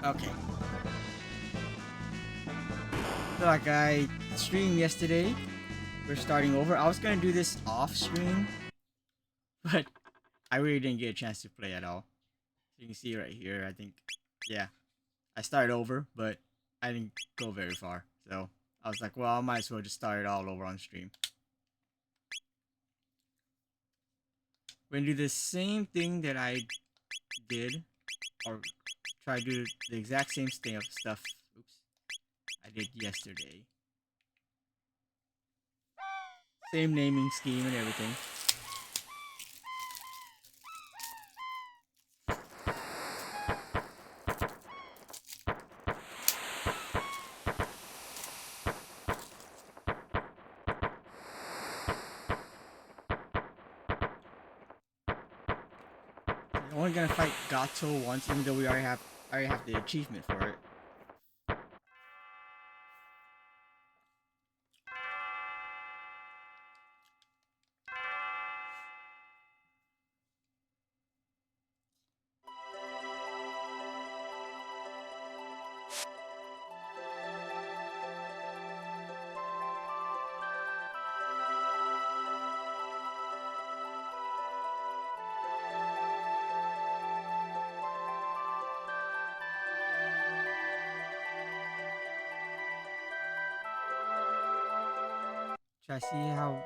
Okay. So like I streamed yesterday. We're starting over. I was gonna do this off stream, but I really didn't get a chance to play at all. So you can see right here, I think, yeah, I started over, but I didn't go very far. So I was like, well, I might as well just start it all over on stream. We're gonna do the same thing that I did, or try to do the exact same stuff. Oops, I did yesterday. Same naming scheme and everything. I'm only gonna fight Gato once, even though we already have the achievement for it. Try to see how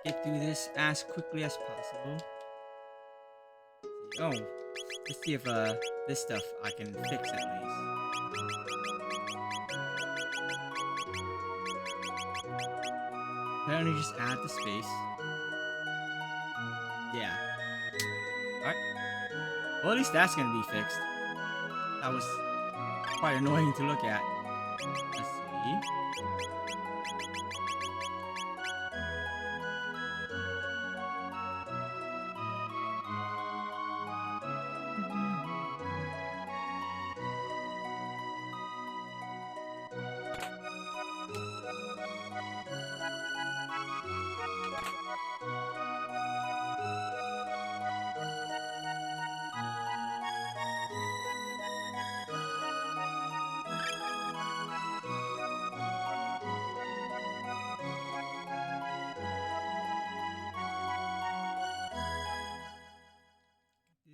get through this as quickly as possible. Oh, let's see if this stuff I can fix at least. Apparently just add the space. Yeah. Alright. Well, at least that's gonna be fixed. That was quite annoying to look at. Let's see.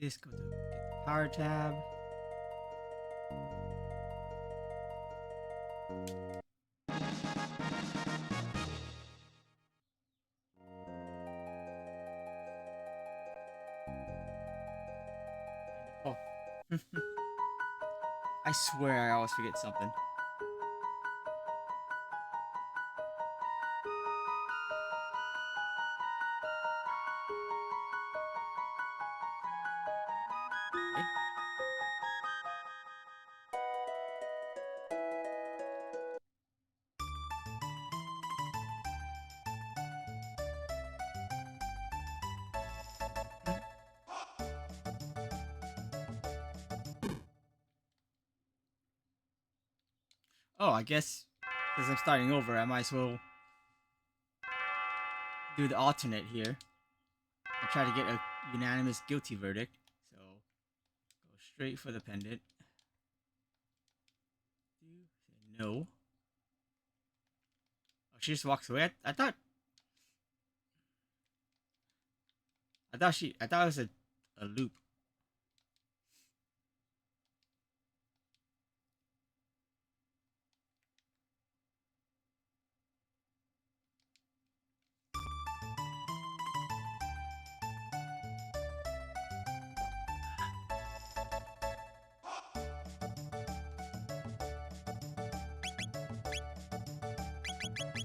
This go to get the power tab. Oh. I swear I always forget something. Okay. Oh, I guess since I'm starting over, I might as well do the alternate here and try to get a unanimous guilty verdict. So go straight for the pendant. No. Oh, she just walks away. I thought it was a loop.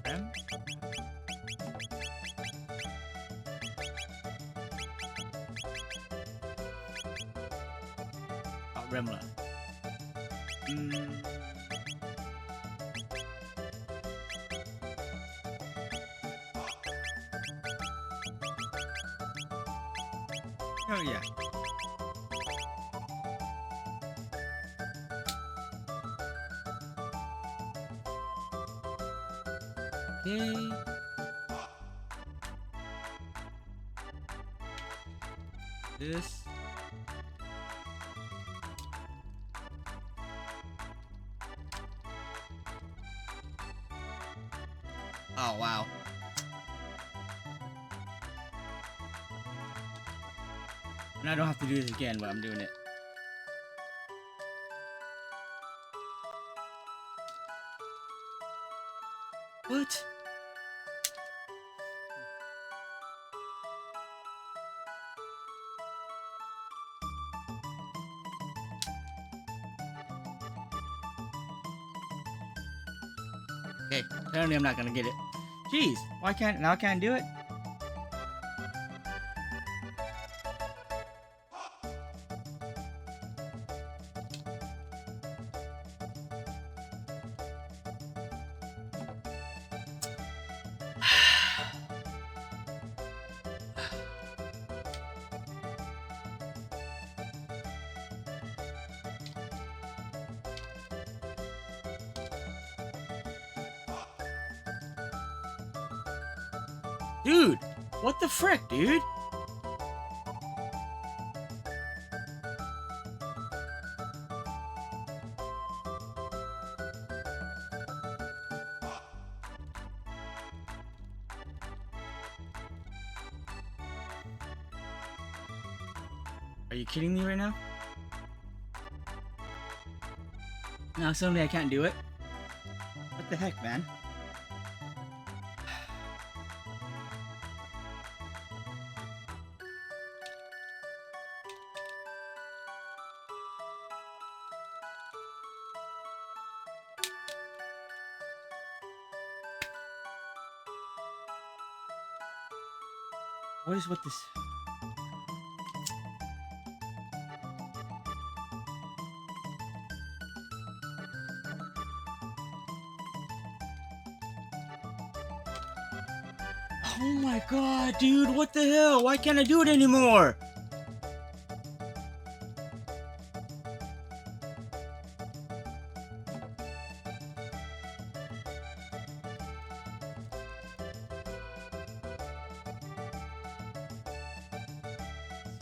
Rem? Oh, Remla. Oh yeah. Okay. This. Oh, wow. And I don't have to do this again, but I'm doing it. What? Okay, apparently I'm not gonna get it. Jeez, why can't now I can't do it? Dude, what the frick, dude? Are you kidding me right now? Now suddenly I can't do it? What the heck, man? What is with this? Oh my god, dude, what the hell? Why can't I do it anymore?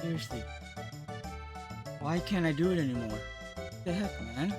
Seriously. Why can't I do it anymore? What the heck, man?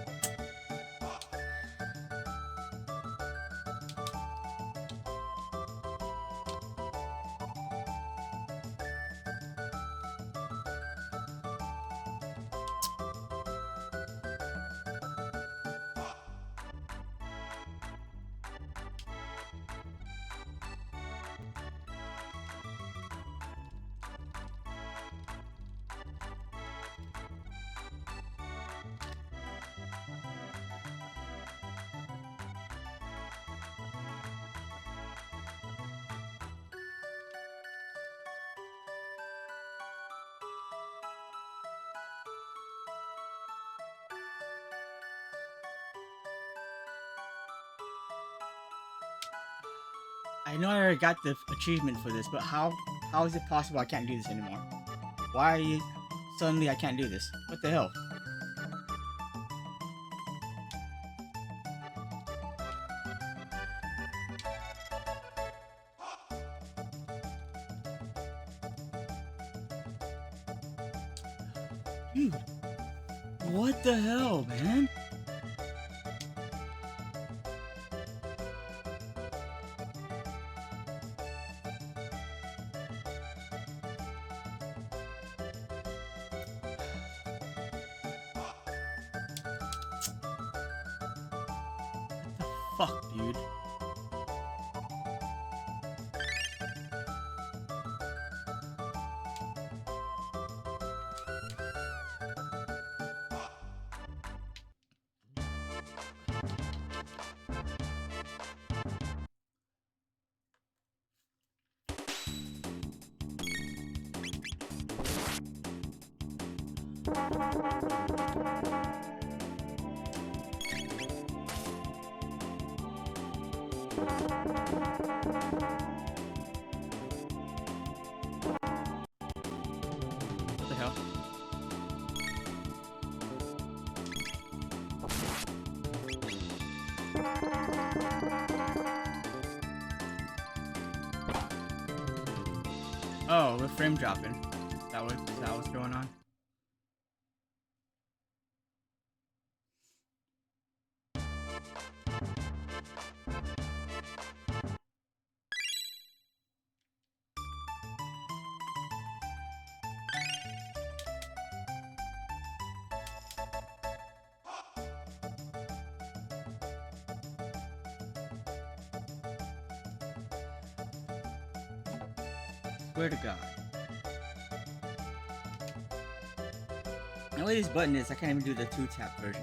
I know I already got the achievement for this, but how is it possible I can't do this anymore? Why are you suddenly I can't do this? What the hell? Dude, what the hell, man? Fuck, dude. What the hell? Oh, we're frame dropping. Is that what's going on? Swear to God. The way this button is, I can't even do the 2-tap version.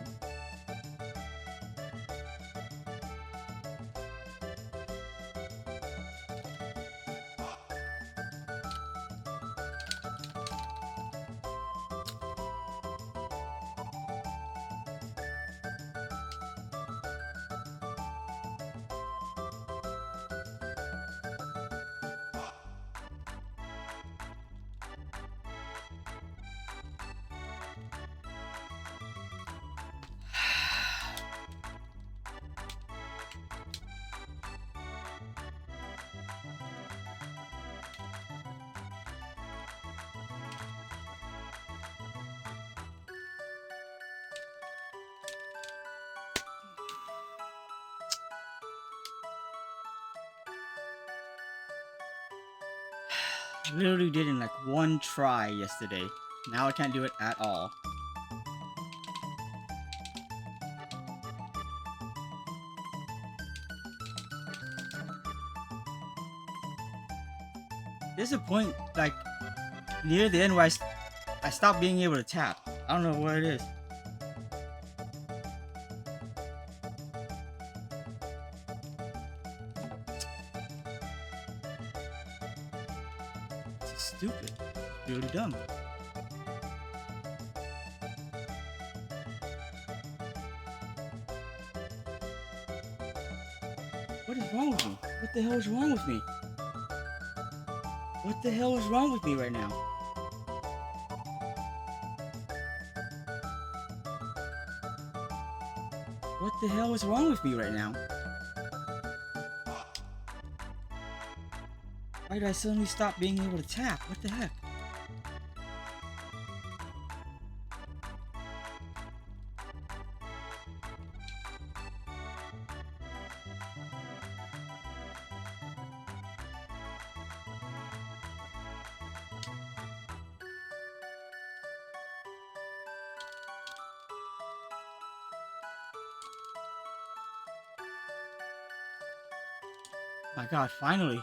I literally did in like one try yesterday. Now I can't do it at all. There's a point like near the end where I stopped being able to tap. I don't know what it is. It's stupid. It's really dumb. What is wrong with me? What the hell is wrong with me? What the hell is wrong with me right now? What the hell is wrong with me right now? Why did I suddenly stop being able to tap? What the heck? My God, finally.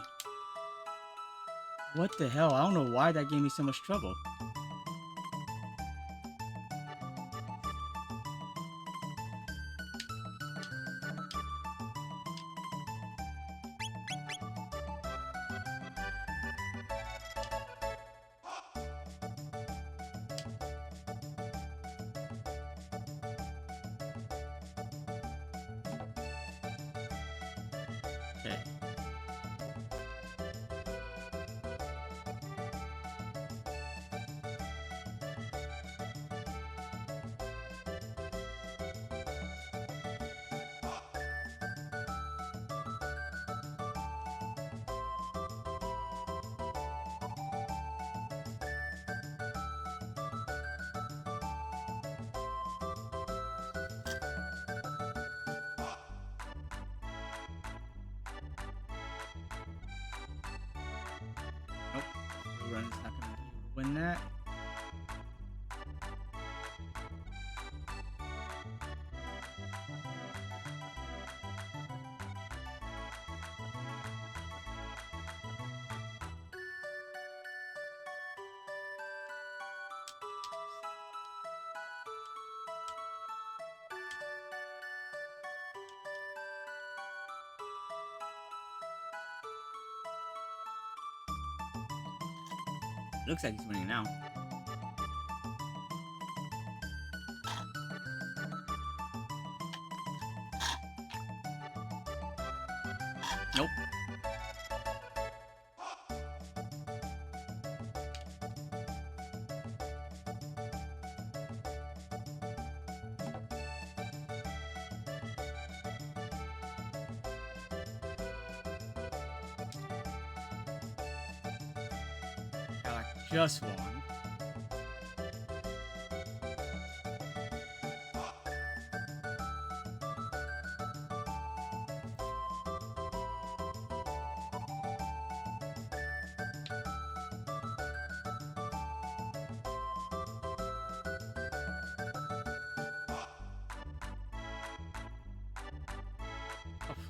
What the hell? I don't know why that gave me so much trouble. Okay. Nope. The run is not going to be able to win that. Looks like he's winning now. Nope. I just won.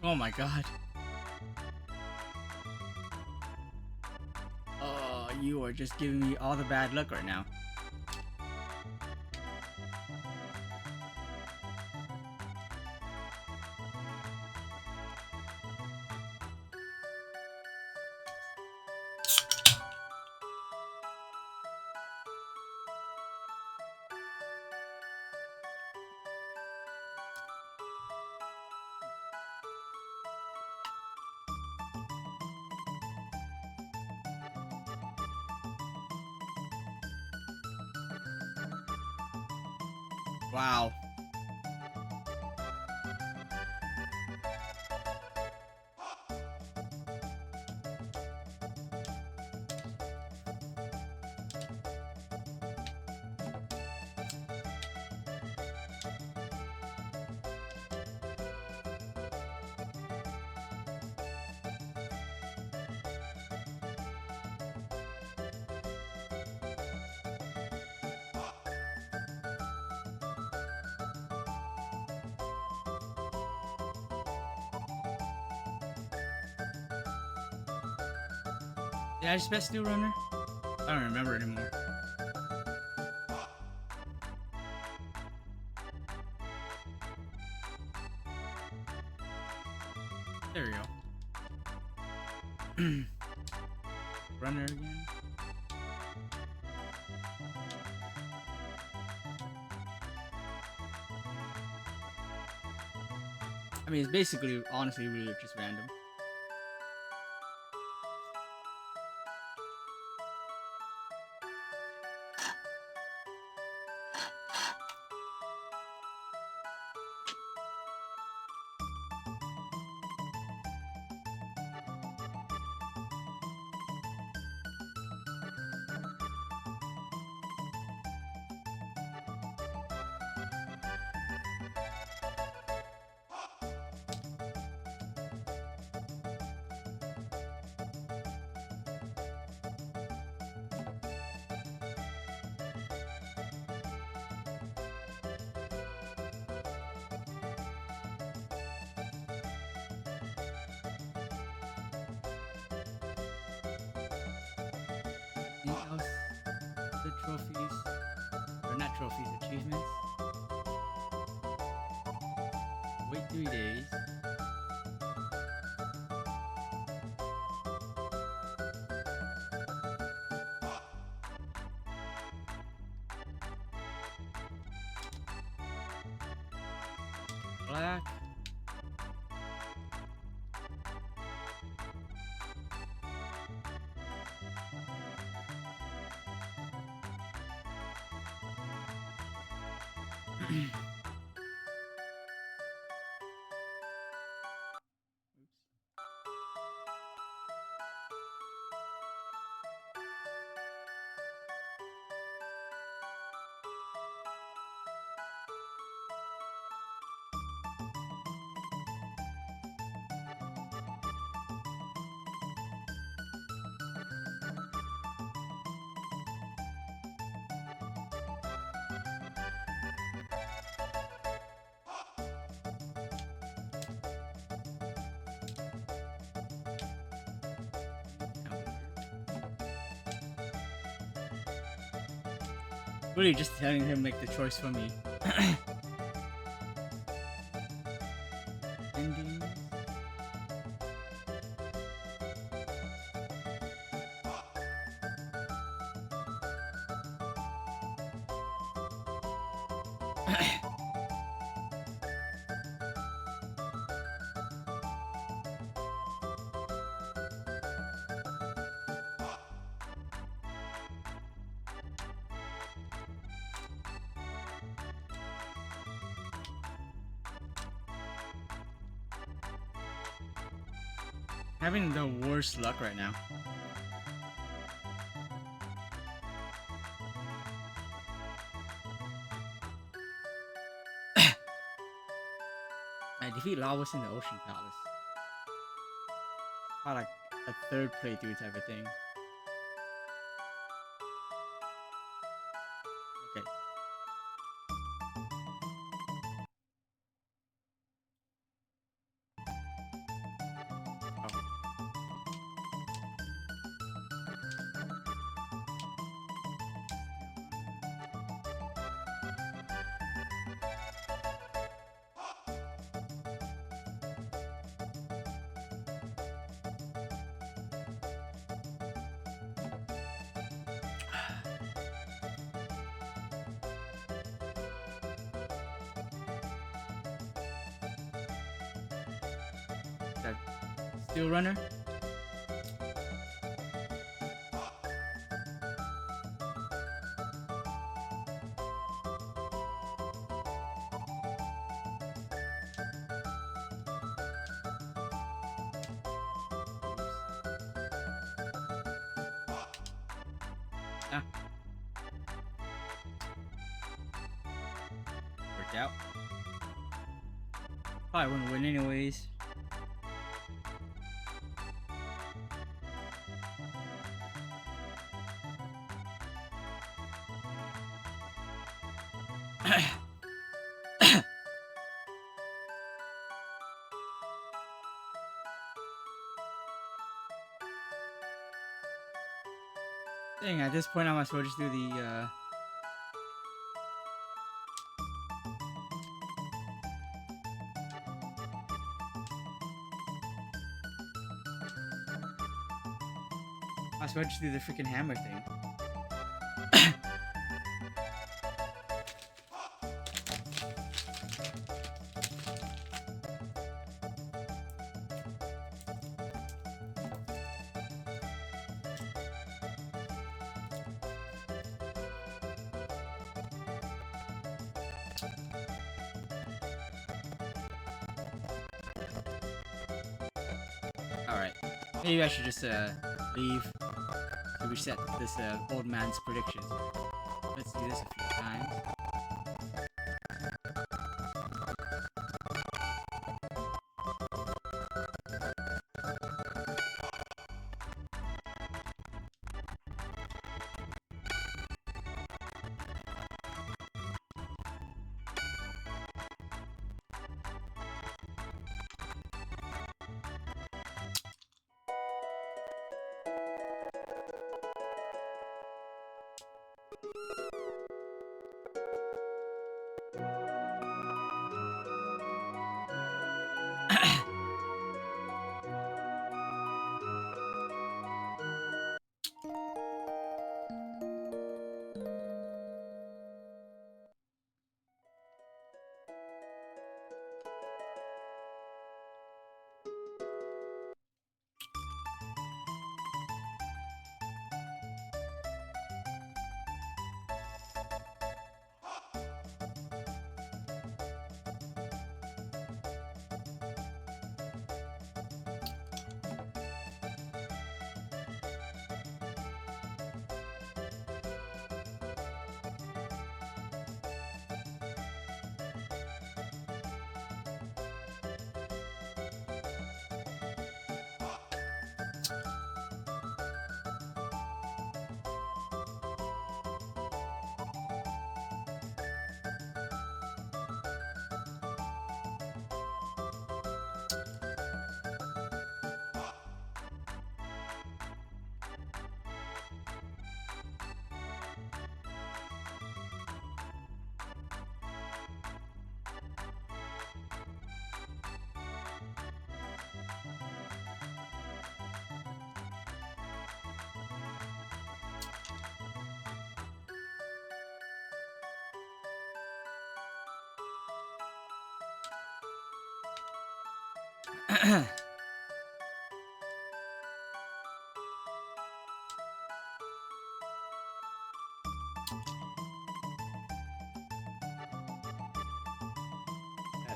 Oh my God. you are just giving me all the bad luck right now. Wow. Did I just best new runner? I don't remember anymore. There we go. Runner again. I mean, it's basically, honestly, really just random. Anything else? The trophies, or not trophies, achievements. Wait 3 days. Black. Really just telling him make the choice for me. Endings. Having the worst luck right now. I defeat Lavos in the Ocean Palace. About like a third playthrough type of thing. Okay. Oh. That steel runner. Ah. Worked out. Probably wouldn't win anyways. Dang, at this point I might as well just do the I might as well just do the freaking hammer thing. Alright. Maybe I should just leave to reset this old man's predictions. Let's do this a few times.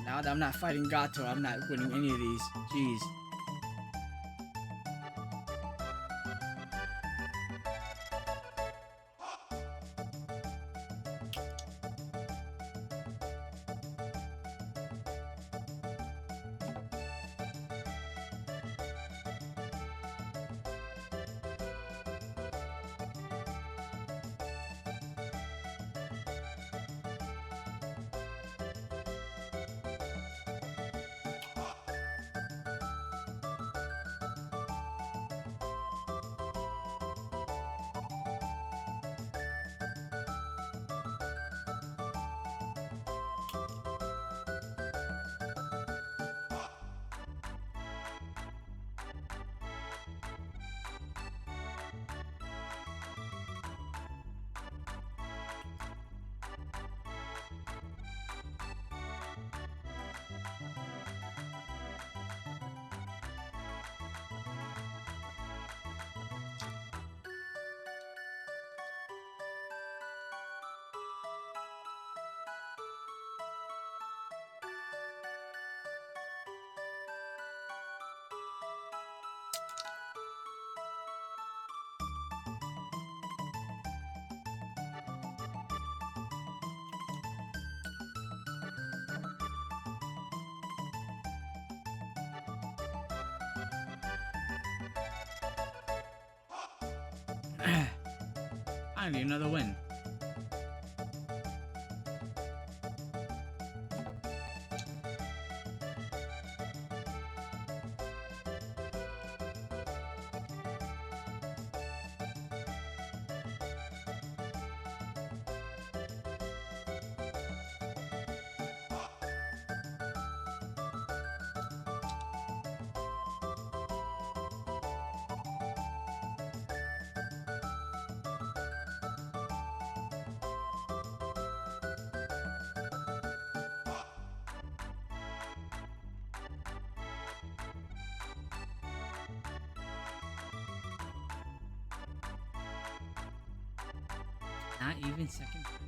Now that I'm not fighting Gato, I'm not winning any of these. Jeez. Finally, another win. Not even second place.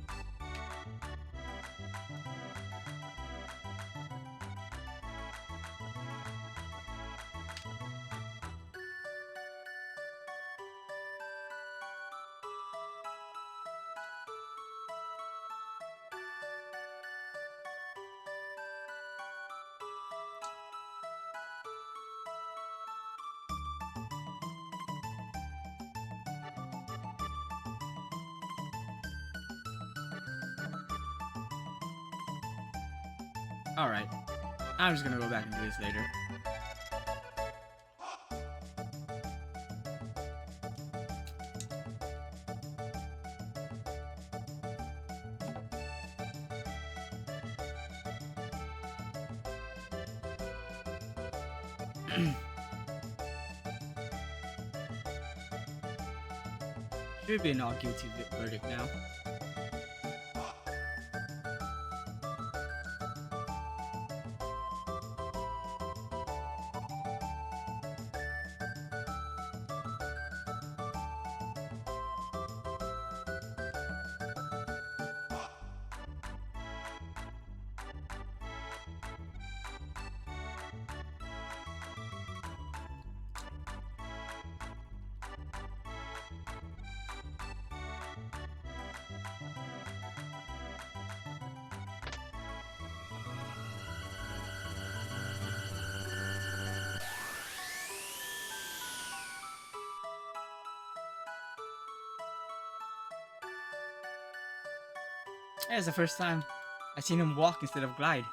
Alright. I'm just gonna go back and do this later. Should be an all guilty verdict now. It's the first time I've seen him walk instead of glide.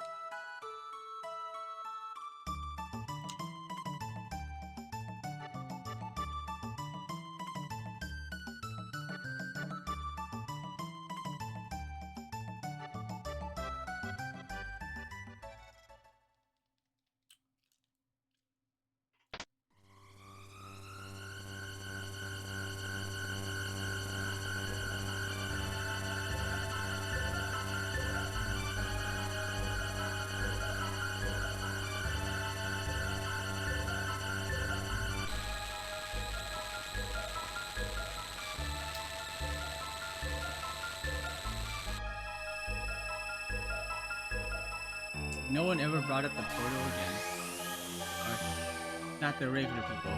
No one ever brought up the portal again. Or not the regular people.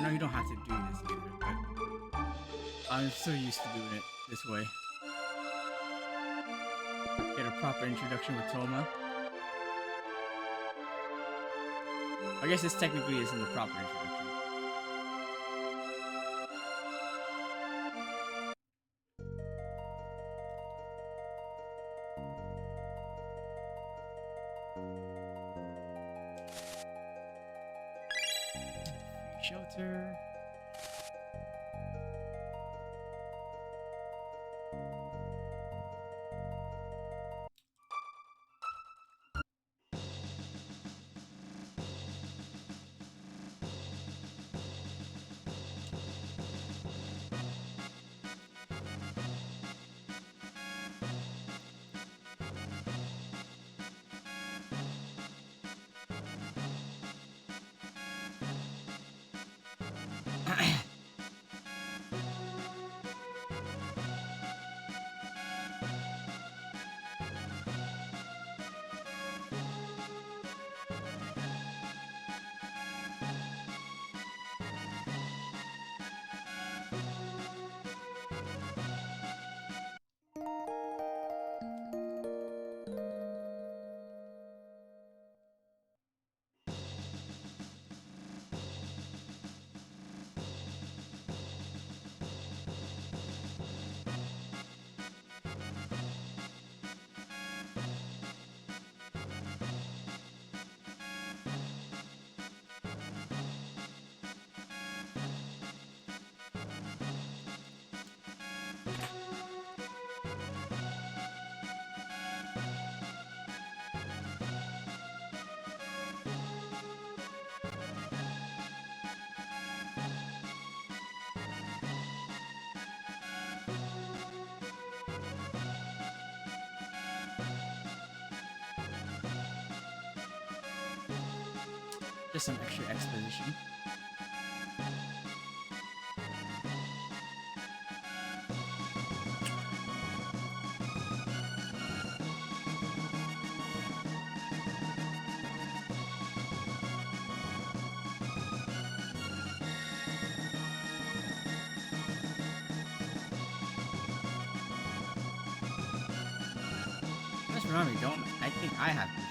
Now you don't have to do this either, but I'm so used to doing it this way. Get a proper introduction with Toma. I guess this technically isn't the proper introduction. Shelter. Just some extra exposition. Just remember, don't. I think I have these.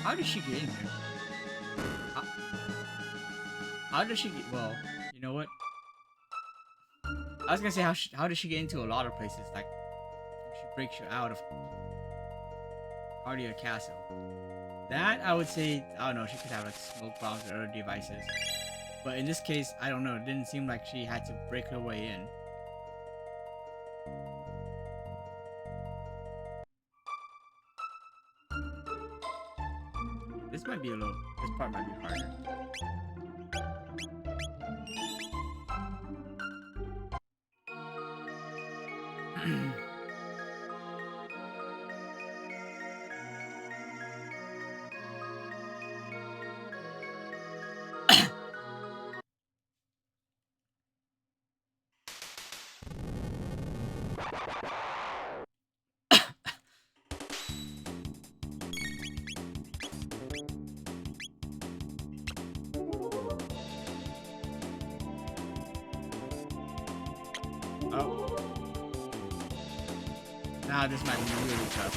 How did she get in here? How, how did she get? Well, you know what? I was gonna say how did she get into a lot of places? Like she breaks you out of Guardia Castle. That I would say I don't know. She could have like smoke bombs or other devices. But in this case, I don't know. It didn't seem like she had to break her way in. This might be a little. This part might be harder. Oh. Now this might be really tough.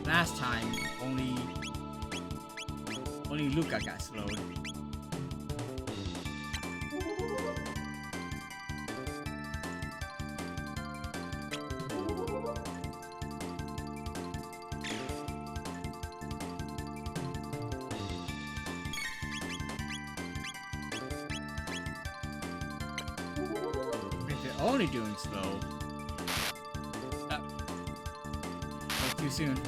Last time, only Luca got slowed. If they're only doing slow, too soon.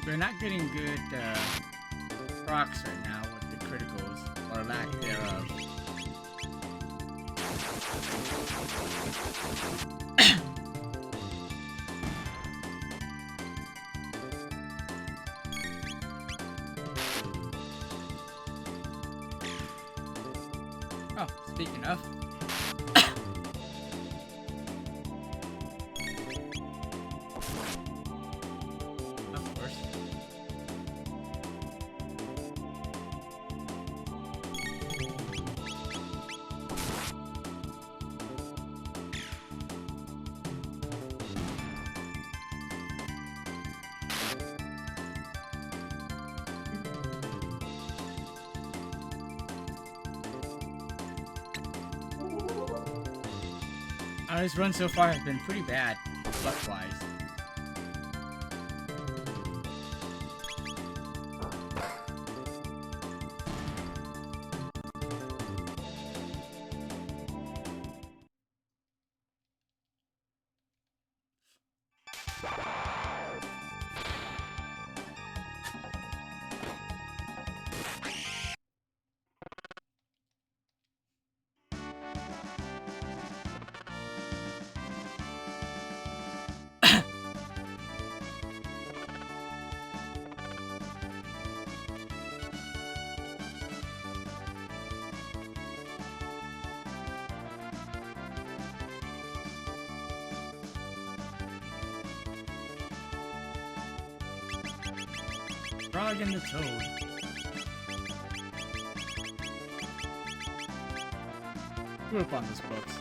We're not getting good procs right now with the criticals, or lack thereof. Oh, speaking of. This run so far has been pretty bad, luck-wise. Frog and the Toad. Grew up on these books.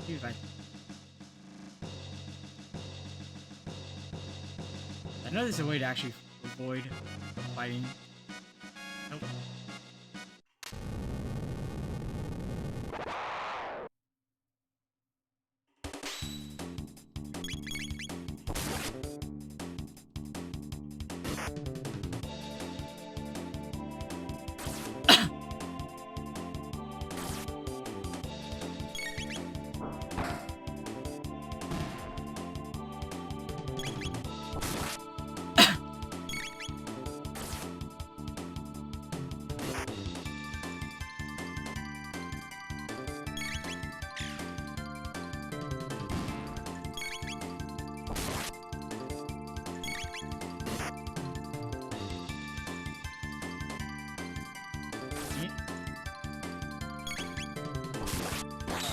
You're fine. I know there's a way to actually avoid fighting. Nope.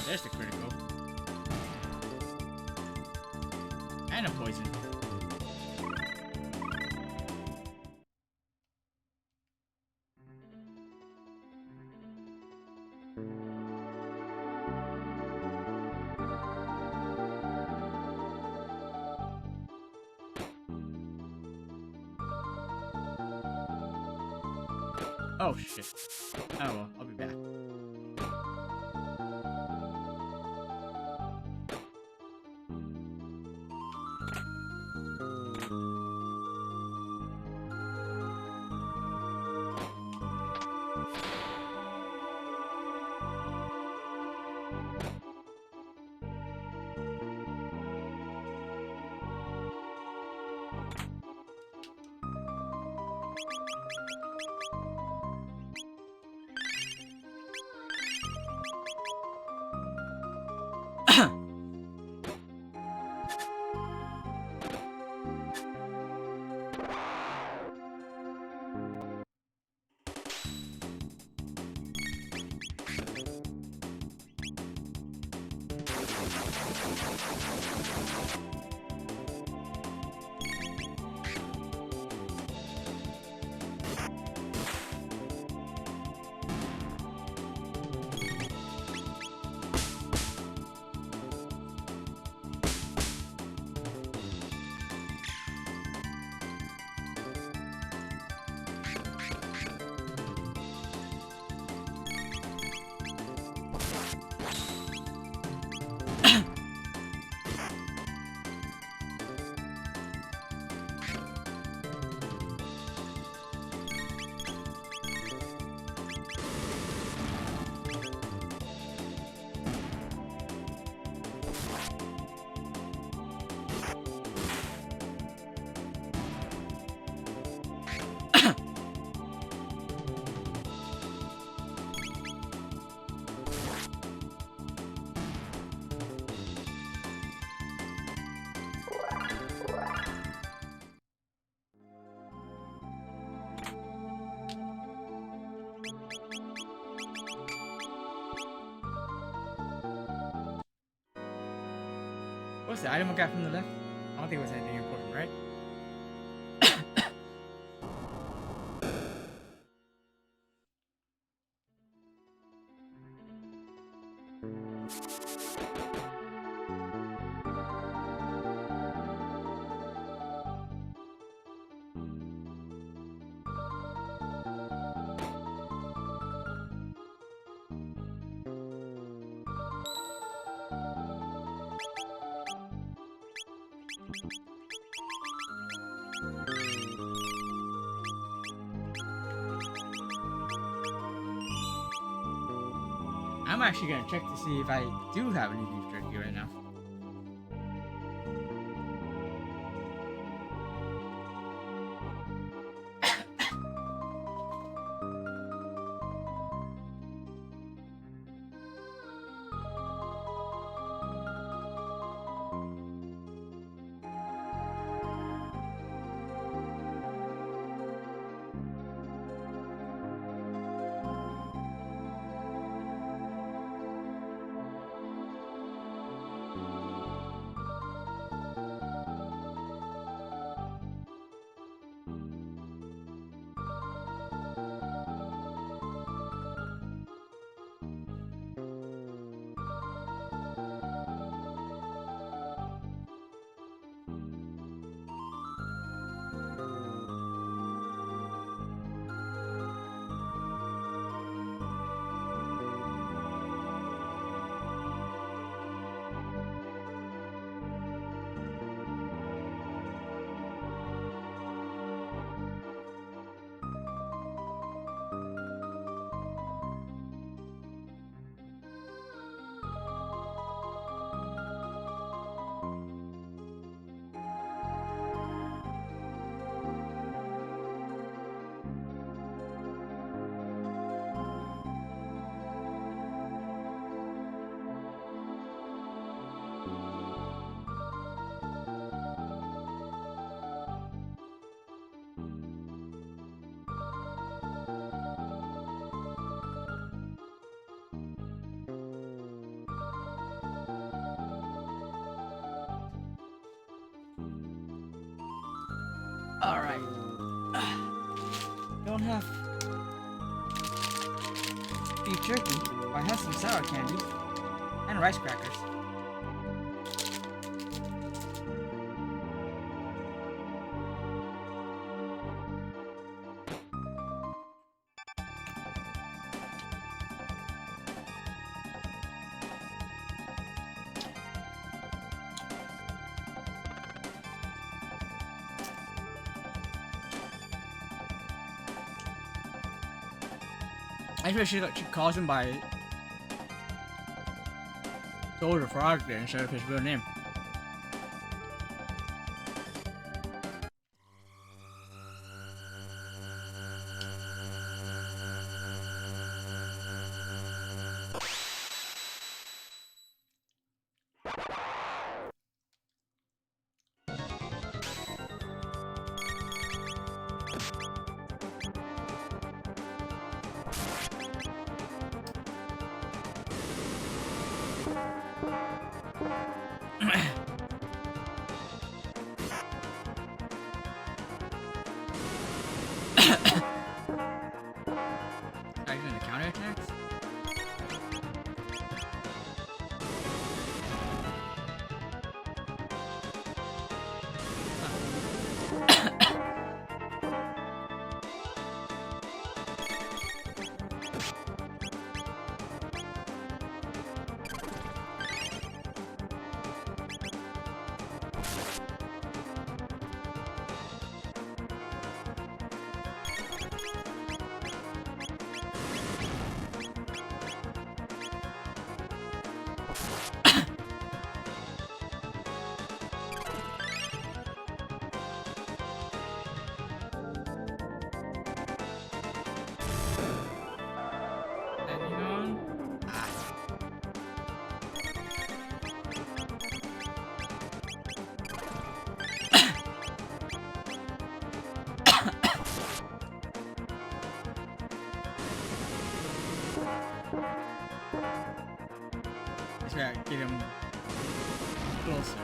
There's the critical. And a poison. Oh shit. Oh well, I'll be back. What's the item I got from the left? I don't think it was anything important, right? I'm actually gonna check to see if I do have any beef jerky right now. Alright. Don't have beef jerky, but I have some sour candy and rice crackers. Actually, she calls him by Soldier Frog there instead of his real name. Just gotta get him closer.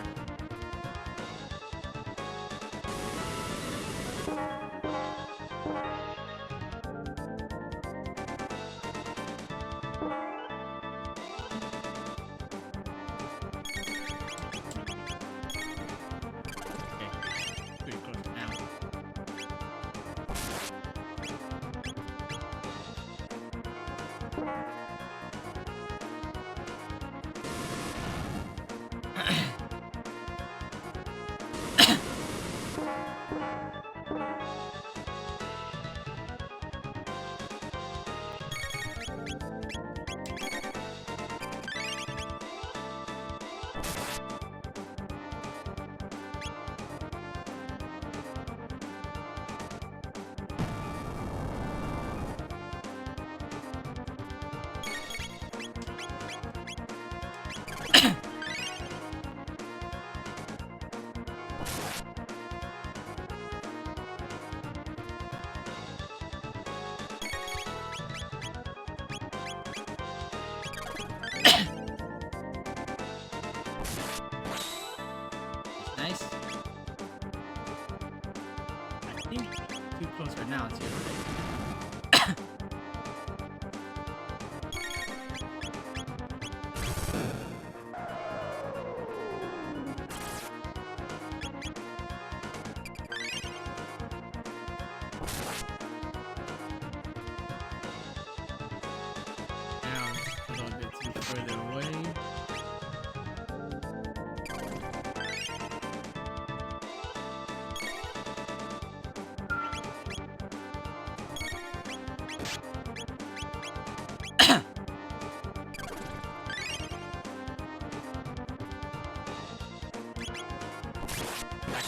Nice. I think too close right now too. Now it's a little bit too further away.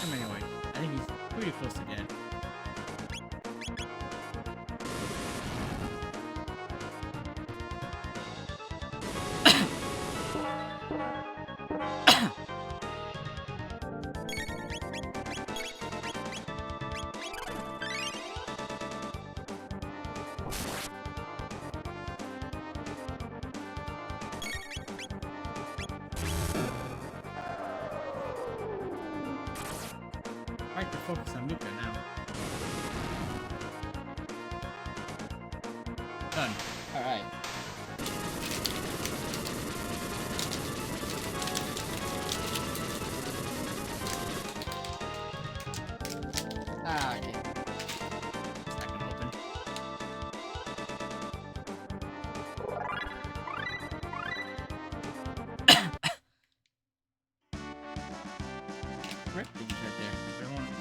Anyway, I think he's pretty close to dead. I like to focus on Luca now. Done. Alright. Ah, okay. That can open. Correct things right there. They won't open.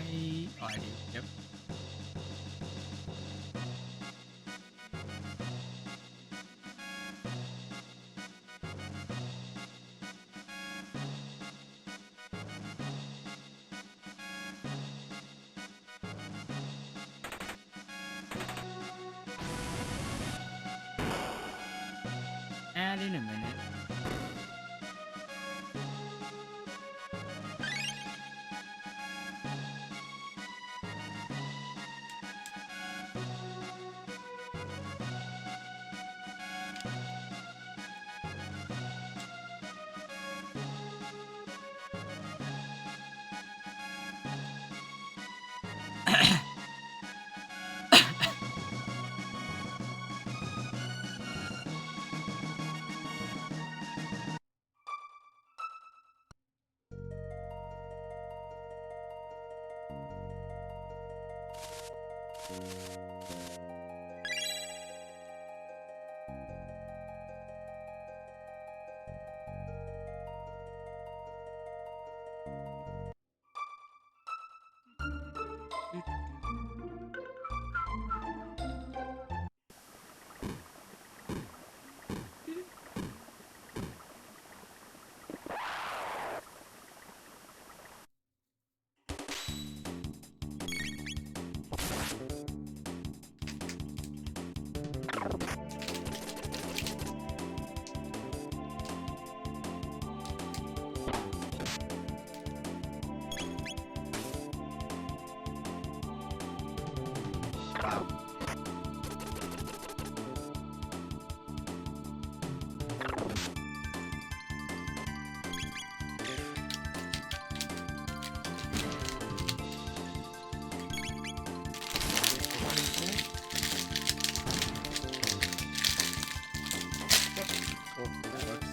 Oh, I do. Yep. And in a minute. Wow. Oh, that works.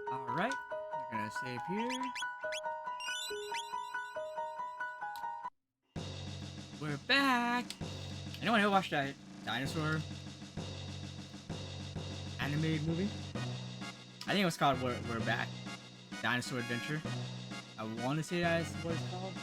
Alright, we're gonna save here. We're back! Anyone who watched that dinosaur animated movie? I think it was called We're Back. Dinosaur Adventure. I want to say that is what it's called.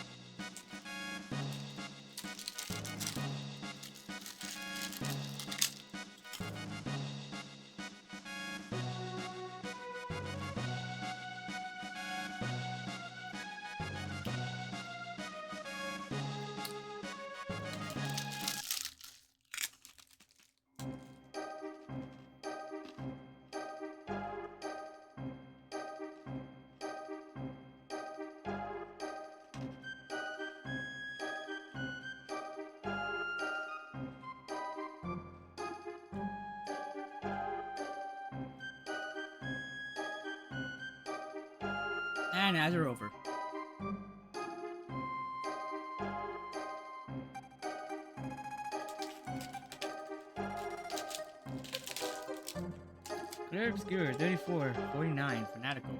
And ads are over. Clear Obscure, 34, 49, Fanatical.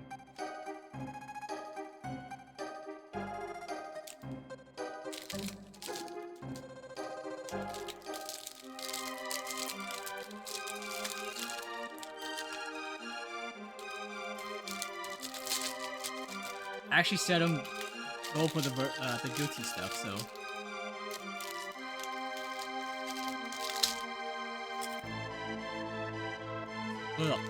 I actually said him go for the guilty stuff, so. Ugh.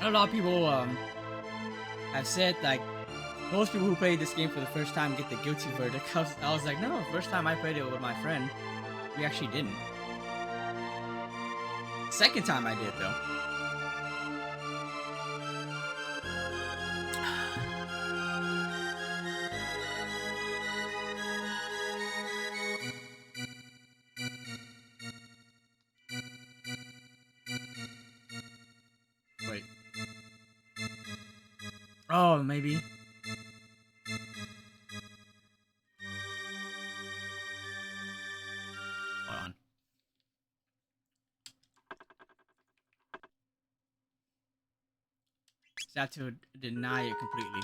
A lot of people have said like most people who play this game for the first time get the guilty verdict. I was like, no, first time I played it with my friend, we actually didn't. Second time I did though. Wait. Oh, maybe. Hold on. Just have to deny it completely.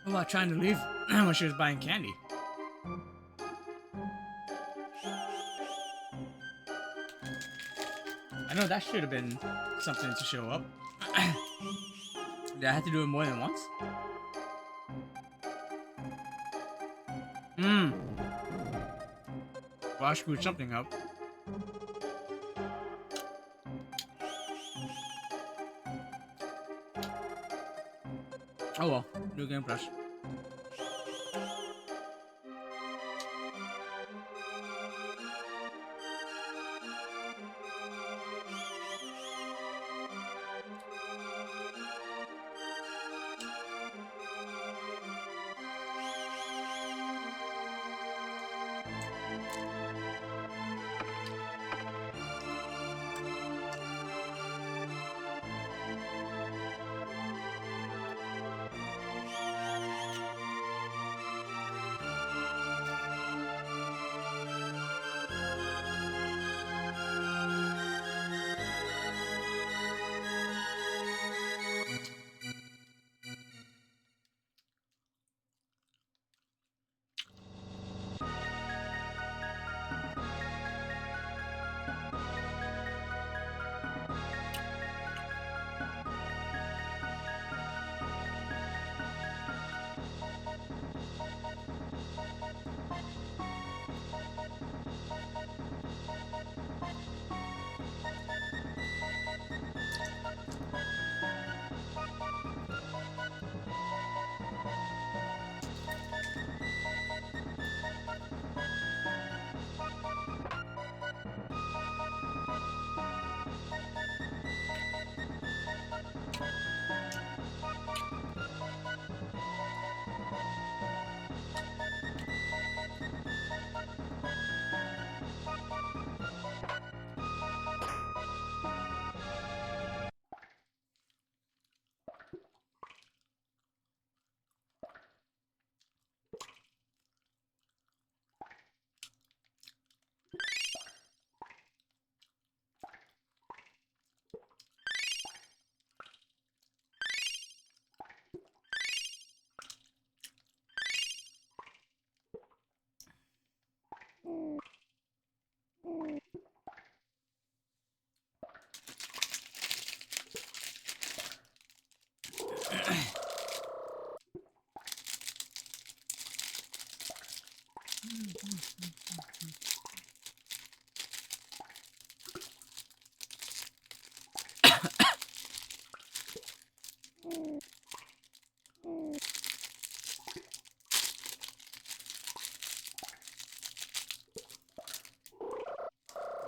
What about trying to leave when she was buying candy? I know that should have been something to show up. Did I have to do it more than once? Well, I screwed something up. Oh well, new game plus.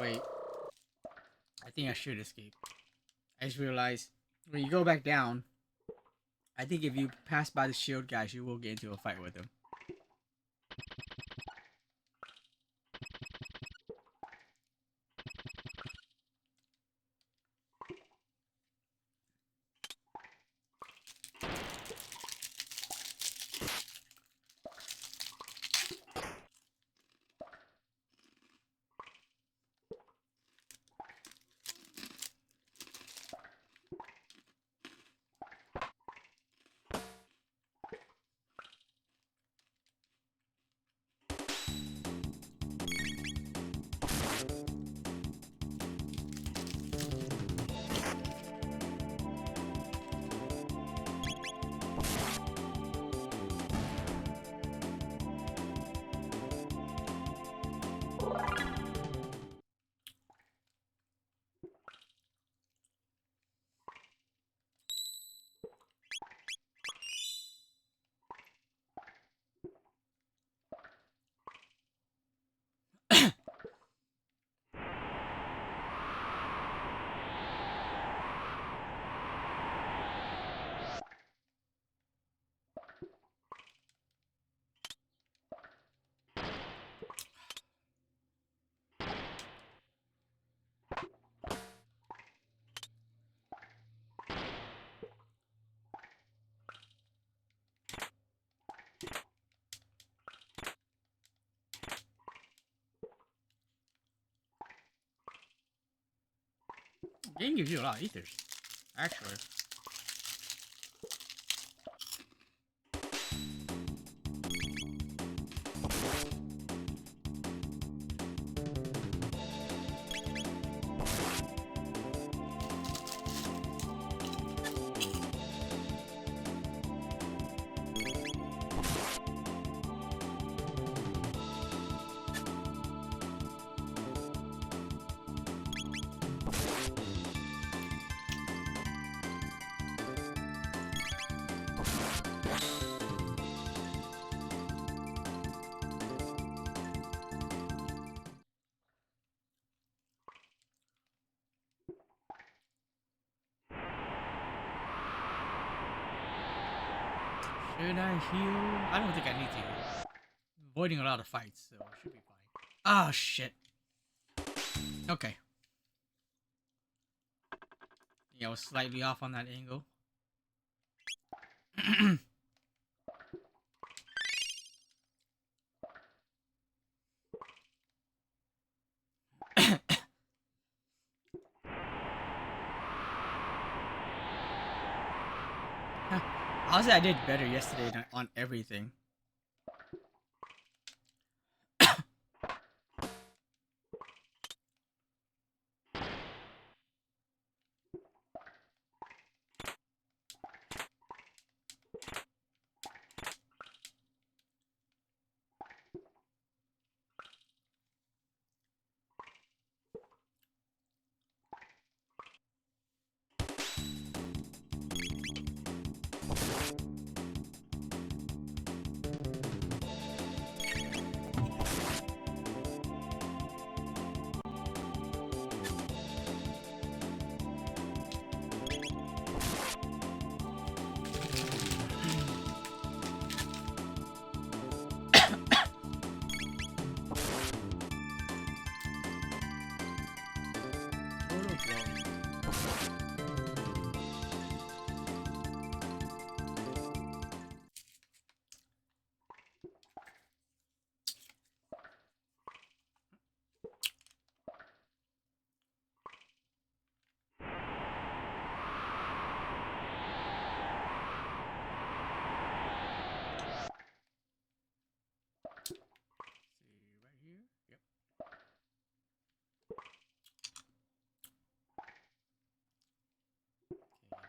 Wait, I think I should escape. I just realized when you go back down, I think if you pass by the shield guys, you will get into a fight with them. The game gives you a lot of ethers, actually. Should I heal? I don't think I need to heal. I'm avoiding a lot of fights, so it should be fine. Ah, shit. Okay. Yeah, I was slightly off on that angle. Honestly, I did better yesterday on everything.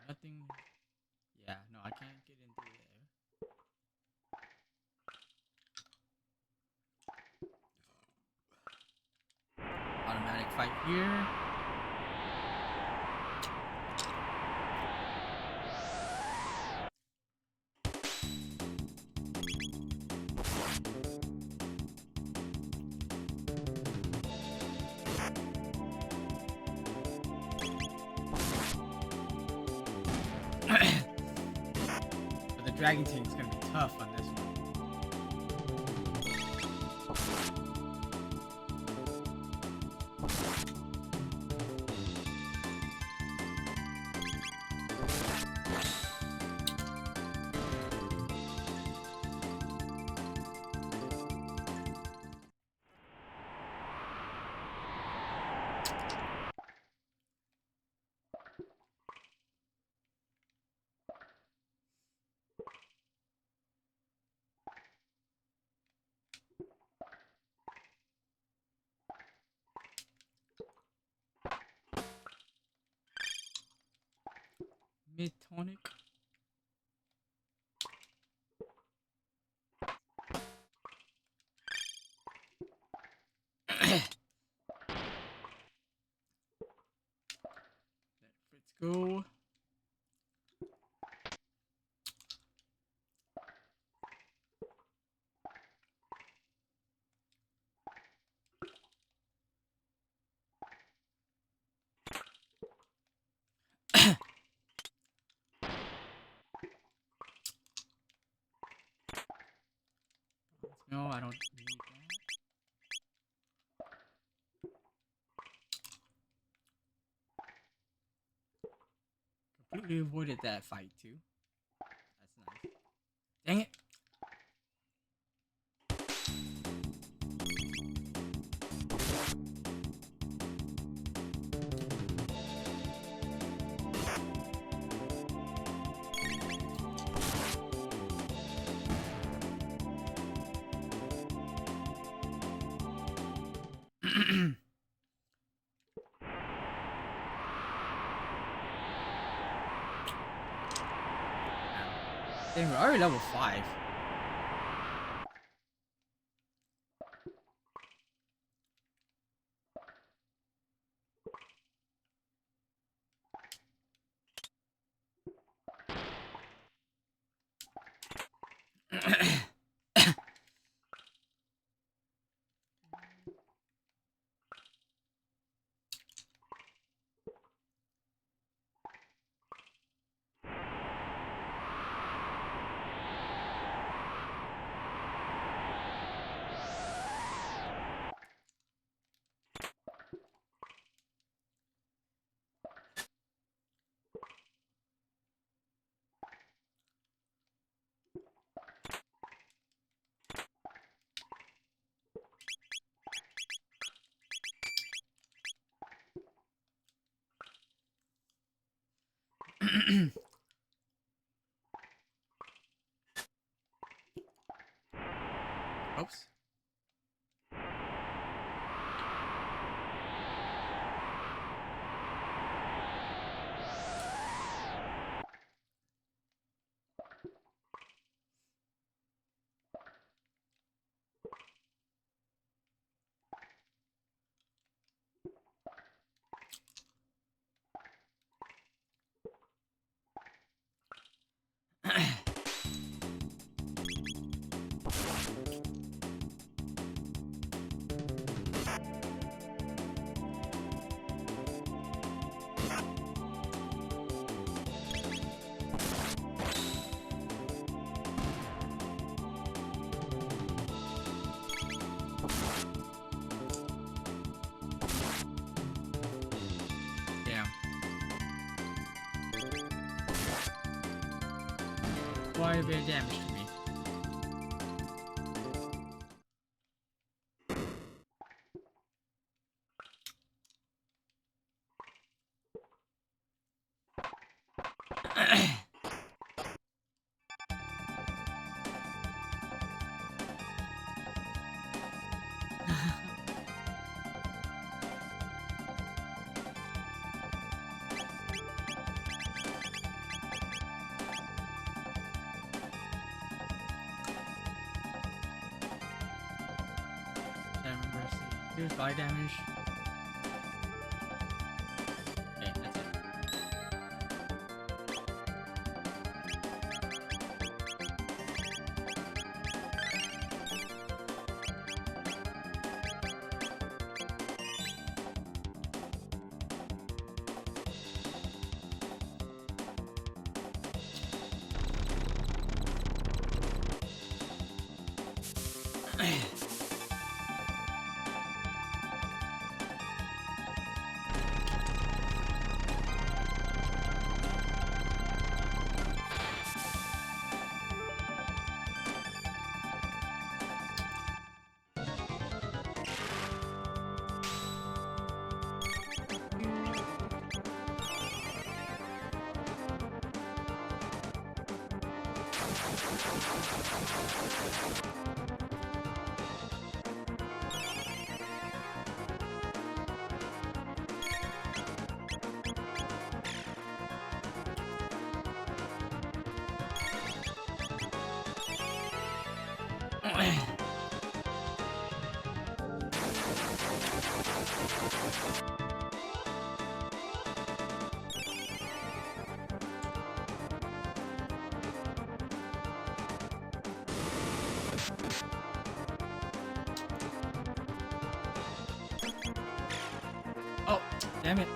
Nothing. Yeah, no, I can't get into there. Automatic fight here. Dragon Tank is gonna be tough on this one. Mid-tonic. Let's go. No, I don't need that. Completely avoided that fight too. That's nice. Dang it. Dang, we're already level 5. Oops. Quite a bit of damage to me. Here's body damage. Okay, that's it. Oh, damn it.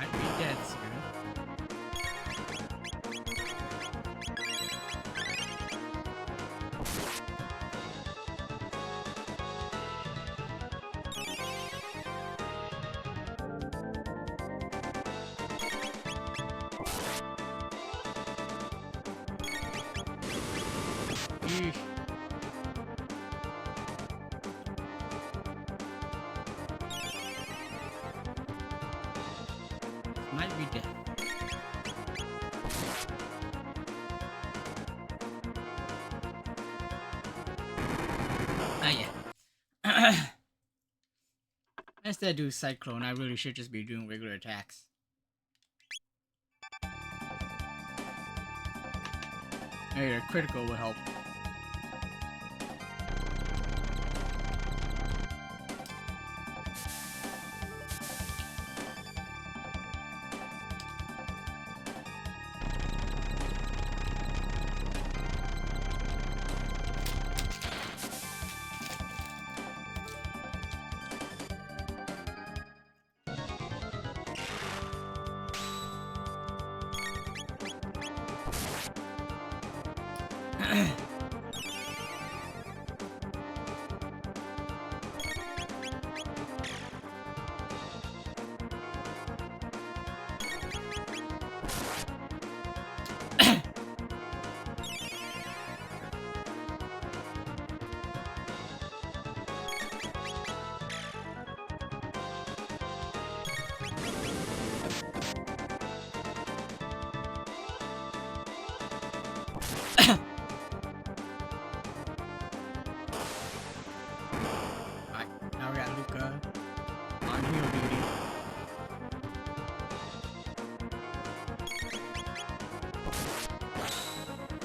I'd be dead soon. Eesh. Might be dead. Yeah. Instead of do Cyclone, I really should just be doing regular attacks. Maybe a critical would help. On heal duty.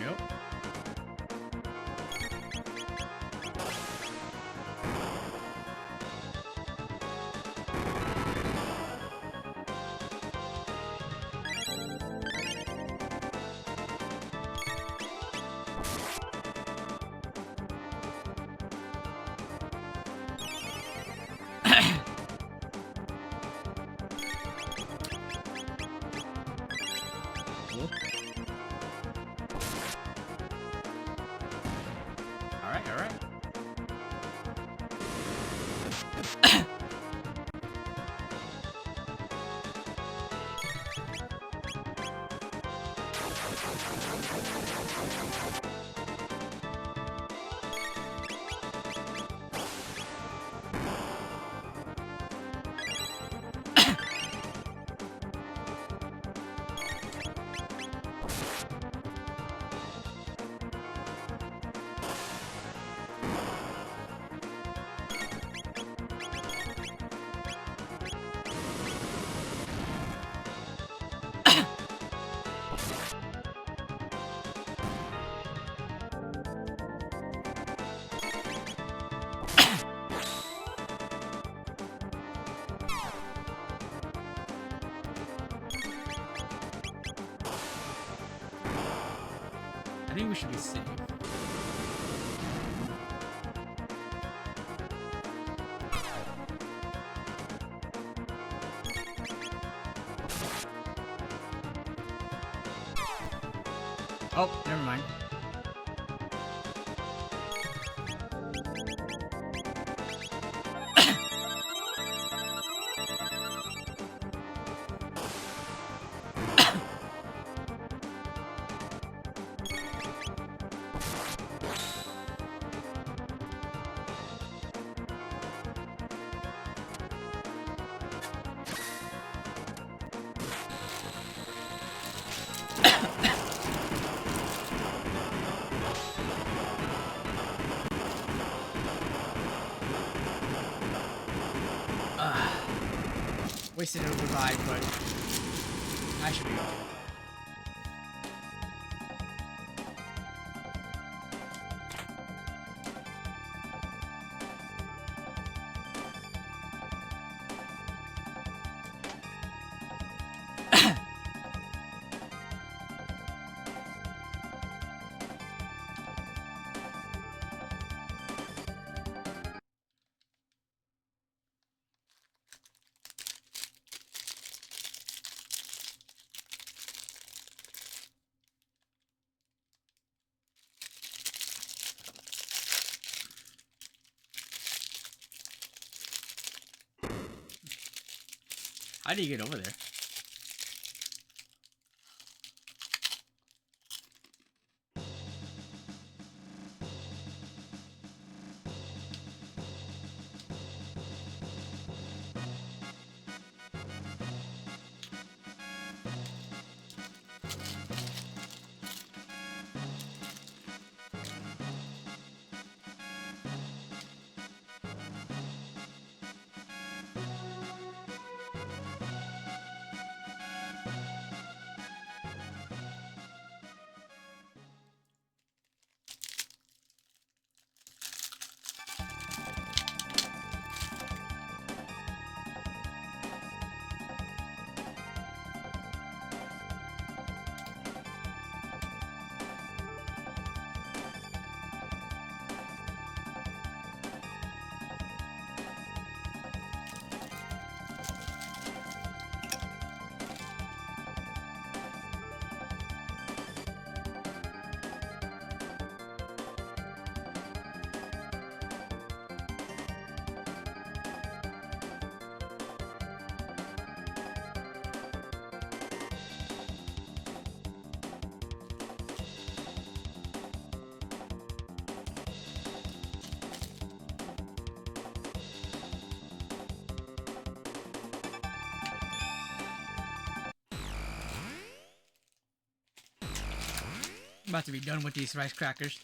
Yep. cool. Alright, alright. I think we should be safe. Oh, never mind. Wasted a revive, but I should be okay. How do you get over there? I'm about to be done with these rice crackers.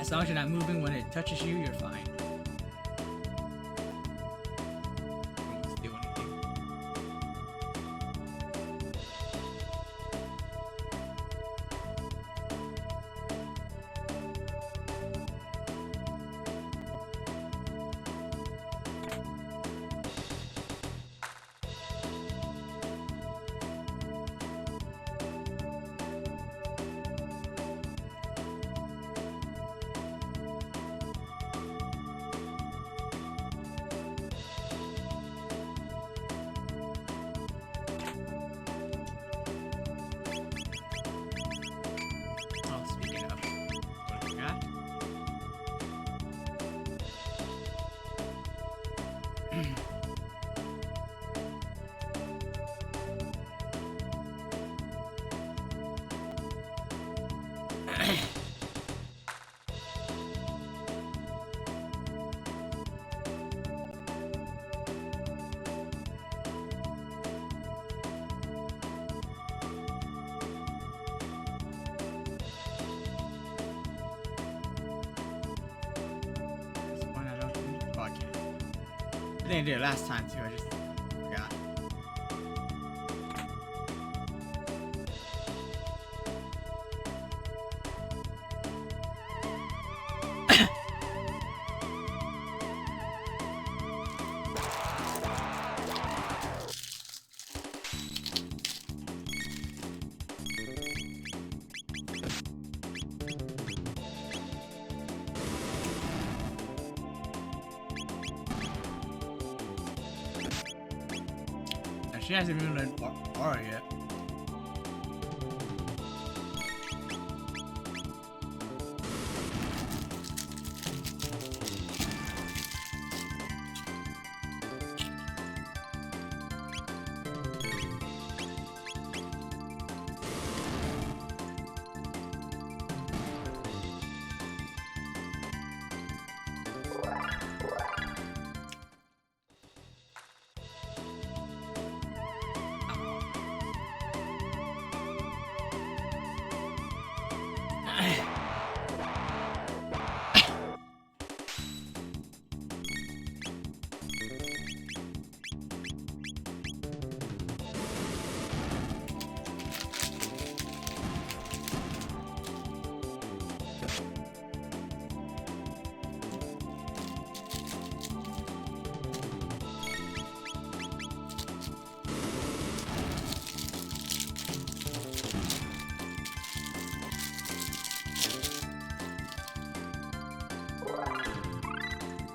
As long as you're not moving when it touches you, you're fine. Don't steal anything. Oh, speaking of, what I got? This one I don't think. Oh, I can't. I didn't do it last time too. I just forgot. She hasn't even learned aura yet.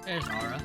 There's Aura.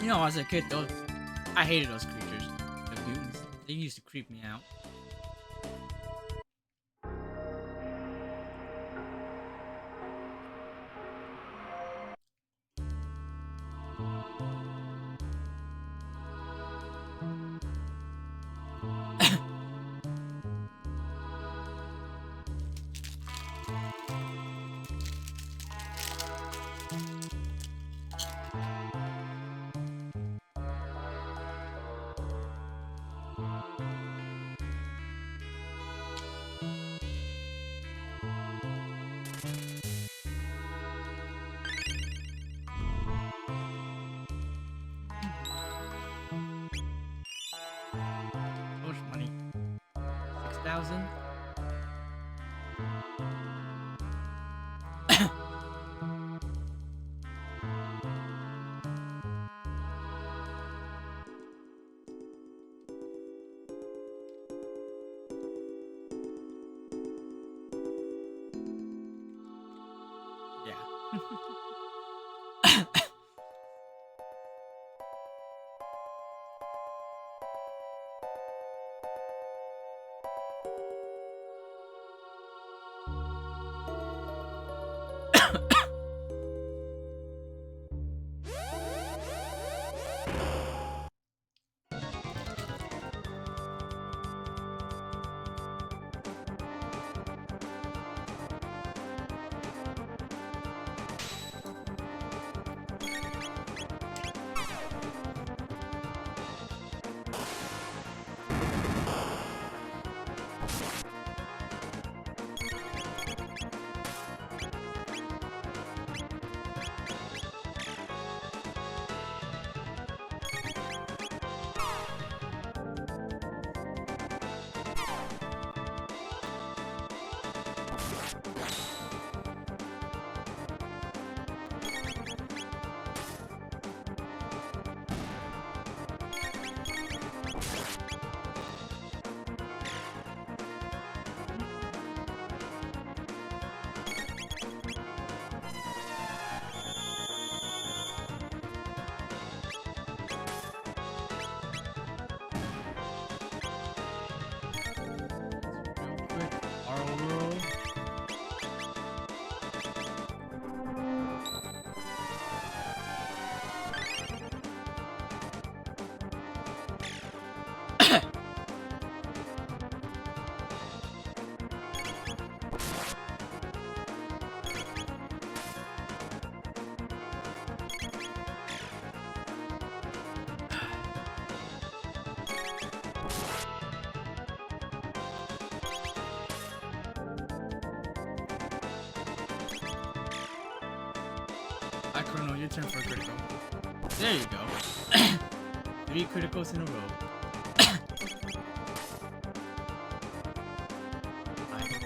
You know, as a kid, I hated those creatures. The mutants. They used to creep me out. So much money. 6,000? Chrono, your turn for a critical. There you go. 3 criticals in a row. I got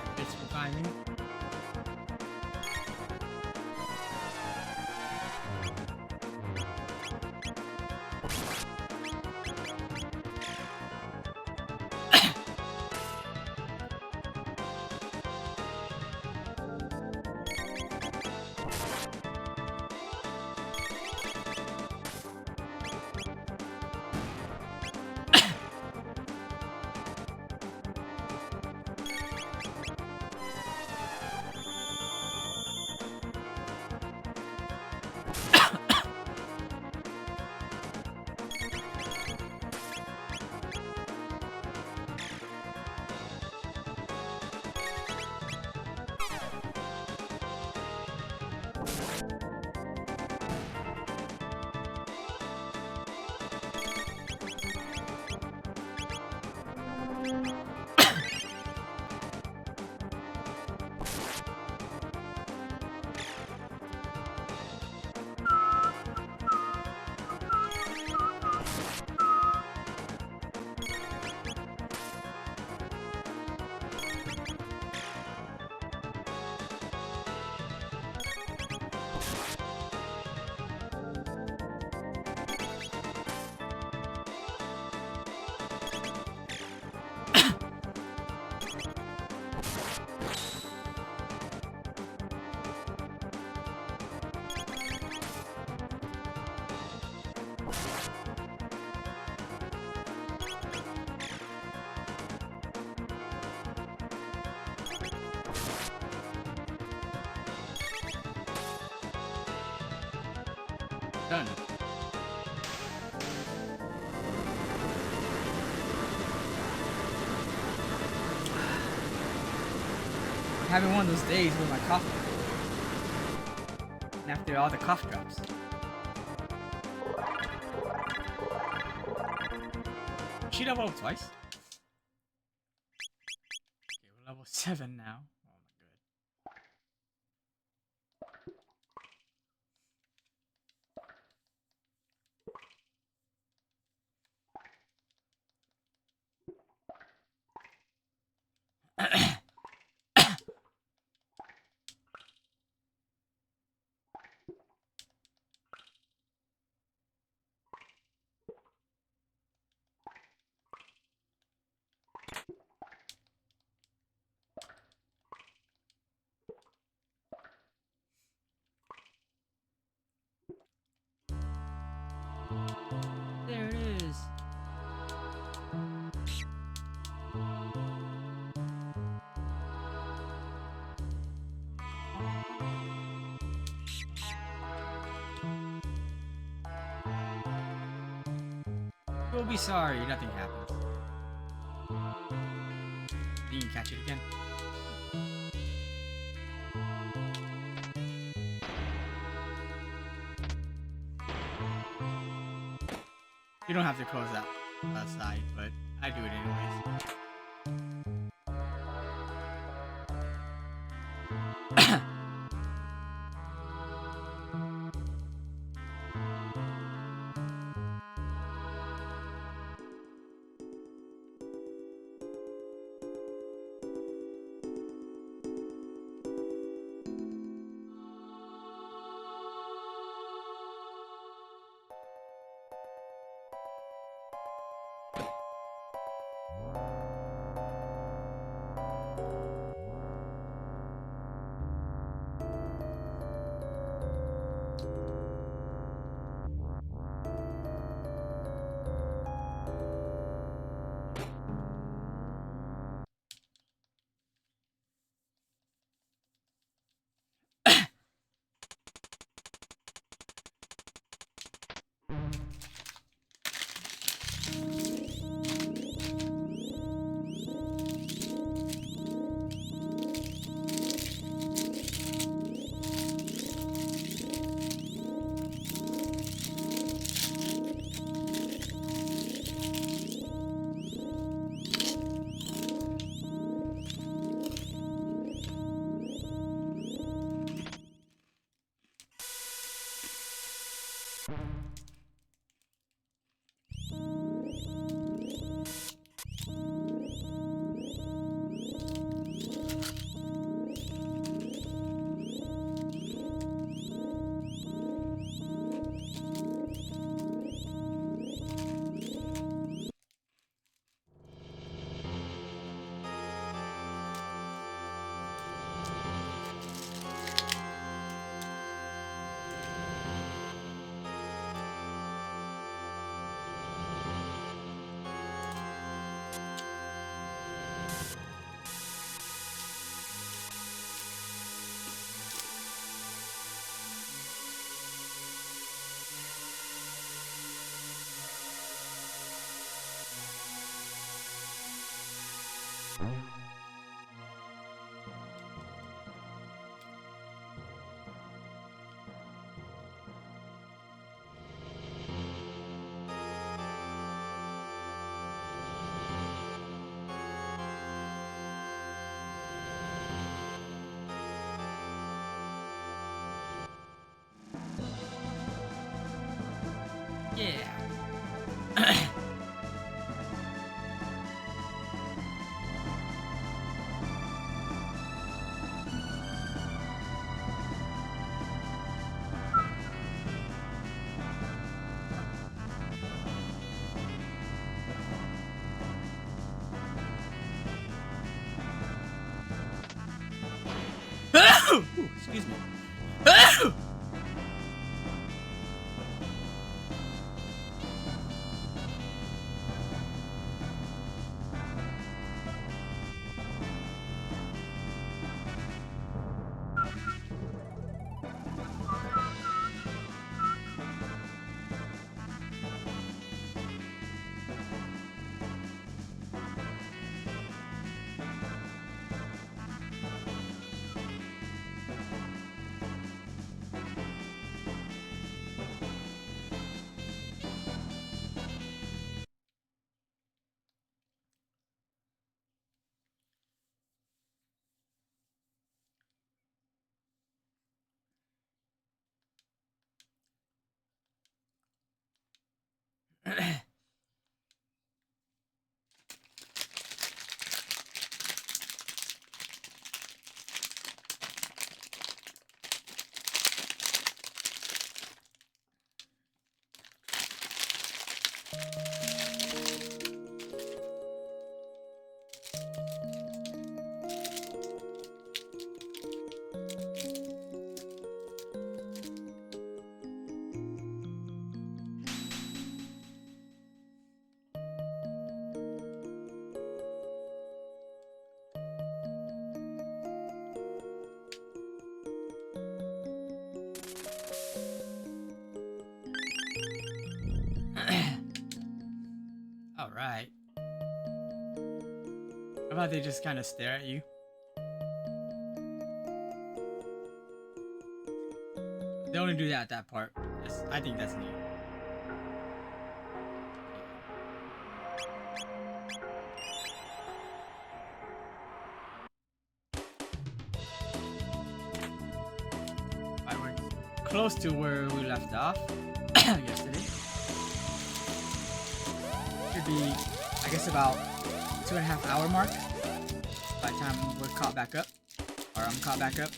the bits for timing. Done. I'm having one of those days with my cough. And after all the cough drops. She leveled up twice. Okay, we're level 7 now. Oh my god. Don't be sorry, nothing happens. You can catch it again. You don't have to close that side, but I do it anyways. Yeah. Ooh, excuse me. How about they just kind of stare at you? They only do that at that part. I think that's neat. Alright, we're close to where we left off yesterday. Should be, I guess, about 2.5 hour mark by the time we're caught back up, or I'm caught back up.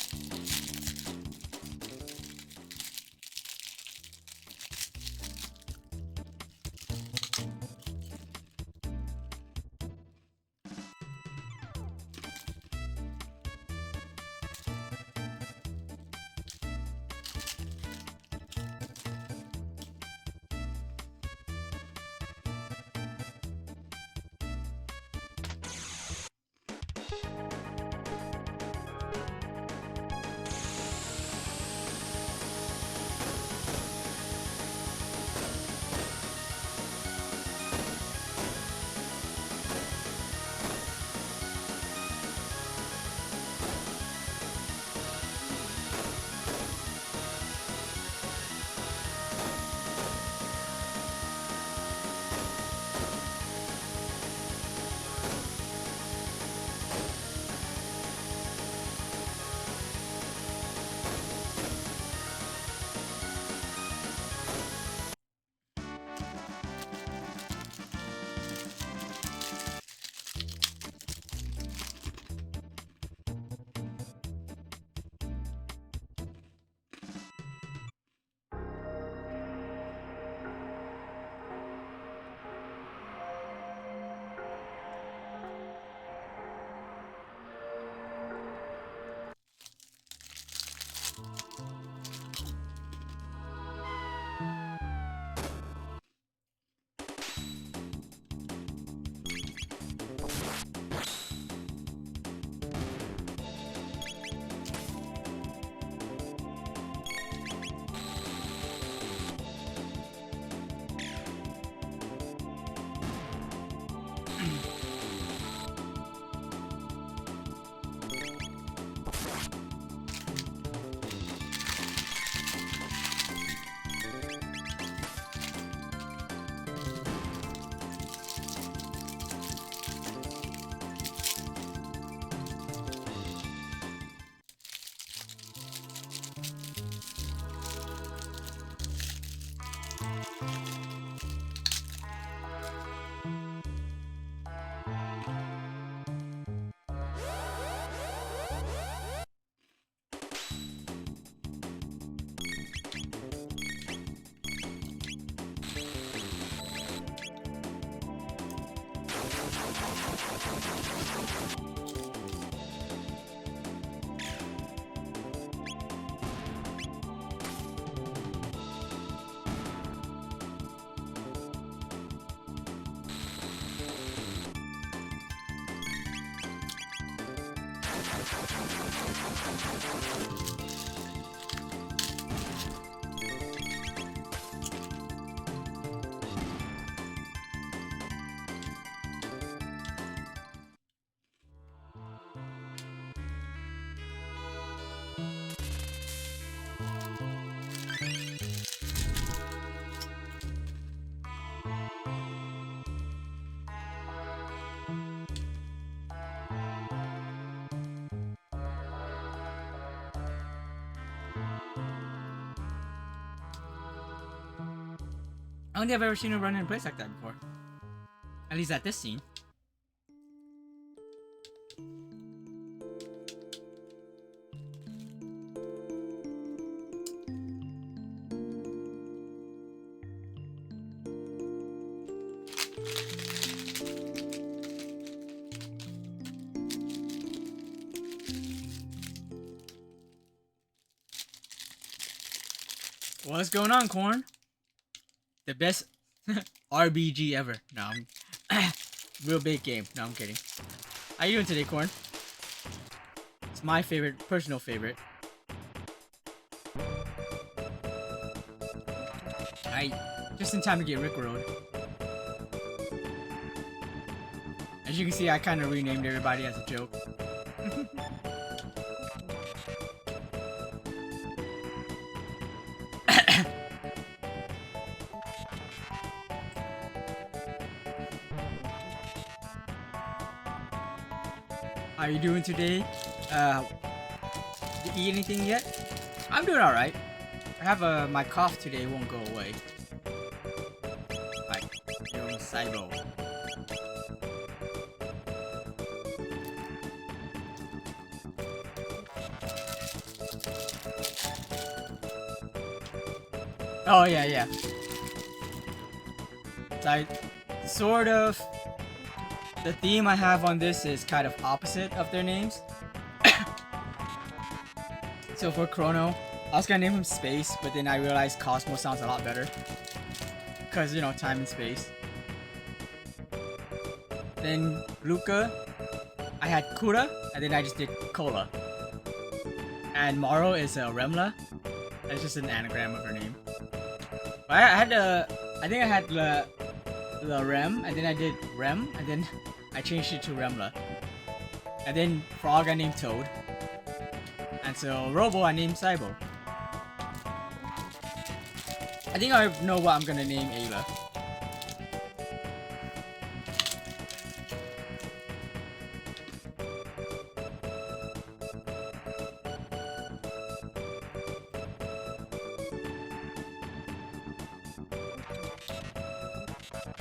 I don't think I've ever seen her run in place like that before. At least at this scene. What's going on, Corn? The best RBG ever. No, I'm real big game. No, I'm kidding. How you doing today, Corn? It's my favorite, personal favorite. Just in time to get Rickrolled. As you can see, I kind of renamed everybody as a joke. How you doing today? Did you eat anything yet? I'm doing alright. I have my cough today won't go away. Like, Saibo. Oh yeah. Like, sort of. The theme I have on this is kind of opposite of their names. So for Chrono, I was gonna name him Space, but then I realized Cosmos sounds a lot better. Cause, you know, time and space. Then Luca, I had Kura, and then I just did Cola. And Maro is Remla. That's just an anagram of her name. But I think I had the Rem, and then I did Rem, and then I changed it to Remla. And then Frog I named Toad. And so Robo I named Saibo. I think I know what I'm gonna name Ayla.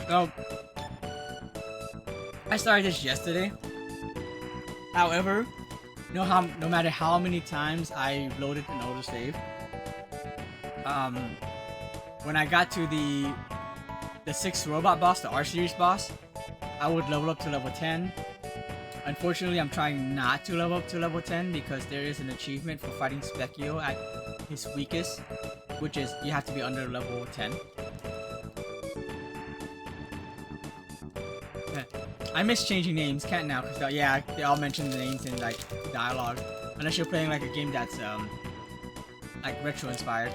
So, I started this yesterday. However, no matter how many times I loaded an autosave, when I got to the 6th robot boss, the R series boss, I would level up to level 10. Unfortunately, I'm trying not to level up to level 10 because there is an achievement for fighting Specchio at his weakest, which is you have to be under level 10. I miss changing names, can't now, because yeah, they all mention the names in like dialogue. Unless you're playing like a game that's like retro inspired.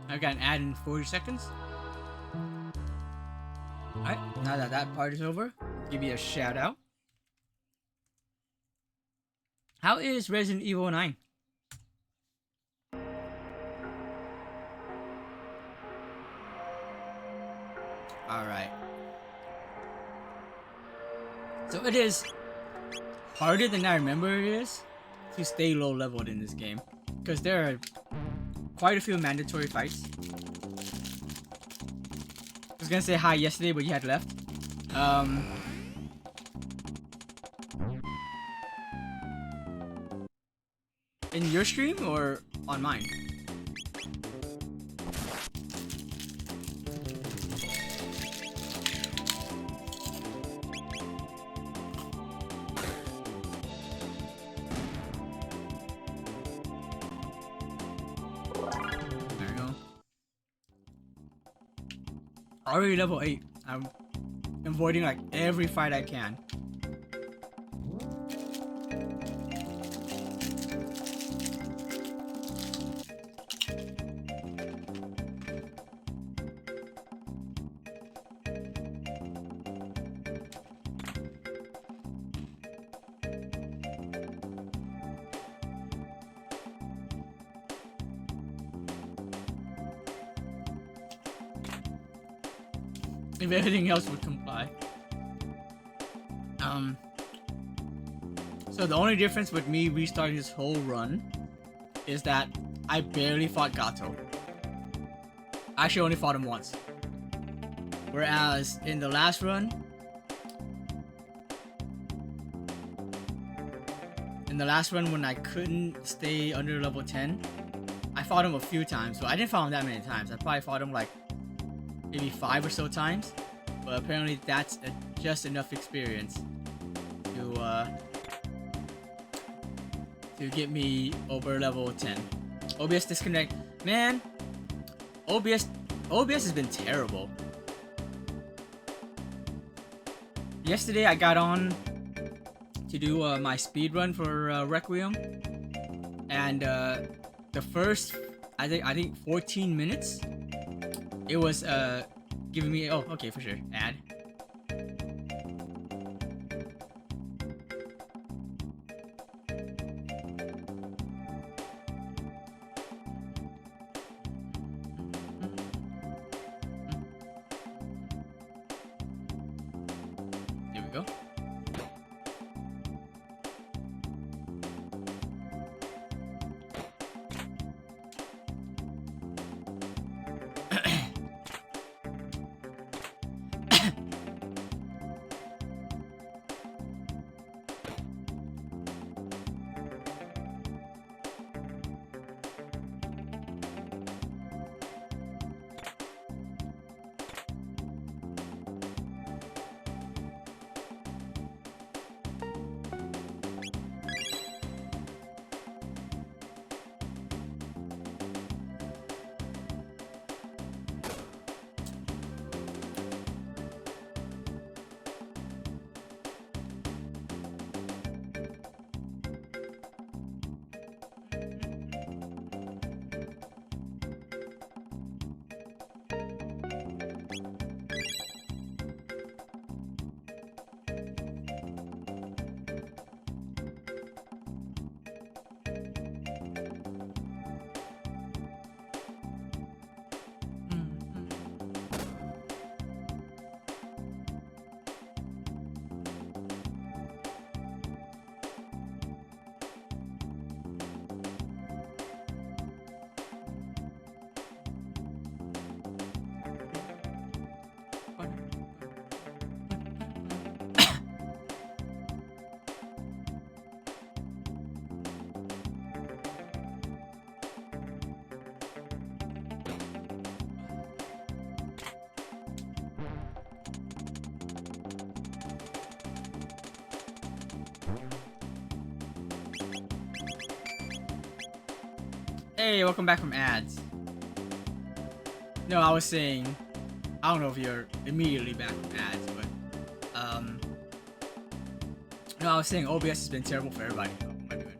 I've got an ad in 40 seconds. Alright, now that that part is over, give you a shout out. How is Resident Evil 9? Alright. So it is harder than I remember it is to stay low leveled in this game. Because there are quite a few mandatory fights. I was gonna say hi yesterday, but you had left. In your stream or on mine? There you go. Already level 8. I'm avoiding like every fight I can. If everything else would comply. So the only difference with me restarting this whole run is that I barely fought Gato. I actually only fought him once. Whereas in the last run, when I couldn't stay under level 10, I fought him a few times. So I didn't fight him that many times. I probably fought him like maybe 5 or so times, but apparently that's just enough experience to get me over level 10. OBS disconnect, man. OBS has been terrible. Yesterday I got on to do my speed run for Requiem, and the first I think 14 minutes, it was giving me, oh okay, for sure, ad. There we go. Hey, welcome back from ads. No, I was saying, I don't know if you're immediately back from ads, but no, I was saying OBS has been terrible for everybody. Oh, what am I doing?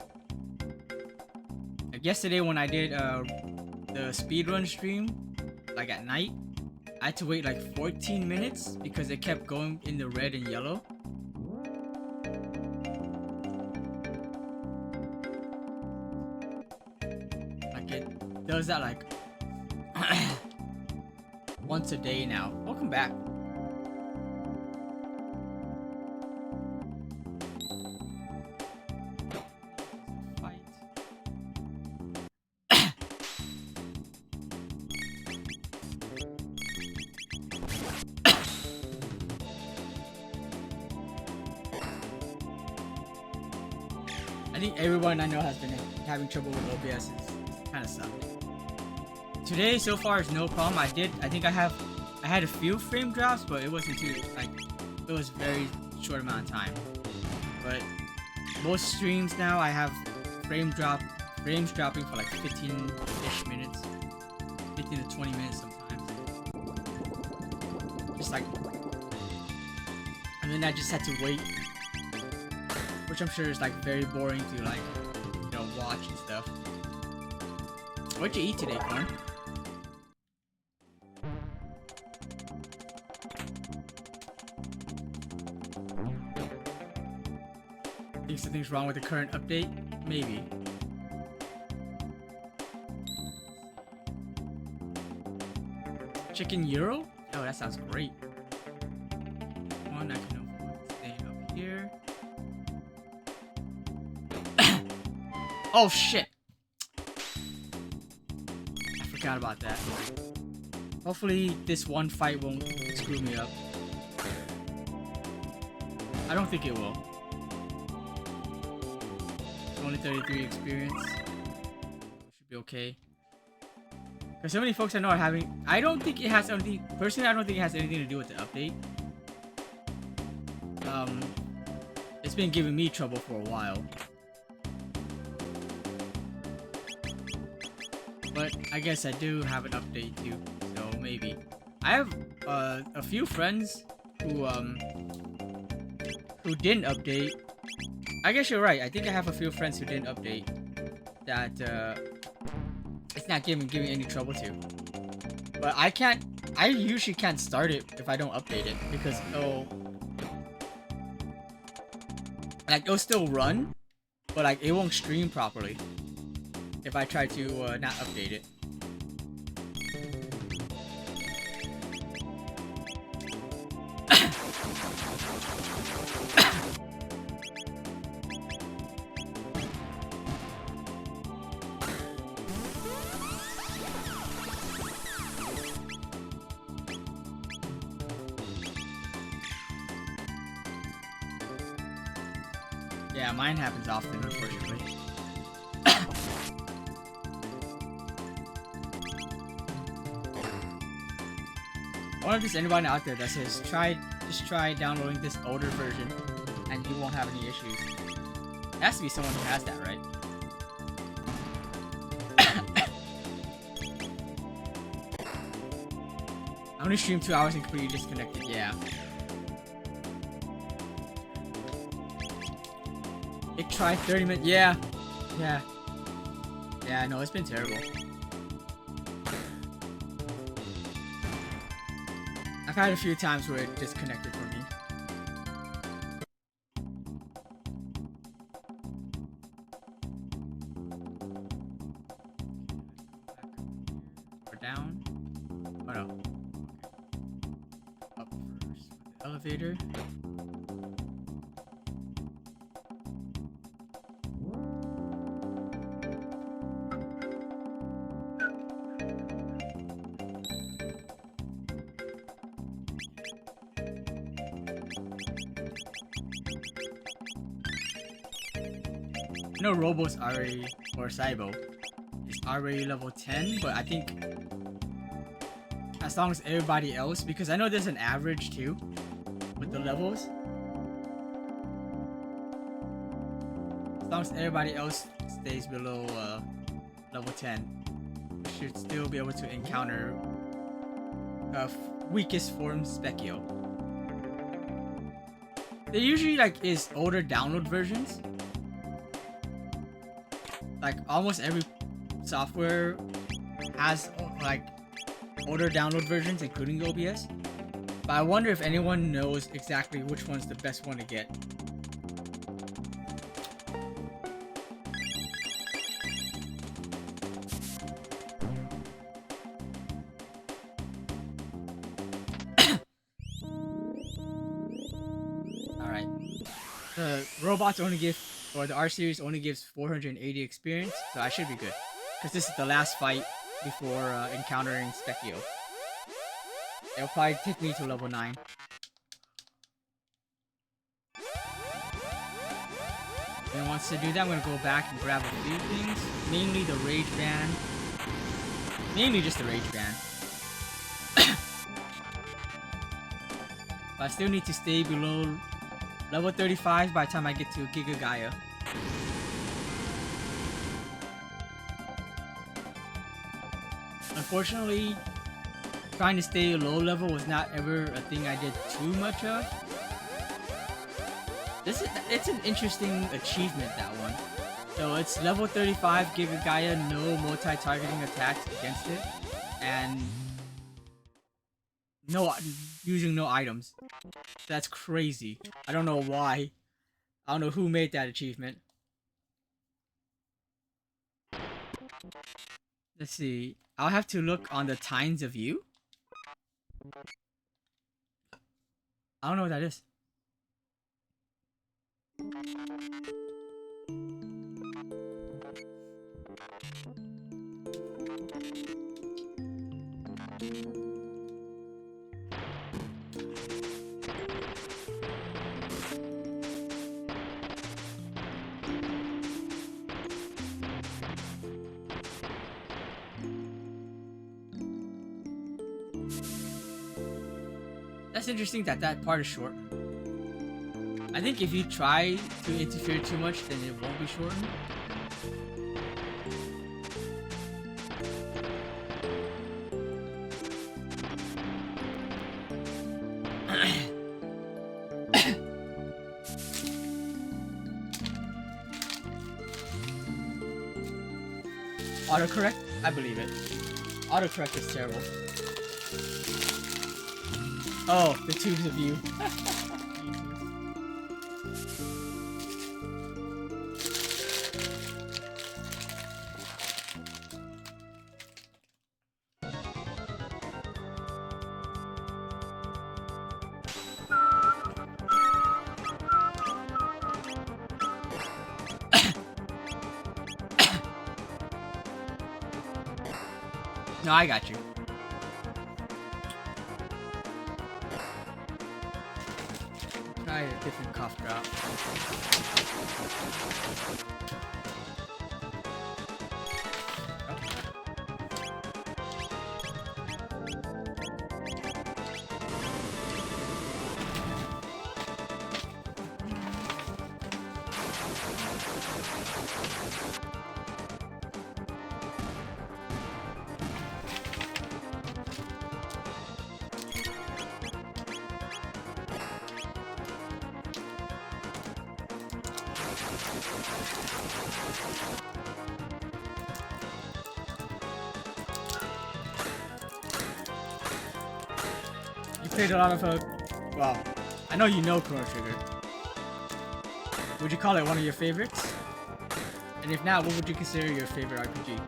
Like yesterday when I did the speedrun stream, like at night, I had to wait like 14 minutes because it kept going in the red and yellow. Like it does that like once a day now. Welcome back. Fight. I think everyone I know has been having trouble with OBS. It's kind of sucked. Today so far is no problem. I think I had a few frame drops, but it wasn't too like it was very short amount of time. But most streams now I have frames dropping for like 15-ish minutes, 15 to 20 minutes sometimes. Just like, and then I just had to wait, which I'm sure is like very boring to like, you know, watch and stuff. What'd you eat today, Corn? Think something's wrong with the current update? Maybe. Chicken Euro? Oh, that sounds great. One, I can avoid staying up here. Oh shit! I forgot about that. Hopefully this one fight won't screw me up. I don't think it will. Only 33 experience. Should be okay. Because so many folks I know are having... I don't think it has anything... Personally, I don't think it has anything to do with the update. It's been giving me trouble for a while. But I guess I do have an update too. So maybe. I have a few friends who who didn't update. I guess you're right. I think I have a few friends who didn't update that it's not giving any trouble to. But I can't. I usually can't start it if I don't update it because it'll still run, but like it won't stream properly if I try to not update it. Yeah, mine happens often, unfortunately. I wonder if there's anybody out there that says just try downloading this older version and you won't have any issues. It has to be someone who has that, right? I only streamed 2 hours and completely disconnected. Yeah. It tried 30 minutes. Yeah. Yeah. Yeah, no, it's been terrible. I've had a few times where it disconnected from me. We're down. Oh no. Up first with the elevator. I know Robo's already, or Saibo, is already level 10, but I think as long as everybody else, because I know there's an average too with the levels. As long as everybody else stays below level 10, we should still be able to encounter weakest form Specchio. There usually like is older download versions. Like almost every software has like older download versions, including OBS. But I wonder if anyone knows exactly which one's the best one to get. Alright. The robots only give, or the R series only gives 480 experience, so I should be good. Because this is the last fight before encountering Specchio. It'll probably take me to level 9. And once I do that, I'm going to go back and grab a few things. Mainly the Rage Band. Mainly just the Rage Band. But I still need to stay below level 35 by the time I get to Giga Gaia. Unfortunately, trying to stay low level was not ever a thing I did too much of. It's an interesting achievement, that one. So it's level 35 Giga Gaia, no multi-targeting attacks against it, and using no items. That's crazy. I don't know why. I don't know who made that achievement. Let's see. I'll have to look on the Tines of You. I don't know what that is. That's interesting that that part is short. I think if you try to interfere too much, then it won't be shortened. Autocorrect? I believe it. Autocorrect is terrible. Oh, the tubes of you. No, I got you. Try a different cough drop. You played a lot of well, I know you know Chrono Trigger. Would you call it one of your favorites? And if not, what would you consider your favorite RPG?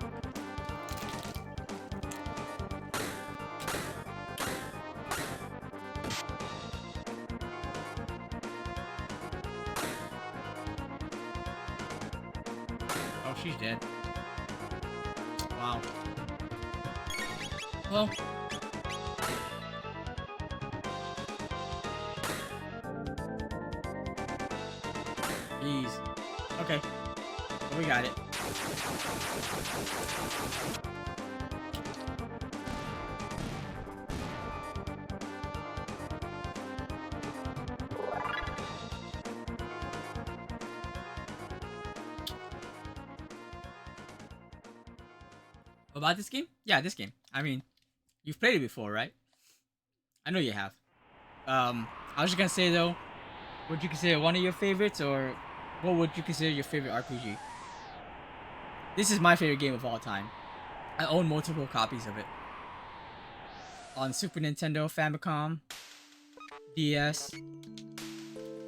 Oh, she's dead. Wow. Well. Jeez. Okay. Well, we got it. About this game? Yeah, this game. I mean, you've played it before, right? I know you have. I was just gonna say though, would you consider one of your favorites, or what would you consider your favorite RPG? This is my favorite game of all time. I own multiple copies of it. On Super Nintendo, Famicom, DS,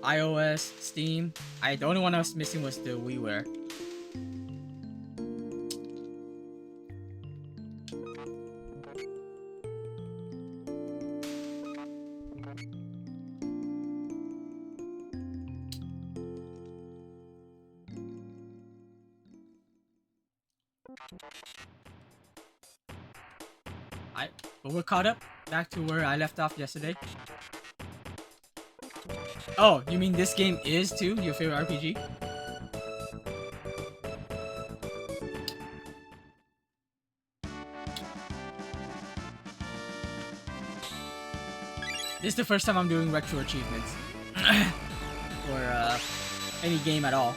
iOS, Steam. The only one I was missing was the WiiWare. But we're caught up. Back to where I left off yesterday. Oh, you mean this game is too your favorite RPG? This is the first time I'm doing retro achievements. For any game at all.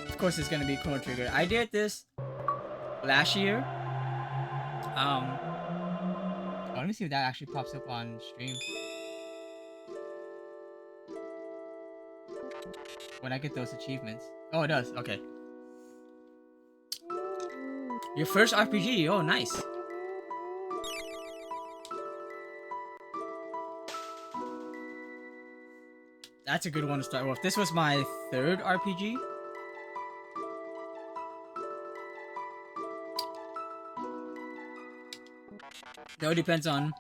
Of course it's gonna be Chrono Trigger. I did this last year. Let me see if that actually pops up on stream. When I get those achievements. Oh, it does. Okay. Your first RPG. Oh, nice. That's a good one to start with. This was my third RPG. Though it depends on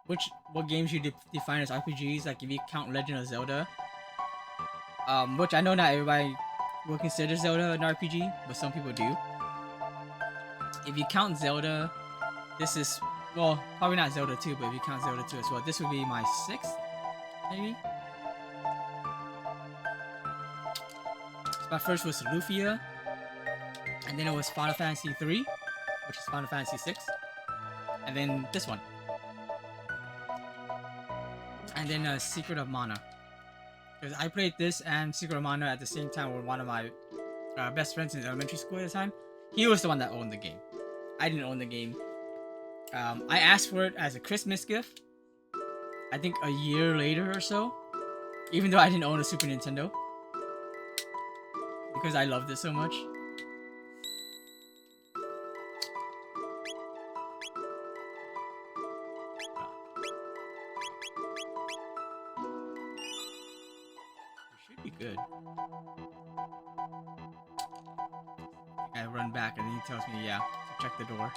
what games you define as RPGs. Like if you count Legend of Zelda, which I know not everybody will consider Zelda an RPG, but some people do. If you count Zelda, this is, well, probably not Zelda 2, but if you count Zelda 2 as well, this would be my 6th, maybe? So my first was Lufia, and then it was Final Fantasy 3, which is Final Fantasy 6, and then this one. And then Secret of Mana. Because I played this and Secret of Mana at the same time with one of my best friends in elementary school at the time. He was the one that owned the game. I didn't own the game. I asked for it as a Christmas gift. I think a year later or so. Even though I didn't own a Super Nintendo. Because I loved it so much. I run back and then he tells me, yeah, to check the door.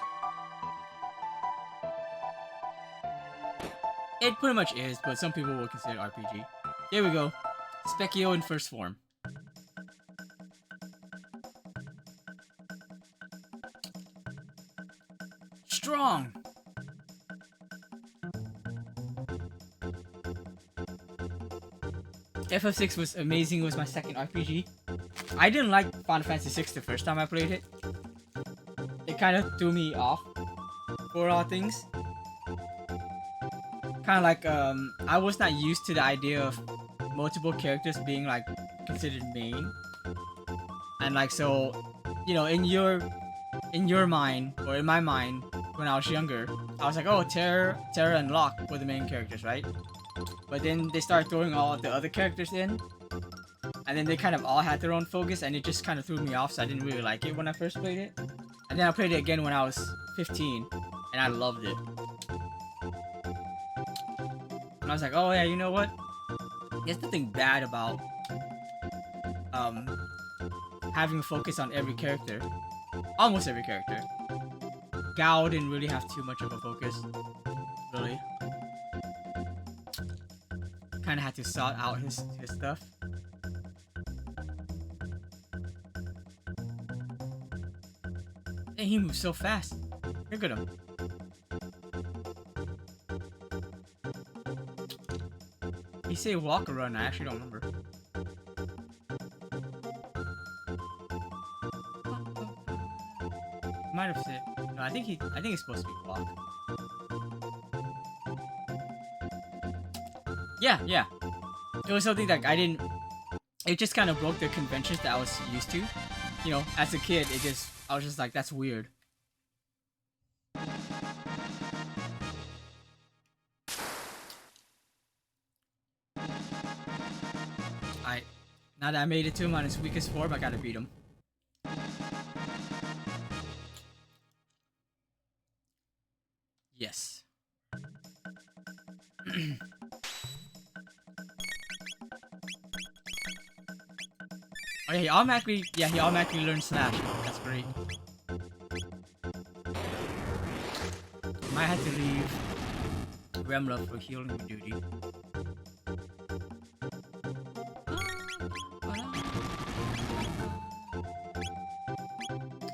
It pretty much is, but some people will consider it RPG. There we go. Specchio in first form. Strong! FF6 was amazing. It was my second RPG. I didn't like Final Fantasy VI the first time I played it. It kind of threw me off for a lot of things. Kind of like, I was not used to the idea of multiple characters being like considered main. And like, so, you know, in your mind, or in my mind, when I was younger, I was like, oh, Terra and Locke were the main characters, right? But then they started throwing all the other characters in, and then they kind of all had their own focus, and it just kind of threw me off, so I didn't really like it when I first played it. And then I played it again when I was 15, and I loved it. And I was like, oh yeah, you know what? There's nothing bad about having a focus on every character. Almost every character. Gao didn't really have too much of a focus, really. Kind of had to sort out his stuff. And he moves so fast. Look at him. He say walk or run? I actually don't remember. Might have said no. I think it's supposed to be walk. Yeah. It was something that I didn't. It just kind of broke the conventions that I was used to. You know, as a kid, I was just like, that's weird. Now that I made it to him on his weakest form, I gotta beat him. Yes. Oh yeah, he automatically learned Slash. That's great. Might have to leave Remla for healing duty.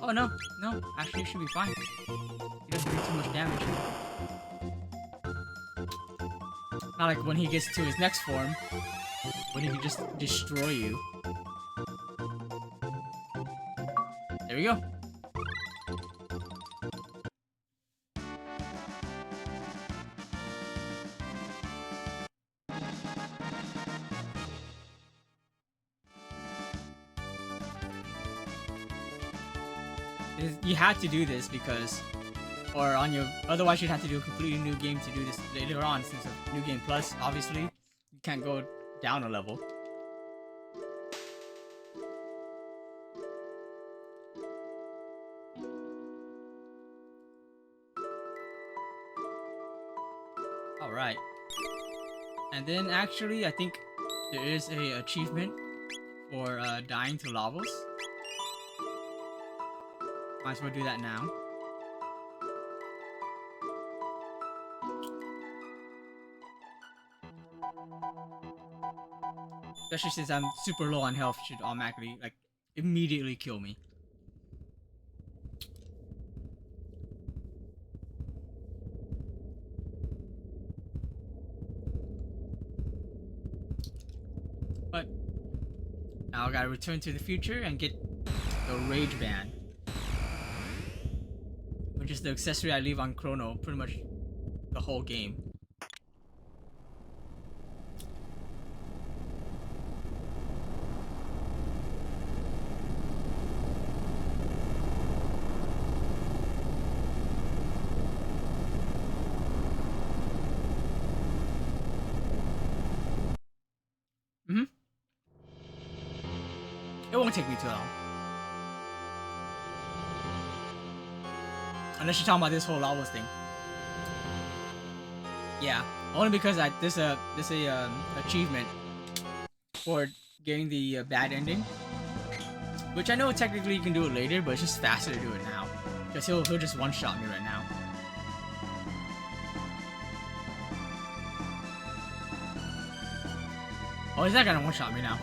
Oh no, actually it should be fine. He doesn't do too much damage. Not like when he gets to his next form, when he can just destroy you. There we go. You had to do this because, or on your, otherwise you'd have to do a completely new game to do this later on, since a new game plus, obviously, you can't go down a level. Alright. And then actually, I think there is a achievement for dying to Lavos. Might as well do that now. Especially since I'm super low on health, should automatically, like, immediately kill me. But now I gotta return to the future and get the Rage Band, which is the accessory I leave on Chrono pretty much the whole game. It won't take me too long. Unless you're talking about this whole Lavos thing. Yeah, only because there's a achievement for getting the bad ending. Which I know technically you can do it later, but it's just faster to do it now. Because he'll just one-shot me right now. Oh, he's not gonna one-shot me now.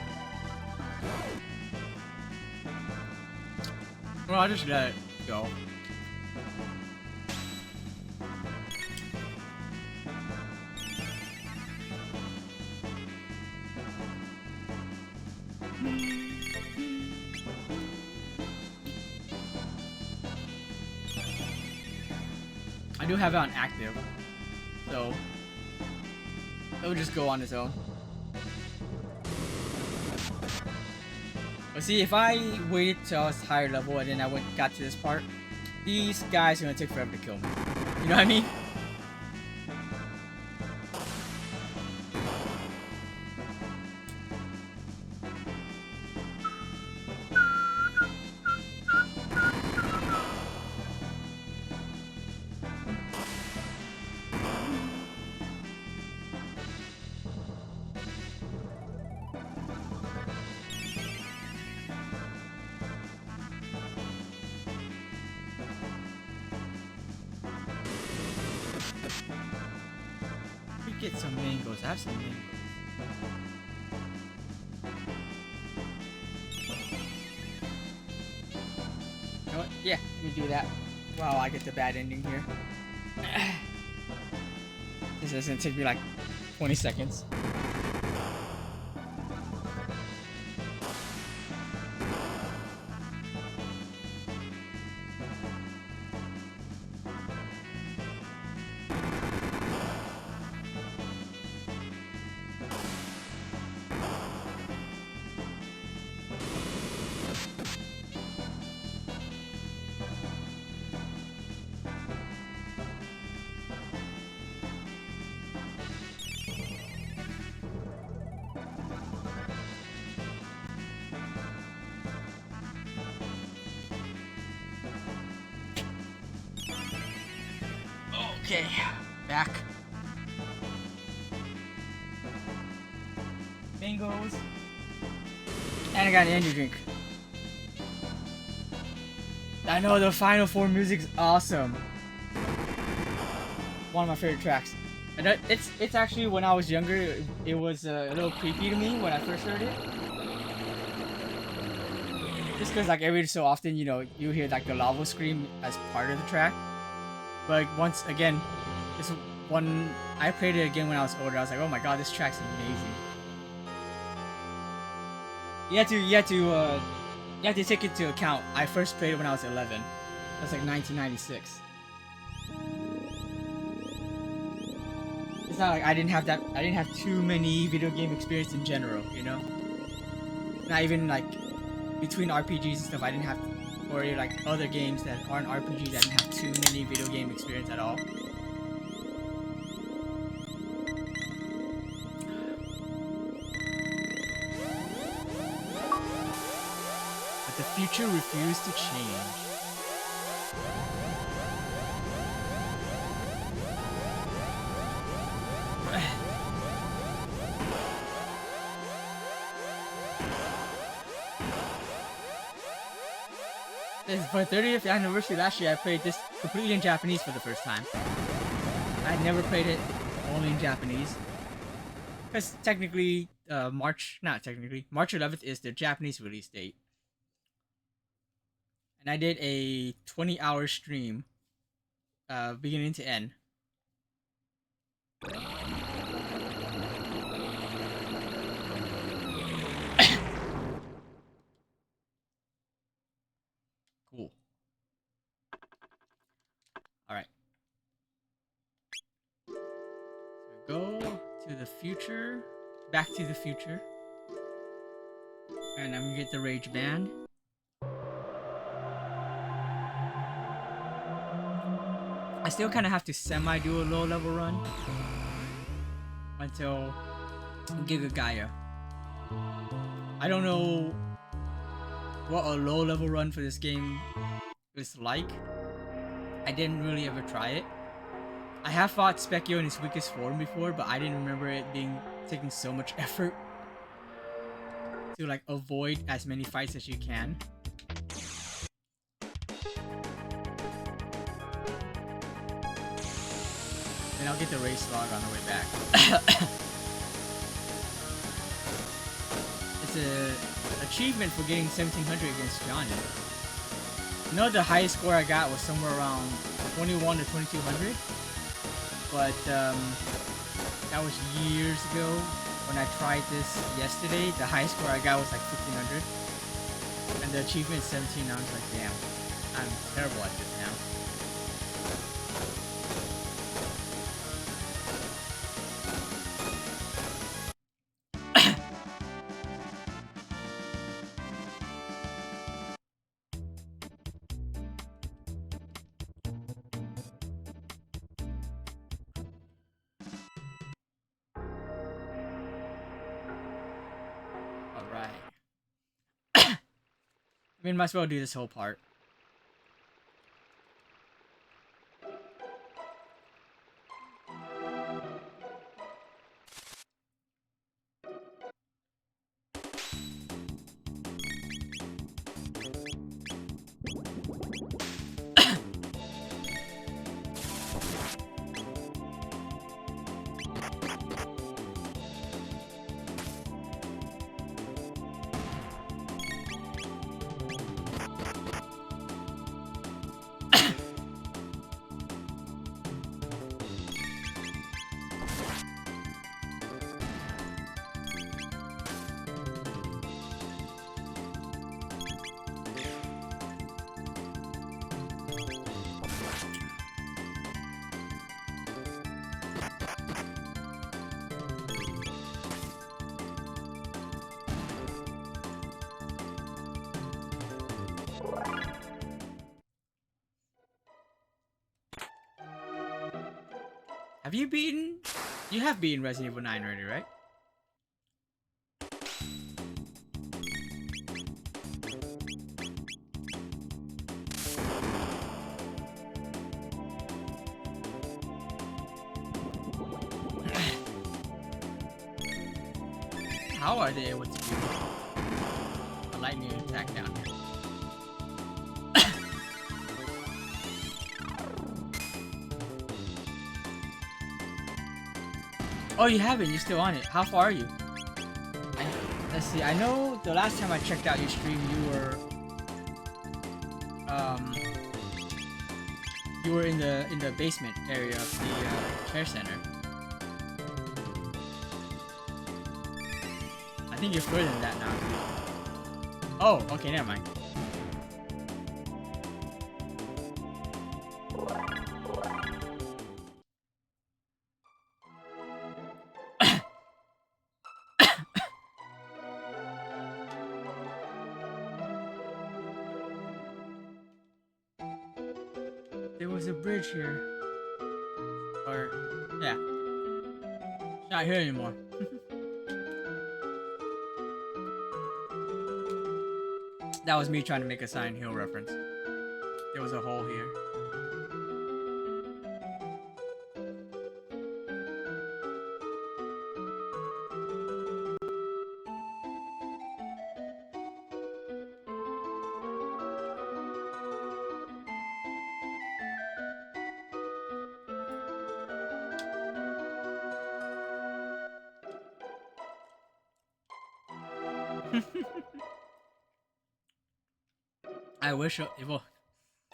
Well, I'll just let it go. I do have it on active, so it'll just go on its own. But see, if I waited till I was higher level and then I got to this part, these guys are gonna take forever to kill me. You know what I mean? Get some mangoes. I have some mangoes. You know what? Yeah, let me do that. Wow, I get the bad ending here. This is gonna take me like 20 seconds. Okay, back. Mangoes. And I got an energy drink. I know the Final Four music's awesome. One of my favorite tracks. And it's actually, when I was younger, it was a little creepy to me when I first heard it. Just because like every so often, you know, you hear like the lava scream as part of the track. But once again, this one, I played it again when I was older. I was like, oh my god, this track's amazing. You have to take into account. I first played it when I was 11. That's like 1996. It's not like I didn't have too many video game experience in general, you know. Not even like between RPGs and stuff. I didn't have. Or like other games that aren't RPGs that didn't have too many video game experience at all. But the future refused to change. For 30th anniversary last year, I played this completely in Japanese for the first time. I'd never played it only in Japanese. Because technically, March 11th is the Japanese release date. And I did a 20-hour stream, beginning to end. Cool. Alright. So go to the future. Back to the future. And I'm gonna get the Rage Band. I still kind of have to semi-do a low-level run until Giga Gaia. I don't know what a low-level run for this game is like. I didn't really ever try it. I have fought Specchio in his weakest form before, but I didn't remember it taking so much effort to like avoid as many fights as you can. Then I'll get the race log on the way back. It's a achievement for getting 1700 against Johnny. You know, the highest score I got was somewhere around 21 to 2200, but that was years ago. When I tried this yesterday, the highest score I got was like 1500, and the achievement is 17. I was like, damn, I'm terrible at this now. I mean, might as well do this whole part. Have you beaten? You have beaten Resident Evil 9 already, right? How are they able to do a lightning attack down here? Oh, you haven't? You're still on it. How far are you? Let's see. I know the last time I checked out your stream, you were in the basement area of the care center. I think you're further than that now. Oh, okay, never mind. There was a bridge here. Or, yeah. It's not here anymore. That was me trying to make a Silent Hill reference. There was a hole here.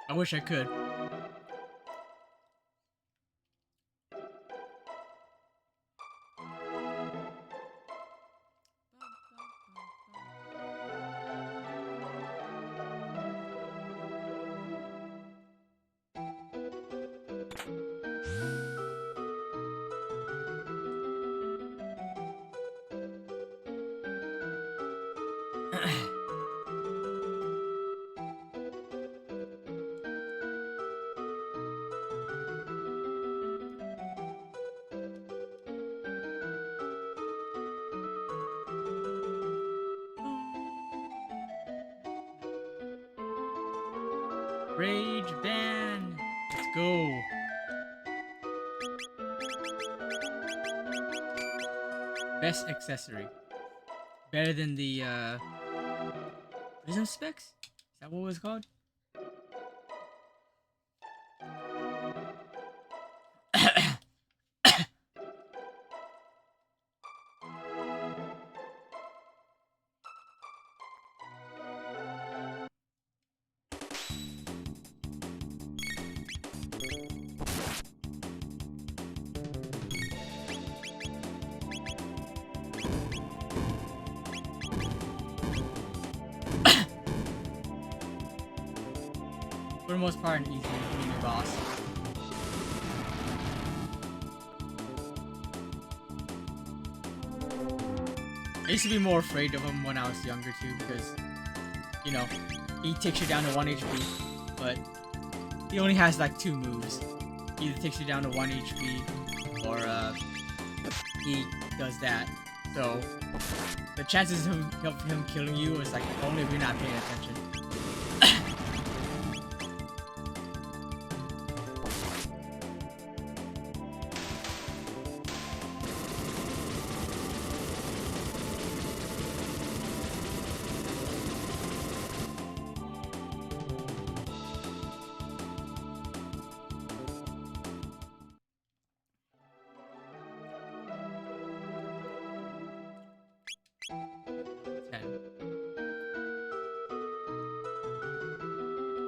I wish I could. Rage band. Let's go. Best accessory. Better than the Prism Specs? Is that what it was called? For the most part, an easy mini boss. I used to be more afraid of him when I was younger too, because, you know, he takes you down to 1 HP, but he only has like 2 moves. He either takes you down to 1 HP, or he does that. So the chances of him killing you is like only if you're not paying attention.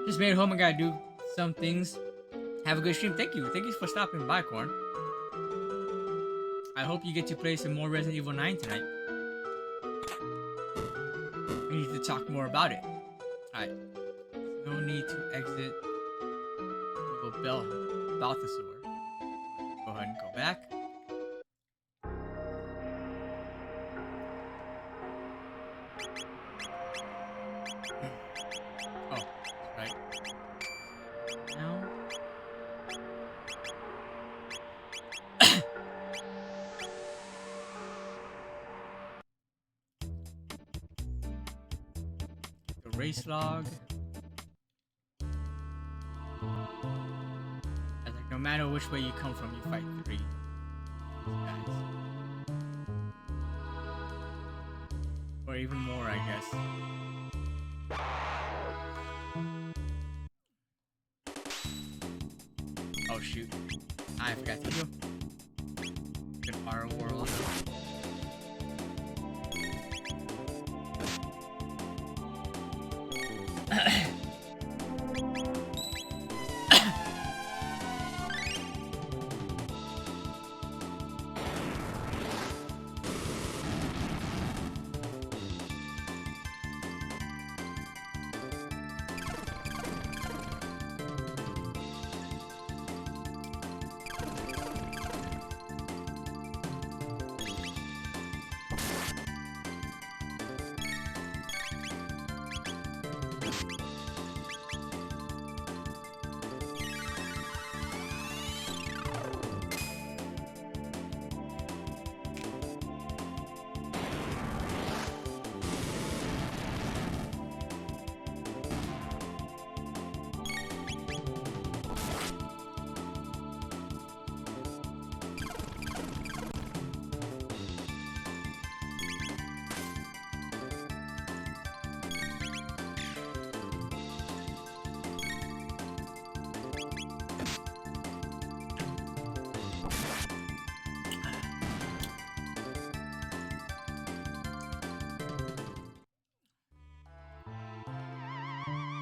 Just made it home and gotta do some things. Have a good stream. Thank you. Thank you for stopping by, Corn. I hope you get to play some more Resident Evil 9 tonight. We need to talk more about it. Alright. No need to exit Balthasar. Go ahead and go back. Race log. Like, no matter which way you come from, you fight 3 guys. Or even more, I guess. Oh shoot. I forgot to do. Good our world.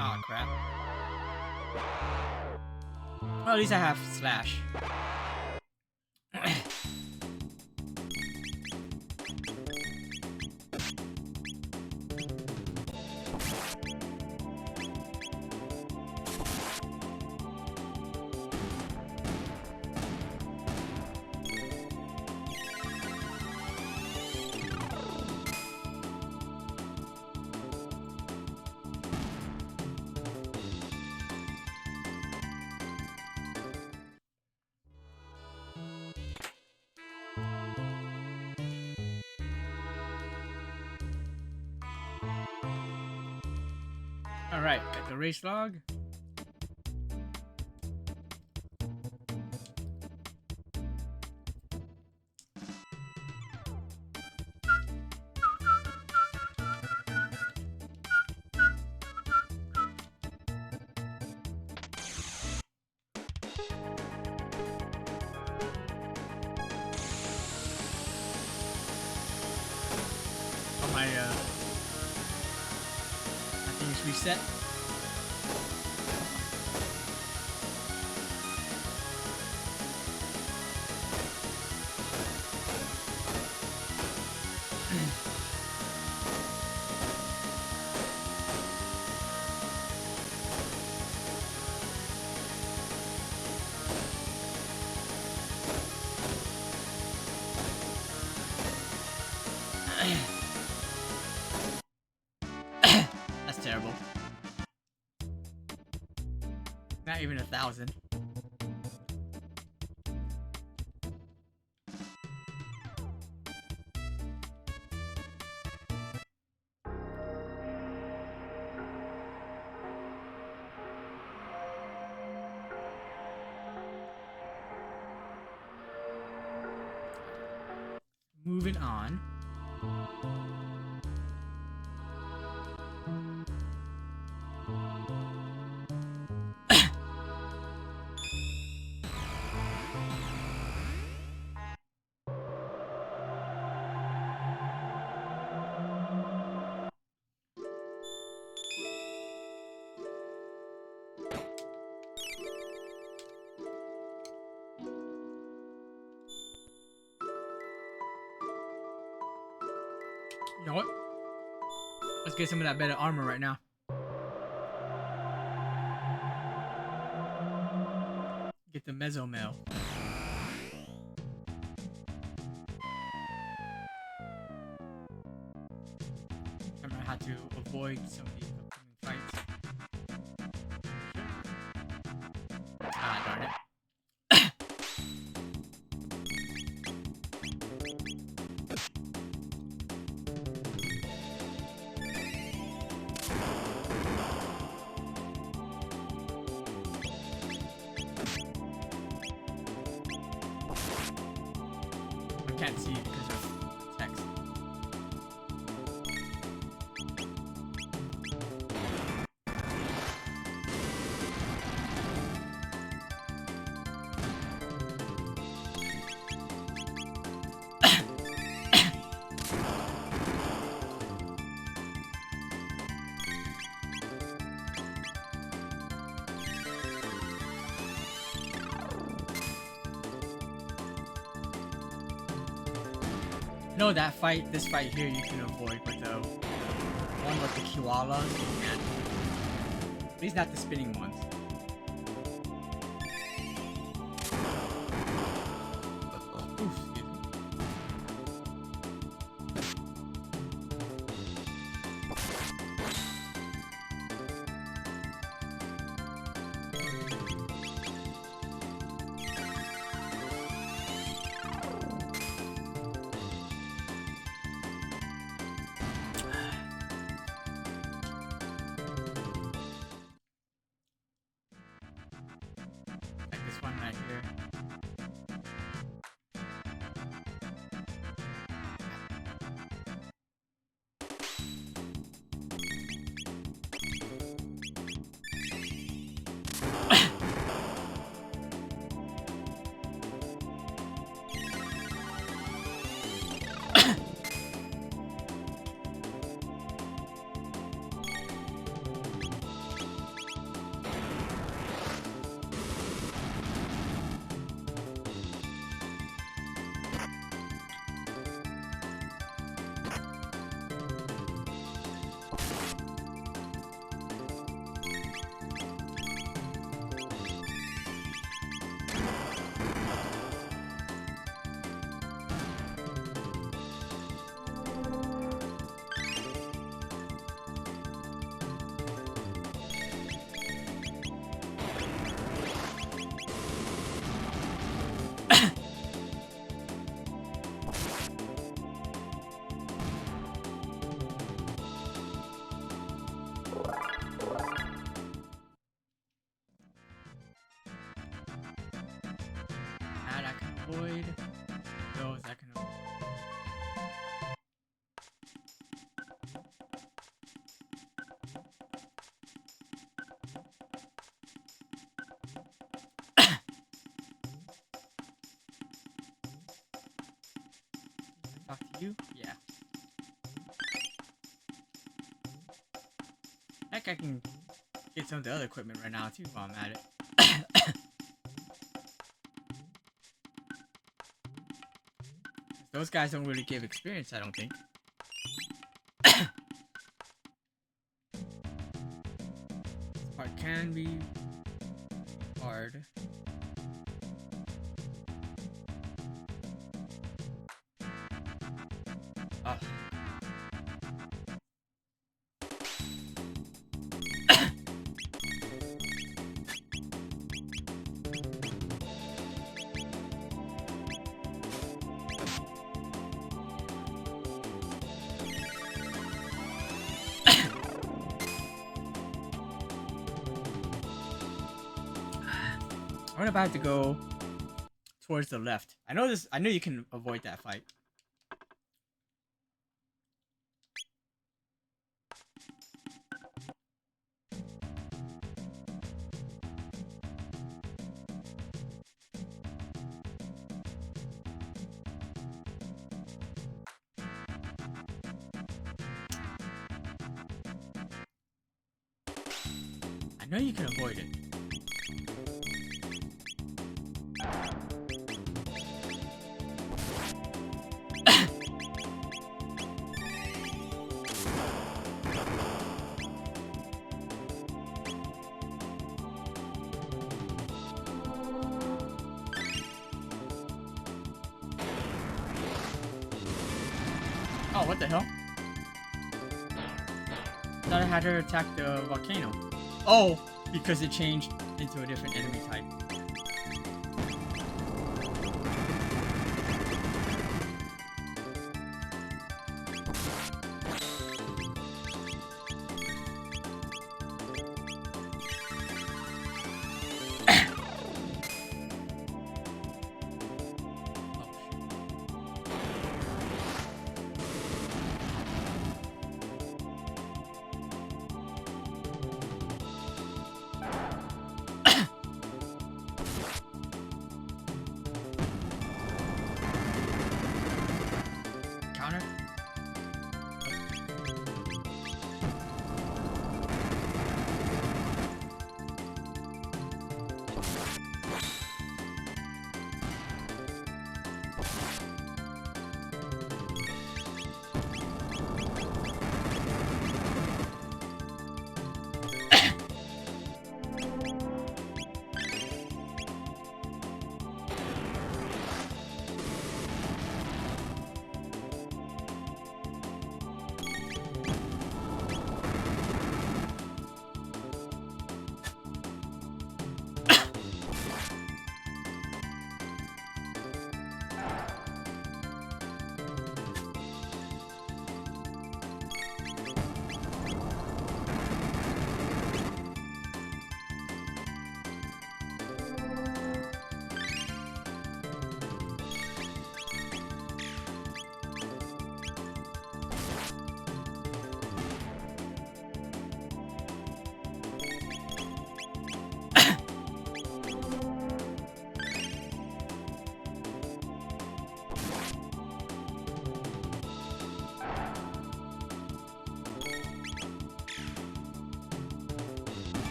Oh crap. Well, at least I have Slash. Alright, got the race log. I think it's reset. That's terrible. Not even 1,000. Moving on. You know what? Let's get some of that better armor right now. Get the Mesomail. Remember how to avoid some of these upcoming fights. Ah, darn it. I can't see because of text. No, that fight, this fight here you can avoid, but the one with the koalas, you can't. At least not the spinning ones. Oof, excuse me. Like this one right here. That I can avoid. Those I can avoid. Talk to you? Yeah. Heck, I can get some of the other equipment right now too while I'm at it. Those guys don't really give experience, I don't think. This part can be hard. Oh. I wonder if I have to go towards the left. I know this. I know you can avoid that fight. I know you can avoid it. Oh, what the hell? Thought I had her attack the volcano. Oh, because it changed into a different enemy type.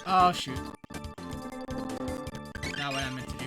Oh shoot. Not what I meant to do.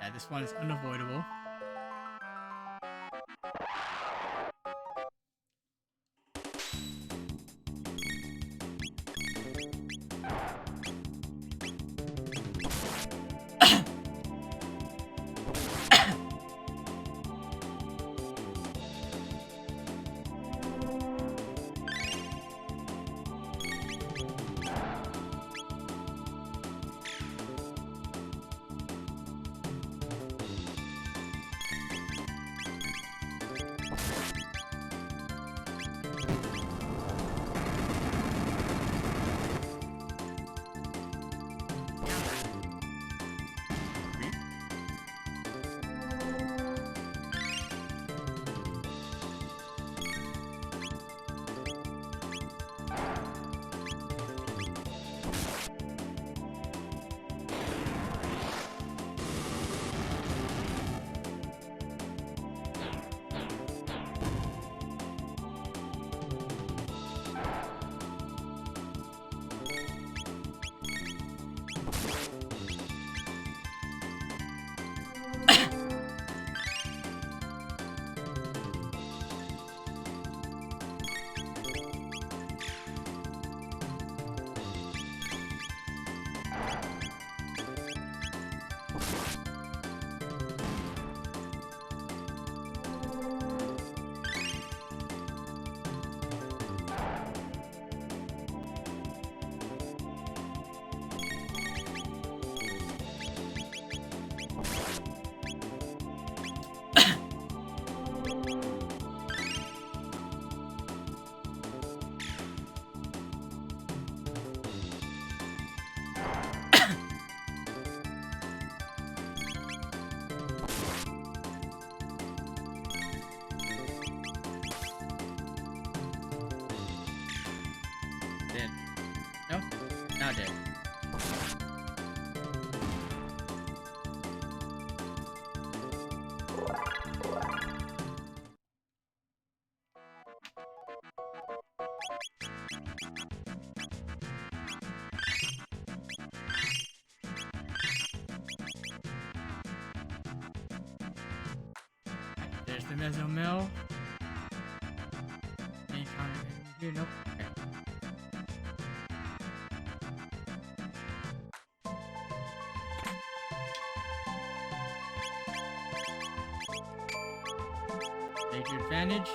Yeah, this one is unavoidable. Dead. No? Now dead. There's the Mesomill. Any counter enemy here? Nope. Okay. Major advantage.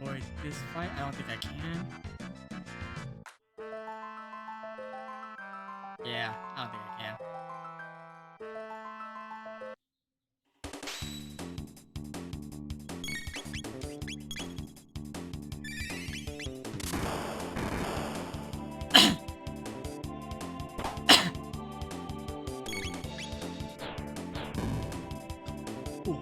Avoid this fight. I don't think I can. Yeah, I don't think I can. Ooh.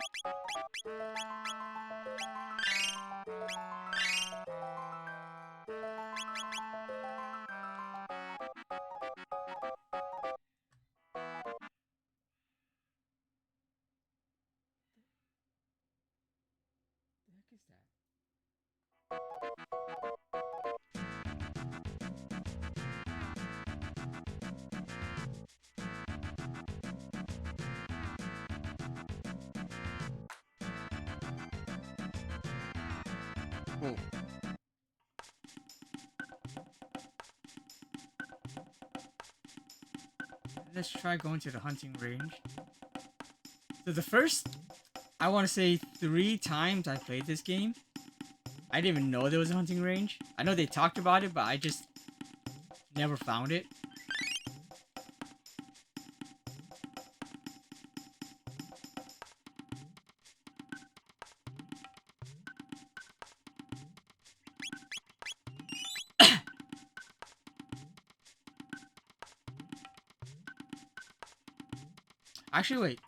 Is that? Oh. Let's try going to the hunting range. So the first, I want to say 3 times I played this game, I didn't even know there was a hunting range. I know they talked about it, but I just never found it. Actually, wait.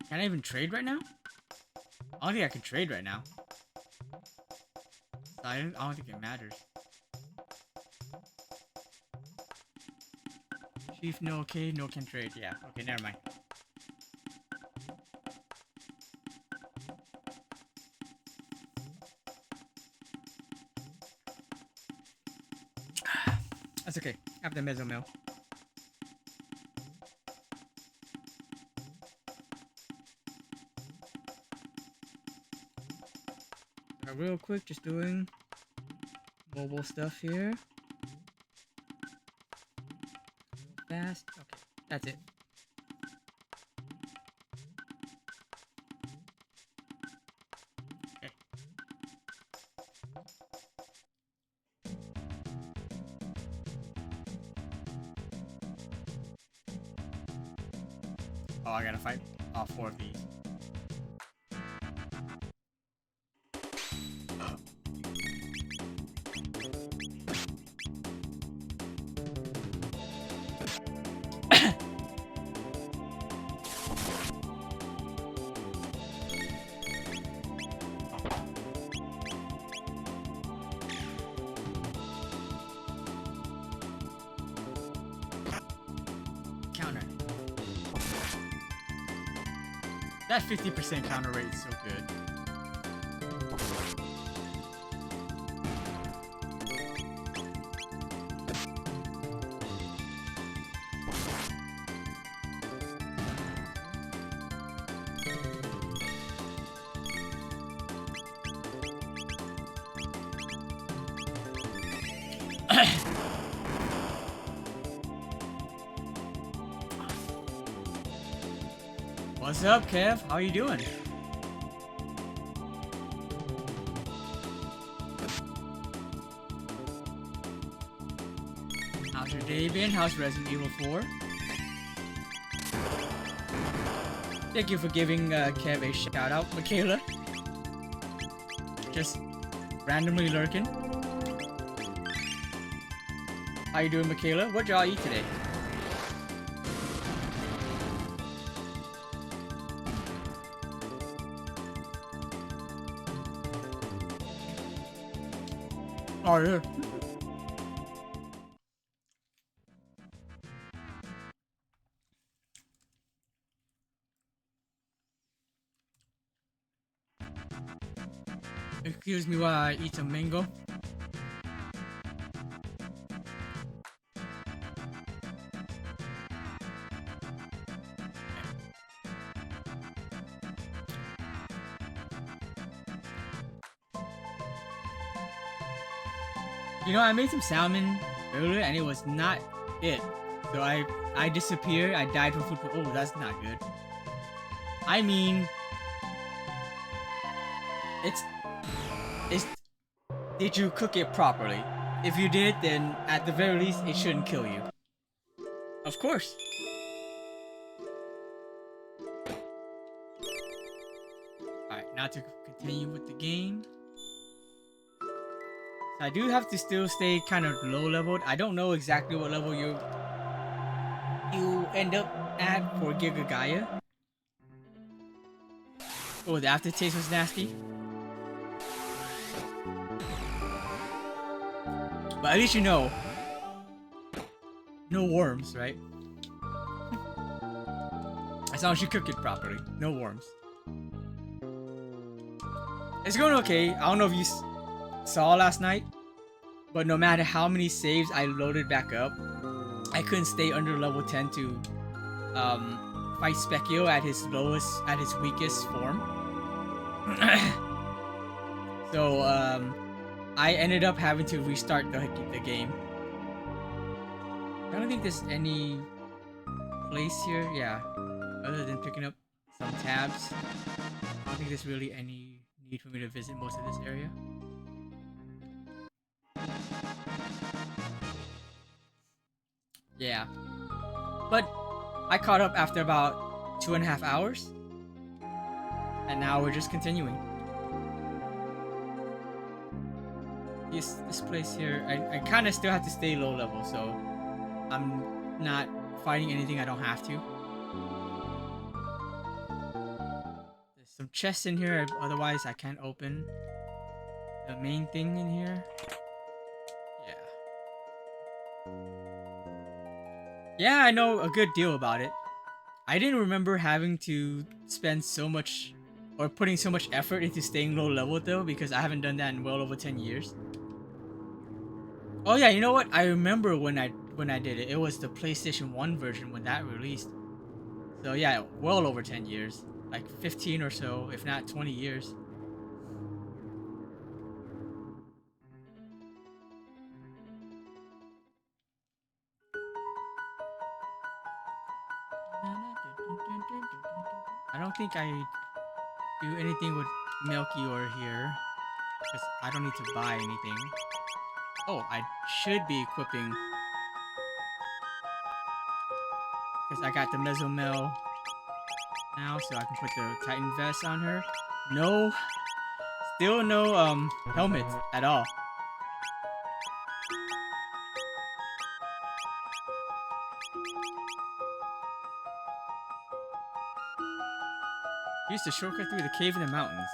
Can I even trade right now? I don't think I can trade right now. I don't think it matters. Chief, no, okay, no can trade. Yeah, okay, never mind. That's okay. I have the mezzo mill. Real quick, just doing mobile stuff here. Fast. Okay, that's it. Okay. Oh, I gotta fight all 4 of these. Counter. That 50% counter rate is so good. What's up, Kev? How you doing? How's your day been? How's Resident Evil 4? Thank you for giving Kev a shout out, Michaela. Just randomly lurking. How you doing, Michaela? What y'all eat today? Oh, yeah. Excuse me while I eat some mango. You know, I made some salmon earlier and it was not it. So I disappeared. I died from food. Oh, that's not good. I mean, it's did you cook it properly? If you did, then at the very least it shouldn't kill you. Of course. Alright, now to continue with the game. I do have to still stay kind of low leveled. I don't know exactly what level you end up at for Giga Gaia. Oh, the aftertaste was nasty. But at least you know. No worms, right? As long as you cook it properly. No worms. It's going okay. I don't know if you saw last night, but no matter how many saves I loaded back up, I couldn't stay under level 10 to fight Specchio at his weakest form. So I ended up having to restart the game. I don't think there's any place here, yeah, other than picking up some tabs. I don't think there's really any need for me to visit most of this area. Yeah, but I caught up after about 2.5 hours, and now we're just continuing. This place here, I kind of still have to stay low level, so I'm not fighting anything I don't have to. There's some chests in here, otherwise I can't open the main thing in here. Yeah, I know a good deal about it. I didn't remember having to spend so much or putting so much effort into staying low level though, because I haven't done that in well over 10 years. Oh yeah, you know what? I remember when I did it. It was the PlayStation 1 version when that released. So yeah, well over 10 years. Like 15 or so, if not 20 years. I don't think I do anything with Melchior here, because I don't need to buy anything. Oh, I should be equipping, because I got the Mesomel now, so I can put the Titan vest on her. No, still no helmet at all. Use the shortcut through the cave in the mountains.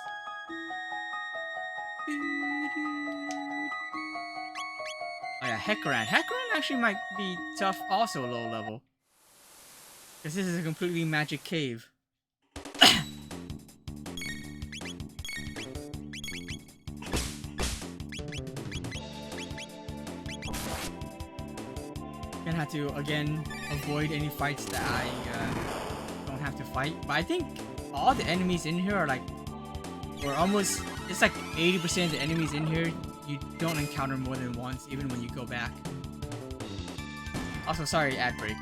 Oh yeah, Hecaran. Hecaran actually might be tough also low level, because this is a completely magic cave. Gonna have to again avoid any fights that I don't have to fight. But I think all the enemies in here are like, or almost, it's like 80% of the enemies in here you don't encounter more than once, even when you go back. Also, sorry, ad break.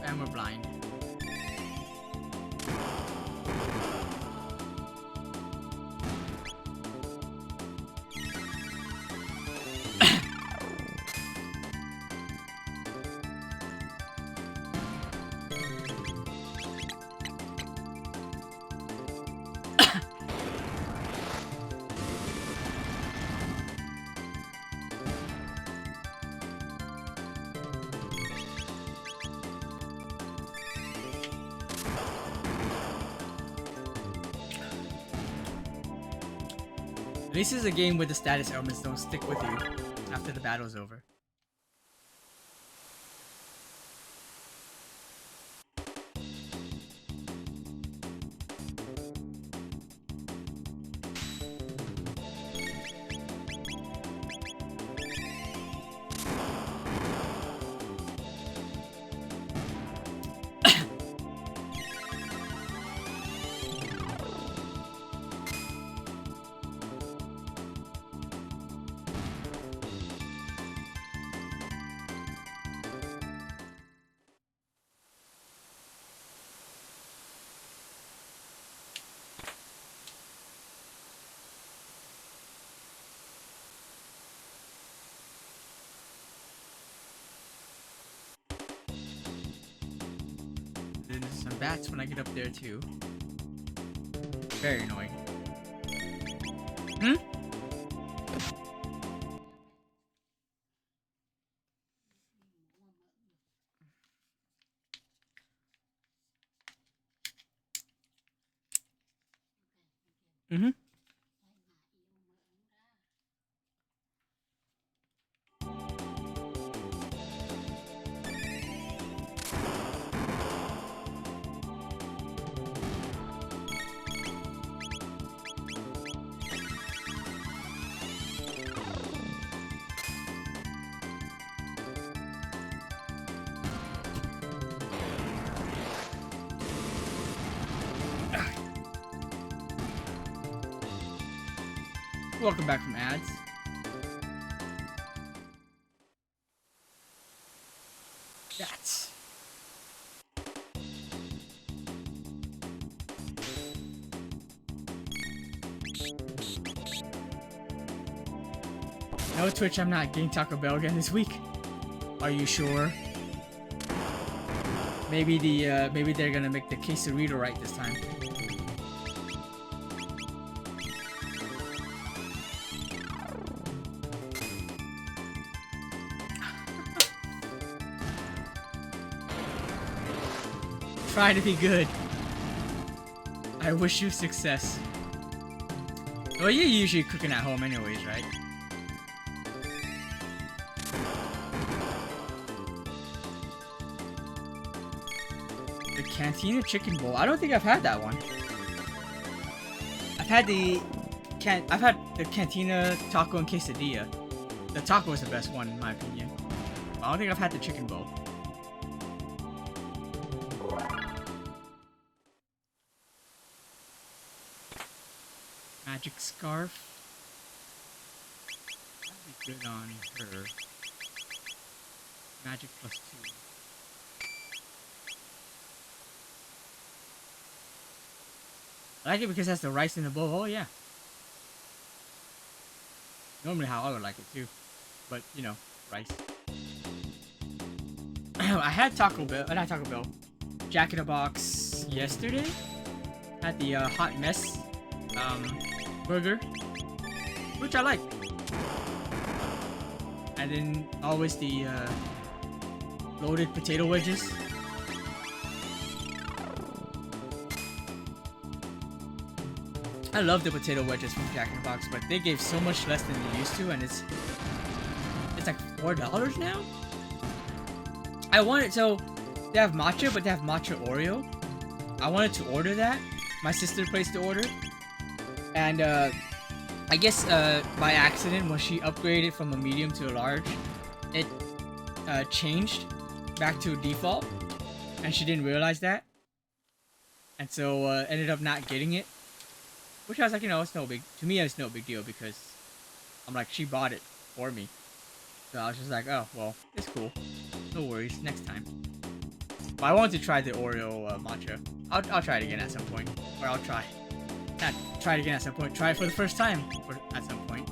And we're blind. At least it's a game where the status elements don't stick with you after the battle's over. bats when I get up there too. Very annoying. Hmm? Mm-hmm. Welcome back from ads. That's... No, Twitch, I'm not getting Taco Bell again this week. Are you sure? Maybe maybe they're gonna make the quesarito right this time. Try to be good. I wish you success. Well, you're usually cooking at home anyways, right? The Cantina Chicken Bowl. I don't think I've had that one. I've had the Cantina Taco and Quesadilla. The taco is the best one in my opinion. I don't think I've had the chicken bowl. Magic Scarf. That'd be good on her. Magic +2. I like it because it has the rice in the bowl. Oh yeah. Normally how I would like it too. But, you know, rice. I had Taco Bell, not Taco Bell. Jack in the Box yesterday. Had the hot mess burger, which I like. And then always the loaded potato wedges. I love the potato wedges from Jack in the Box, but they gave so much less than they used to, and it's like $4 now. I wanted, so they have matcha, but they have matcha Oreo. I wanted to order that. My sister placed the order, and I guess by accident when she upgraded from a medium to a large, it changed back to default, and she didn't realize that, and so ended up not getting it. Which I was like, you know, it's no big, to me it's no big deal because I'm like, she bought it for me. So I was just like, oh, well, it's cool. No worries, next time. But I wanted to try the Oreo matcha. I'll try it again at some point. Or I'll try. Not try it again at some point. Try it for the first time at some point.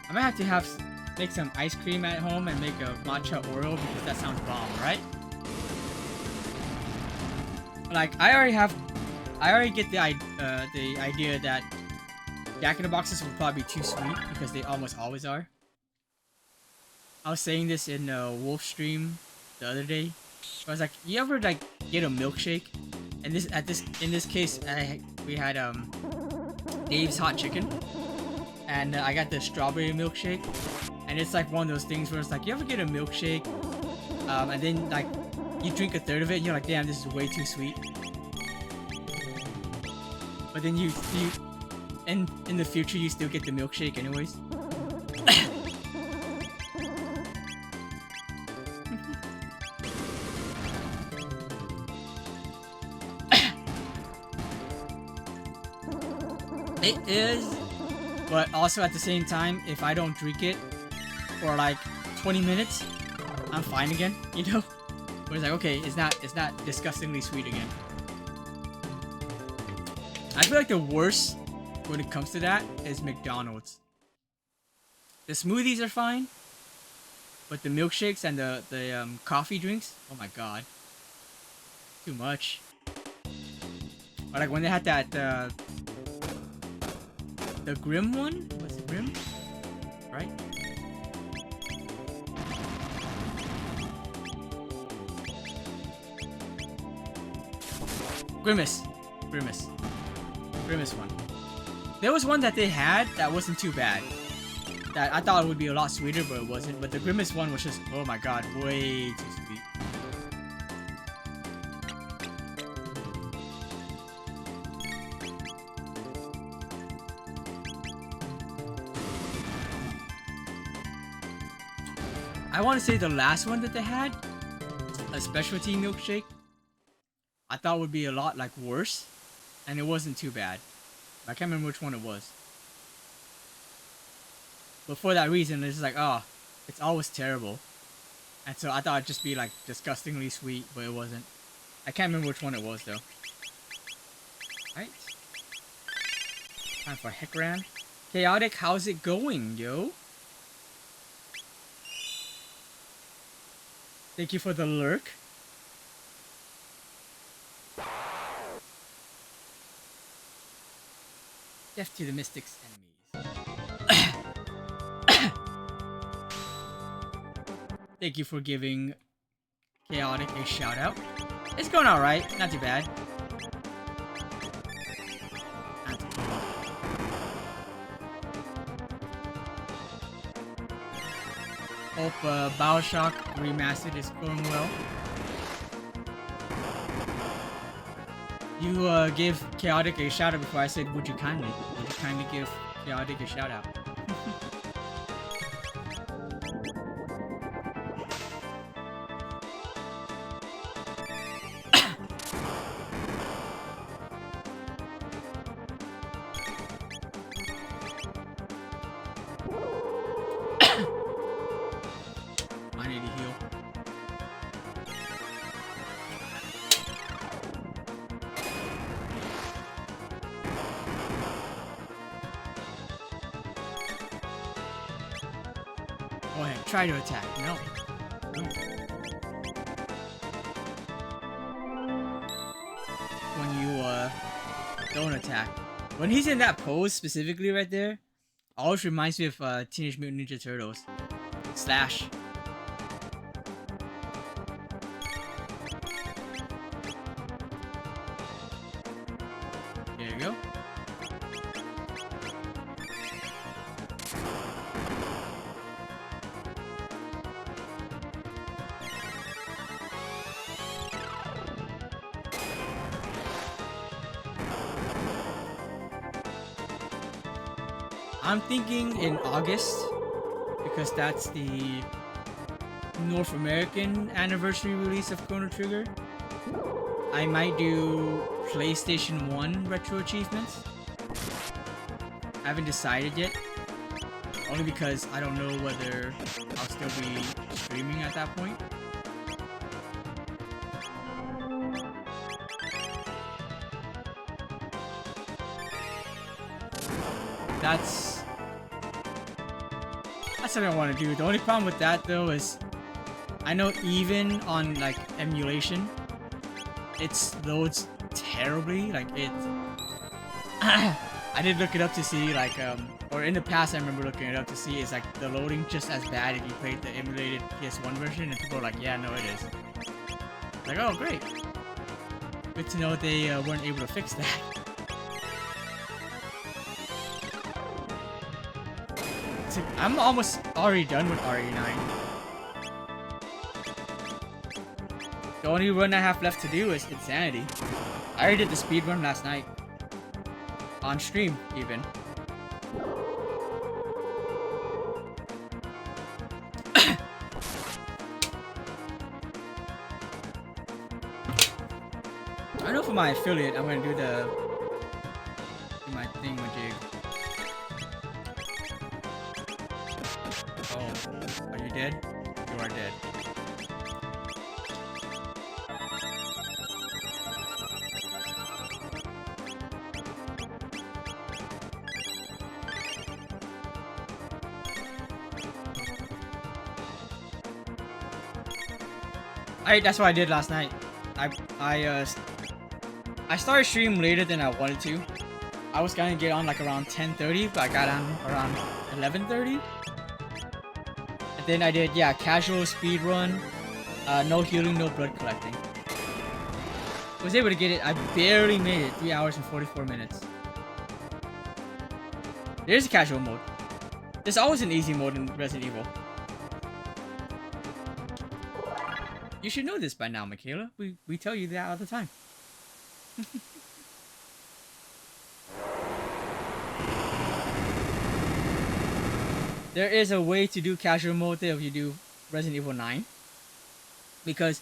I might have to make some ice cream at home and make a matcha Oreo because that sounds bomb, right? Like I already get the idea that Jack in the Boxes would probably be too sweet because they almost always are. I was saying this in Wolf stream the other day. I was like, you ever like get a milkshake? And in this case, we had Dave's Hot Chicken. And I got the strawberry milkshake, and it's like one of those things where it's like, you ever get a milkshake, and then like you drink a third of it, and you're like, damn, this is way too sweet. But then you in the future you still get the milkshake anyways. It is. But also at the same time, if I don't drink it for like 20 minutes, I'm fine again, you know? But it's like, okay, it's not disgustingly sweet again. I feel like the worst when it comes to that is McDonald's. The smoothies are fine, but the milkshakes and the coffee drinks, oh my god, too much. Or like when they had that the Grim one, was it Grim? Right? Grimace one. There was one that they had that wasn't too bad. That I thought it would be a lot sweeter, but it wasn't. But the Grimace one was just, oh my god, way too sweet. I want to say the last one that they had, a specialty milkshake, I thought would be a lot like worse, and it wasn't too bad. I can't remember which one it was. But for that reason, it's like, oh, it's always terrible. And so I thought it'd just be like disgustingly sweet, but it wasn't. I can't remember which one it was though. Right? Time for Heckran. Chaotic, how's it going, yo? Thank you for the lurk. Death to the Mystic's enemies. Thank you for giving Chaotic a shout out. It's going alright, not too bad. Not too bad. Hope Bioshock Remastered is going well. You gave Chaotic a shout out before I said, would you kindly? Would you kindly give Chaotic a shout out? Go ahead, try to attack. No. When you don't attack. When he's in that pose specifically right there, always reminds me of Teenage Mutant Ninja Turtles. Slash. There you go. I'm thinking in August, because that's the North American anniversary release of Chrono Trigger. I might do PlayStation 1 Retro Achievements. I haven't decided yet. Only because I don't know whether I'll still be streaming at that point. That's what I want to do. The only problem with that though is I know even on like emulation it loads terribly. Like it I did look it up to see like or in the past I remember looking it up to see is like the loading just as bad if you played the emulated PS1 version, and people are like, yeah, no, it is. Like, oh great. Good to know they weren't able to fix that. I'm almost already done with RE9. The only run I have left to do is Insanity. I already did the speed run last night. On stream, even. I know for my affiliate, I'm gonna do my thing with Jig. Oh, are you dead? You are dead. That's what I did last night. I I uh I started stream later than I wanted to. I was gonna get on like around 10:30, but I got on around 11:30. And then I did, yeah, casual speed run, no healing, no blood collecting. I was able to get it. I barely made it. 3 hours and 44 minutes. There's a casual mode. There's always an easy mode in Resident Evil. You should know this by now, Michaela. We tell you that all the time. There is a way to do casual mode if you do Resident Evil 9. Because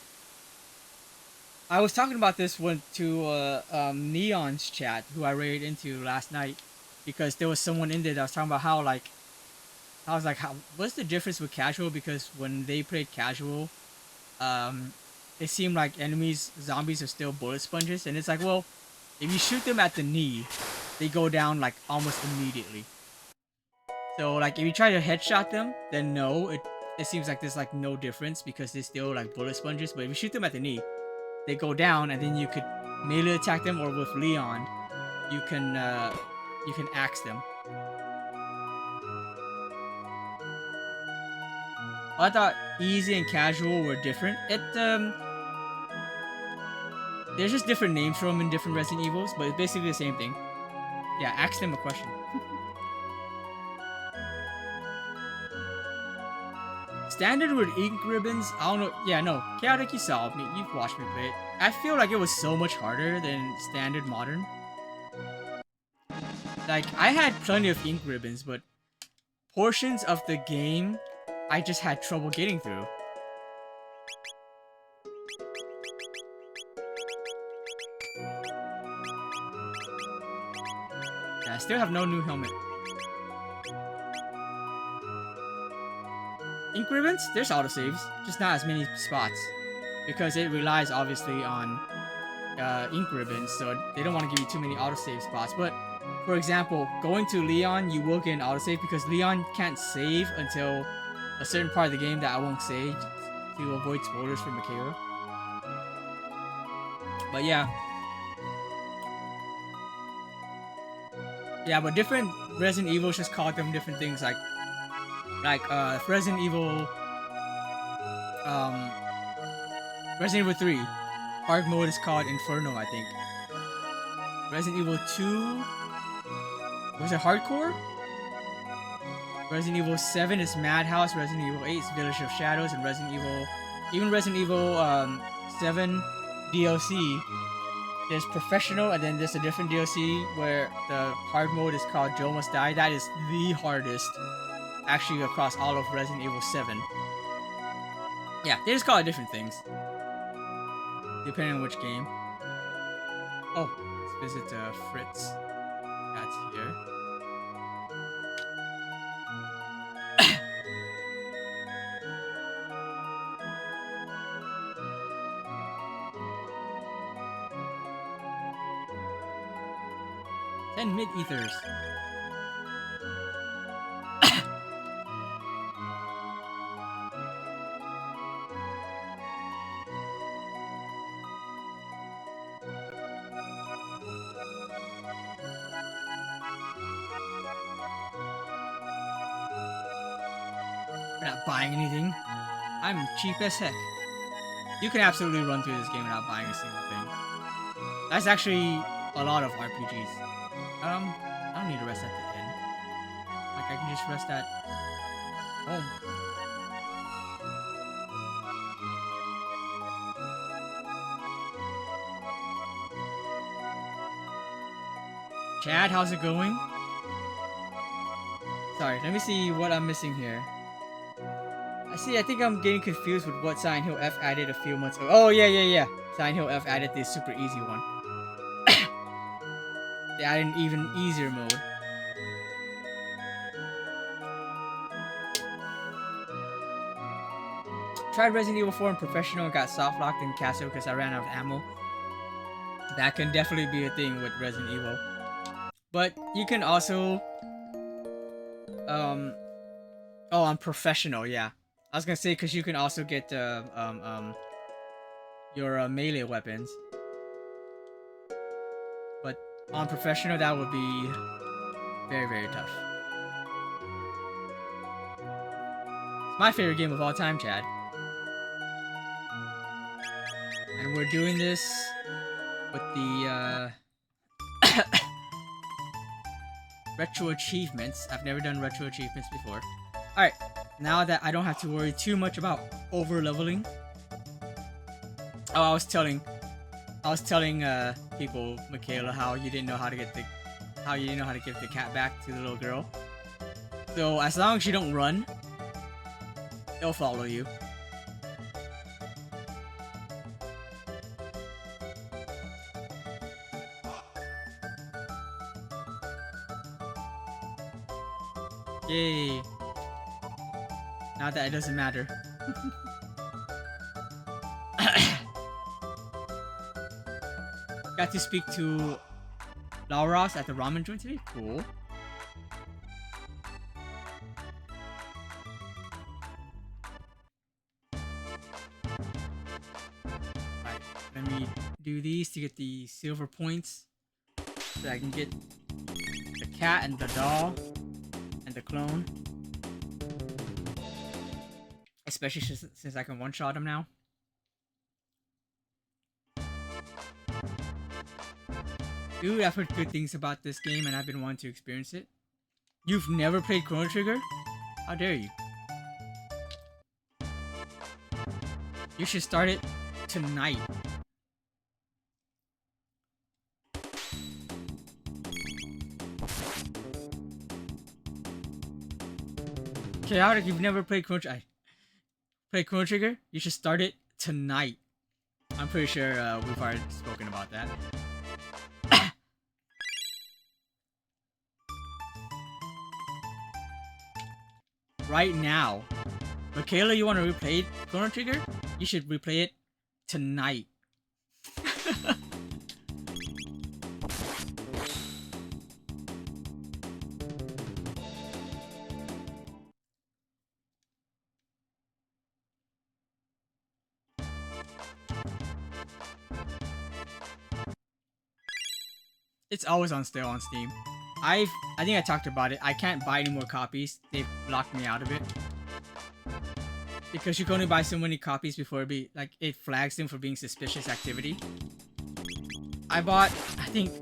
I was talking about this one to Neon's chat, who I raided into last night, because there was someone in there that was talking about how, like, I was like, what's the difference with casual? Because when they played casual, it seemed like zombies are still bullet sponges, and it's like, well, if you shoot them at the knee, they go down like almost immediately. So like if you try to headshot them, then no, it seems like there's like no difference because they're still like bullet sponges. But if you shoot them at the knee, they go down, and then you could melee attack them, or with Leon, you can axe them. I thought easy and casual were different. There's just different names for them in different Resident Evils, but it's basically the same thing. Yeah, ask them a question. Standard with ink ribbons, I don't know. Yeah, no, Chaotic, you saw me. You've watched me play it. I feel like it was so much harder than Standard Modern. Like, I had plenty of ink ribbons, but portions of the game, I just had trouble getting through. Yeah, I still have no new helmet. Ink ribbons? There's autosaves, just not as many spots. Because it relies obviously on ink ribbons, so they don't want to give you too many autosave spots. But, for example, going to Leon, you will get an autosave because Leon can't save until a certain part of the game that I won't say to avoid spoilers for Michaela. But yeah. Yeah, but different Resident Evils just call them different things, like Resident Evil Resident Evil 3 hard mode is called Inferno, I think. Resident Evil 2 was it Hardcore? Resident Evil 7 is Madhouse, Resident Evil 8 is Village of Shadows, and Resident Evil 7 DLC, there's Professional, and then there's a different DLC where the hard mode is called Joe Must Die. That is the hardest, actually, across all of Resident Evil 7. Yeah, they just call it different things, depending on which game. Oh, let's visit Fritz. That's here. And mid-ethers. We're not buying anything. I'm cheap as heck. You can absolutely run through this game without buying a single thing. That's actually a lot of RPGs. I don't need to rest at the end. Like, I can just rest at home. Chad, how's it going? Sorry, let me see what I'm missing here. I think I'm getting confused with what Silent Hill F added a few months ago. Oh, yeah. Silent Hill F added this super easy one. They added an even easier mode. Tried Resident Evil 4 in Professional and got soft locked in Castle because I ran out of ammo. That can definitely be a thing with Resident Evil. But you can also... Oh, on Professional, yeah. I was gonna say, because you can also get your melee weapons. But on professional, that would be very, very tough. It's my favorite game of all time, Chad. And we're doing this with the RetroAchievements. I've never done RetroAchievements before. Alright, now that I don't have to worry too much about over leveling. Oh, I was telling people, Michaela, how you didn't know how to give the cat back to the little girl. So as long as you don't run, it'll follow you. Yay! Not that it doesn't matter. Got to speak to Lauros at the ramen joint today. Cool. Alright, let me do these to get the silver points so I can get the cat and the doll and the clone. Especially since I can one-shot them now. Dude, I've heard good things about this game and I've been wanting to experience it. You've never played Chrono Trigger? How dare you? You should start it tonight. Chaotic, you've never played Chrono Trigger? You should start it tonight. I'm pretty sure we've already spoken about that. Right now. Michaela, you want to replay Chrono Trigger? You should replay it tonight. It's always on sale on Steam. I think I talked about it. I can't buy any more copies. They've locked me out of it. Because you can only buy so many copies before it flags them for being suspicious activity. I bought, I think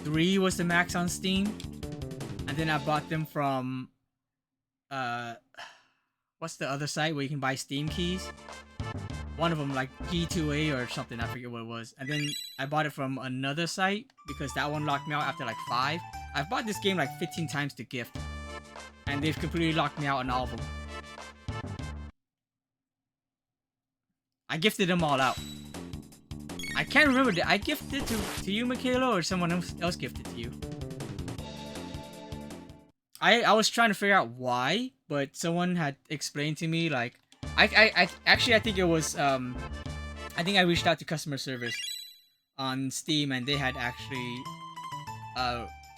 3 was the max on Steam. And then I bought them from what's the other site where you can buy Steam keys? One of them like P2A or something, I forget what it was. And then I bought it from another site because that one locked me out after like 5. I've bought this game like 15 times to gift. And they've completely locked me out on all of them. I gifted them all out. I can't remember, did I gift it to you, Michaela, or someone else gifted to you? I was trying to figure out why, but someone had explained to me, like, I think it was, I think I reached out to customer service on Steam, and they had actually,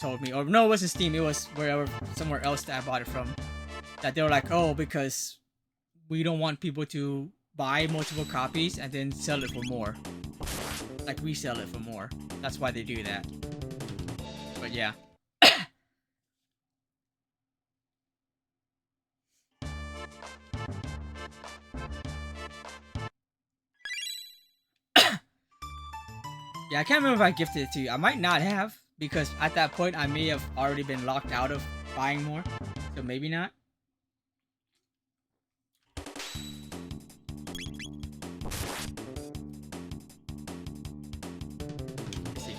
told me, or no, it wasn't Steam, it was somewhere else that I bought it from, that they were like, oh, because we don't want people to buy multiple copies and then sell it for more. Like, resell it for more. That's why they do that. But yeah. Yeah, I can't remember if I gifted it to you. I might not have, because at that point I may have already been locked out of buying more. So maybe not. Let's see.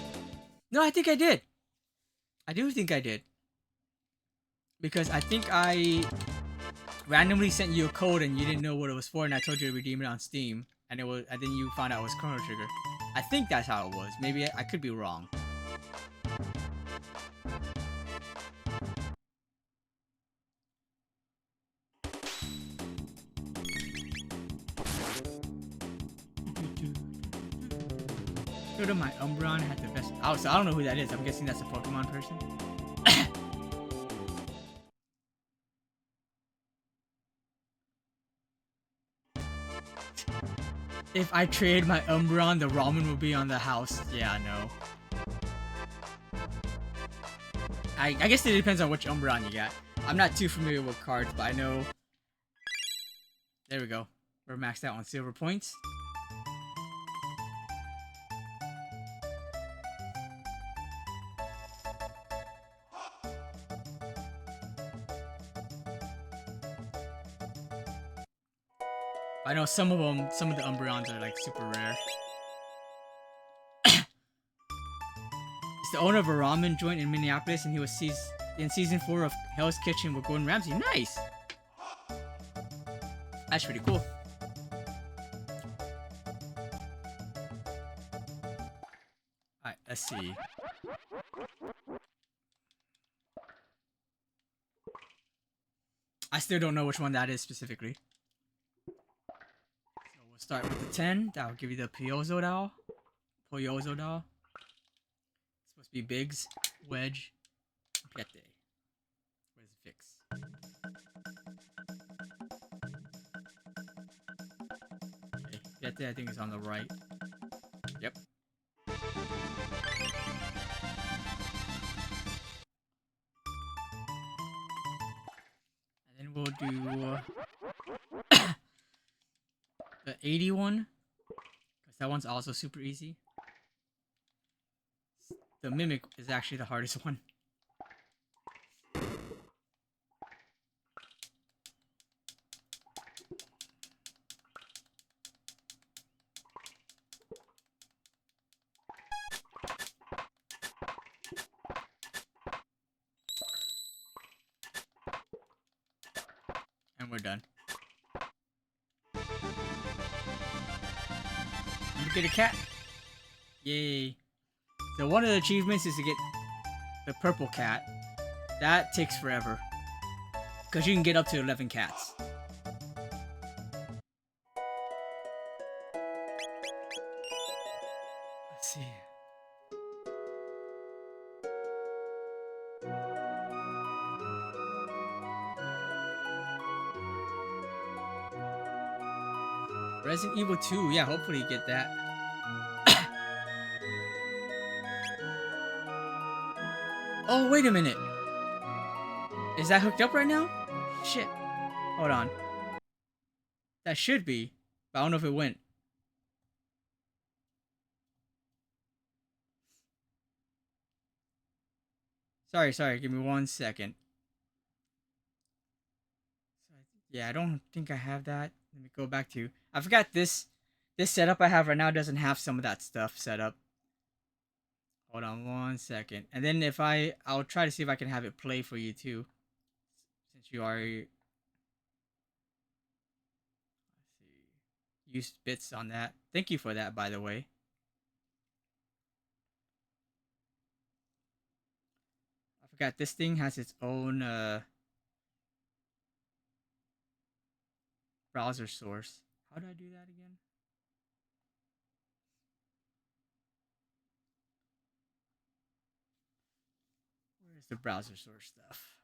No, I think I did. I do think I did. Because I think I randomly sent you a code and you didn't know what it was for, and I told you to redeem it on Steam, and then you found out it was Chrono Trigger. I think that's how it was. Maybe I could be wrong. Go to my Umbreon had the best. Oh, so I don't know who that is. I'm guessing that's a Pokemon person. If I trade my Umbreon, the ramen will be on the house. Yeah, no. I guess it depends on which Umbreon you got. I'm not too familiar with cards, but I know... There we go. We're maxed out on silver points. I know some of the Umbreons are like super rare. He's the owner of a ramen joint in Minneapolis, and he was in season 4 of Hell's Kitchen with Gordon Ramsay. Nice! That's pretty cool. Alright, let's see. I still don't know which one that is specifically. So we'll start with the 10. That'll give you the Pyozo doll. Pyozo doll. It's supposed to be Biggs, Wedge, Pete. Where's the fix? Okay, Pete I think is on the right. Yep. And then we'll do the 81. Because that one's also super easy. The Mimic is actually the hardest one. And we're done. And we get a cat. Yay. So one of the achievements is to get the purple cat. That takes forever. Because you can get up to 11 cats. Let's see. Resident Evil 2, yeah, hopefully you get that. Oh, wait a minute. Is that hooked up right now? Shit. Hold on. That should be, but I don't know if it went. Sorry, give me 1 second. Yeah, I don't think I have that. Let me go back to... I forgot this setup I have right now doesn't have some of that stuff set up. Hold on 1 second. And then I'll try to see if I can have it play for you too. Since you already... Let's see. Used bits on that. Thank you for that, by the way. I forgot this thing has its own browser source. How do I do that again? Where's the browser source stuff?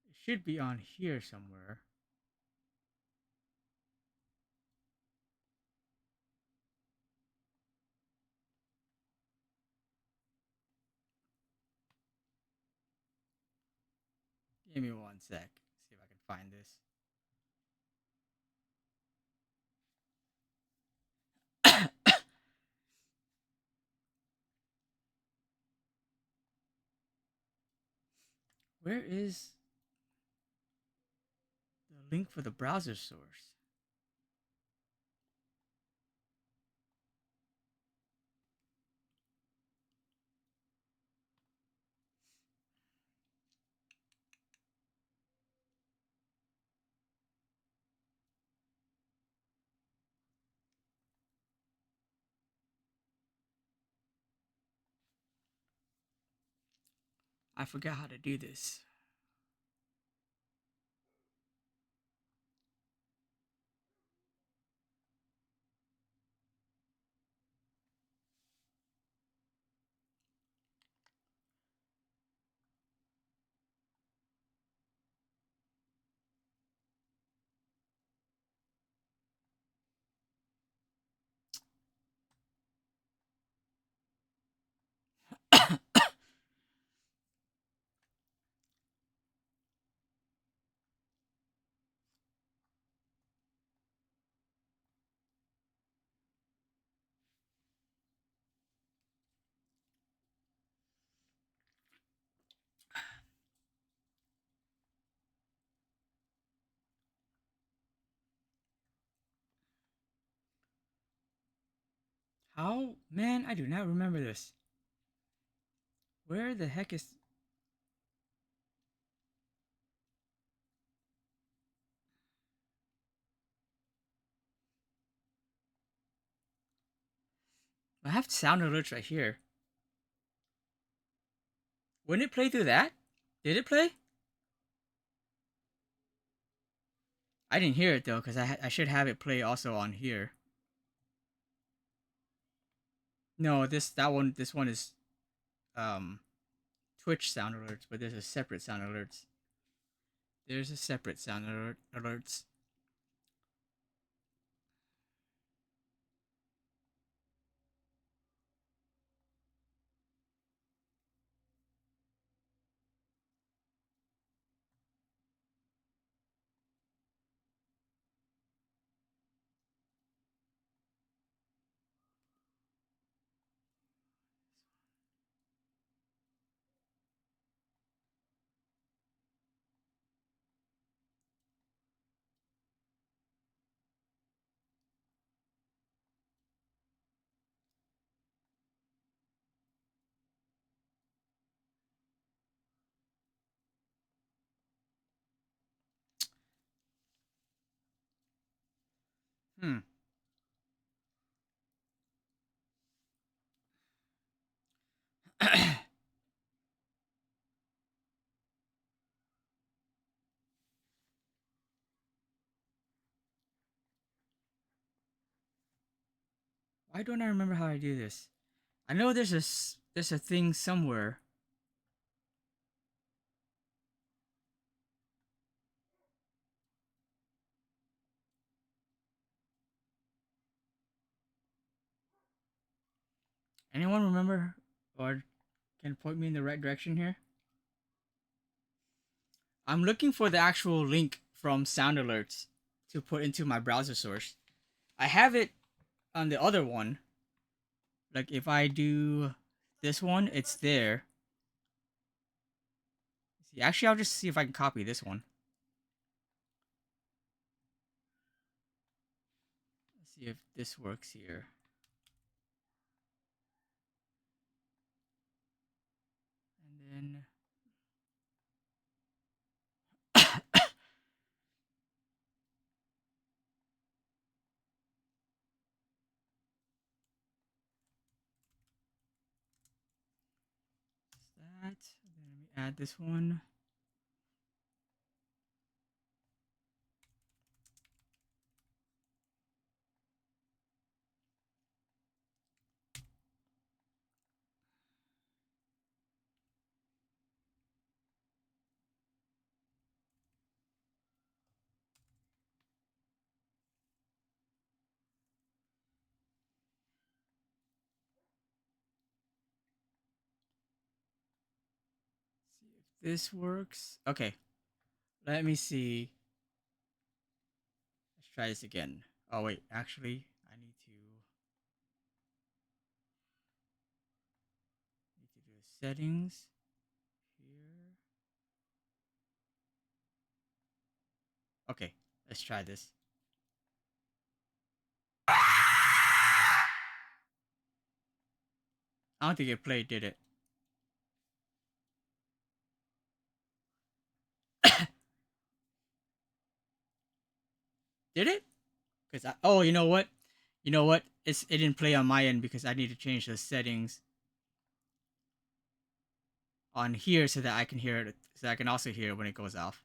It should be on here somewhere. Give me 1 sec. See if I can find this. Where is the link for the browser source? I forgot how to do this. How, man, I do not remember this. Where the heck is... I have sound alerts right here. Wouldn't it play through that? Did it play? I didn't hear it though, because I should have it play also on here. No, this one is um Twitch sound alerts, but there's a separate sound alerts. There's a separate sound alerts. Hmm. Why don't I remember how I do this? I know there's a thing somewhere. Anyone remember or can point me in the right direction here? I'm looking for the actual link from sound alerts to put into my browser source. I have it on the other one. Like if I do this one, it's there. See, actually, I'll just see if I can copy this one. Let's see if this works here. And then that. Then let me add this one. See if this works. Okay, let me see. Let's try this again. Oh wait, actually, I need to do settings here. Okay, let's try this. I don't think it played, did it? Did it? Because oh, you know what? You know what? It didn't play on my end because I need to change the settings on here so that I can hear it. So I can also hear it when it goes off.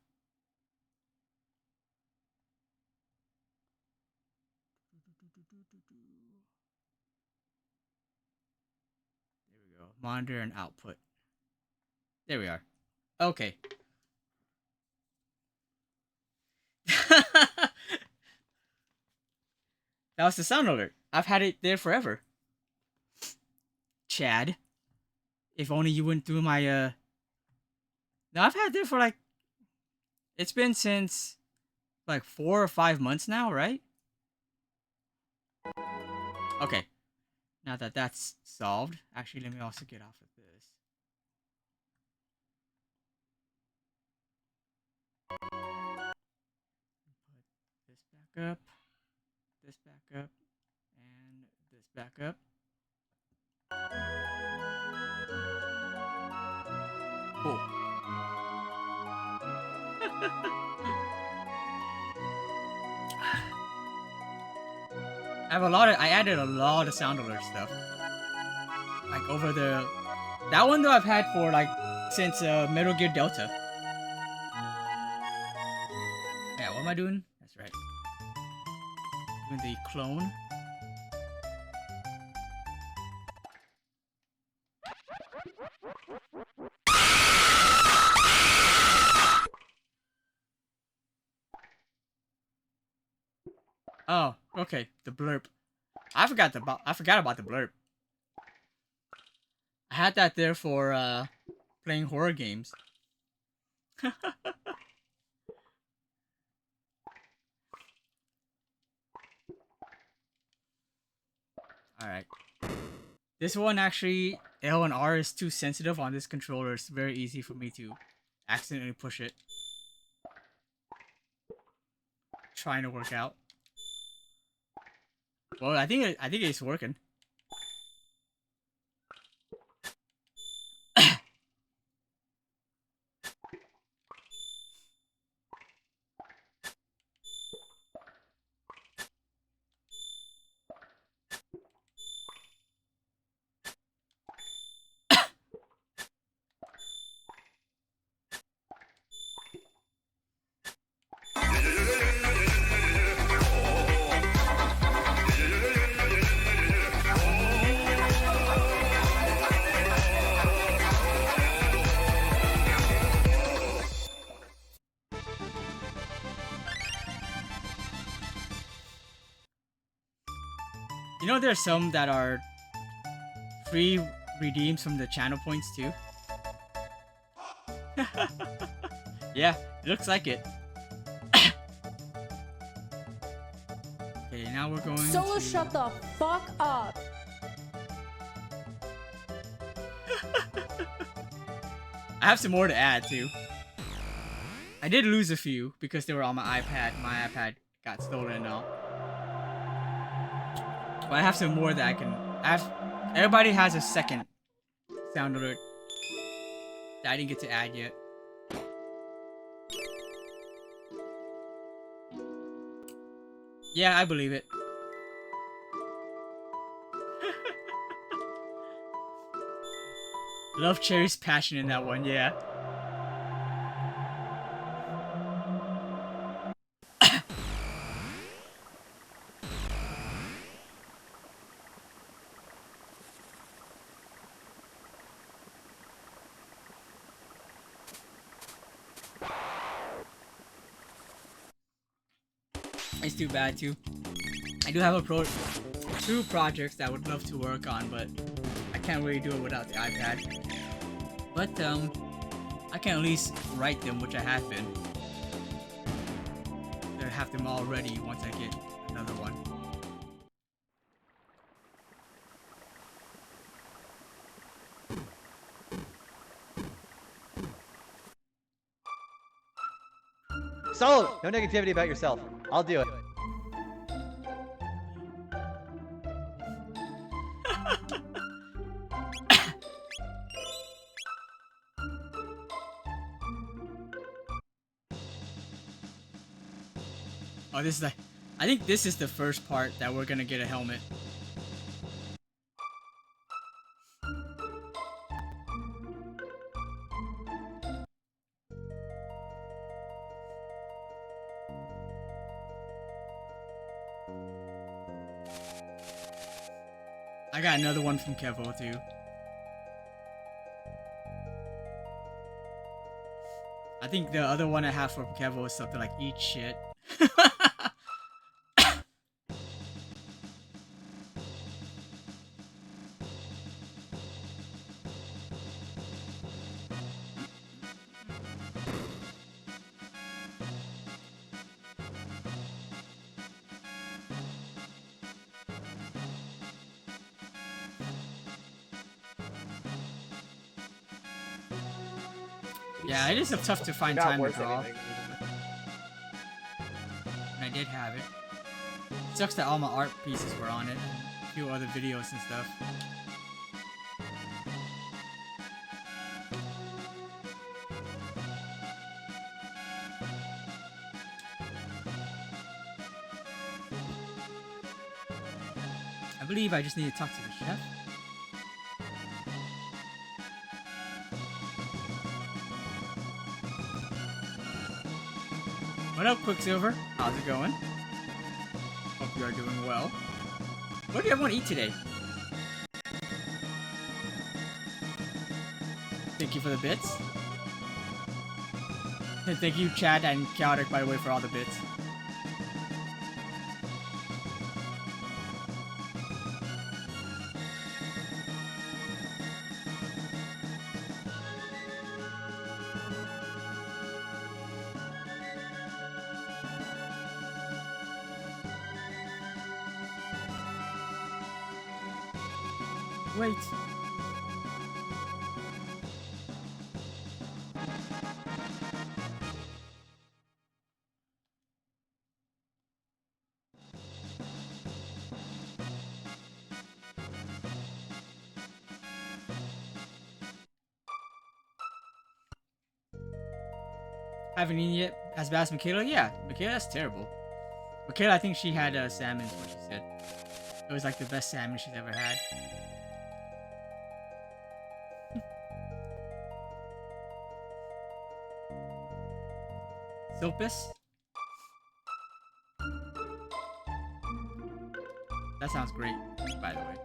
There we go. Monitor and output. There we are. Okay. That was the sound alert. I've had it there forever. Chad. If only you went through my No, I've had it there for like it's been since like 4 or 5 months now, right? Okay. Now that that's solved, actually let me also get off of this. Put this back up, and this back up. Cool. I added a lot of sound alert stuff. Like over that one though I've had for like since Metal Gear Delta. Yeah, what am I doing? That's right. Doing the clone. Oh, okay. The blurb. I forgot about the blurb. I had that there for playing horror games. Alright. This one actually, L and R is too sensitive on this controller. It's very easy for me to accidentally push it. Trying to work out. Well, I think it's working. You know, there's some that are free redeems from the channel points too. Yeah, it looks like it. Okay, now we're going Solo, shut the fuck up. I have some more to add too. I did lose a few because they were on my iPad. My iPad got stolen and all. But I have some more that I can... Everybody has a second sound alert that I didn't get to add yet. Yeah, I believe it. Love Cherry's passion in that one, yeah. It's too bad too. I do have two projects that I would love to work on, but I can't really do it without the iPad. But I can at least write them, which I have been. I have them all ready once I get another one. Solo! No negativity about yourself. I'll do it. Oh, this is the... I think this is the first part that we're gonna get a helmet. I got another one from Kevo too. I think the other one I have from Kevo is something like eat shit. Yeah, it is tough to find time to draw. And I did have it. It sucks that all my art pieces were on it. A few other videos and stuff. believe I just need to talk to the chef. What up, Quicksilver? How's it going? Hope you are doing well. What do everyone eat today? Thank you for the bits. And thank you, Chad and Chaotic, by the way, for all the bits. Wait. Haven't eaten yet? As bad as Michaela? Yeah, Michaela, that's terrible. Michaela, I think she had salmon, is what she said. It was like the best salmon she's ever had. Silpus? That sounds great, by the way.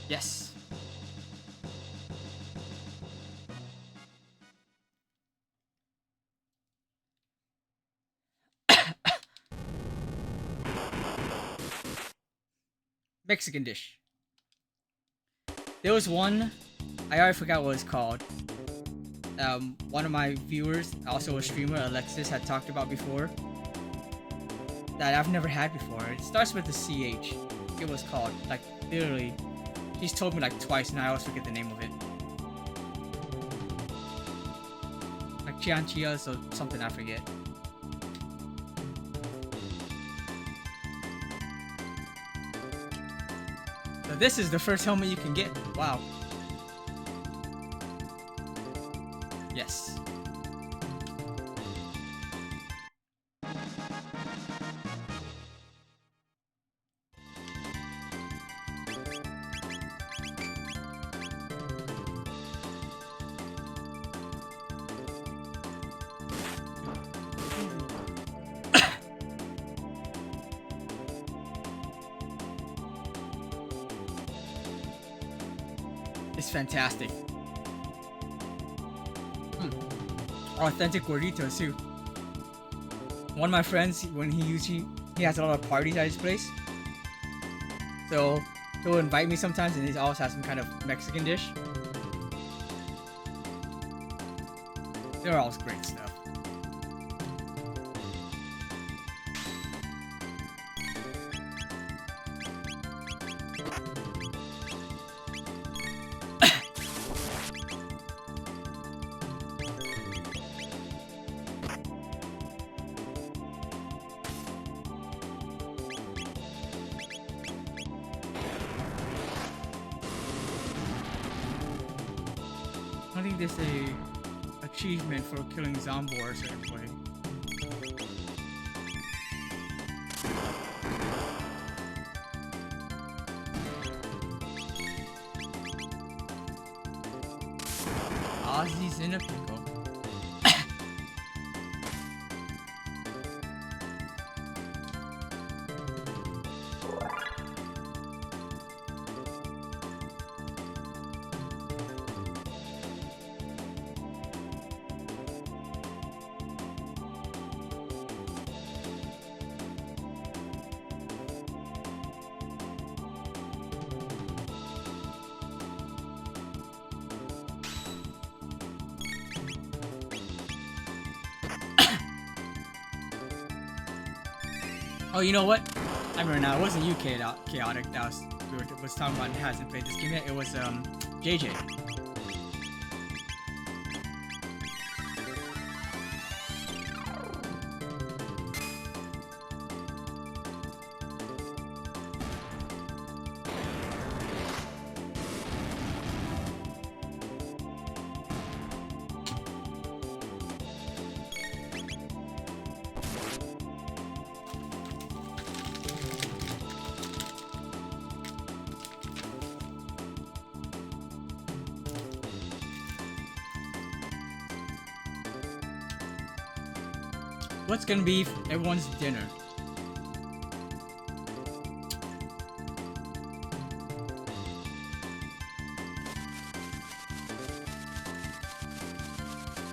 Yes. Mexican dish. There was one, I already forgot what it's called. One of my viewers, also a streamer, Alexis, had talked about before. That I've never had before. It starts with the CH. It was called, like, literally. She's told me like twice and I always forget the name of it. Like Chianchias or something, I forget. So this is the first helmet you can get. Wow. Yes. It's fantastic. Authentic gorditos too. One of my friends, when he has a lot of parties at his place, so he'll invite me sometimes, and he always has some kind of Mexican dish. They're always great stuff. I think there's a achievement for killing Zombors or play. Ozzy's in a pickle. Oh, you know what? I remember now. It wasn't you, Chaotic. That was talking about. Hasn't played this game yet. It was JJ. what's gonna be everyone's dinner?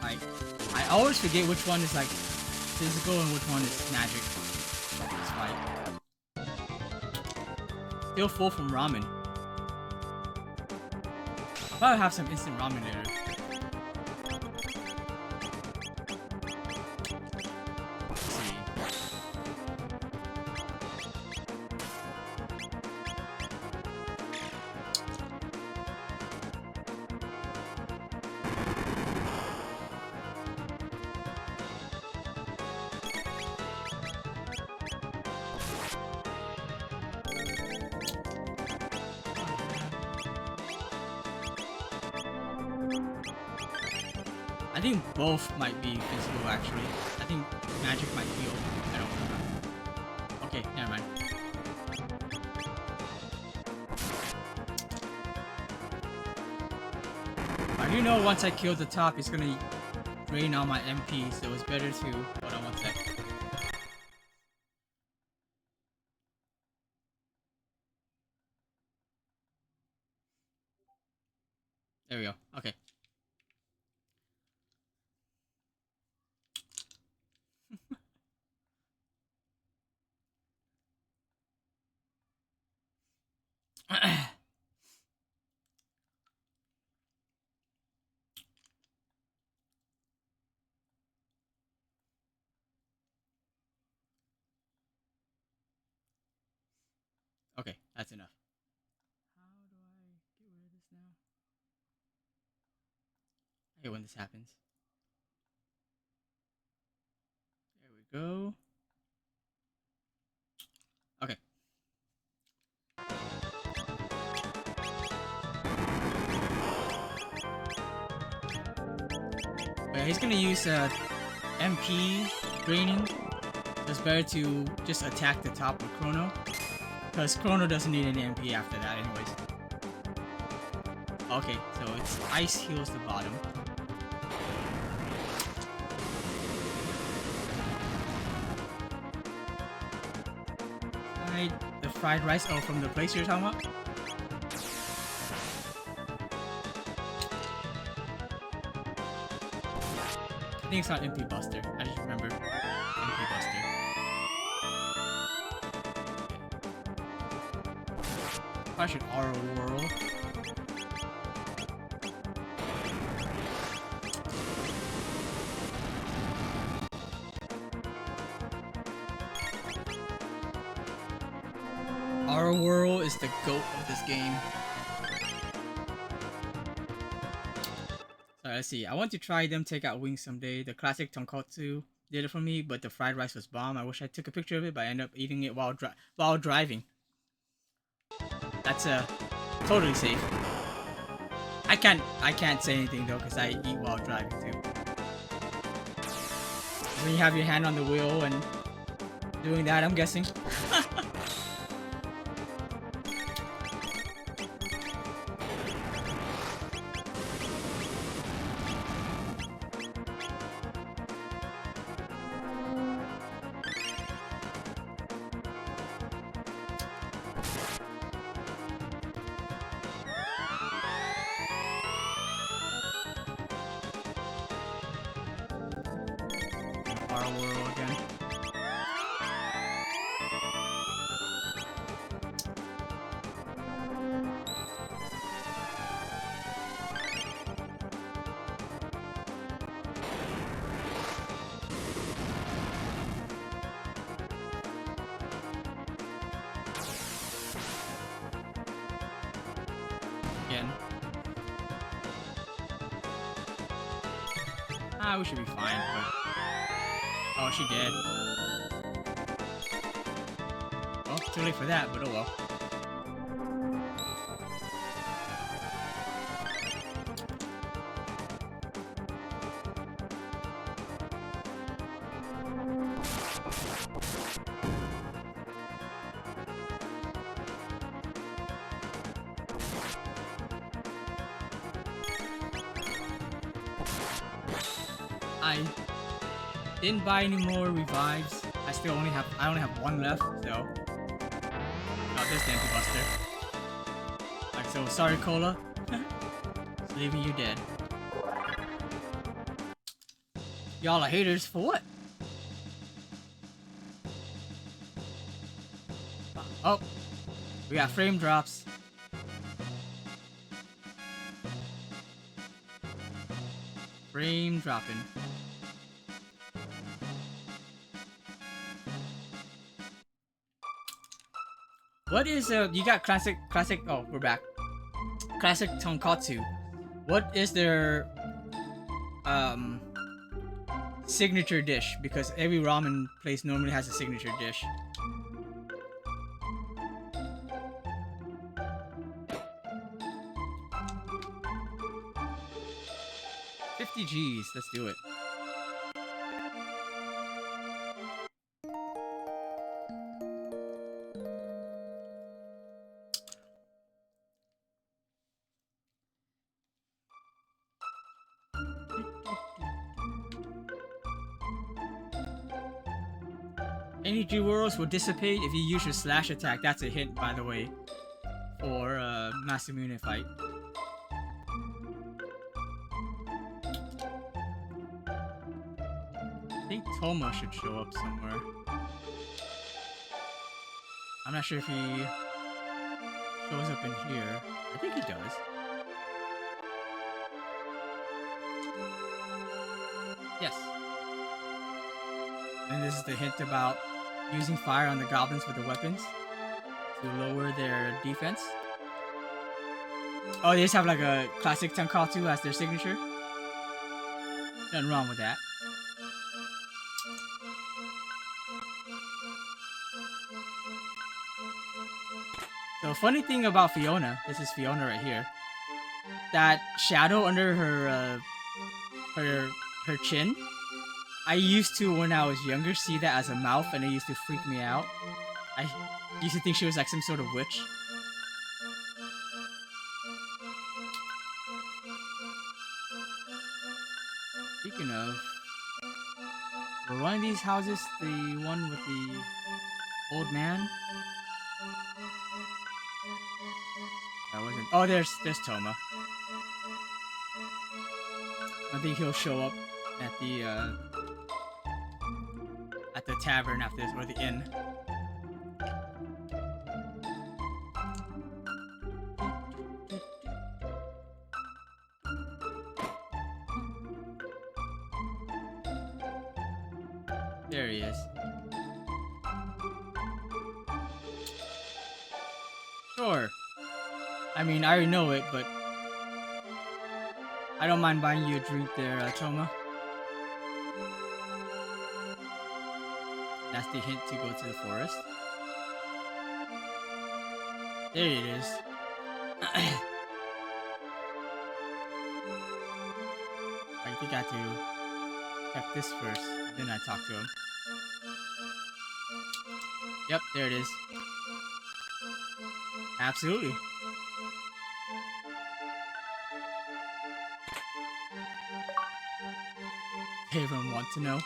I always forget which one is like physical and which one is magic. That's why. Still full from ramen. I'll probably have some instant ramen later. Let's see. I think both might be physical actually. I think magic might heal. I don't know. Okay, never mind. I do know once I kill the top, it's gonna drain all my MP, so it's better to... Hold on one sec. There we go. Okay. Okay, that's enough. How do I get rid of this now? I hate when this happens. There we go. Okay. But he's gonna use MP draining. It's better to just attack the top with Chrono, because Chrono doesn't need any MP after that anyways. Okay, so it's ice heals the bottom. Right, the fried rice. Oh, from the place you're talking about? I think it's not MP Buster. I just remember MP Buster. I should Aura Whirl. Aura Whirl is the GOAT of this game. So let's see. I want to try them take out wings someday. The classic tonkotsu did it for me, but the fried rice was bomb. I wish I took a picture of it, but I ended up eating it while driving. That's totally safe. I can't say anything though, because I eat while driving too. When you have your hand on the wheel and doing that, I'm guessing. Our world again. Again. We should be fine, but... Oh, she did. Well, too late for that, but oh well. Didn't buy any more revives. I only have one left, so. Oh, there's the empty buster. Like, so sorry, Cola. Just leaving you dead. Y'all are haters for what? Oh, we got frame drops. Frame dropping. What is you got classic, oh, we're back. Classic tonkatsu. What is their, signature dish? Because every ramen place normally has a signature dish. $50 G's, let's do it. Energy whirls will dissipate if you use your slash attack. That's a hint, by the way, for Masamune fight. I think Toma should show up somewhere. I'm not sure if he shows up in here. I think he does. Yes. And this is the hint about using fire on the goblins with the weapons to lower their defense. Oh, they just have like a classic tonkatsu as their signature. Nothing wrong with that. So funny thing about Fiona, this is Fiona right here. That shadow under her her chin. I used to, when I was younger, see that as a mouth, and it used to freak me out. I used to think she was like some sort of witch. Speaking of, were one of these houses the one with the old man? That wasn't. Oh, there's Toma. I think he'll show up at the tavern after this, or the inn. There he is. Sure. I mean, I already know it, but I don't mind buying you a drink there, Toma. That's the hint to go to the forest. There it is. I think I have to check this first, then I talk to him. Yep, there it is. Absolutely. Everyone want to know.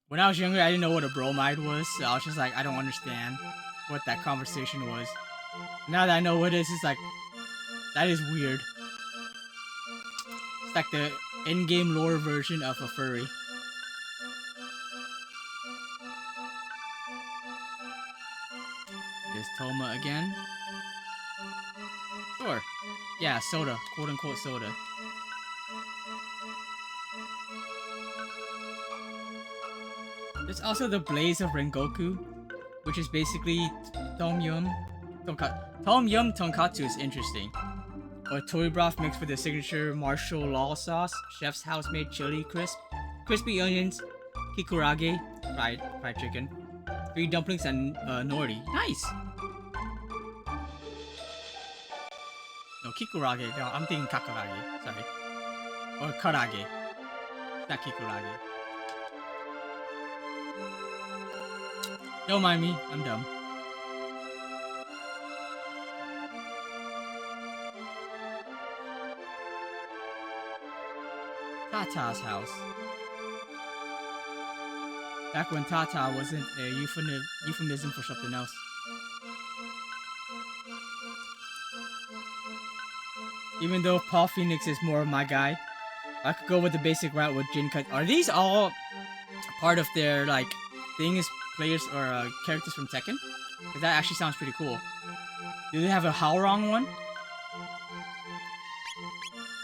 When I was younger, I didn't know what a bromide was, so I was just like, I don't understand what that conversation was. Now that I know what it is, it's like, that is weird. It's like the in-game lore version of a furry. There's Toma again. Sure. Yeah, soda. Quote-unquote soda. There's also the Blaze of Rengoku, which is basically Tom Yum Tonkatsu is interesting. Or toy broth mixed with the signature martial law sauce, chef's house-made chili crisp, crispy onions, kikurage, fried chicken, 3 dumplings, and nori. Nice! No, kikurage. No, I'm thinking kakarage. Sorry. Or karage. Not kikurage. Don't mind me, I'm dumb. Tata's house. Back when Tata wasn't a euphemism for something else. Even though Paul Phoenix is more of my guy, I could go with the basic route with Jin Cut. Are these all part of their like things, players or characters from Tekken? Because that actually sounds pretty cool. Do they have a Howrong one?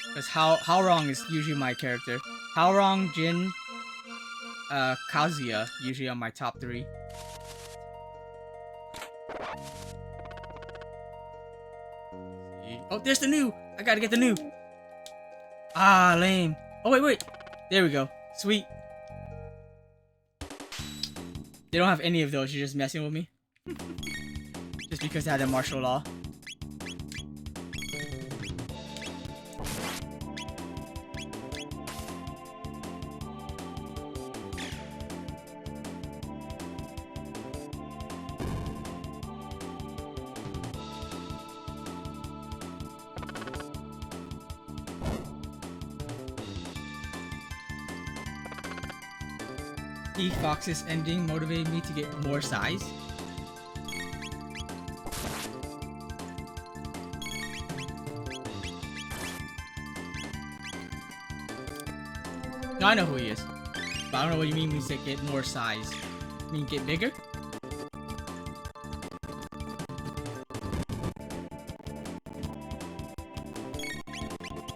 Because Howrong is usually my character. Howrong, Jin, Kazuya usually on my top 3. Oh, there's the new! I gotta get the new! Ah, lame. Oh, wait. There we go. Sweet. They don't have any of those, you're just messing with me? Just because they had a martial law. Steve Fox's ending motivated me to get more size. No, I know who he is. But I don't know what you mean when you say get more size. You mean get bigger?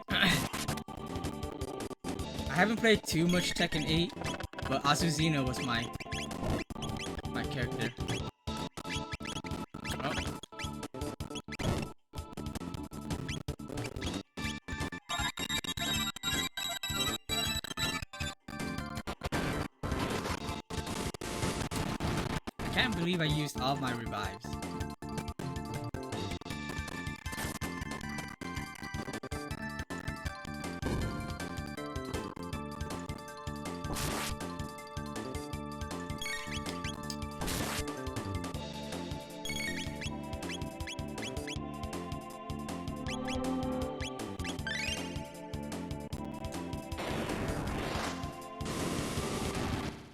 I haven't played too much Tekken 8. But Azuzina was my character. Oh. I can't believe I used all my revives.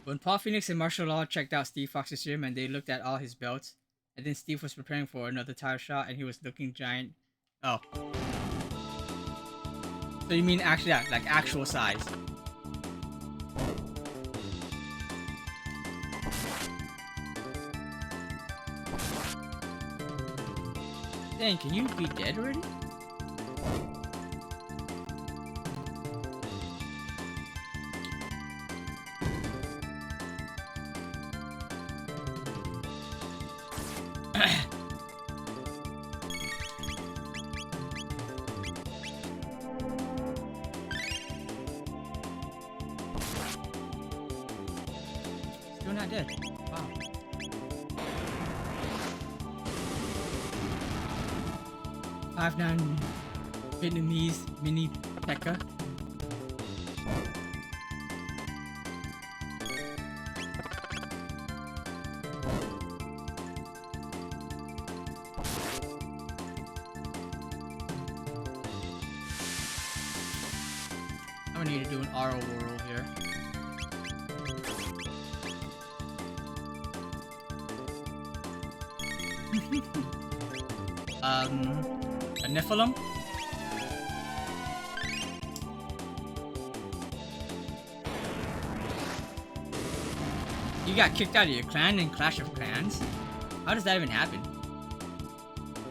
When Paul Phoenix and Martial Law checked out Steve Fox's gym and they looked at all his belts, and then Steve was preparing for another title shot and he was looking giant. Oh. So you mean actually, yeah, like actual size. Dang, can you be dead already? Still not dead. Wow. I've done Vietnamese mini Pekka. I'm gonna need to do an RO whirl here. A Nephilim? You got kicked out of your clan in Clash of Clans? How does that even happen?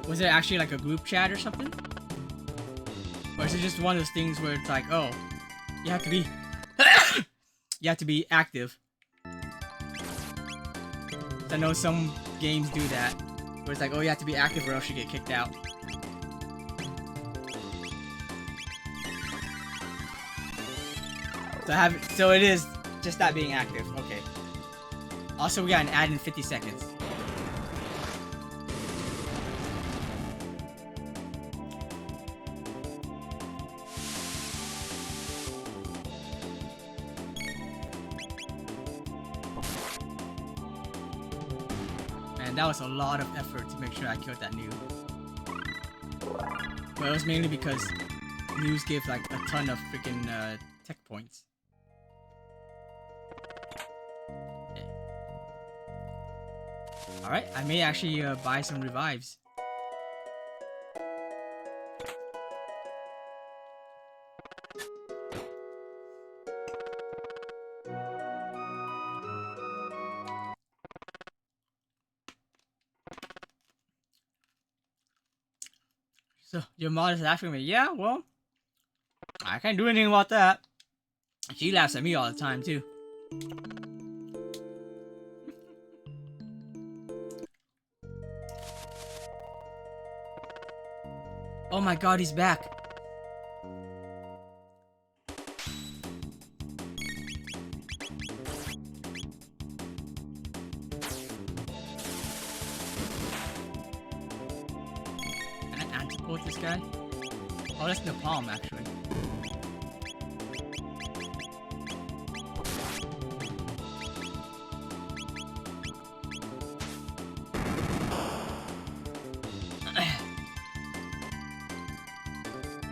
Was it actually like a group chat or something? Or is it just one of those things where it's like, oh, you have to be you have to be active? I know some games do that. Where it's like, oh, you have to be active or else you get kicked out. So it is just that being active. Okay. Also, we got an ad in 50 seconds. Man, that was a lot of effort to make sure I killed that noob. But it was mainly because noobs give like a ton of freaking tech points. Okay. Alright, I may actually buy some revives. So, your mom is laughing at me. Yeah, well, I can't do anything about that. She laughs at me all the time, too. Oh my god, he's back. Can I antiquote this guy? Oh, that's Napalm, actually.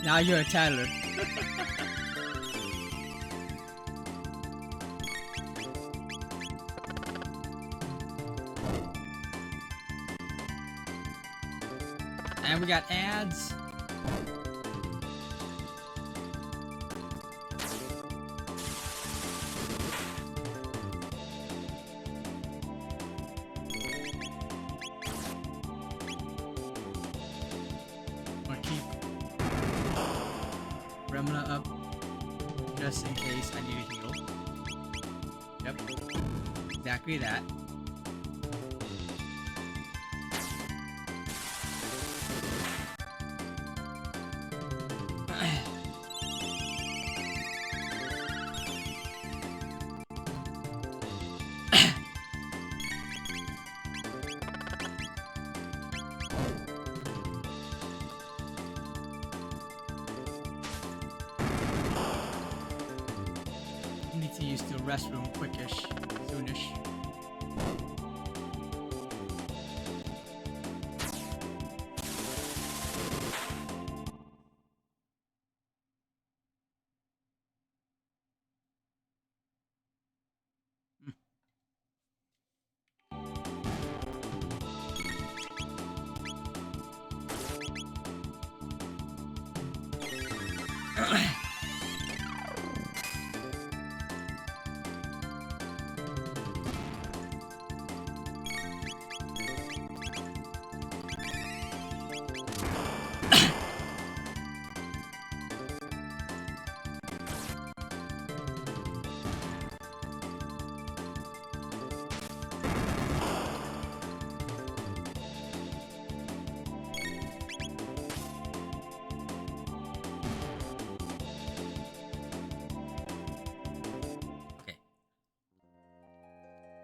Now you're a tattler. And we got ads. I'll keep Remna up just in case I need a heal. Yep. Exactly that. Need to use the restroom quickish, soonish.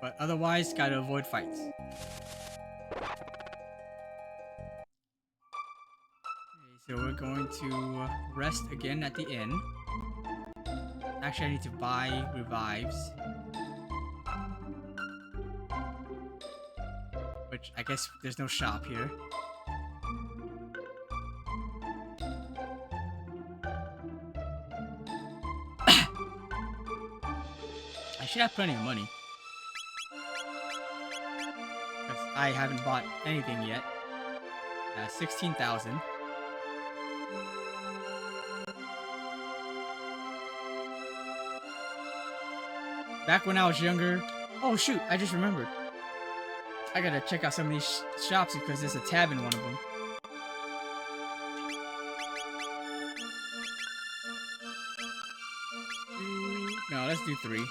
But otherwise, gotta avoid fights. Okay, so we're going to rest again at the inn. Actually, I need to buy revives. Which, I guess there's no shop here. I should have plenty of money. Because I haven't bought anything yet. 16,000. Back when I was younger... Oh shoot, I just remembered. I gotta check out some of these shops because there's a tab in one of them. No, let's do 3.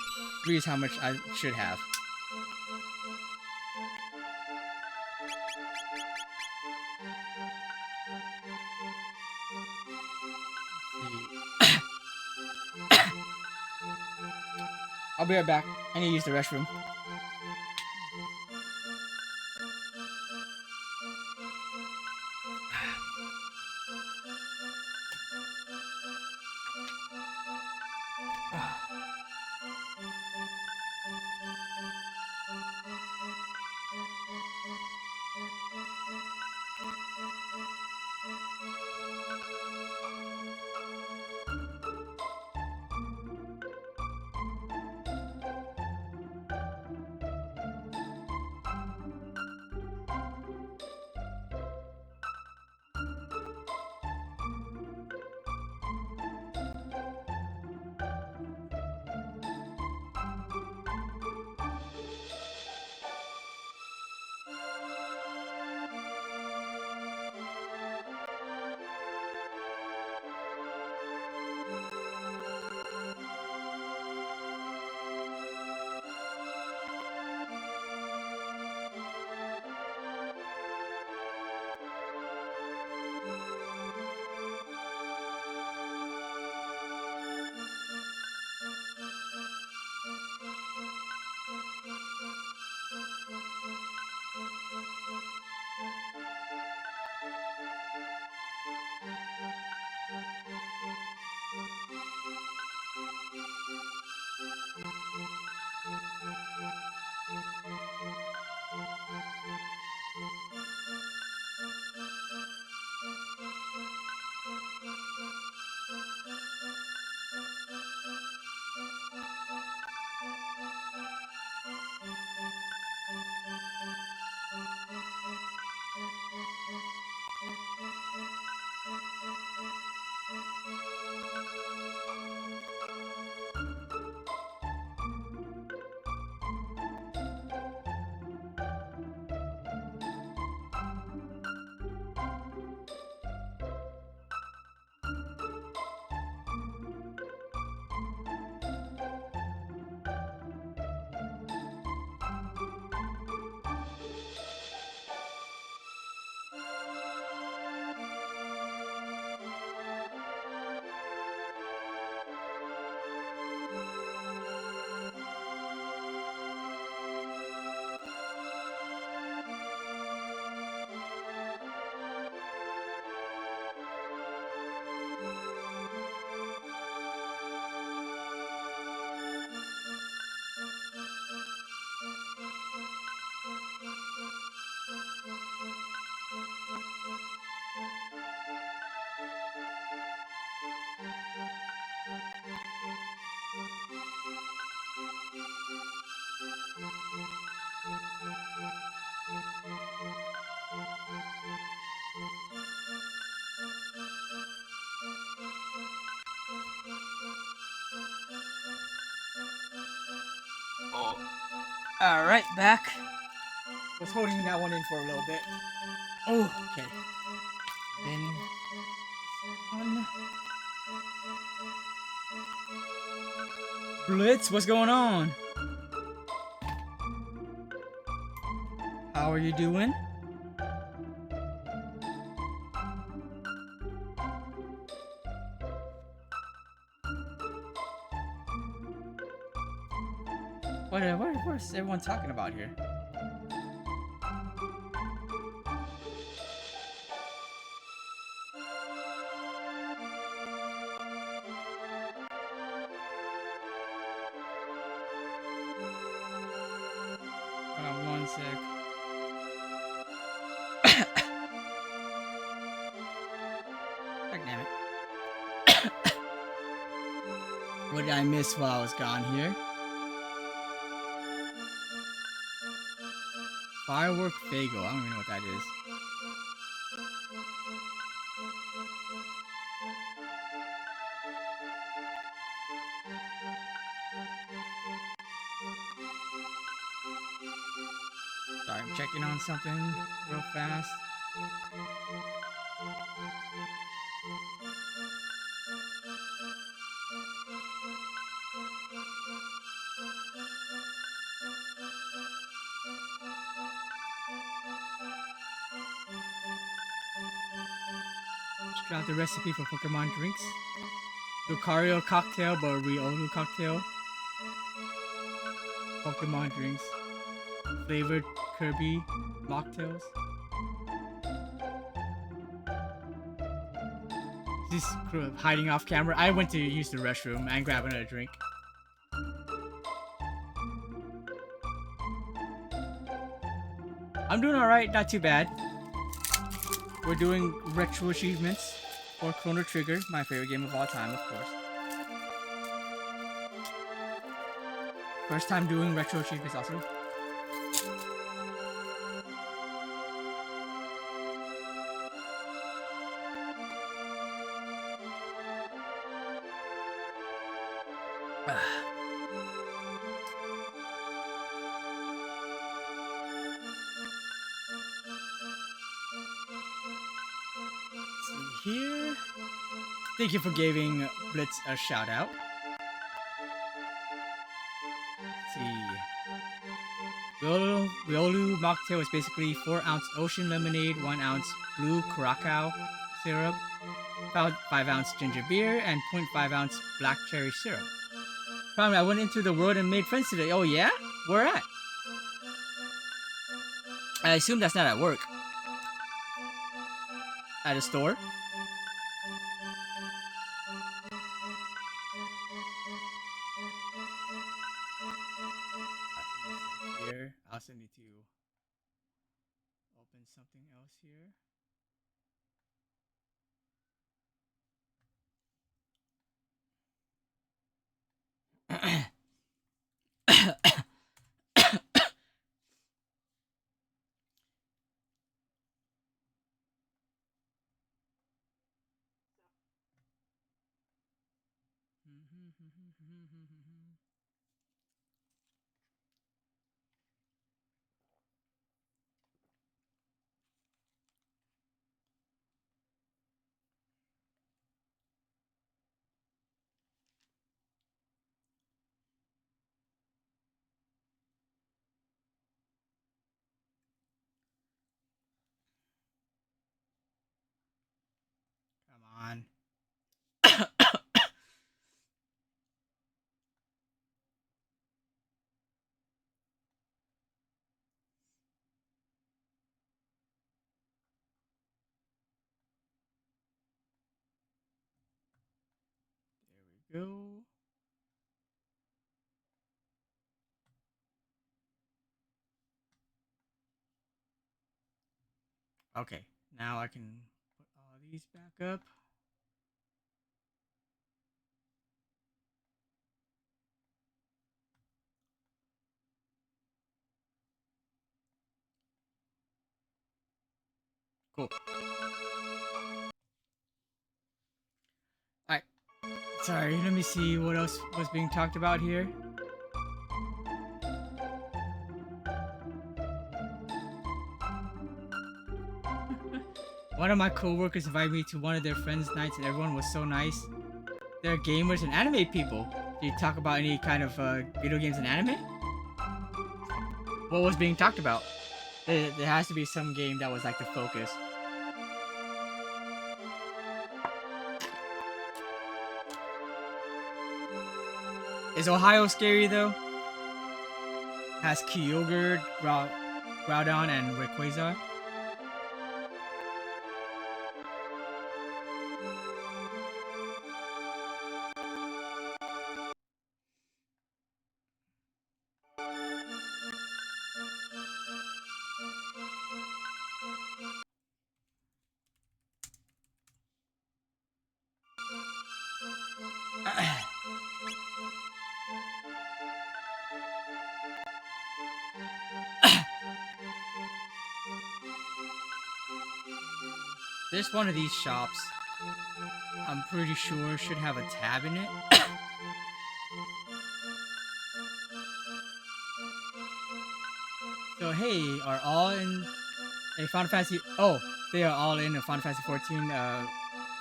3 is how much I should have. I'll be right back. I need to use the restroom. Alright, back. Was holding that one in for a little bit. Oh, okay. Then one. Blitz, what's going on? How are you doing? What's everyone talking about here? Hold on one sec. Heck damn it. What did I miss while I was gone here? Firework Fago. I don't even know what that is. Sorry, I'm checking on something real fast. Just got the recipe for Pokemon drinks. Lucario cocktail, but Riolu cocktail. Pokemon drinks. Flavored Kirby mocktails. This hiding off camera. I went to use the restroom and grab another drink. I'm doing alright, not too bad. We're doing retro achievements for Chrono Trigger, my favorite game of all time, of course. First time doing retro achievements also. Here. Thank you for giving Blitz a shout out. Let's see. Riolu mocktail is basically 4-ounce ocean lemonade, 1 ounce blue curacao syrup, 5-ounce ginger beer, and 0.5 ounce black cherry syrup. Probably I went into the world and made friends today. Oh yeah? Where at? I assume that's not at work. At a store? Here, I also need to open something else here. Come on. There we go. Okay, now I can put all these back up. Cool. Alright. Sorry, let me see what else was being talked about here. One of my coworkers invited me to one of their friends' nights, and everyone was so nice. They're gamers and anime people. Do you talk about any kind of video games and anime? What was being talked about? There has to be some game that was like the focus. Is Ohio scary though? Has Kyogre, Groudon, and Rayquaza. There's one of these shops. I'm pretty sure should have a tab in it. So hey, are all in a Final Fantasy? Oh, they are all in a Final Fantasy 14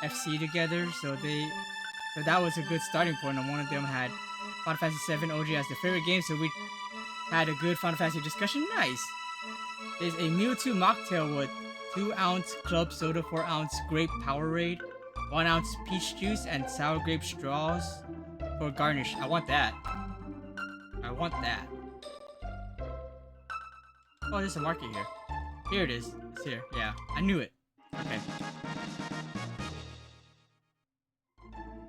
FC together. So that was a good starting point. And one of them had Final Fantasy 7 OG as their favorite game. So we had a good Final Fantasy discussion. Nice. There's a Mewtwo mocktail with 2-ounce club soda, 4-ounce grape Powerade, 1-ounce peach juice, and sour grape straws for garnish. I want that. I want that. Oh, there's a market here. Here it is. It's here. Yeah, I knew it. Okay.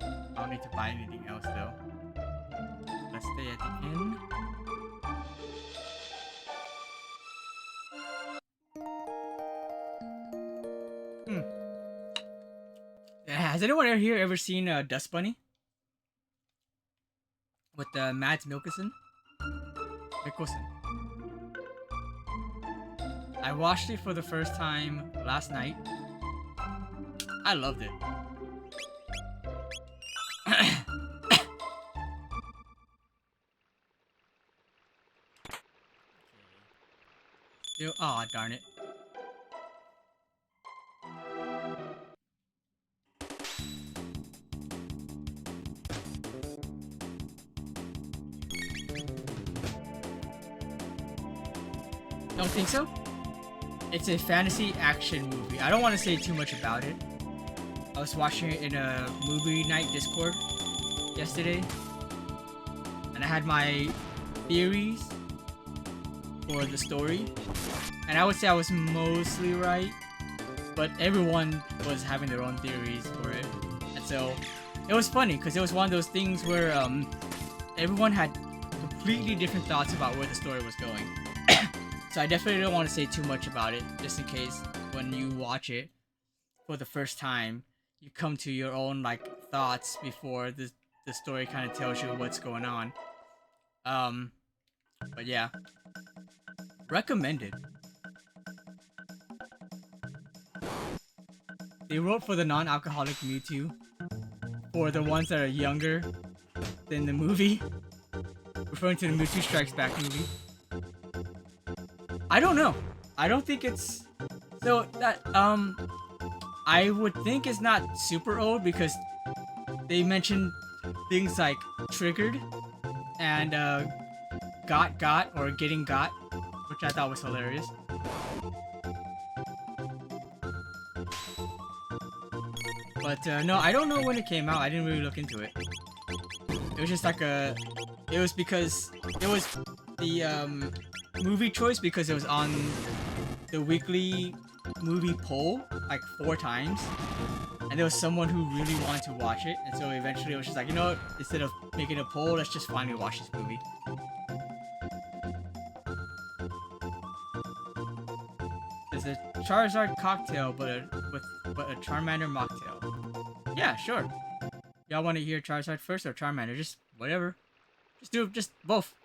I don't need to buy anything else though. Let's stay at the inn. Has anyone here ever seen Dust Bunny? With Mads Mikkelsen? I watched it for the first time last night. I loved it. Oh, darn it. Don't think so? It's a fantasy action movie. I don't want to say too much about it. I was watching it in a movie night Discord yesterday, and I had my theories for the story, and I would say I was mostly right, but everyone was having their own theories for it, and so it was funny because it was one of those things where everyone had completely different thoughts about where the story was going. So I definitely don't want to say too much about it, just in case when you watch it for the first time, you come to your own like thoughts before the story kind of tells you what's going on. But yeah, recommended. They wrote for the non-alcoholic Mewtwo, for the ones that are younger than the movie, referring to the Mewtwo Strikes Back movie. I don't know. I don't think it's so that I would think it's not super old because they mentioned things like triggered and got or getting got, which I thought was hilarious. But no, I don't know when it came out. I didn't really look into it. It was just like it was because it was the movie choice because it was on the weekly movie poll like 4 times, and there was someone who really wanted to watch it, and so eventually it was just like, you know what, instead of making a poll, let's just finally watch this movie. There's a Charizard cocktail but a Charmander mocktail. Yeah, sure. Y'all want to hear Charizard first or Charmander? Just whatever. Just do just both.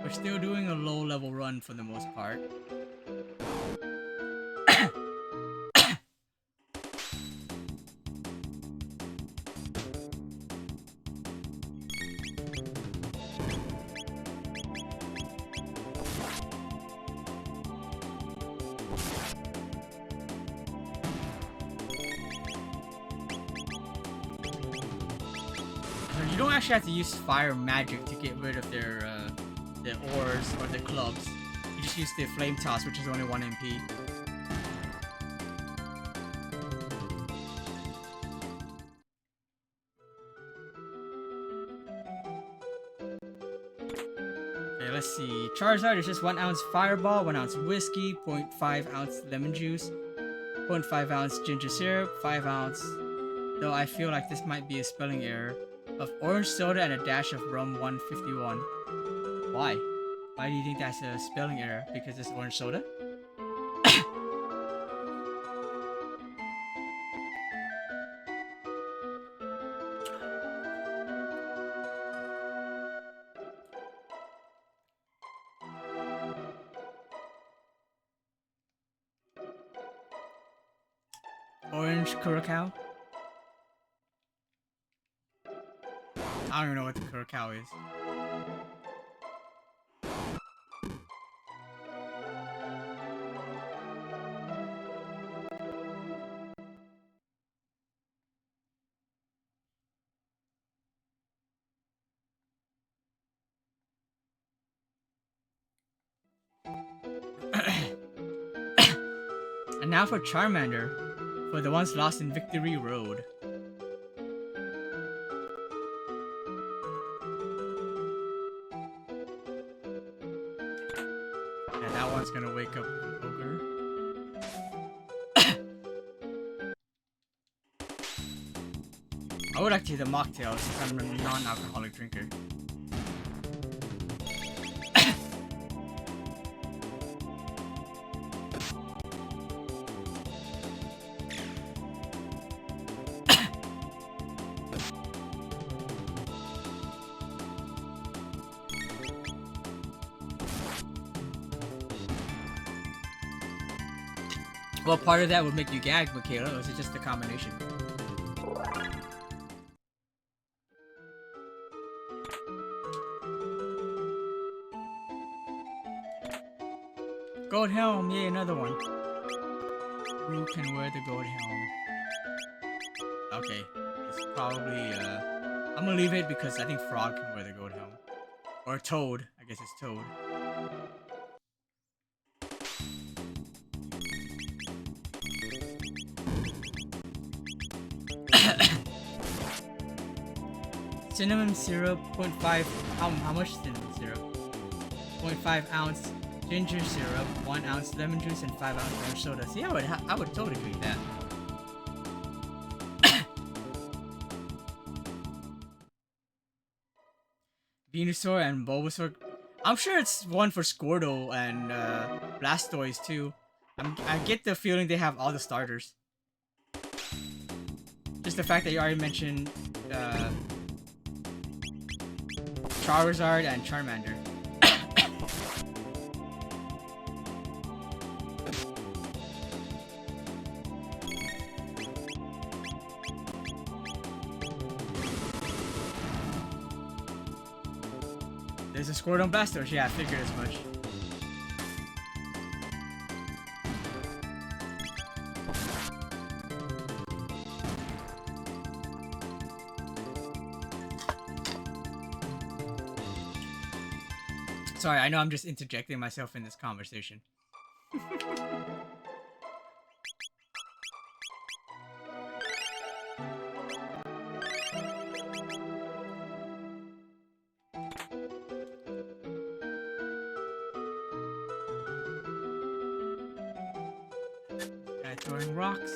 We're still doing a low level run for the most part. You don't actually have to use fire magic to get rid of their ores or their clubs. You just use the flame toss, which is only 1 MP. Okay, let's see. Charizard is just 1 ounce fireball, 1 ounce whiskey, 0.5 ounce lemon juice, 0.5 ounce ginger syrup, 5 ounce. Though I feel like this might be a spelling error. Of orange soda and a dash of rum 151. Why? Why do you think that's a spelling error? Because it's orange soda? Orange curacao? I don't even know what the curacao is. And now for Charmander, for the ones lost in Victory Road. Yeah, that one's gonna wake up an ogre. I would actually the mocktail since I'm a non-alcoholic drinker. Well, part of that would make you gag, Michaela, or is it just a combination? Gold helm, yay, another one. Who can wear the gold helm? Okay, it's probably, I'm gonna leave it because I think Frog can wear the gold helm. Or Toad, I guess it's Toad. Cinnamon syrup, 0.5, how much cinnamon syrup? 0.5 ounce ginger syrup, 1 ounce lemon juice, and 5 ounce orange soda. See, I would totally drink that. Venusaur and Bulbasaur. I'm sure it's one for Squirtle and Blastoise too. I get the feeling they have all the starters. Just the fact that you already mentioned Charizard and Charmander. There's a Squirtle and Blastoise. Yeah, I figured as much. Sorry, I know I'm just interjecting myself in this conversation. Guy throwing rocks.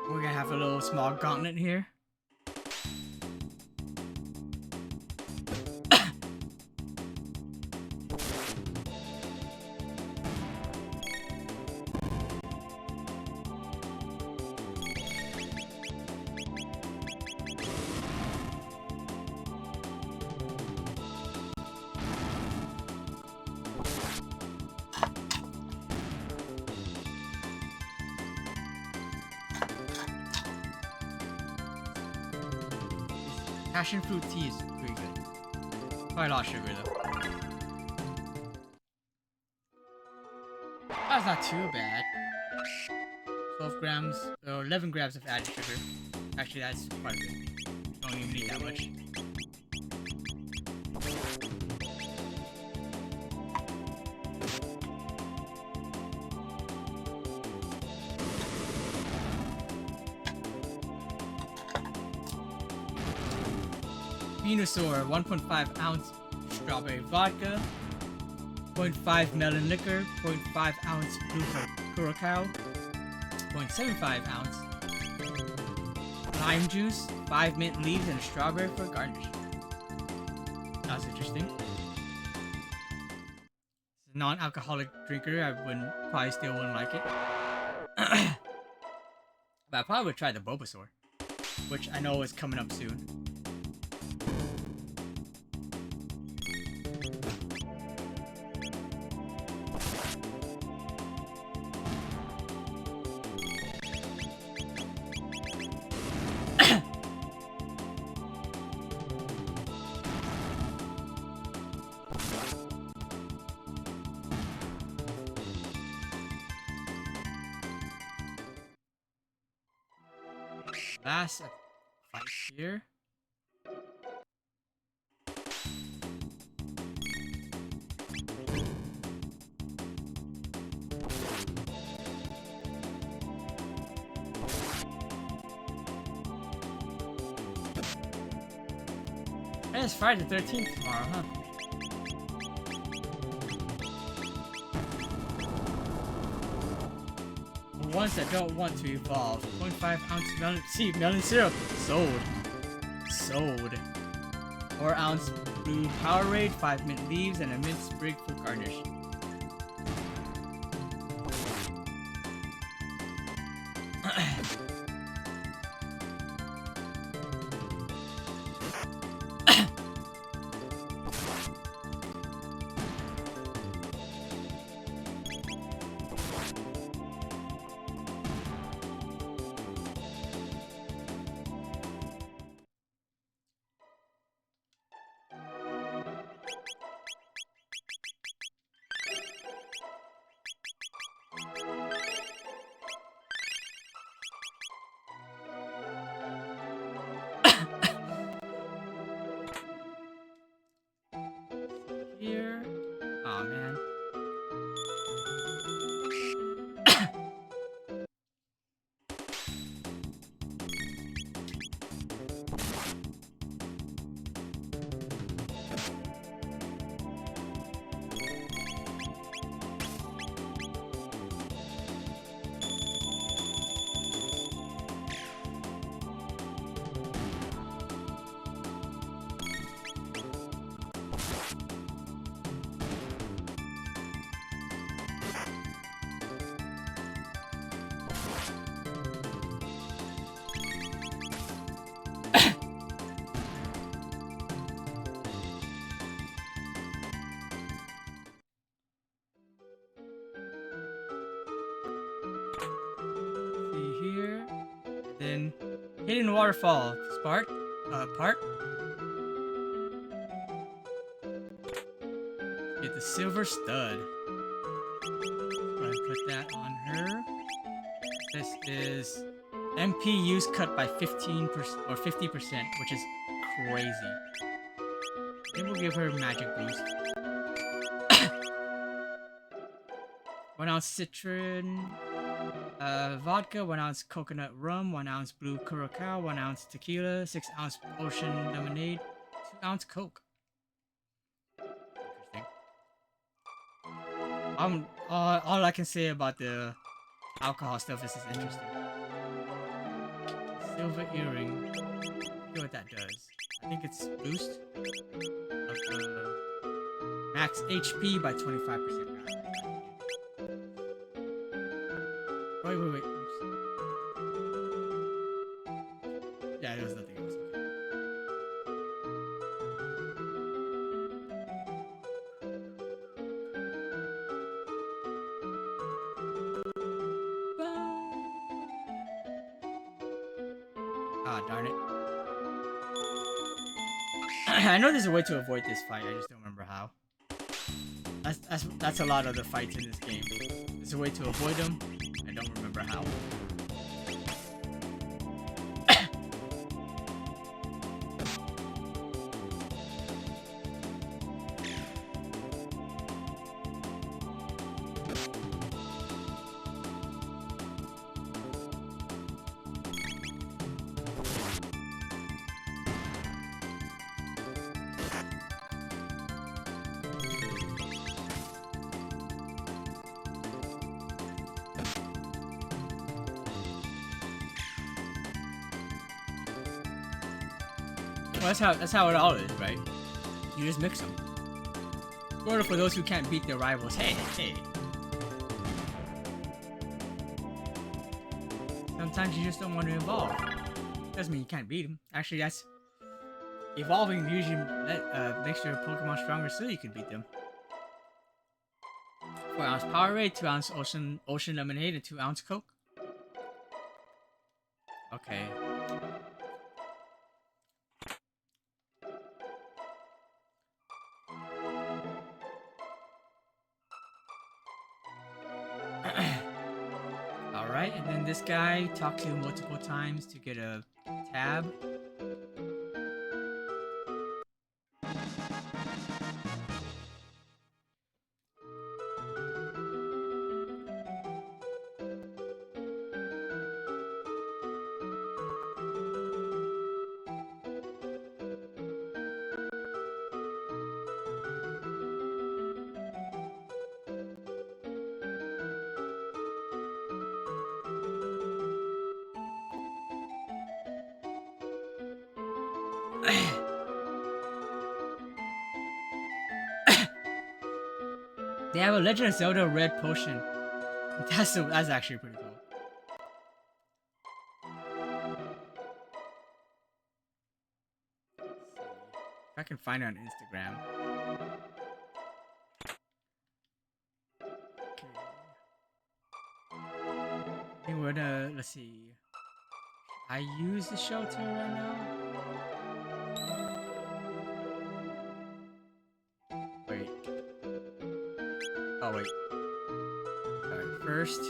We're gonna have a little small gauntlet here. Passion fruit tea is pretty good. Probably a lot of sugar though. That's not too bad. 12 grams or 11 grams of added sugar. Actually, that's quite a bit. Don't even need that much. Venusaur, 1.5 ounce strawberry vodka, 0.5 melon liquor, 0.5 ounce blue curacao, 0.75 ounce lime juice, 5 mint leaves, and a strawberry for garnish. That's interesting. It's a non-alcoholic drinker. I probably still wouldn't like it. But I probably would try the Bulbasaur, which I know is coming up soon. Last fight here. And it's Friday the 13th tomorrow, huh? The ones that don't want to evolve. 0.5 ounce melon syrup. Sold. Sold. 4 ounce blue Powerade, 5 mint leaves, and a mint sprig for garnish. Here. Oh man. See here. Then hidden waterfall. Spark. Park. Get the silver stud. Go ahead and put that on her. This is MP use cut by 15% or 50%, which is crazy. Then we'll give her magic boost. 1 ounce citron vodka, 1 ounce coconut rum, 1 ounce blue curacao, 1 ounce tequila, 6 ounce ocean lemonade, 2 ounce coke. Interesting. All I can say about the alcohol stuff is it's interesting. Silver earring. Let's see what that does. I think it's boost of the max HP by 25%. Wait. Oops. Yeah, there was nothing else. Ah, darn it. I know there's a way to avoid this fight. I just don't remember how. That's a lot of the fights in this game. There's a way to avoid them. I don't remember how. Well, that's how it all is, right? You just mix them. Sort of for those who can't beat their rivals. Hey, hey. Sometimes you just don't want to evolve. Doesn't mean you can't beat them. Actually, that's evolving usually makes your Pokemon stronger, so you can beat them. 4-ounce Powerade, 2-ounce Ocean Lemonade, and 2-ounce Coke. Okay. Alright, and then this guy talked to you multiple times to get a tab. They have a Legend of Zelda red potion. That's actually pretty cool. If I can find it on Instagram. Okay. Let's see. I use the shelter right now. Wait. Oh wait. Sorry. First.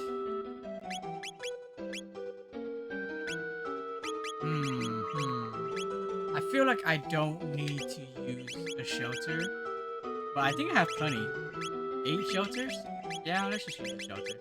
I feel like I don't need to use a shelter, but I think I have plenty. 8 shelters? Yeah, let's just use a shelter.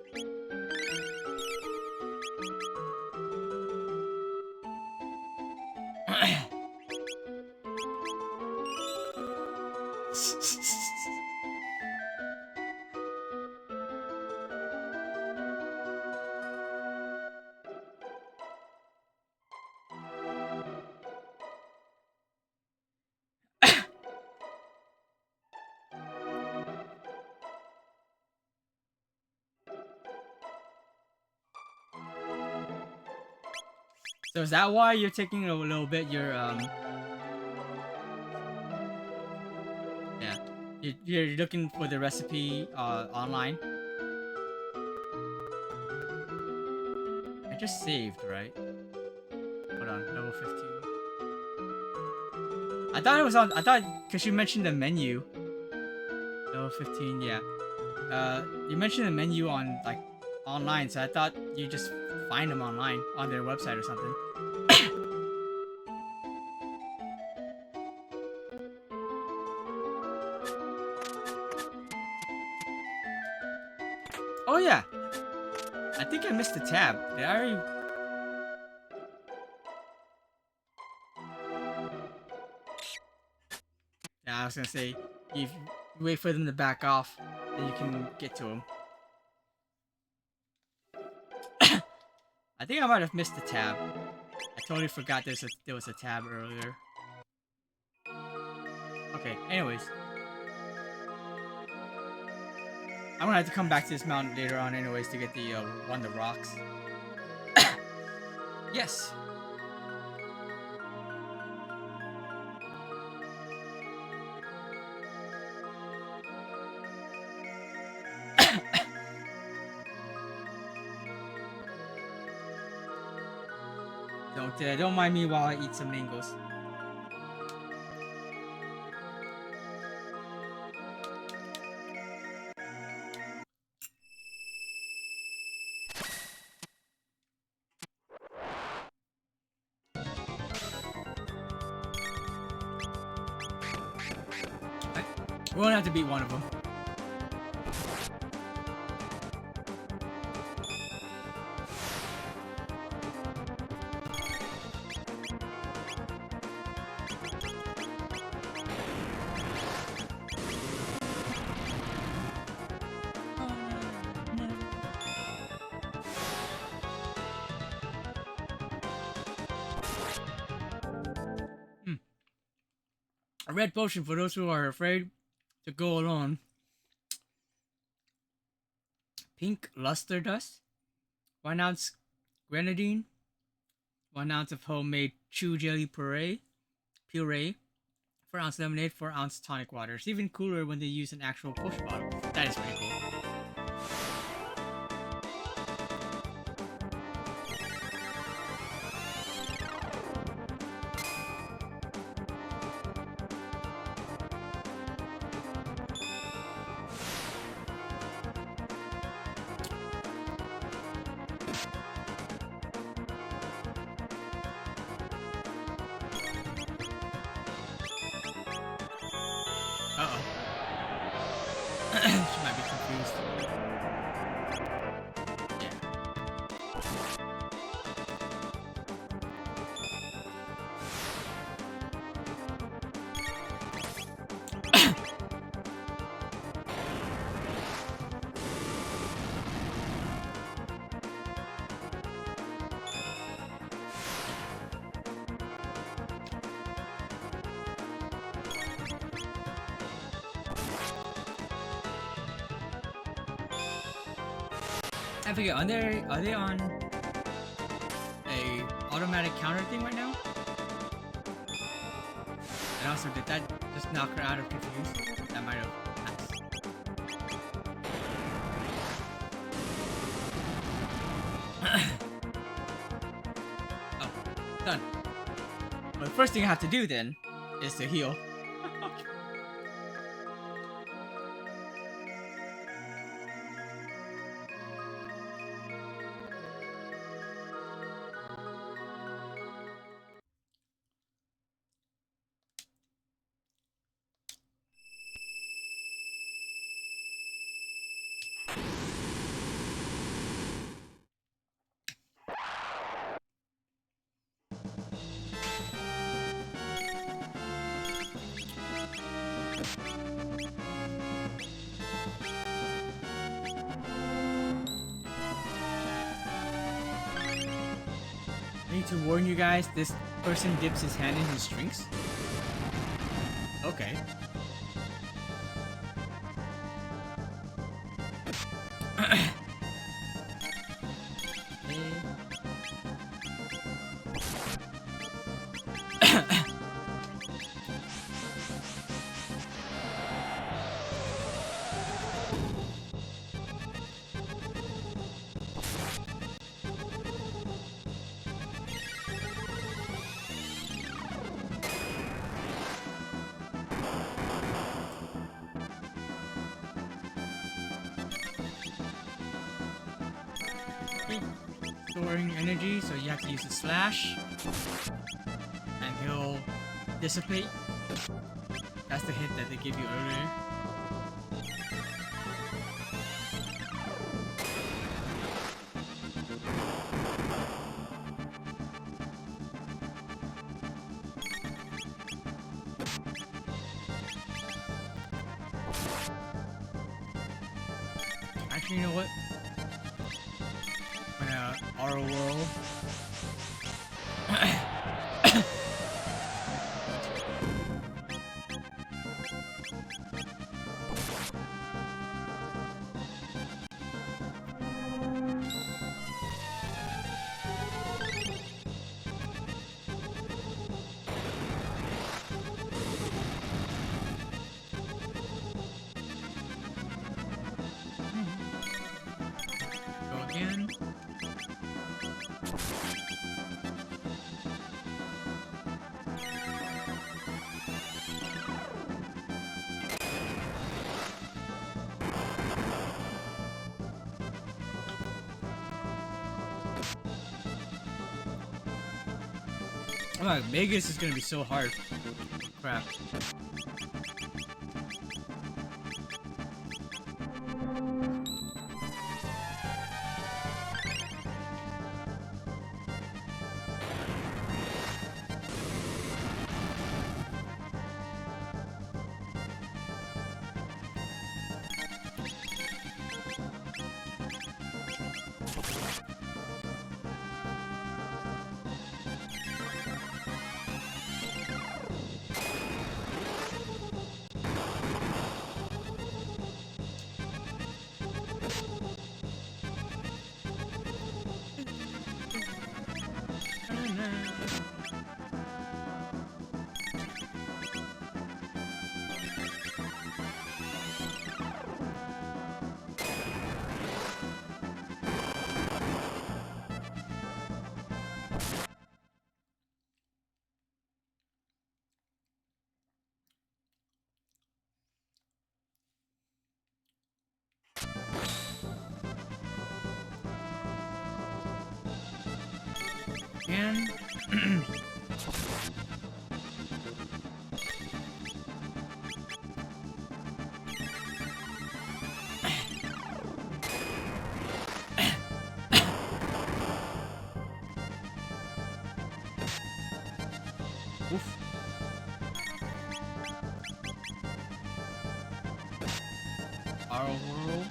So is that why you're taking a little bit? Yeah, you're looking for the recipe online. I just saved, right? Hold on, level 15. I thought it was on. I thought because you mentioned the menu. Level 15, yeah. You mentioned the menu on like online, so I thought you just find them online on their website or something. Oh yeah, I think I missed the tab. Did I already? Yeah, I was gonna say if you wait for them to back off, then you can get to them. I think I might have missed the tab. I totally forgot there was a tab earlier. Okay, anyways. I'm gonna have to come back to this mountain later on anyways to get the one of the rocks. Yes! Don't mind me while I eat some mangoes. We're gonna have to beat one of them. A red potion for those who are afraid to go alone. Pink luster dust. 1 ounce grenadine. 1 ounce of homemade chew jelly puree. 4 ounce lemonade. 4 ounce tonic water. It's even cooler when they use an actual potion bottle. That is pretty cool. She might be confused. I forget, are they on a automatic counter thing right now? And also, did that just knock her out of confused? That might have. Oh, done. Well, the first thing I have to do then is to heal. I need to warn you guys, this person dips his hand in his drinks. Okay. Storing energy, so you have to use the slash, and he'll dissipate. That's the hit that they give you earlier. Actually, you know what? Our world. Go again. Oh my, Vegas is gonna be so hard. Crap. again. Oof. Our world.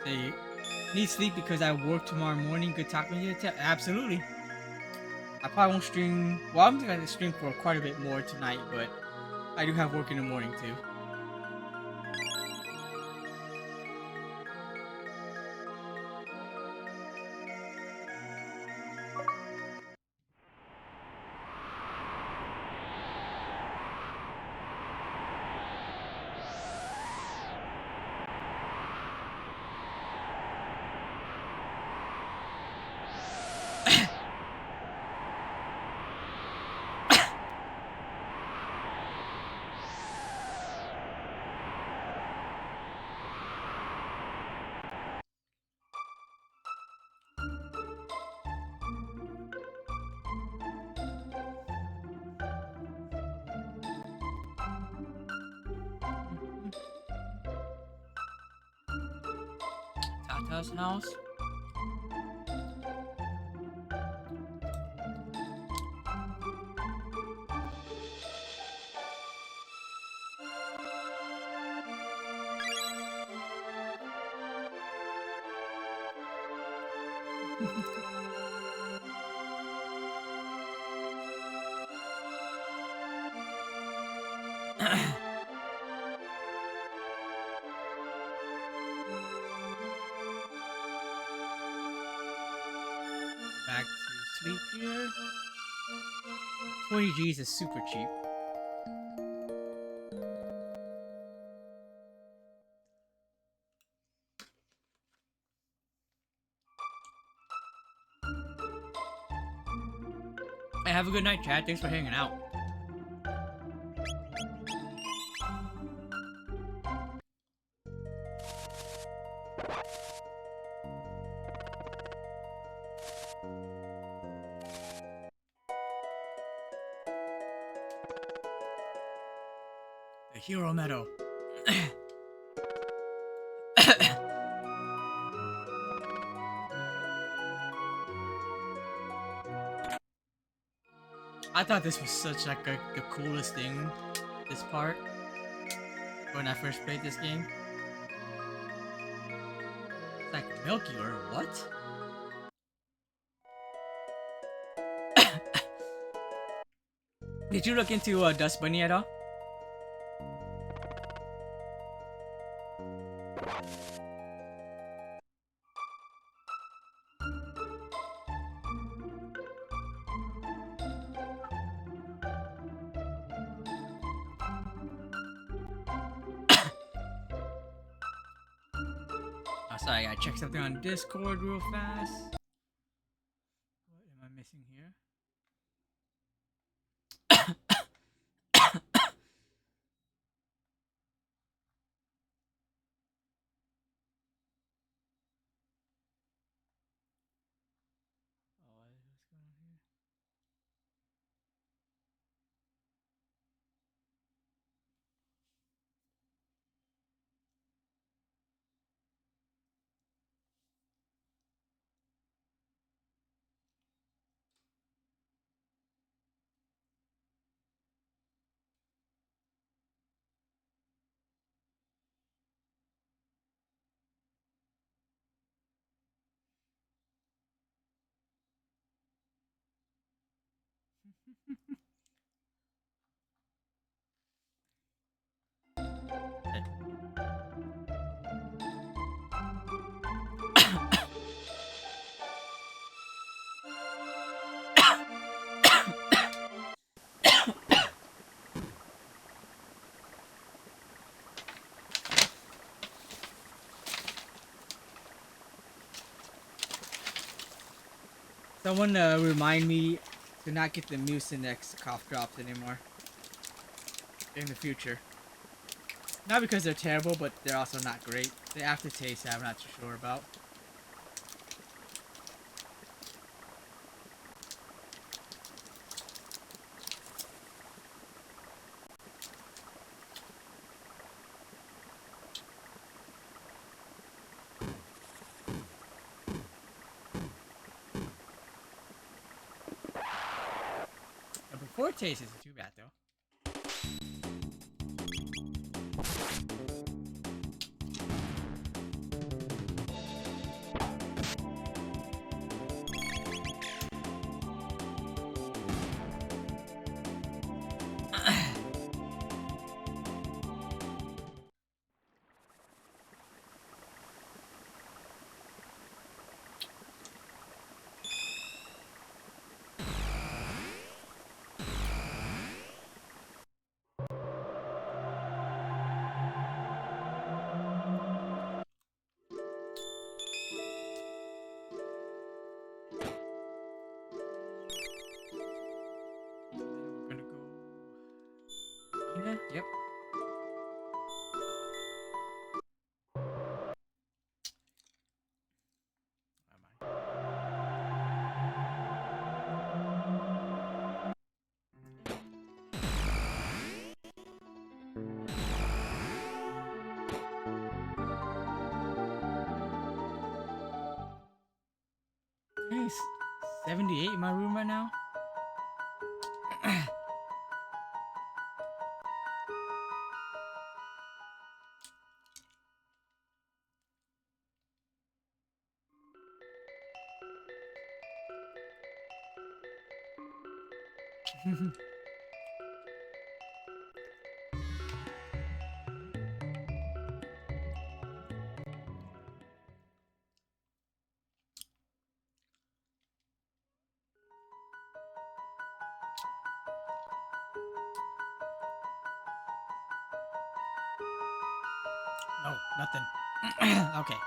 Say, need sleep because I work tomorrow morning. Good talking to you. Absolutely. I probably won't stream. Well, I'm gonna stream for quite a bit more tonight, but I do have work in the morning too. Tata's house. Back to sleep here. 20 G's is super cheap. Hey, have a good night, Chad. Thanks for hanging out. The Hero Meadow. I thought this was such like the coolest thing, this part, when I first played this game. It's like Milky or what? Did you look into Dust Bunny at all? Sorry, I gotta check something on Discord real fast. What am I missing here? Oh, what's going on here? Someone remind me to not get the Mucinex cough drops anymore in the future. Not because they're terrible, but they're also not great. The aftertaste I'm not too sure about. The before taste isn't too bad though. We're gonna go. Yeah, yep. Where am I? Nice. 78 in my room right now. No, nothing. Okay.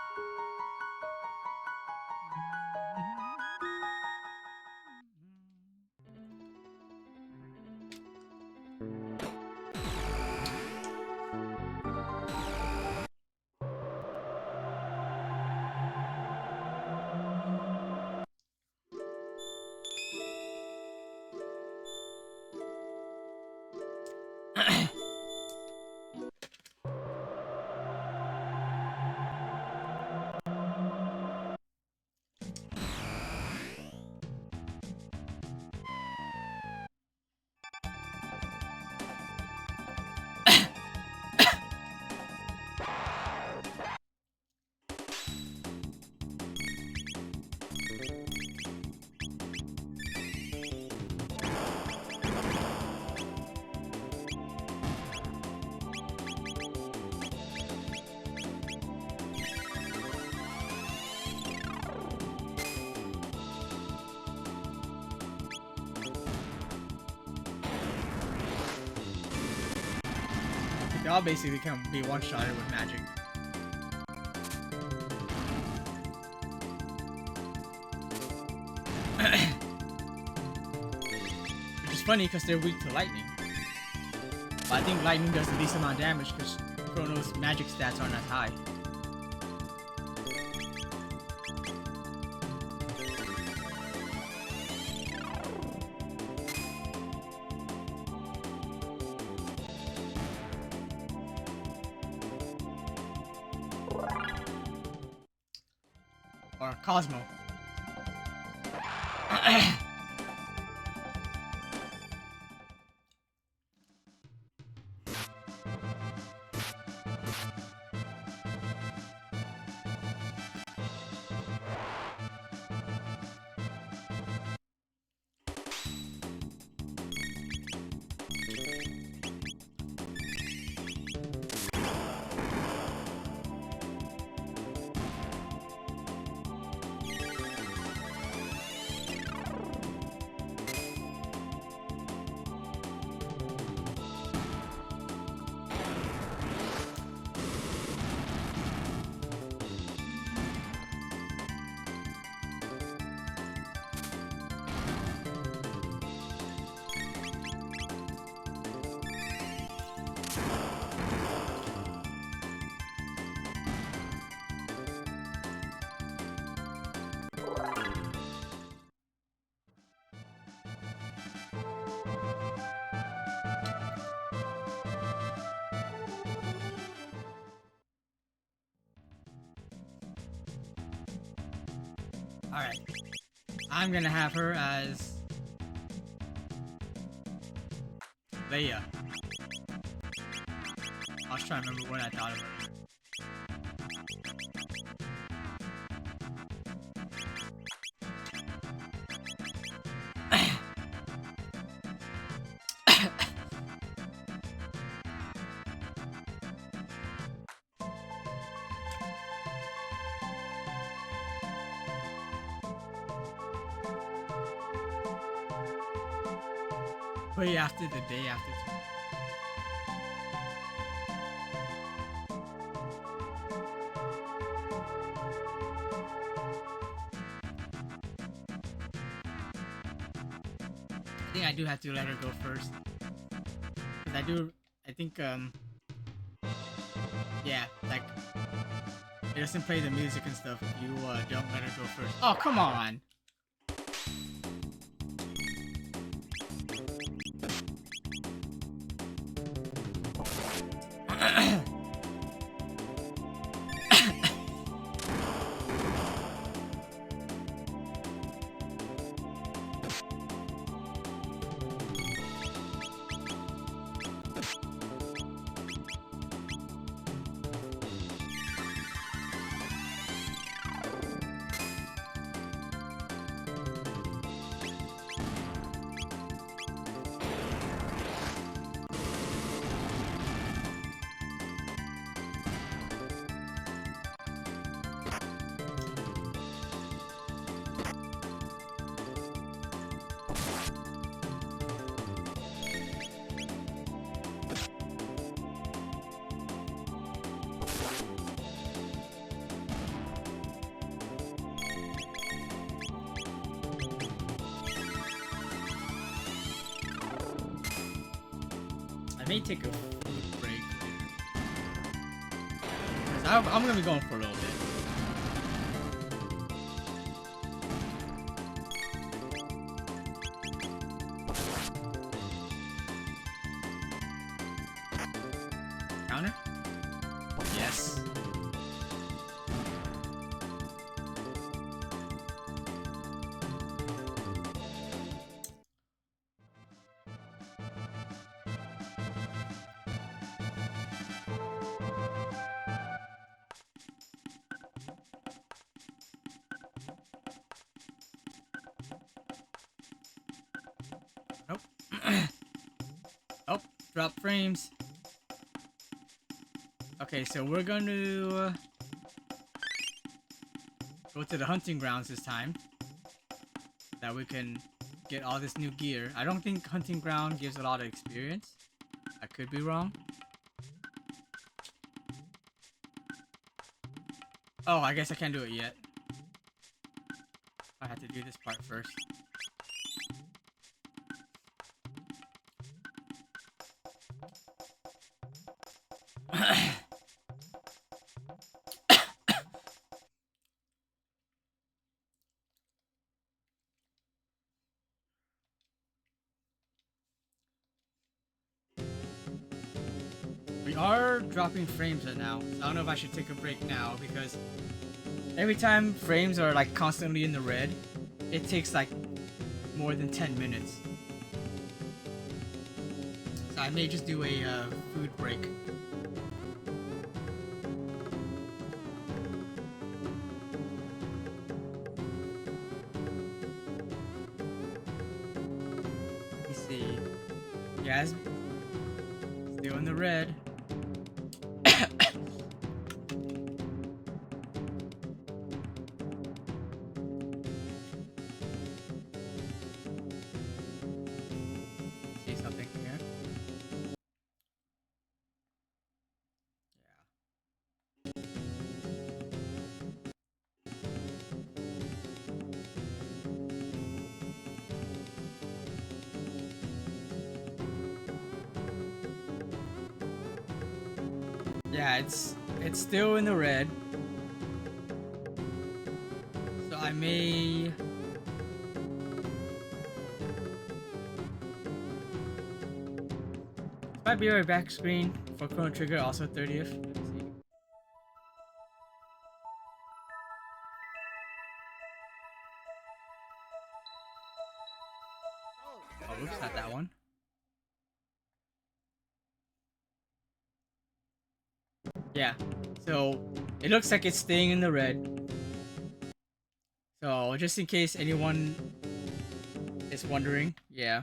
They all basically can be one-shotted with magic. funny because they're weak to lightning. But I think lightning does the least amount of damage because Chrono's magic stats aren't as high. Or Cosmo. Alright. I'm gonna have her as Leia. I was trying to remember what I thought of her. Way after the day after tomorrow. I think I do have to let her go first. Cause I think, yeah, like, it doesn't play the music and stuff if you, don't let her go first. Oh, come on! I may take a food break later. I'm gonna be going for a little bit. Counter? Yes. Nope. Oh, drop frames. Okay, so we're going to go to the hunting grounds this time. That we can get all this new gear. I don't think hunting ground gives a lot of experience. I could be wrong. Oh, I guess I can't do it yet. I have to do this part first. we are dropping frames right now. So I don't know if I should take a break now because every time frames are like constantly in the red, it takes like more than 10 minutes. So I may just do a food break. Let me see. Yeah, still in the red. See something here? Yeah, it's still in the red. So I may might be right back screen for Chrono Trigger, also 30th. Let me see. Oh, oops, not that one. Yeah, so it looks like it's staying in the red. So just in case anyone is wondering, yeah.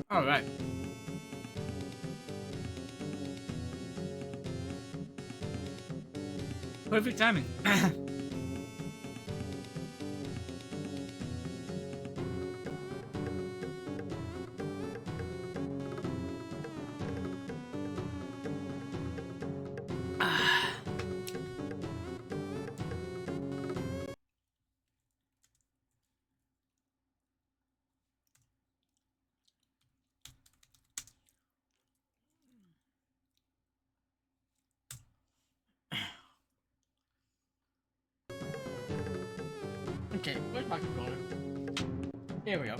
All right. Perfect timing. Okay, where's my controller? Here we go.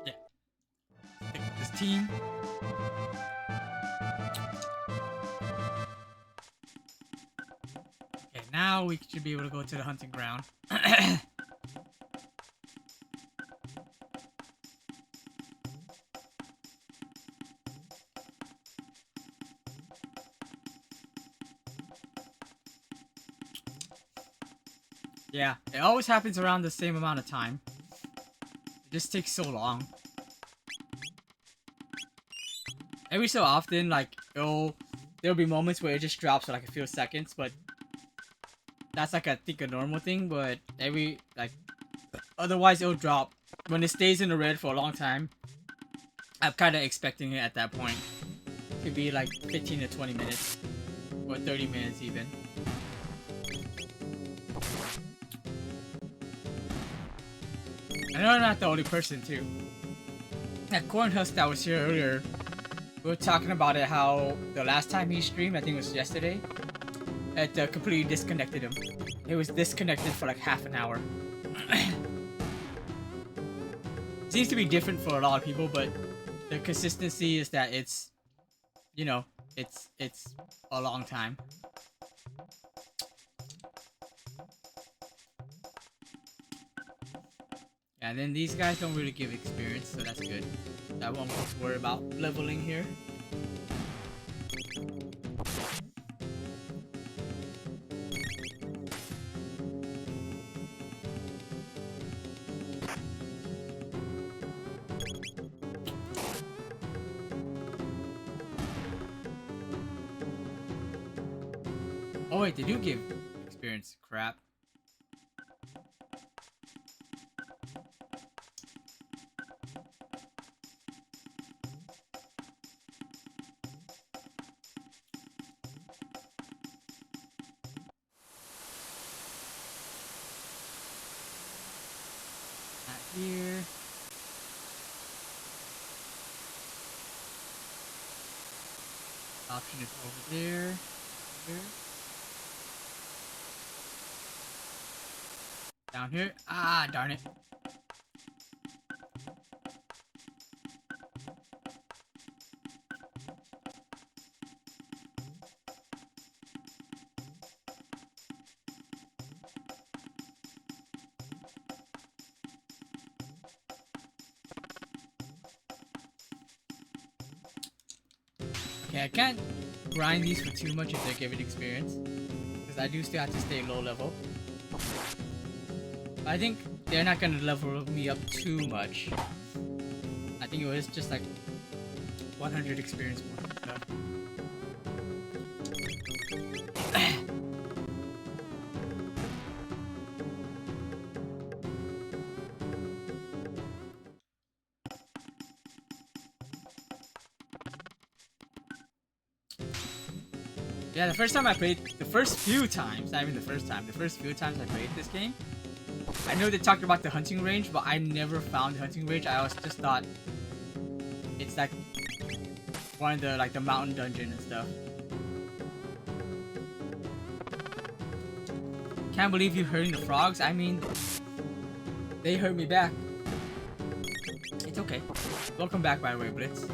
Yeah. Pick this team. Okay, now we should be able to go to the hunting ground. Yeah, it always happens around the same amount of time. It just takes so long. Every so often, like, there'll be moments where it just drops for like a few seconds, but that's like, I think, a normal thing, but otherwise it'll drop. When it stays in the red for a long time, I'm kind of expecting it at that point. Could be like 15 to 20 minutes, or 30 minutes even. I know I'm not the only person too. That Cornhusk that was here earlier, we were talking about it, how the last time he streamed, I think it was yesterday, it completely disconnected him. It was disconnected for like half an hour. Seems to be different for a lot of people, but the consistency is that it's, you know, it's a long time. Yeah, and then these guys don't really give experience, so that's good. I won't have to worry about leveling here. Oh wait, they do give experience. Crap. Not here. Option is over there. Here. Down here. Ah, darn it. Okay, I can't grind these for too much if they're giving experience, because I do still have to stay low level. I think they're not gonna level me up too much. I think it was just like 100 experience points and stuff. Yeah, the first time I played, the first few times, not even the first time, the first few times I played this game, I know they talked about the hunting range, but I never found the hunting range. I always just thought it's like one of the, like, the mountain dungeon and stuff. Can't believe you hurting the frogs. I mean, they hurt me back. It's okay. Welcome back, by the way, Blitz.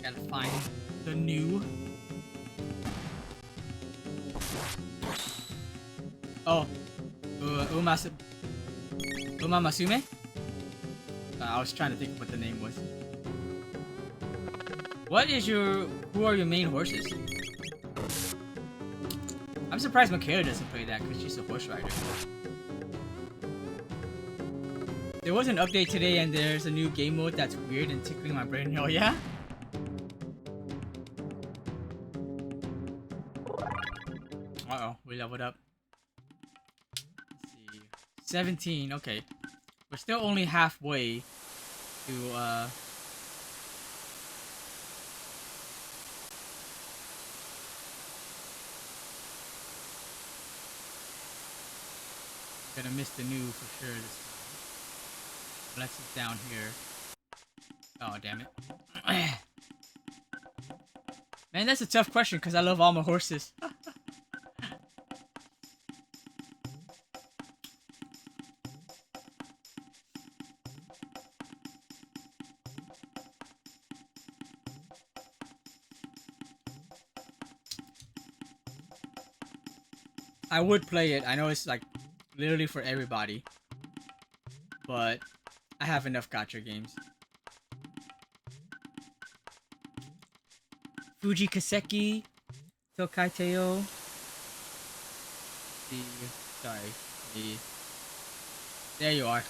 Gotta find the new. Oh, Umamasume? I was trying to think of what the name was. Who are your main horses? I'm surprised Michaela doesn't play that because she's a horse rider. There was an update today and there's a new game mode that's weird and tickling my brain. Oh yeah? Uh-oh, we leveled up. Let's see. 17, okay. We're still only halfway to, gonna miss the new for sure this time. Unless it's down here. Oh, damn it. Man, that's a tough question because I love all my horses. I would play it. I know it's like literally for everybody, but I have enough gacha games. Fuji Kaseki, Tokai Teo. Sorry. The, there you are.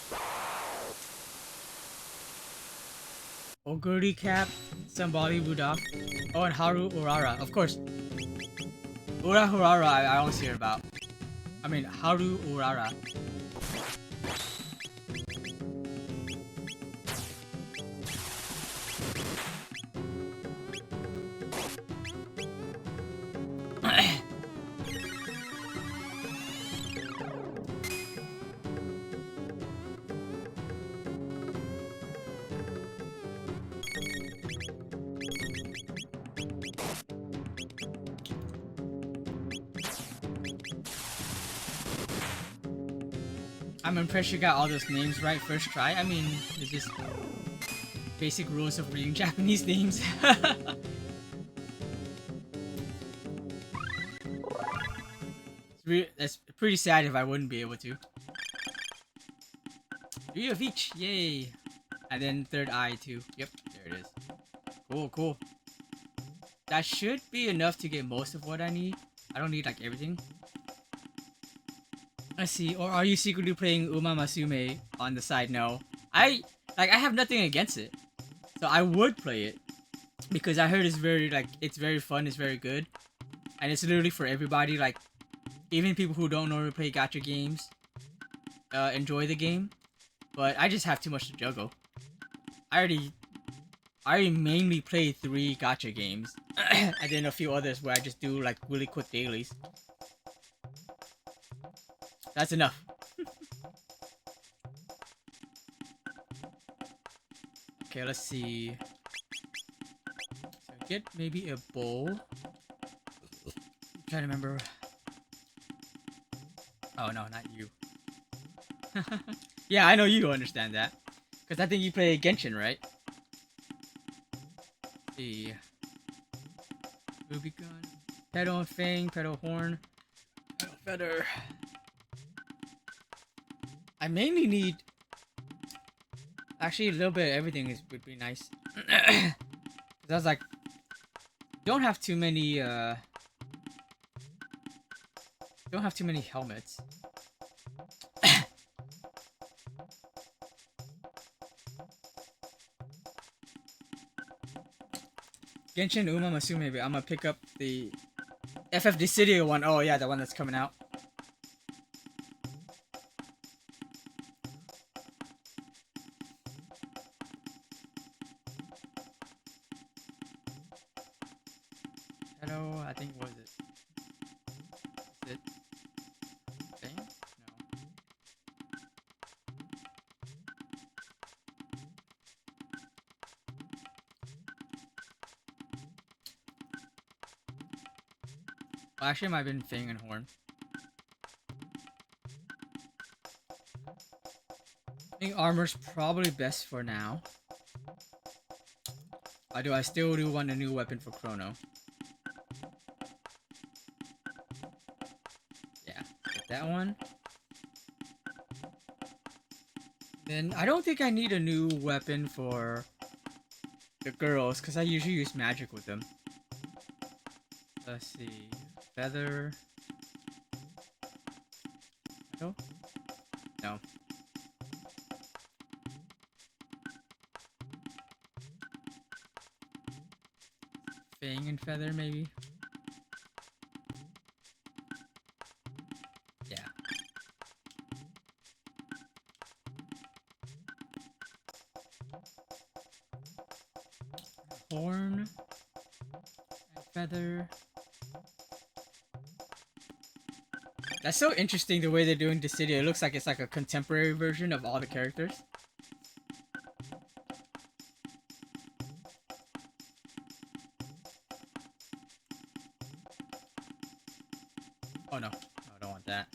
Oguri Cap, Somebody Budok. Oh, and Haru Urara. Of course. Urara I always hear about. I mean, Haru Urara. I'm impressed you got all those names right first try. I mean, it's just basic rules of reading Japanese names. That's pretty sad if I wouldn't be able to. 3 of each, yay! And then third eye too. Yep, there it is. Cool, cool. That should be enough to get most of what I need. I don't need like everything. Let's see, or are you secretly playing Uma Masume on the side? No. I have nothing against it. So I would play it. Because I heard it's very fun, it's very good. And it's literally for everybody, like even people who don't normally play gacha games enjoy the game. But I just have too much to juggle. I already mainly play 3 gacha games. And then a few others where I just do like really quick dailies. That's enough. Okay, let's see. So get maybe a bowl. I'm trying to remember. Oh no, not you. Yeah, I know you don't understand that. Because I think you play Genshin, right? Let's see. Ruby gun. Petal and Fang, Petal Horn. Petal Feather. I mainly need... Actually, a little bit of everything would be nice. Because I was like... Don't have too many, Don't have too many helmets. Genshin Uma Masume, but I'm gonna pick up the FF Dissidia one. Oh yeah, the one that's coming out. Shadow, I think, what is it? Is it Fang? No. Well, actually, it might have been Fang and Horn. I think armor's probably best for now. I still do want a new weapon for Chrono. Yeah, get that one. Then I don't think I need a new weapon for the girls, because I usually use magic with them. Let's see. Feather. No? No. Fang and Feather, maybe? Yeah. Horn. And Feather. That's so interesting the way they're doing Dissidia. It looks like it's like a contemporary version of all the characters. Oh no. No, I don't want that.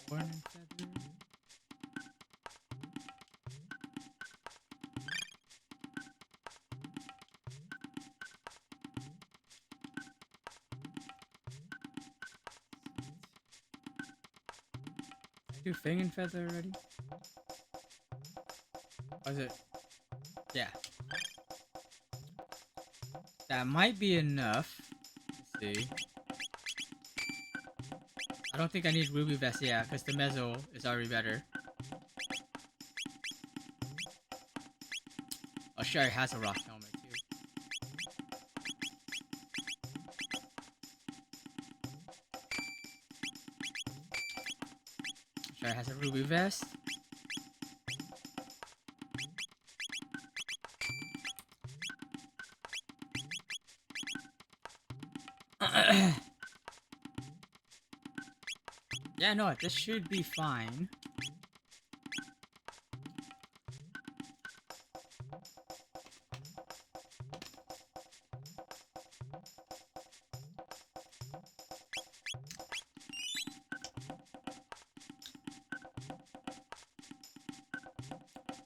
Horn and Feather. do Fang and Feather already? Was it? Yeah. That might be enough. Let's see. I don't think I need Ruby Vest, yeah, because the Mezzo is already better. Oh, Sherry has a rock helmet too. Sherry has a Ruby Vest. Yeah, no, this should be fine.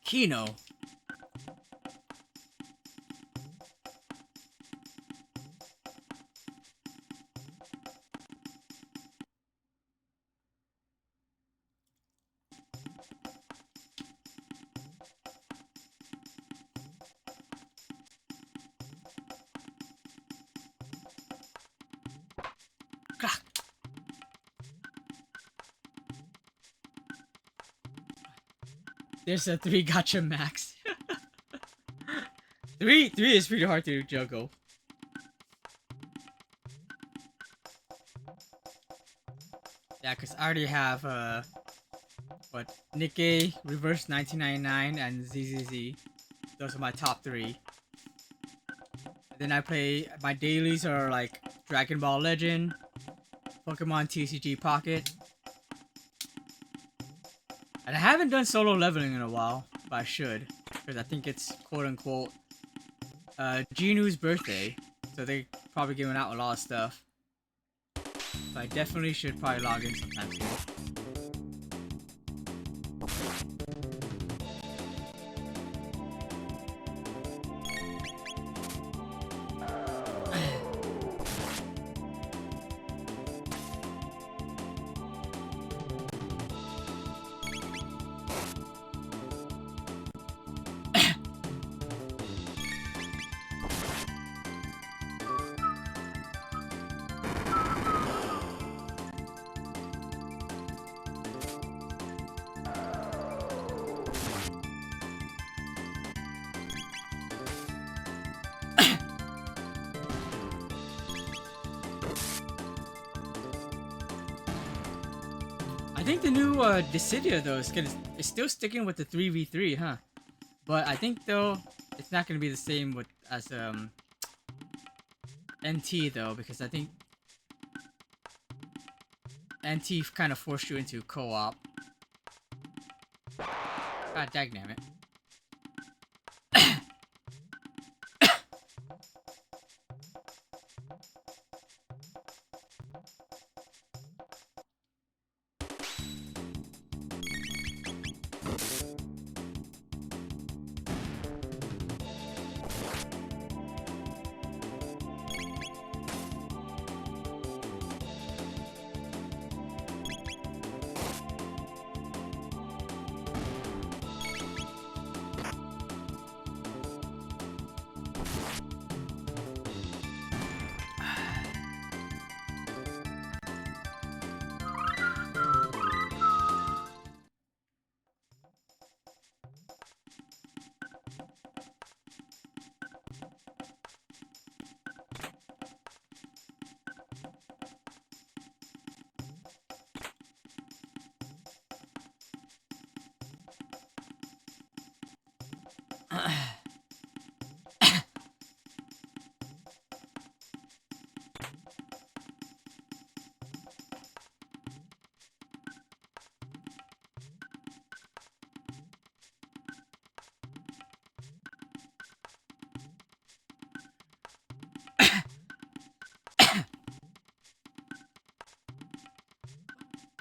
Kino. There's a 3 gotcha max. 3 is pretty hard to juggle. Yeah, because I already have what, Nikkei, Reverse 1999, and ZZZ. Those are my top 3. And then I play, my dailies are like Dragon Ball Legend, Pokemon TCG Pocket. And I haven't done solo leveling in a while, but I should. Because I think it's quote unquote Ginu's birthday. So they're probably giving out a lot of stuff. So I definitely should probably log in sometime soon. I think the new Dissidia though is still sticking with the 3v3, huh? But I think though it's not gonna be the same with as NT though, because I think NT kind of forced you into co-op. God dang it.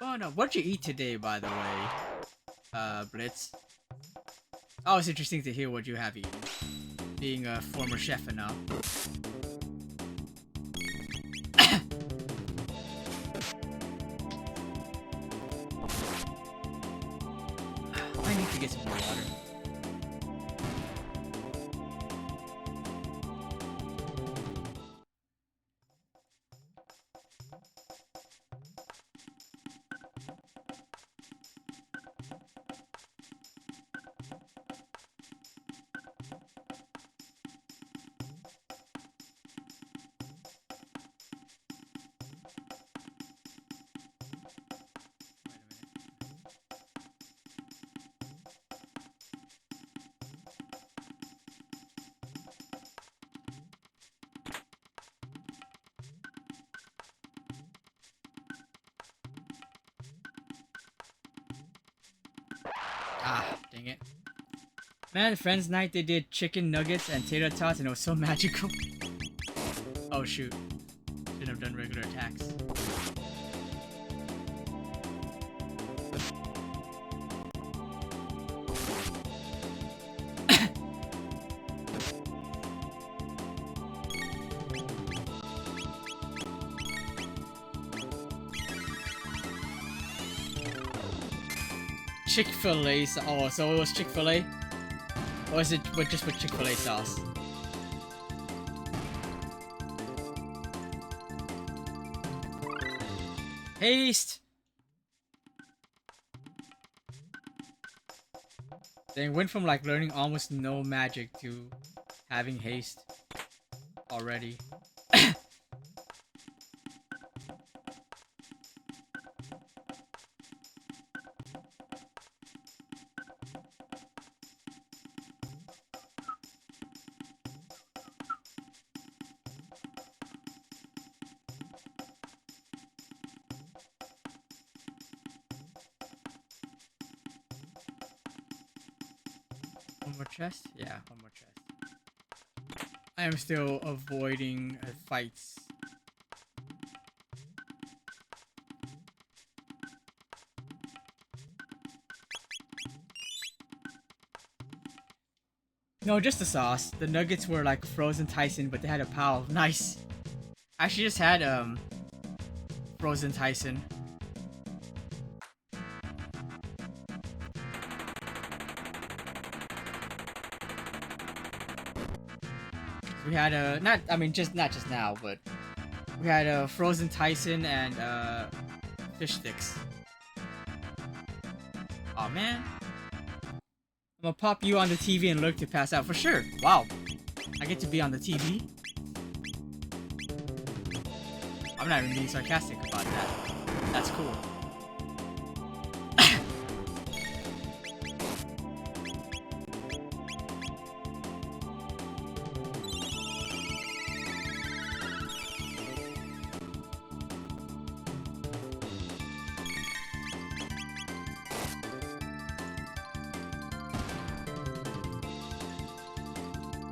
Oh no, what'd you eat today, by the way, Blitz? Always interesting to hear what you have eaten, being a former chef and all. Ah, dang it. Man, Friends Night, they did chicken nuggets and tater tots and it was so magical. Oh shoot. Shouldn't have done regular attacks. Chick-fil-A oh, so it was Chick-fil-A? Or is it just with Chick-fil-A sauce? Haste! They went from like learning almost no magic to having haste already. One more chest? Yeah, one more chest. I am still avoiding fights. No, just the sauce. The nuggets were like frozen Tyson, but they had a POW. Nice. I actually just had frozen Tyson. We had a not just now, but we had a frozen Tyson and fish sticks. Oh man. I'm gonna pop you on the TV and look to pass out for sure. Wow. I get to be on the TV. I'm not even being sarcastic about that. That's cool.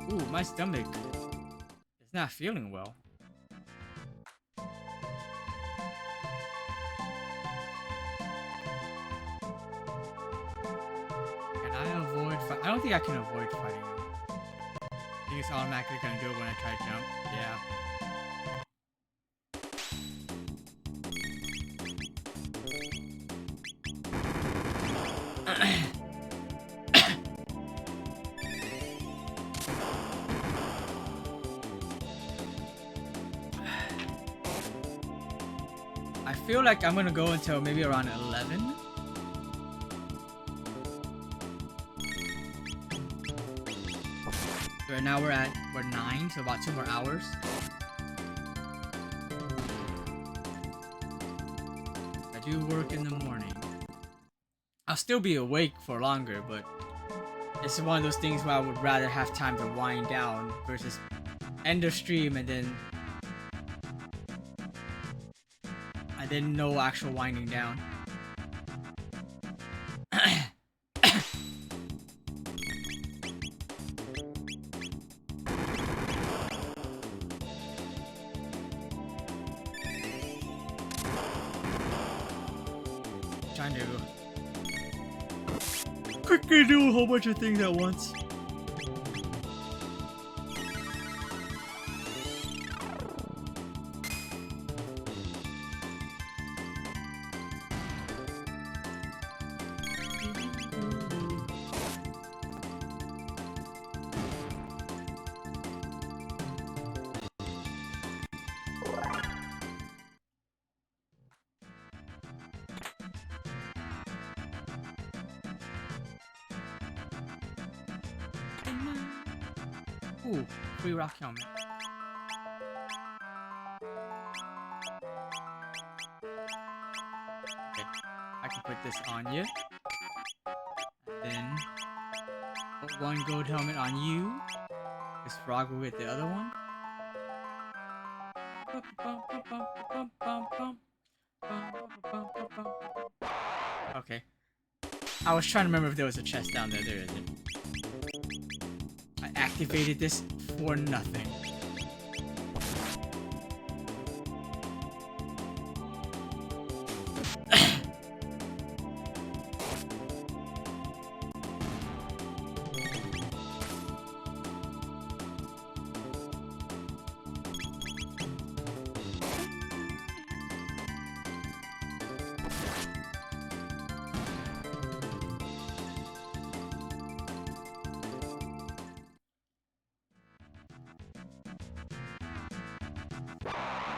Ooh, my stomach is not feeling well. Can I avoid fight? I don't think I can avoid fighting him. I think it's automatically gonna do it when I try to jump. Yeah. I feel like I'm gonna go until maybe around 11. So right now we're 9, so about 2 more hours. I do work in the morning. I'll still be awake for longer, but it's one of those things where I would rather have time to wind down versus end the stream and then no actual winding down. Trying to quickly do a whole bunch of things at once. Ooh, free rock helmet. Okay, I can put this on you. And then put one gold helmet on you. This frog will get the other one. Okay. I was trying to remember if there was a chest down there. There isn't. I activated this for nothing.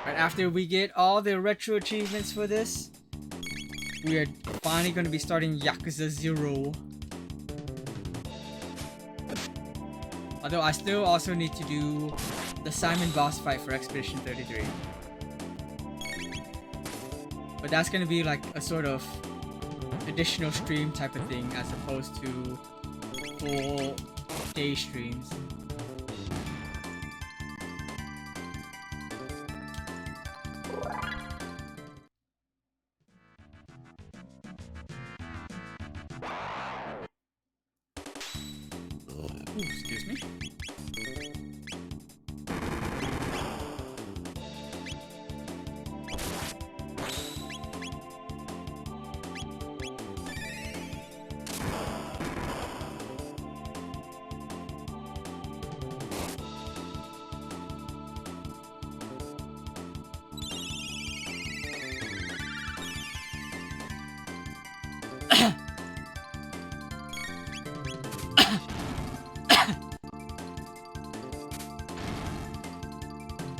Right after we get all the retro achievements for this, we are finally going to be starting Yakuza 0. Although I still also need to do the Simon boss fight for Expedition 33. But that's going to be like a sort of additional stream type of thing as opposed to full day streams. Ooh, excuse me.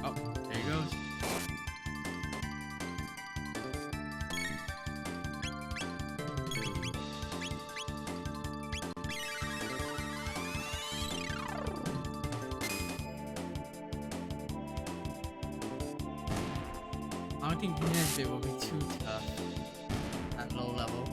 Oh, there he goes. I don't think Nesbit will be too tough at low level.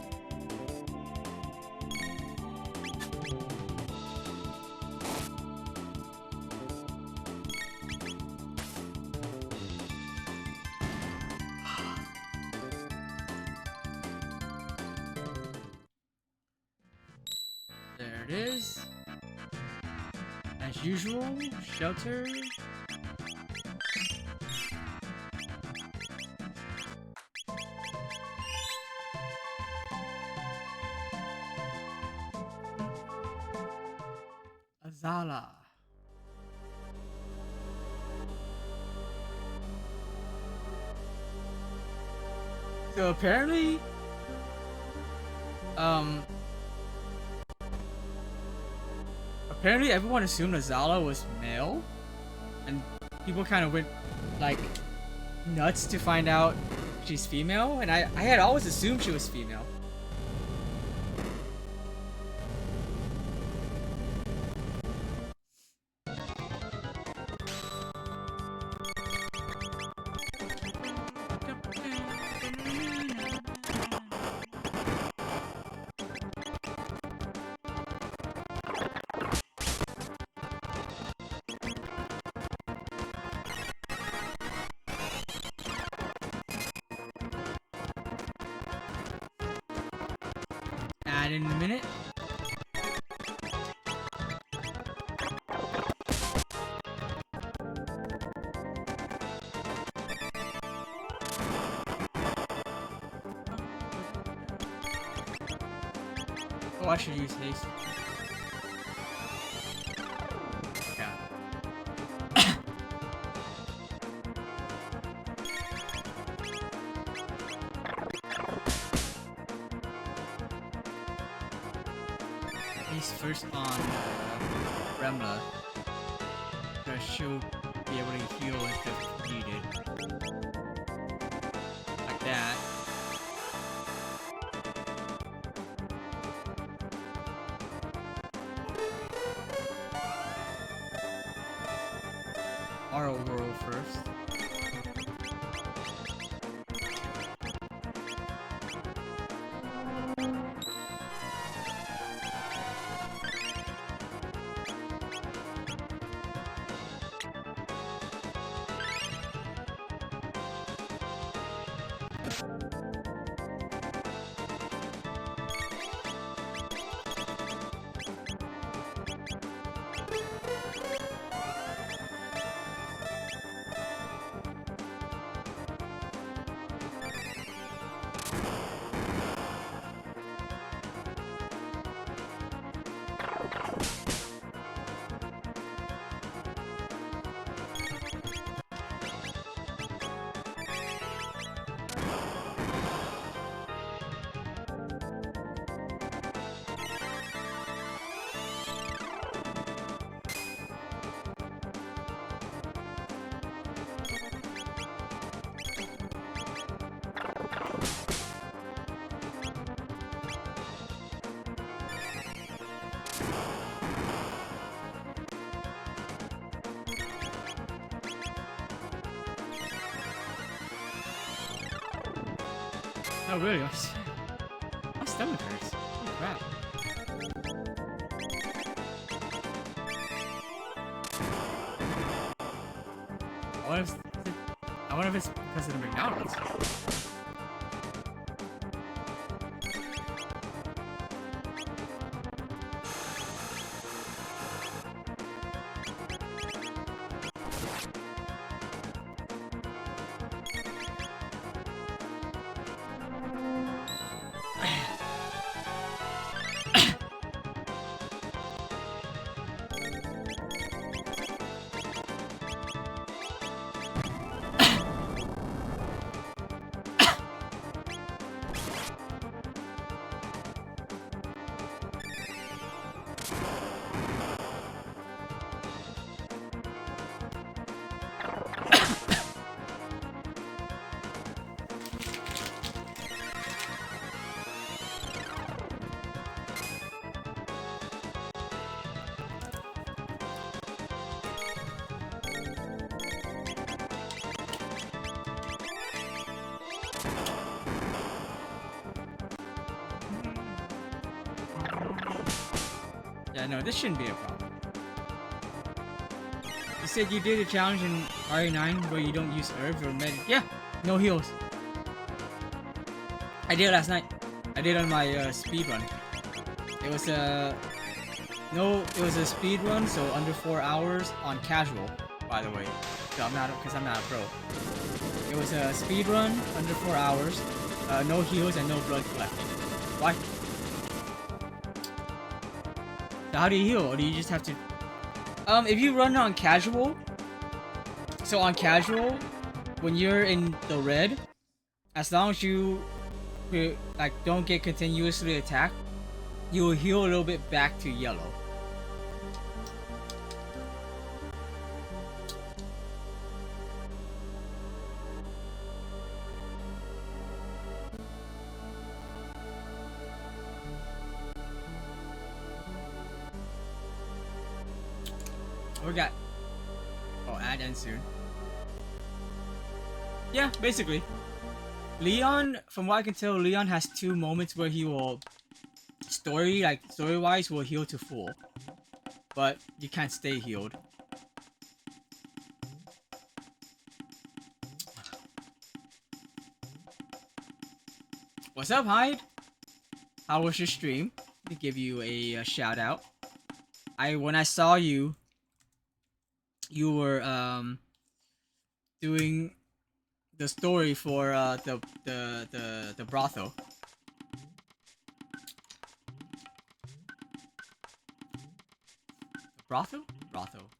There it is. As usual, shelter. Azala. So apparently, apparently everyone assumed Azala was male, and people kind of went like nuts to find out she's female, and I had always assumed she was female. Add in a minute. Oh, I should use haste. Yeah. He's first on Remla, because she'll be able to heal if needed. Like that. Our world first. Oh really? My stomach hurts. Oh crap. I wonder if it's because of the McDonald's. Yeah, no, this shouldn't be a problem. You said you did a challenge in RE9 where you don't use herbs or med. Yeah, no heals. I did it last night. I did it on my speed run. It was a it was a speed run, so under 4 hours on casual. By the way, so I'm not a pro. It was a speed run under 4 hours, no heals and no blood collecting. Why? So how do you heal? Or do you just have to? If you run on casual, so on casual, when you're in the red, as long as you like don't get continuously attacked, you will heal a little bit back to yellow. We got. Oh, ad ends soon. Yeah, basically. Leon, from what I can tell, Leon has 2 moments where he will story-wise will heal to full. But you can't stay healed. What's up, Hyde? How was your stream? To give you a shout out. When I saw you, you were doing the story for the brothel. Brothel? Brothel.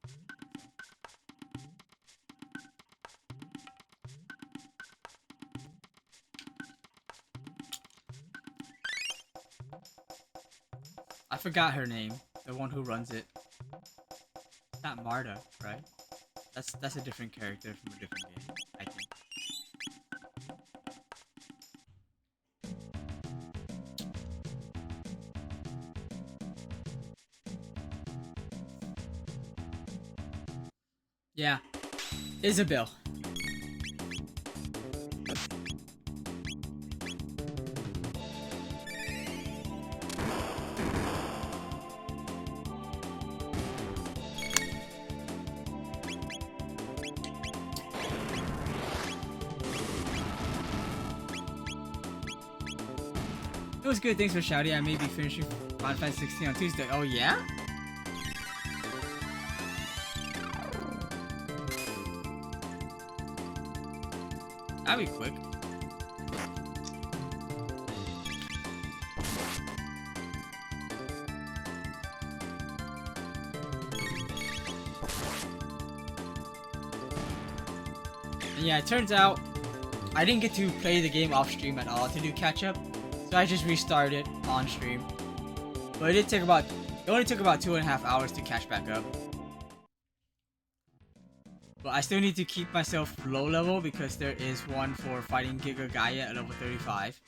I forgot her name. The one who runs it. It's not Marta, right? That's a different character from a different game, I think. Yeah. Isabel. It was good, thanks for shouting. I may be finishing Final Fantasy 16 on Tuesday. Oh yeah? That'd be quick. And yeah, it turns out I didn't get to play the game off stream at all to do catch up. So I just restarted on stream. But it only took about 2.5 hours to catch back up. But I still need to keep myself low level because there is one for fighting Giga Gaia at level 35.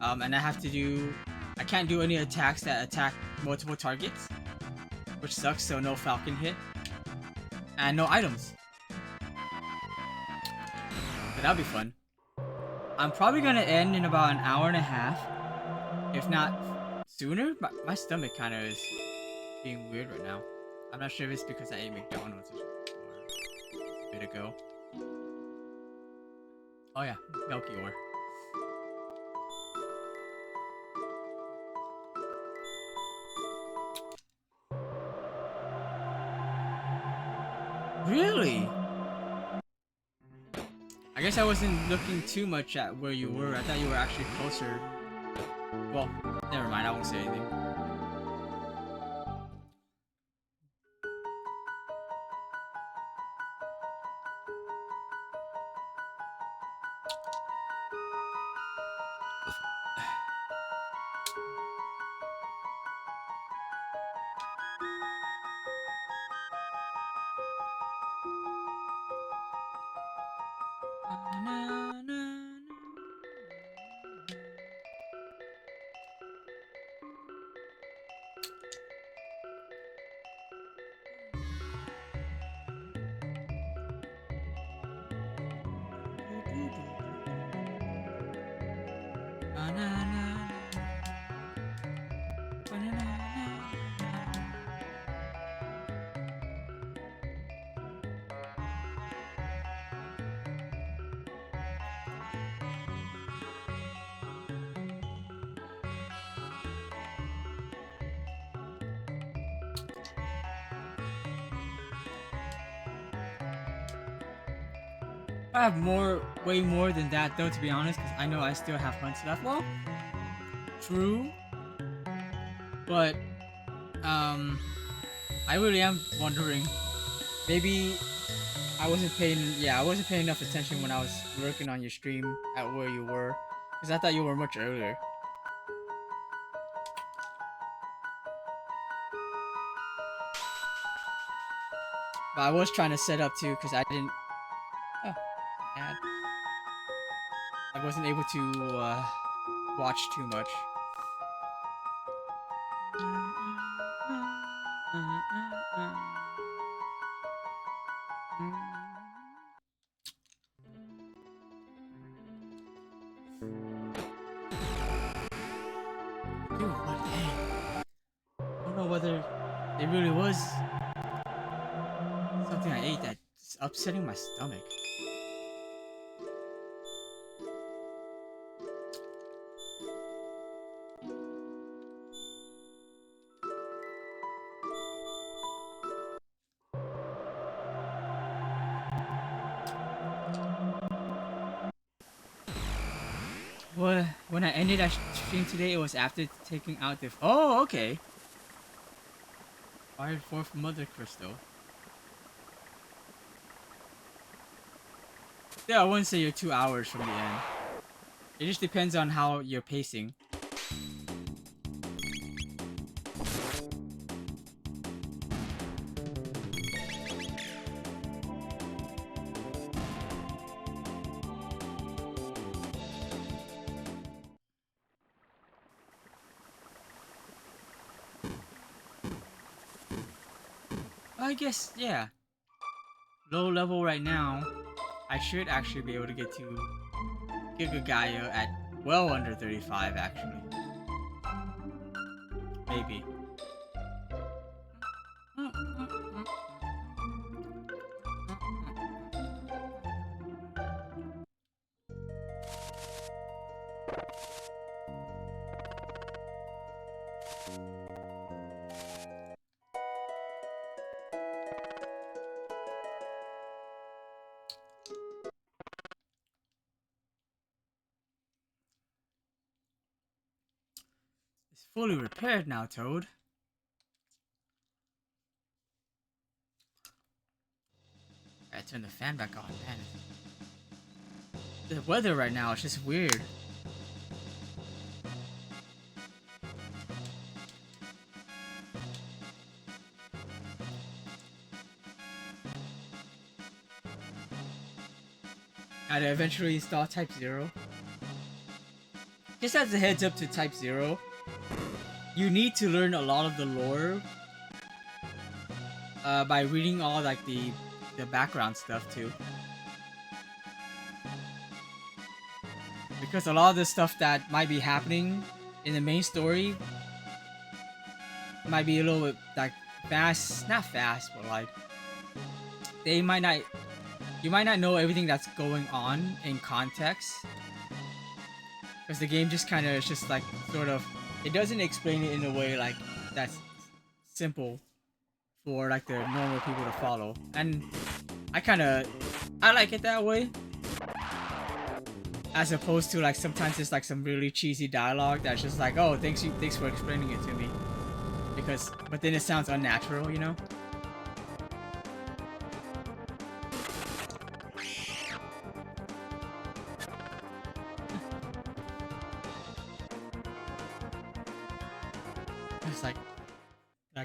And I can't do any attacks that attack multiple targets, which sucks, so no Falcon hit. And no items. But that'll be fun. I'm probably gonna end in about an hour and a half, if not sooner. My stomach kind of is being weird right now. I'm not sure if it's because I ate McDonald's or a bit ago. Oh yeah, milky ore. Really? I guess I wasn't looking too much at where you were. I thought you were actually closer. Well, never mind. I won't say anything. I have way more than that though, to be honest, because I know I still have hunts left. Well, true, but I really am wondering. Maybe I wasn't paying. Yeah, I wasn't paying enough attention when I was working on your stream at where you were, because I thought you were much earlier. But I was trying to set up too, because I didn't. Oh, ad. I wasn't able to watch too much. Dude, what? Dang. I don't know whether it really was something I ate that's upsetting my stomach. Well, when I ended that stream today, it was after taking out the. Oh, okay. Fired fourth mother crystal. Yeah, I wouldn't say you're 2 hours from the end. It just depends on how you're pacing. I guess, yeah. Low level right now, I should actually be able to get to Giga Gaia at well under 35, actually. Maybe. It's fully repaired now, Toad. I turn the fan back on, man. The weather right now is just weird. I'd eventually install Type 0. Just as a heads up to Type 0, you need to learn a lot of the lore by reading all like the background stuff too. because a lot of the stuff that might be happening in the main story might be a little bit like fast, not fast, but like they might not, you might not know everything that's going on in context, because the game just kind of is just like sort of, it doesn't explain it in a way like that's simple for like the normal people to follow, and I like it that way, as opposed to like sometimes it's like some really cheesy dialogue that's just like, oh, thanks for explaining it to me, because but then it sounds unnatural, you know. It's like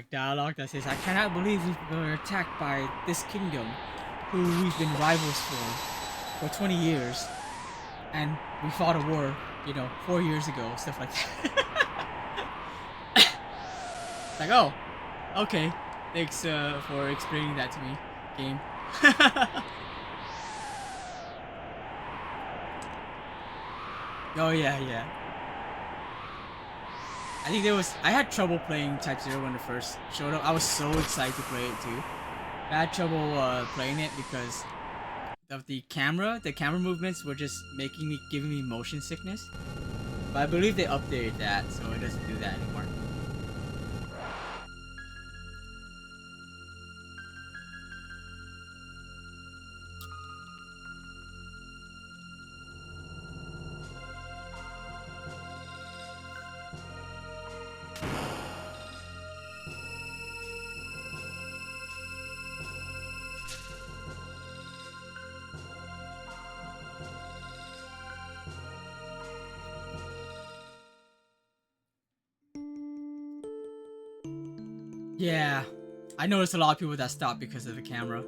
dialogue that says, I cannot believe we were attacked by this kingdom who we've been rivals for 20 years, and we fought a war, you know, 4 years ago, stuff like that. Like, oh, okay, thanks for explaining that to me, game. Oh yeah, yeah. I think I had trouble playing Type 0 when it first showed up. I was so excited to play it too. I had trouble playing it because of the camera. The camera movements were just giving me motion sickness. But I believe they updated that, so it doesn't do that anymore. Yeah, I noticed a lot of people that stopped because of the camera.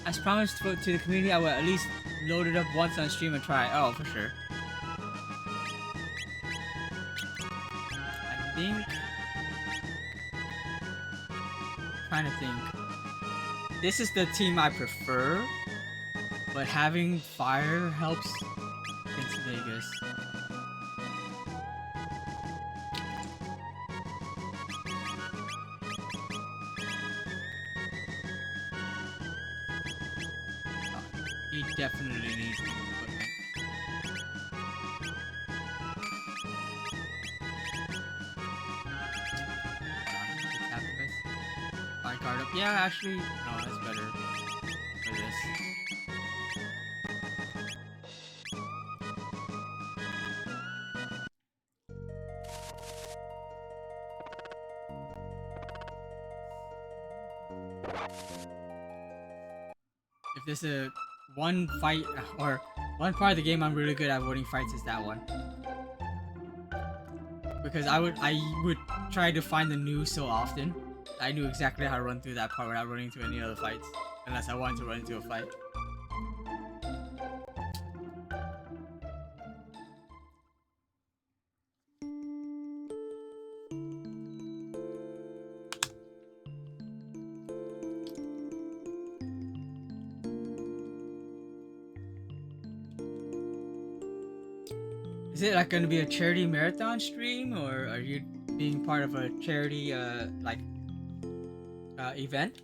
As promised to the community, I will at least load it up once on stream and try it. Oh, for sure. I think... trying to think. This is the team I prefer, but having fire helps against Vegas. He definitely needs new equipment. Fire card up. Yeah, actually, no, that's better for this. If there's a one fight or one part of the game I'm really good at avoiding fights is that one. Because I would try to find the new so often. I knew exactly how to run through that part without running into any other fights. Unless I wanted to run into a fight. Is it like going to be a charity marathon stream, or are you being part of a charity event?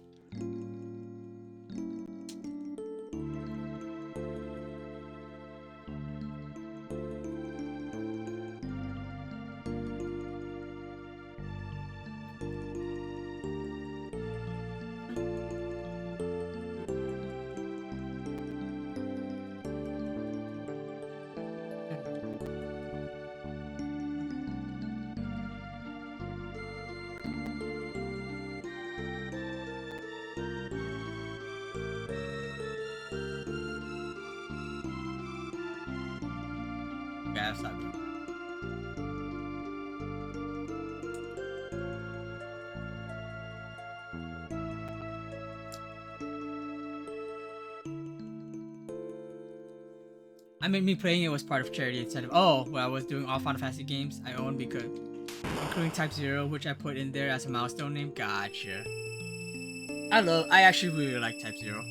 I mean, me playing it was part of charity instead of, oh, well, I was doing all Final Fantasy games I own because, including Type 0, which I put in there as a milestone name. Gotcha. I actually really like Type 0.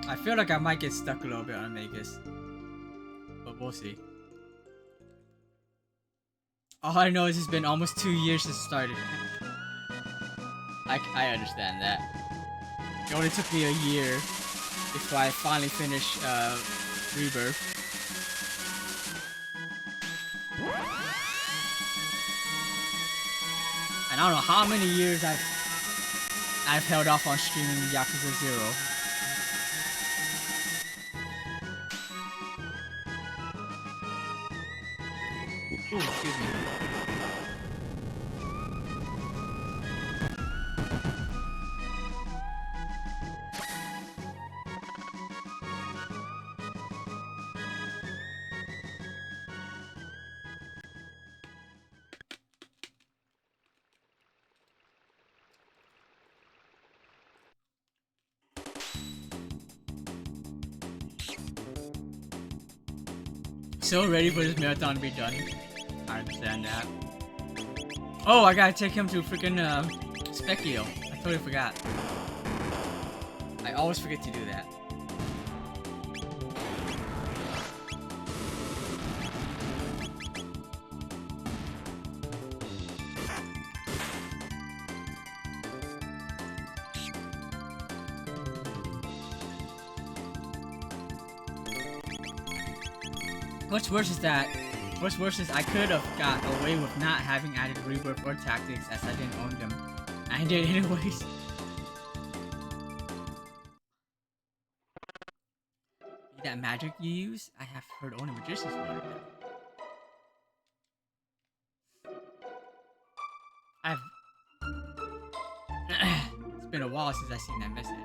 I feel like I might get stuck a little bit on Vegas, but we'll see. All I know is it's been almost 2 years since it started. I understand that. It only took me a year before I finally finished Rebirth. And I don't know how many years I've held off on streaming Yakuza 0. Ooh, excuse me. So ready for this marathon to be done. I understand that. Oh, I gotta take him to freaking Specchio. I totally forgot. I always forget to do that. What's worse is I could have got away with not having added Rebirth or Tactics as I didn't own them. I did anyways. That magic you use? I have heard only magicians learn it. It's been a while since I've seen that message.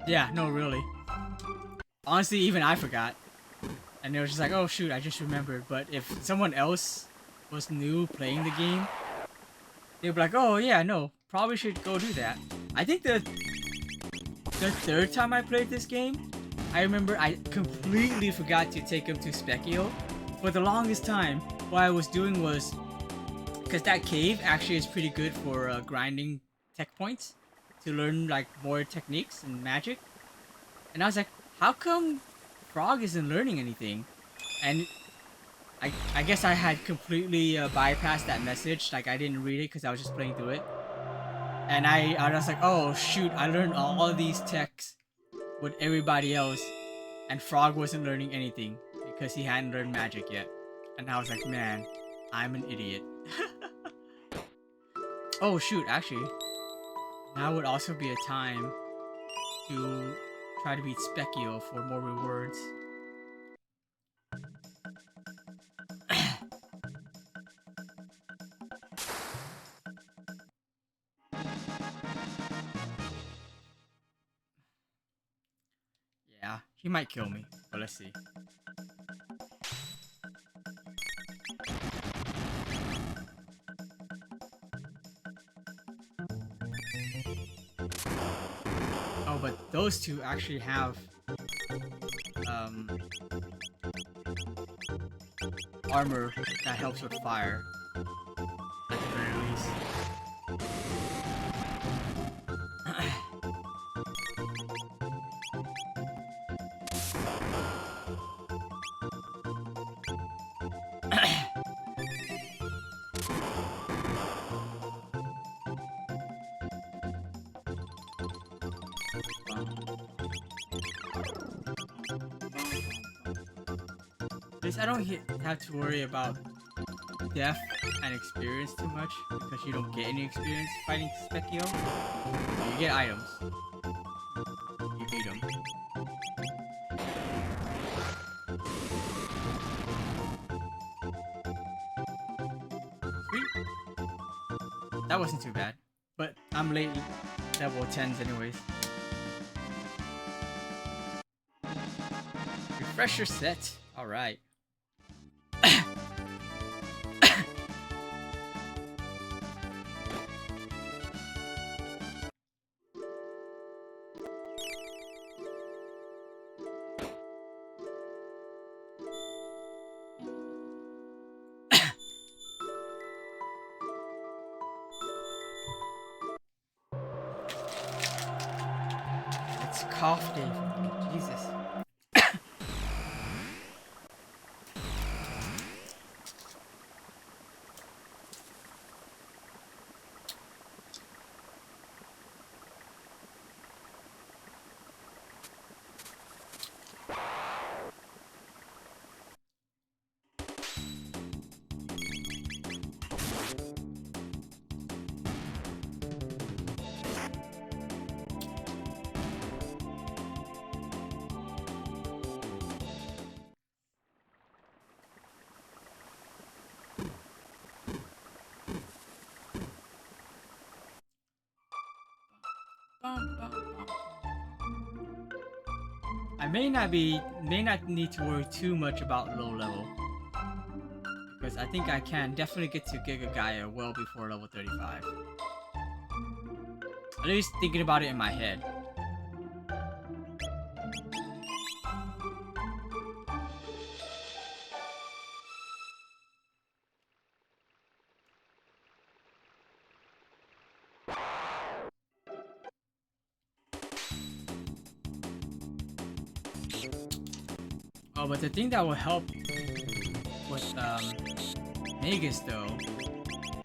Yeah, no, really. Honestly, even I forgot. And it was just like, oh shoot, I just remembered. But if someone else was new playing the game, they'd be like, oh yeah, no, probably should go do that. I think the third time I played this game, I remember I completely forgot to take him to Specchio. For the longest time, what I was doing was, because that cave actually is pretty good for grinding tech points to learn like more techniques and magic. And I was like, how come Frog isn't learning anything? And I guess I had completely bypassed that message. Like I didn't read it because I was just playing through it. And I was like, oh shoot, I learned all of these techs with everybody else, and Frog wasn't learning anything because he hadn't learned magic yet. And I was like, man, I'm an idiot. Oh shoot, actually, now would also be a time to try to beat Specchio for more rewards. Yeah, he might kill me, but let's see. Oh, but those two actually have armor that helps with fire, at the very least. least I don't have to worry about death and experience too much because you don't get any experience fighting Specchio. You get items. You beat them. Sweet. That wasn't too bad. But I'm late level 10s anyways. Refresher set. Alright. It's cough day. Jesus. I may not need to worry too much about low level because I think I can definitely get to Giga Gaia well before level 35. At least thinking about it in my head. Oh, but the thing that will help with Magus though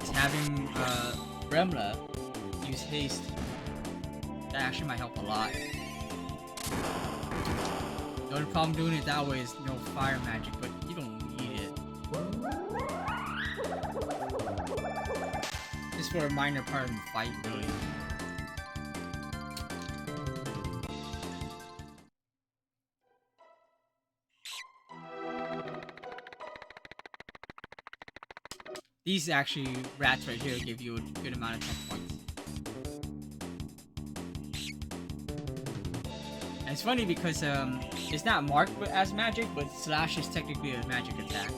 is having Bremla use haste. That actually might help a lot. The only problem doing it that way is no fire magic, but you don't need it. Just for a minor part of the fight, really. These actually rats right here give you a good amount of tech points. And it's funny because it's not marked as magic, but slash is technically a magic attack.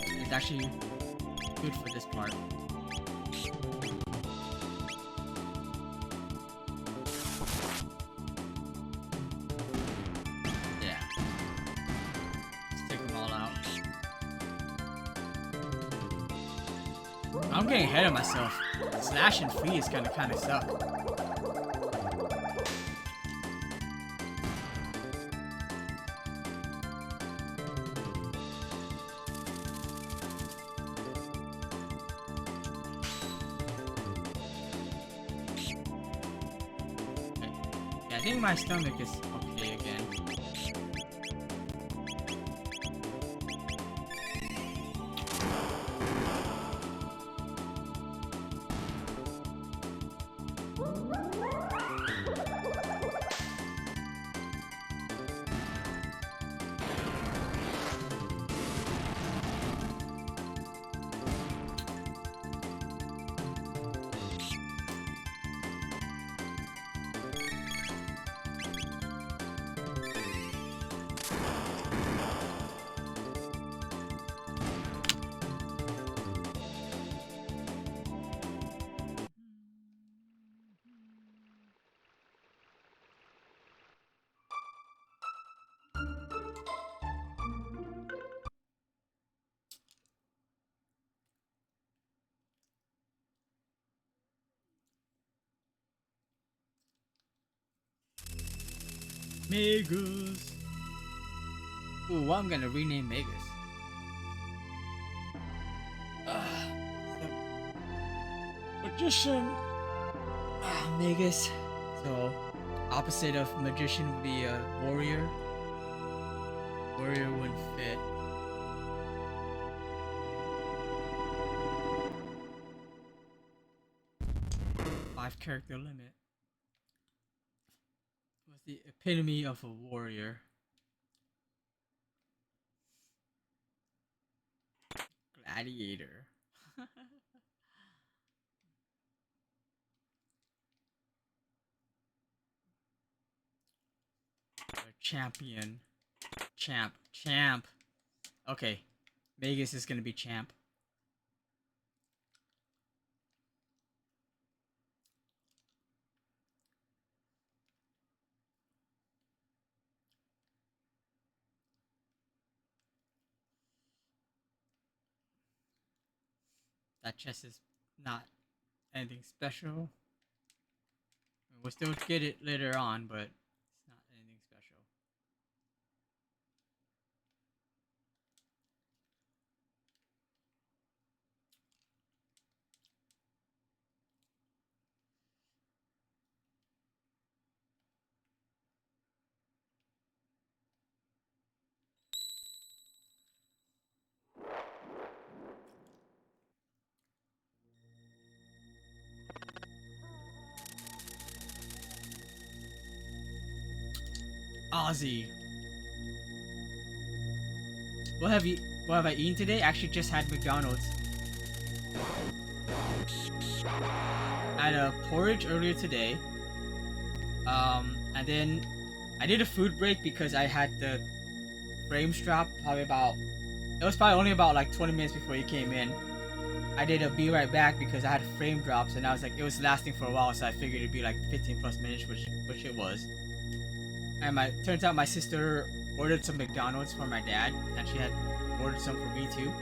It's actually good for this part. Yeah. Let's take them all out. I'm getting ahead of myself. Slash and free is gonna kinda suck. Okay. Yeah, I think my stomach is okay again. Magus. Ooh, well, I'm gonna rename Magus. Magician. Magus. So, opposite of magician would be a warrior. Warrior wouldn't fit. Five character limit. Was the epitome of a warrior. Gladiator. Champion. Champ. Okay. Vegas is gonna be champ. That chest is not anything special. We'll still get it later on, but it's not anything special. Ozzy. What have I eaten today? Actually just had McDonald's. I had a porridge earlier today. And then I did a food break because I had the frames drop it was probably only about like 20 minutes before you came in. I did a be right back because I had frame drops and I was like, it was lasting for a while, so I figured it'd be like 15 plus minutes, which it was. And turns out my sister ordered some McDonald's for my dad, and she had ordered some for me too.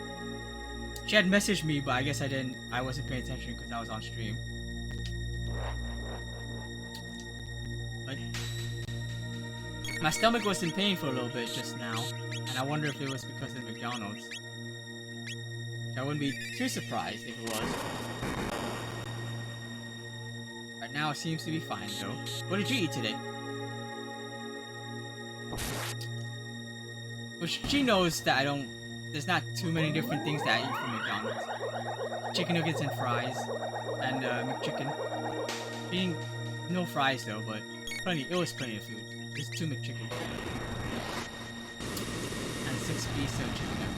She had messaged me, but I guess I wasn't paying attention because I was on stream. But my stomach was in pain for a little bit just now, and I wonder if it was because of McDonald's. I wouldn't be too surprised if it was. Right now it seems to be fine though. What did you eat today? Which she knows that there's not too many different things that I eat from McDonald's. Chicken nuggets and fries, and McChicken. Eating no fries though, but it was plenty of food. There's 2 McChickens. And 6 pieces of chicken nuggets.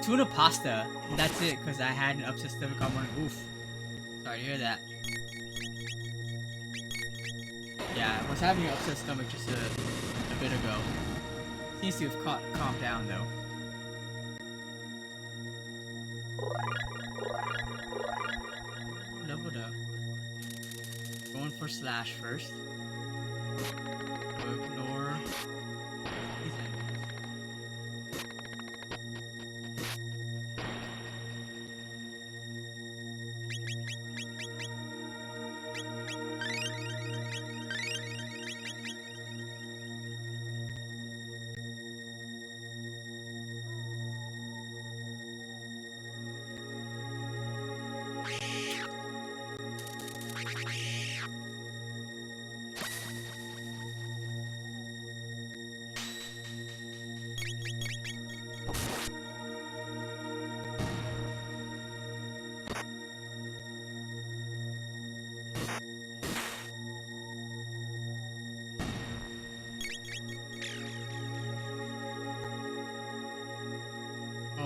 Tuna pasta. That's it, because I had an upset stomach on one. Oof. Sorry to hear that. Yeah, I was having an upset stomach just a bit ago. Seems to have calmed down though. Leveled up. Going for slash first. We'll ignore these enemies.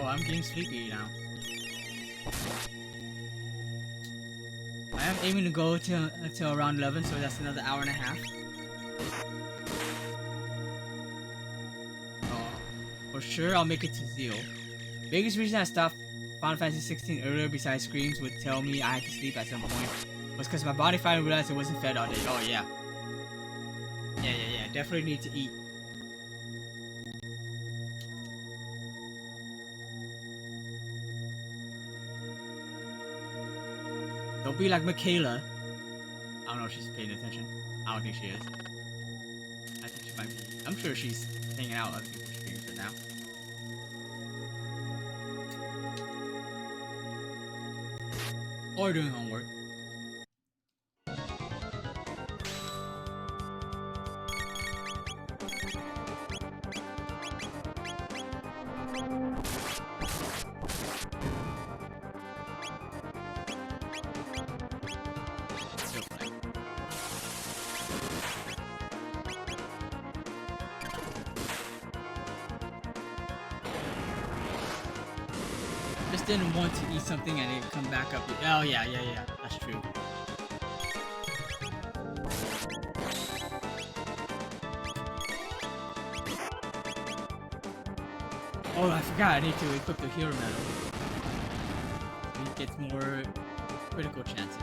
I'm getting sleepy now. I am aiming to go until around 11, so that's another hour and a half. Oh, for sure I'll make it to Zeal. Biggest reason I stopped Final Fantasy 16 earlier besides screams would tell me I had to sleep at some point was because my body finally realized it wasn't fed all day. Oh yeah. Yeah. Definitely need to eat. Don't be like Michaela. I don't know if she's paying attention. I don't think she is. I think she might be. I'm sure she's hanging out with other people's streams right now. Or doing homework. Just didn't want to eat something and it come back up. Oh yeah, that's true. Oh, I forgot. I need to equip the hero medal. So he gets more critical chances.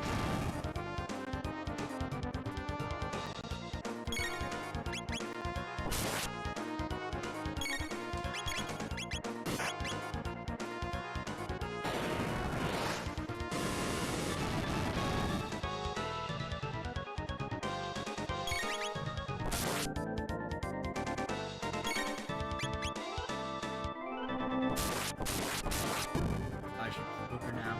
I should keep over now.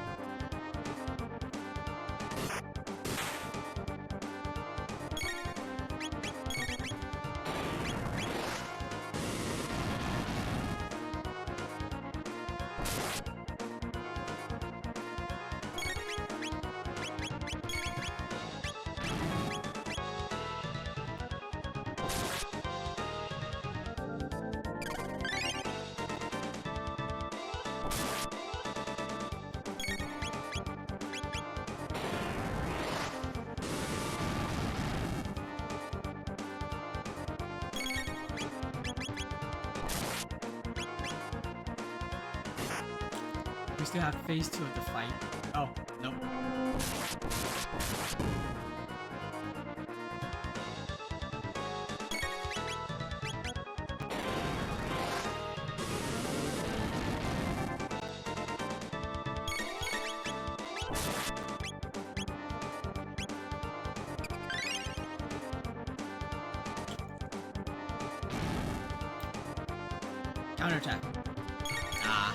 We still have phase 2 of the fight. Oh, nope. Counterattack. Ah.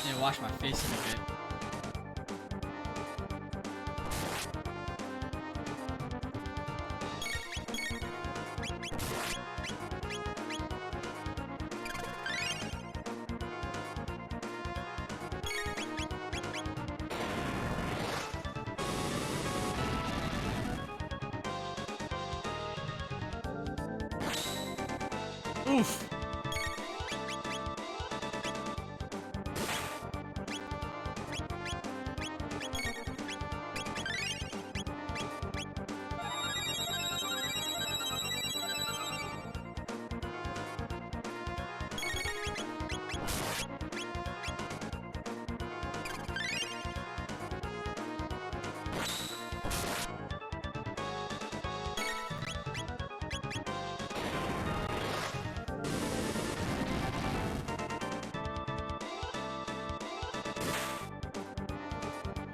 Yeah, wash my face in a bit. Oof.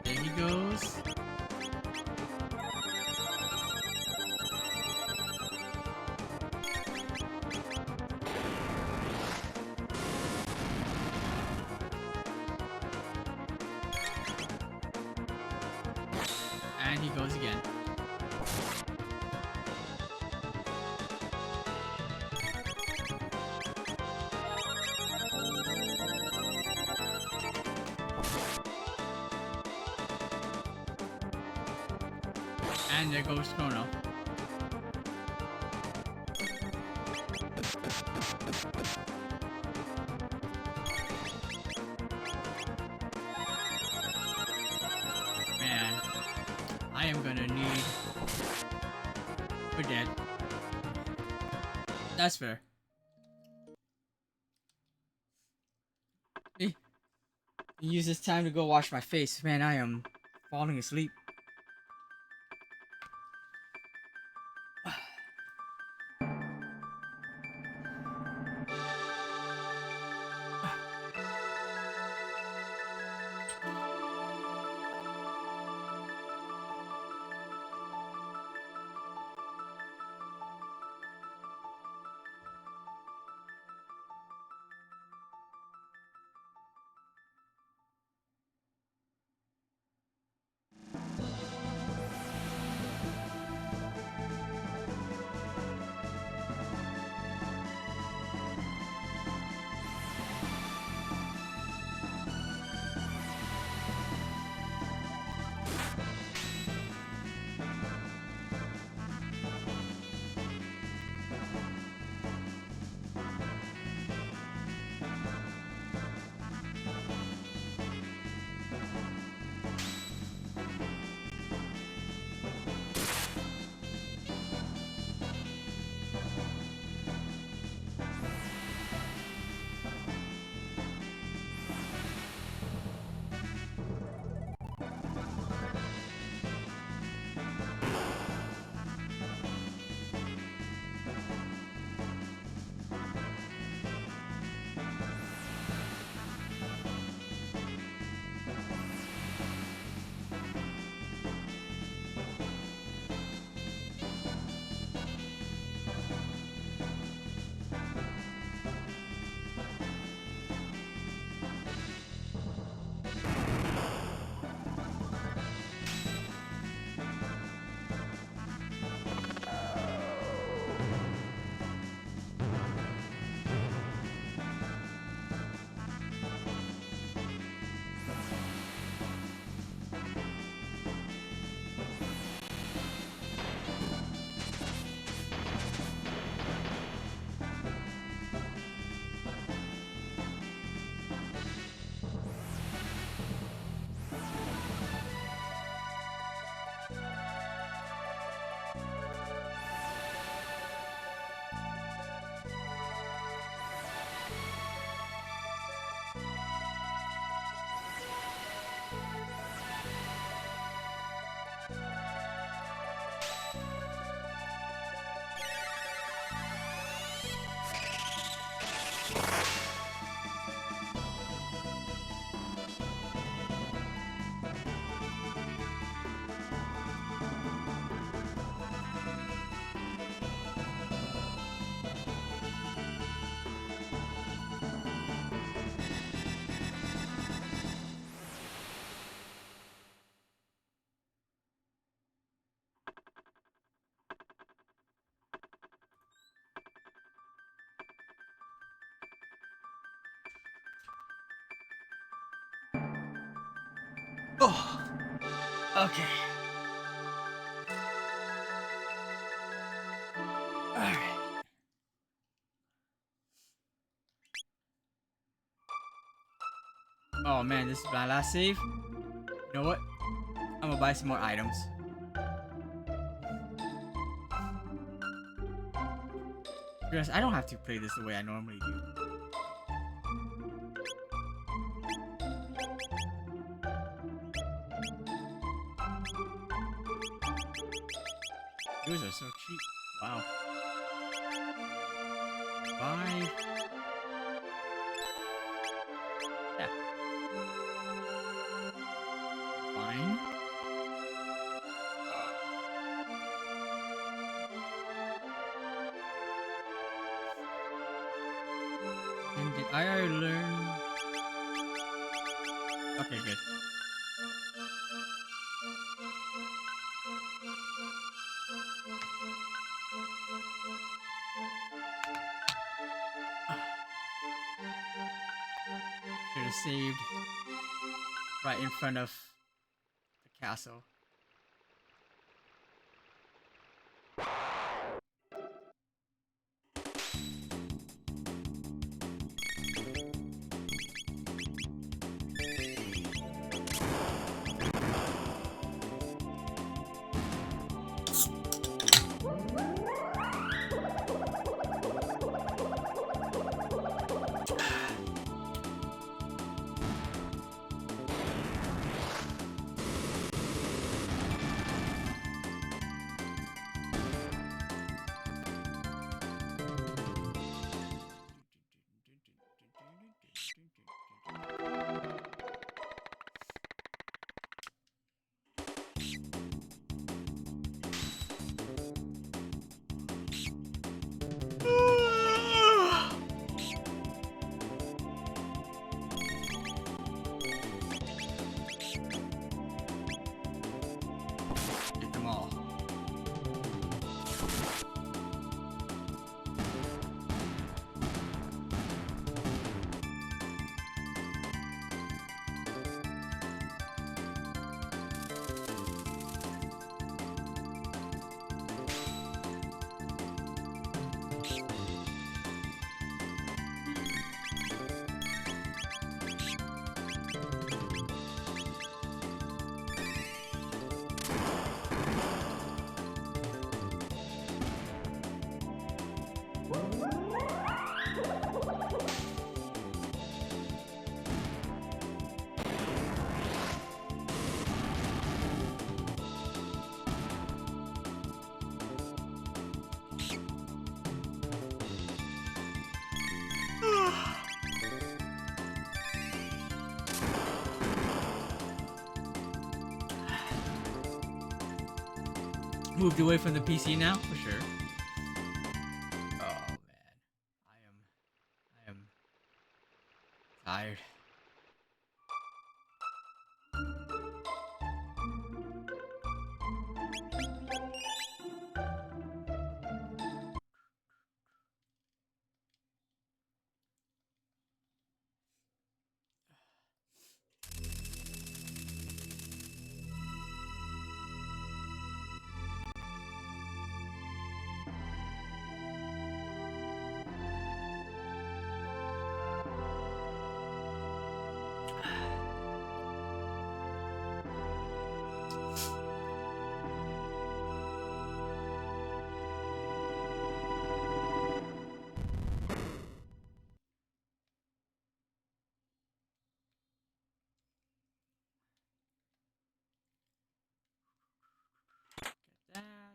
There he goes. And he goes again. And there goes Chrono. Man, I am gonna need... We're dead. That's fair. Eh, use this time to go wash my face. Man, I am falling asleep. Oh, okay. All right. Oh man, this is my last save. You know what? I'm gonna buy some more items. Because I don't have to play this the way I normally do. Those are so cheap. Wow. Buy. Yeah. Fine. And did I already learn? Okay, good. Should have saved right in front of the castle. Get them all. Moved away from the PC now, for sure. Oh man, I am tired. Get that.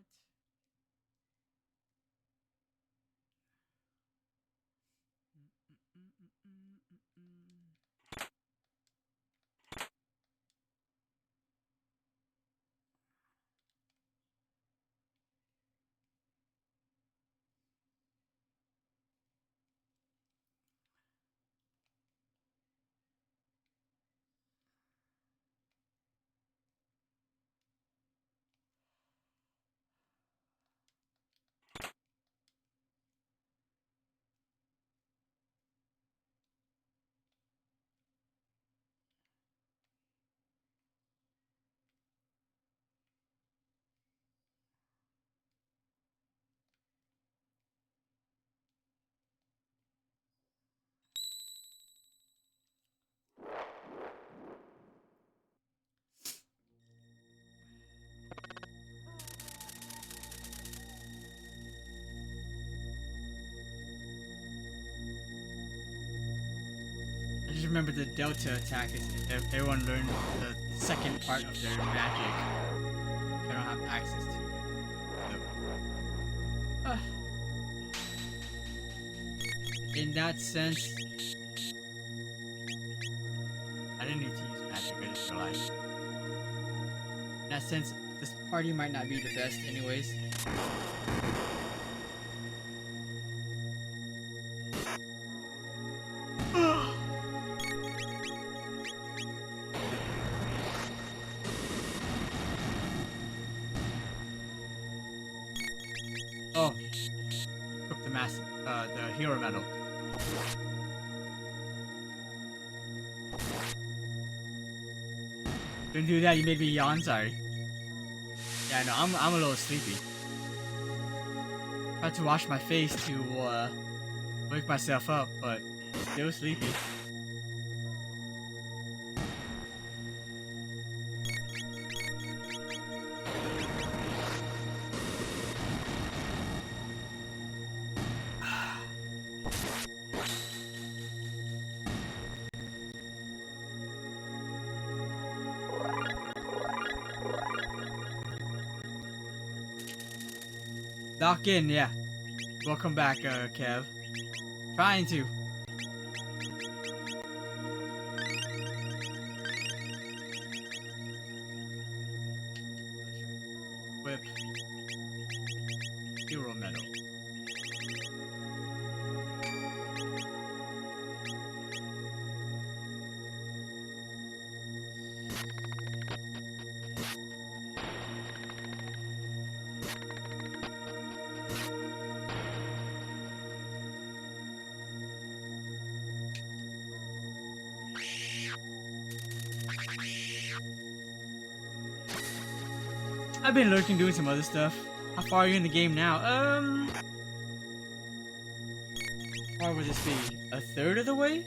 remember the Delta attack is if everyone learned the second part of their magic. I don't have access to. So, in that sense, I didn't need to use magic, I just realized. In that sense, this party might not be the best anyways. Oh, took the hero medal. Didn't do that. You made me yawn. Sorry. Yeah, no, I'm a little sleepy. Tried to wash my face to wake myself up, but still sleepy. Lock in, yeah. Welcome back, Kev. Trying to. Whip. Hero medal. I've been lurking doing some other stuff. How far are you in the game now? How far would this be? A third of the way?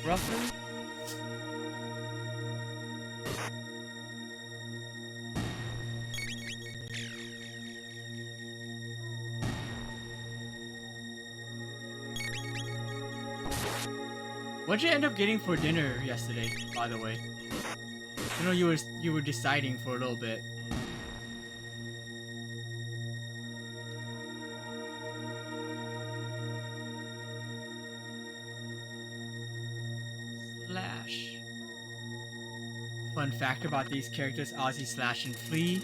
Roughly? What'd you end up getting for dinner yesterday, by the way? I know you were deciding for a little bit. Slash. Fun fact about these characters, Ozzy, Slash, and Flea.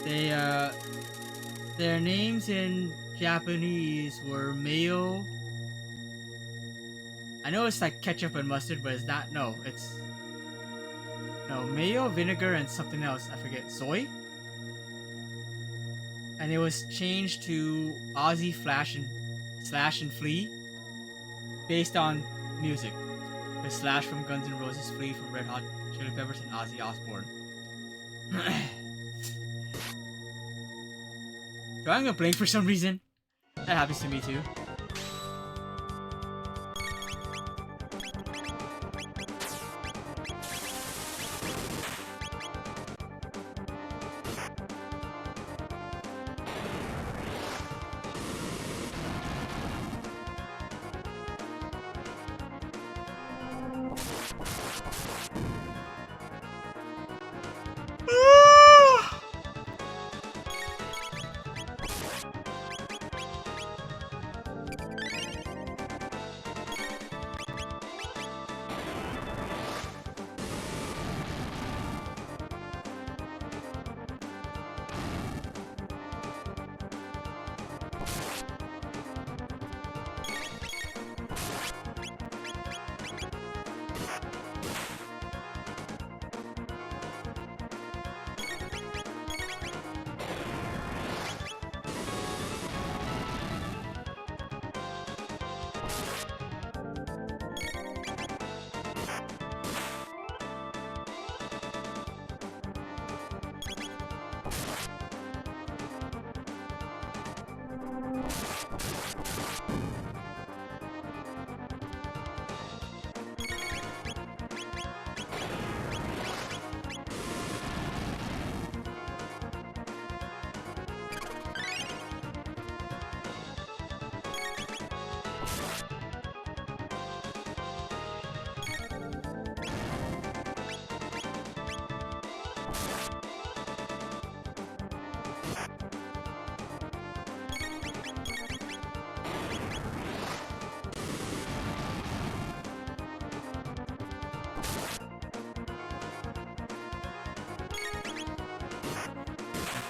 They their names in Japanese were Mayo. I know it's like ketchup and mustard, but it's not. No, it's mayo, vinegar, and something else. I forget. Soy. And it was changed to Ozzy, Slash, and Flea, based on music. The Slash from Guns N' Roses, Flea from Red Hot Chili Peppers, and Ozzy Osbourne. Drawing a blank for some reason. That happens to me too.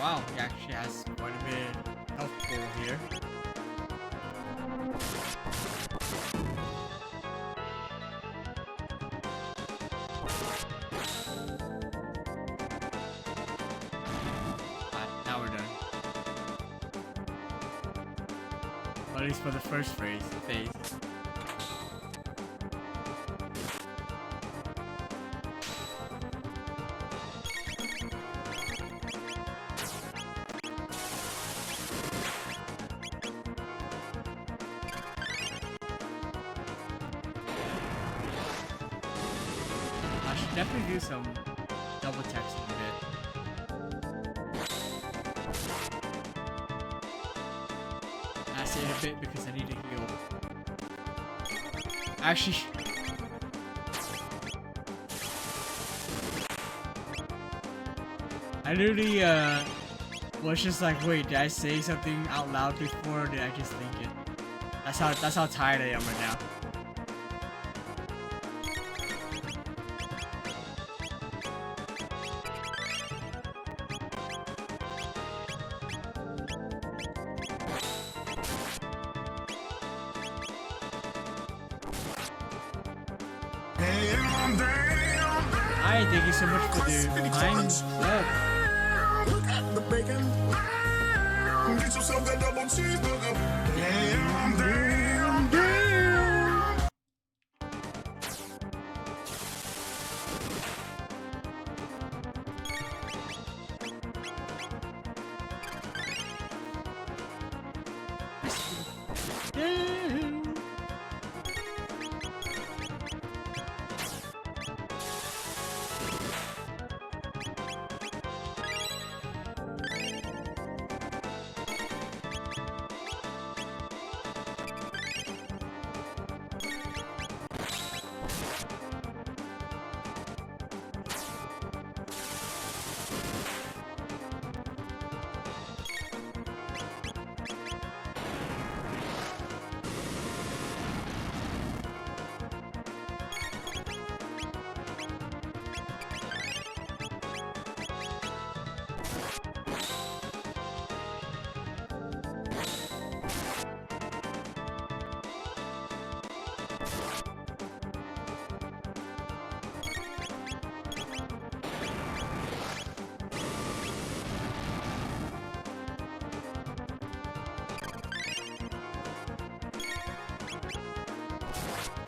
Wow, he actually has quite a bit of health pool here. Alright, now we're done. Well, at least for the first phase. I should definitely do some double texting a bit. I say a bit because I need to heal. Actually, I literally was just like, wait, did I say something out loud before, or did I just think it? That's how tired I am right now. Hi, thank you so much for the Prime sub. Look at the bacon. Get yourself that double cheeseburger. Damn, damn, damn.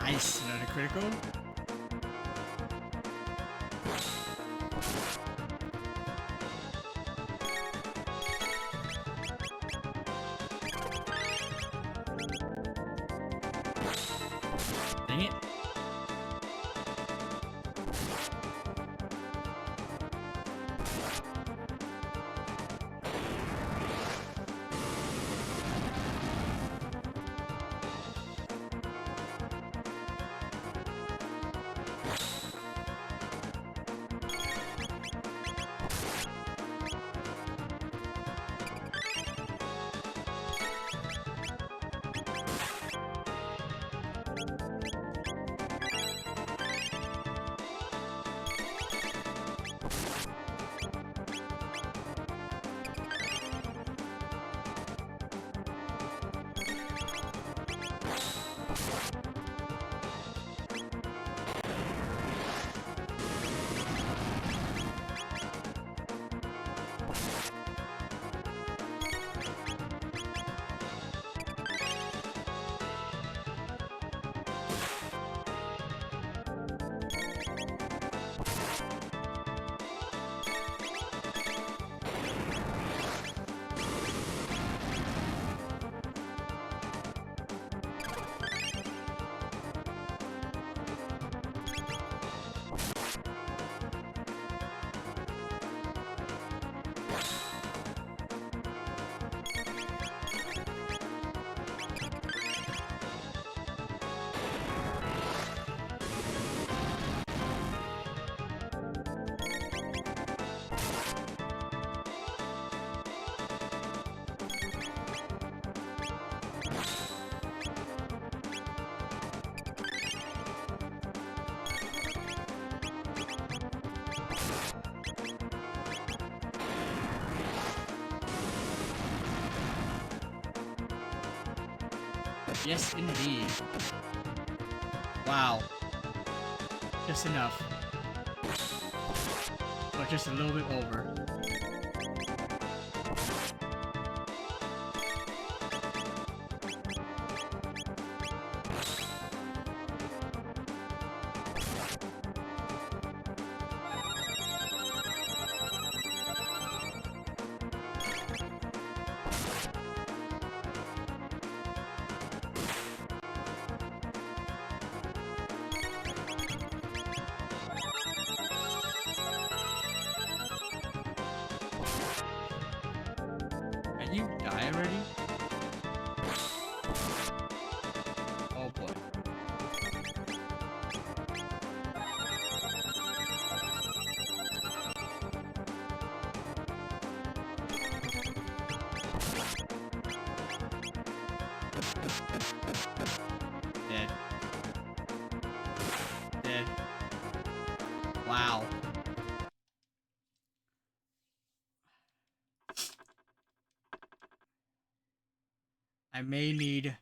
Nice, another critical. Dang it. Yes, indeed. Wow. Just enough. But just a little bit over. Can you die already? Oh boy. Dead. Dead. Wow. I may need...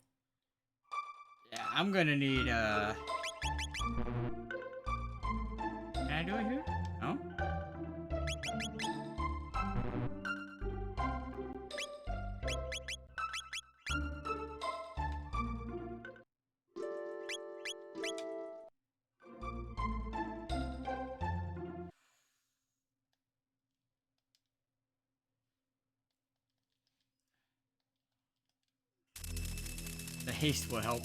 Yeah, I'm gonna need, Can I do it here? No? The haste will help.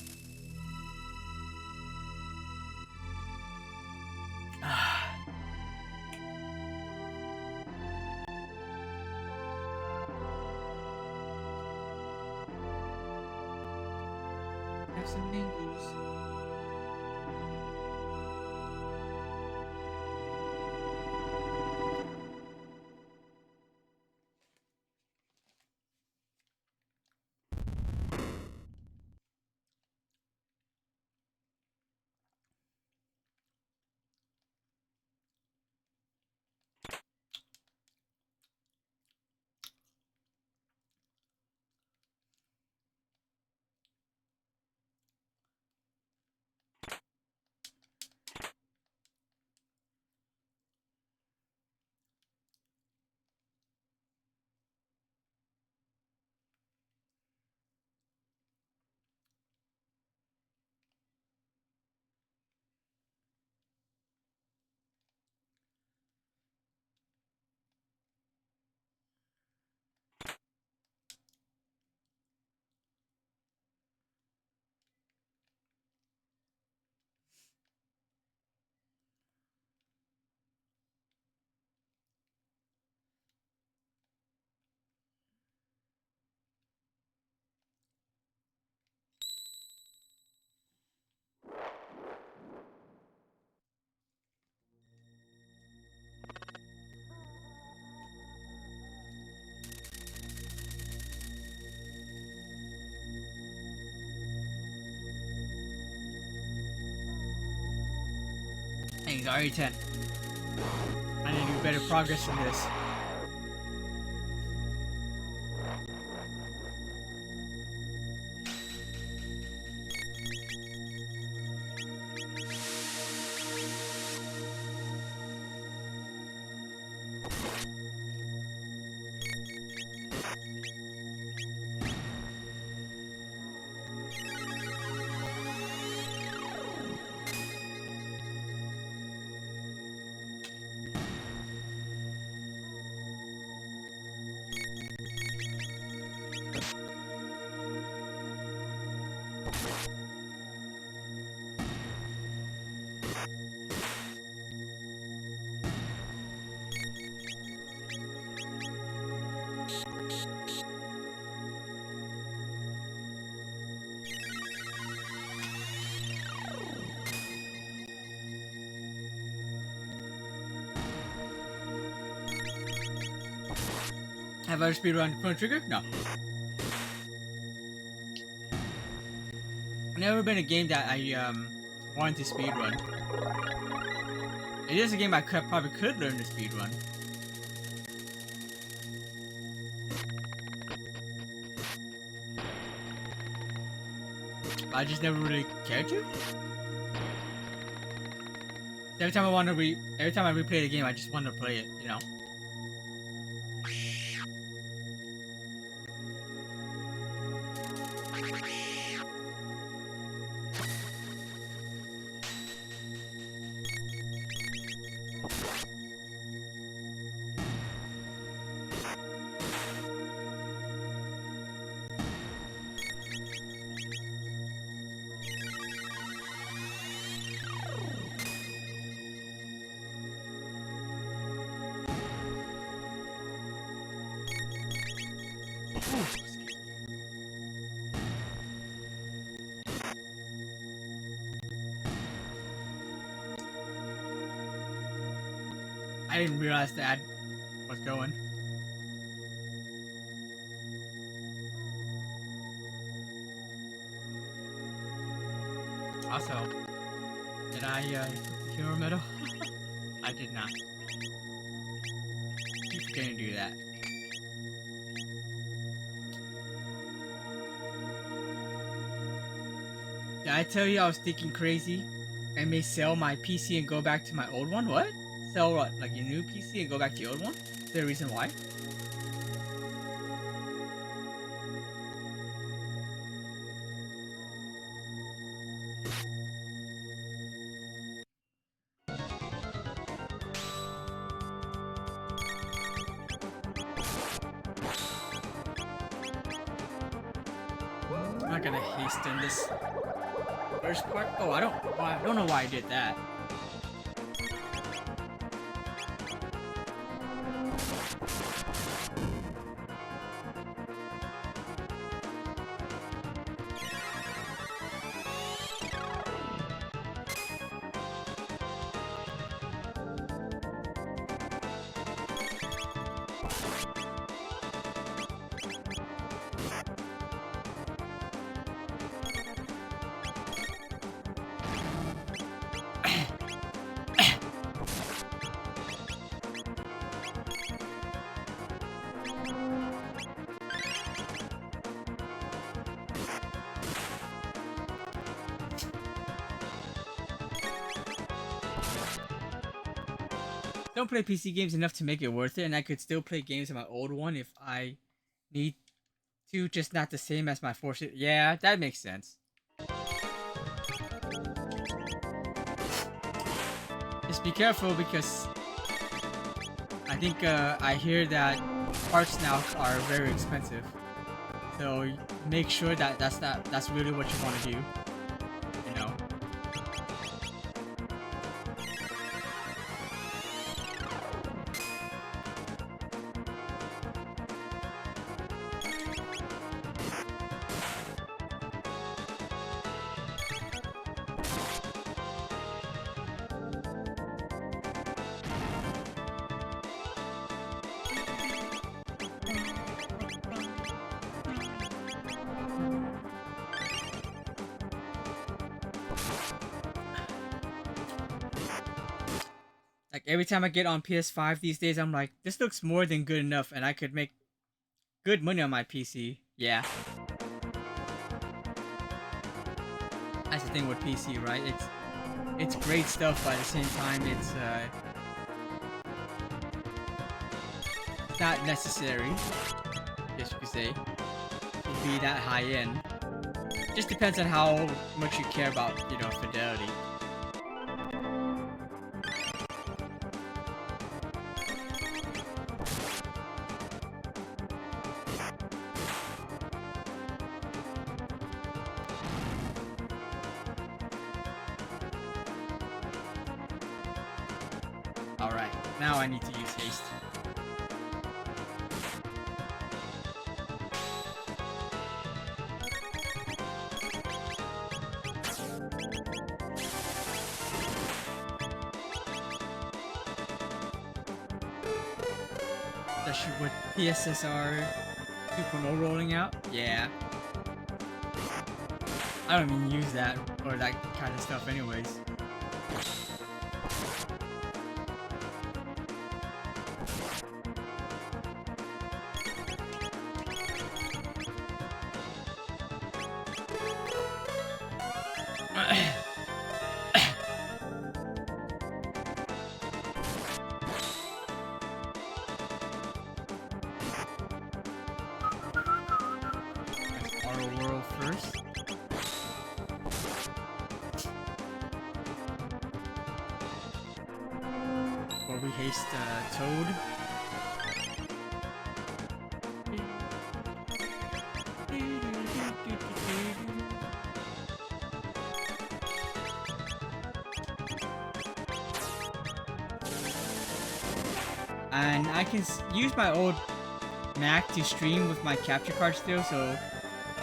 Have some mangoes. Things already 10. I need to do better progress in this. Have I speedrun Chrono Trigger? No. Never been a game that I wanted to speedrun. It is a game I probably could learn to speedrun. I just never really cared to. Every time I want to every time I replay the game, I just want to play it, you know. I didn't realize that was going. Also, did I equip the hero medal? I did not. Keep forgetting to do that. Did I tell you I was thinking crazy? I may sell my PC and go back to my old one? What? Sell what? Like your new PC and go back to your old one? Is there a reason why? I'm not gonna hasten this first part. Oh, I don't know why I did that. Don't play PC games enough to make it worth it, and I could still play games on my old one if I need to, just not the same as my 460. Yeah, that makes sense. Just be careful because I think I hear that parts now are very expensive. So make sure that that's really what you want to do. You know. Like every time I get on PS5 these days, I'm like, this looks more than good enough, and I could make good money on my PC. Yeah. That's the thing with PC, right? It's great stuff, but at the same time, it's not necessary, I guess you could say, to be that high end. Just depends on how much you care about, you know, fidelity. Alright, now I need to use haste. Especially with PSSR 2.0 rolling out. Yeah. I don't even use that or that kind of stuff anyways. our world first. Before we haste Toad. And I can use my old Mac to stream with my capture card still, so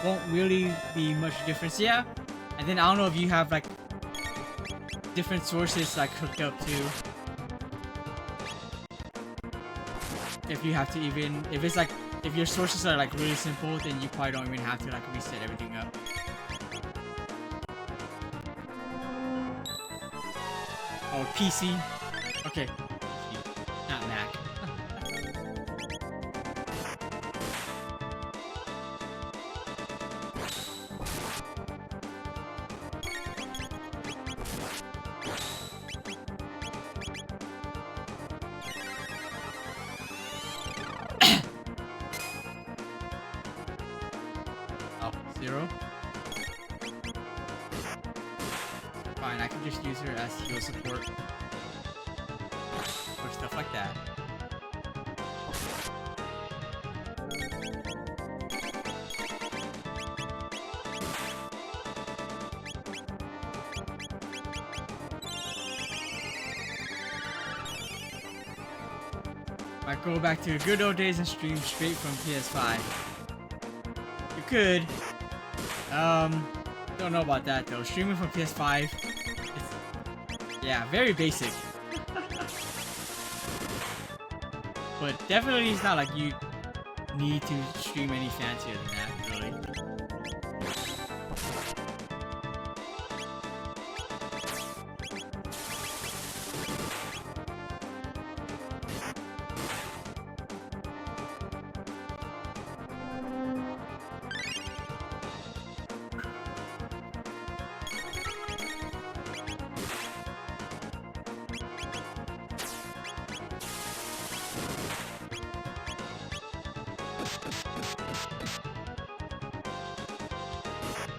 won't really be much difference. Yeah, and then I don't know if you have like different sources like hooked up too. If you have to even, if it's like, if your sources are like really simple, then you probably don't even have to like reset everything up. Oh, PC. Okay. Not Mac. Oh, 0. Fine, I can just use her as heal support. Or stuff like that. Might go back to good old days and stream straight from PS5. You could. Don't know about that though. Streaming from PS5, it's, yeah, very basic. But definitely it's not like you need to stream any fancier than that, really.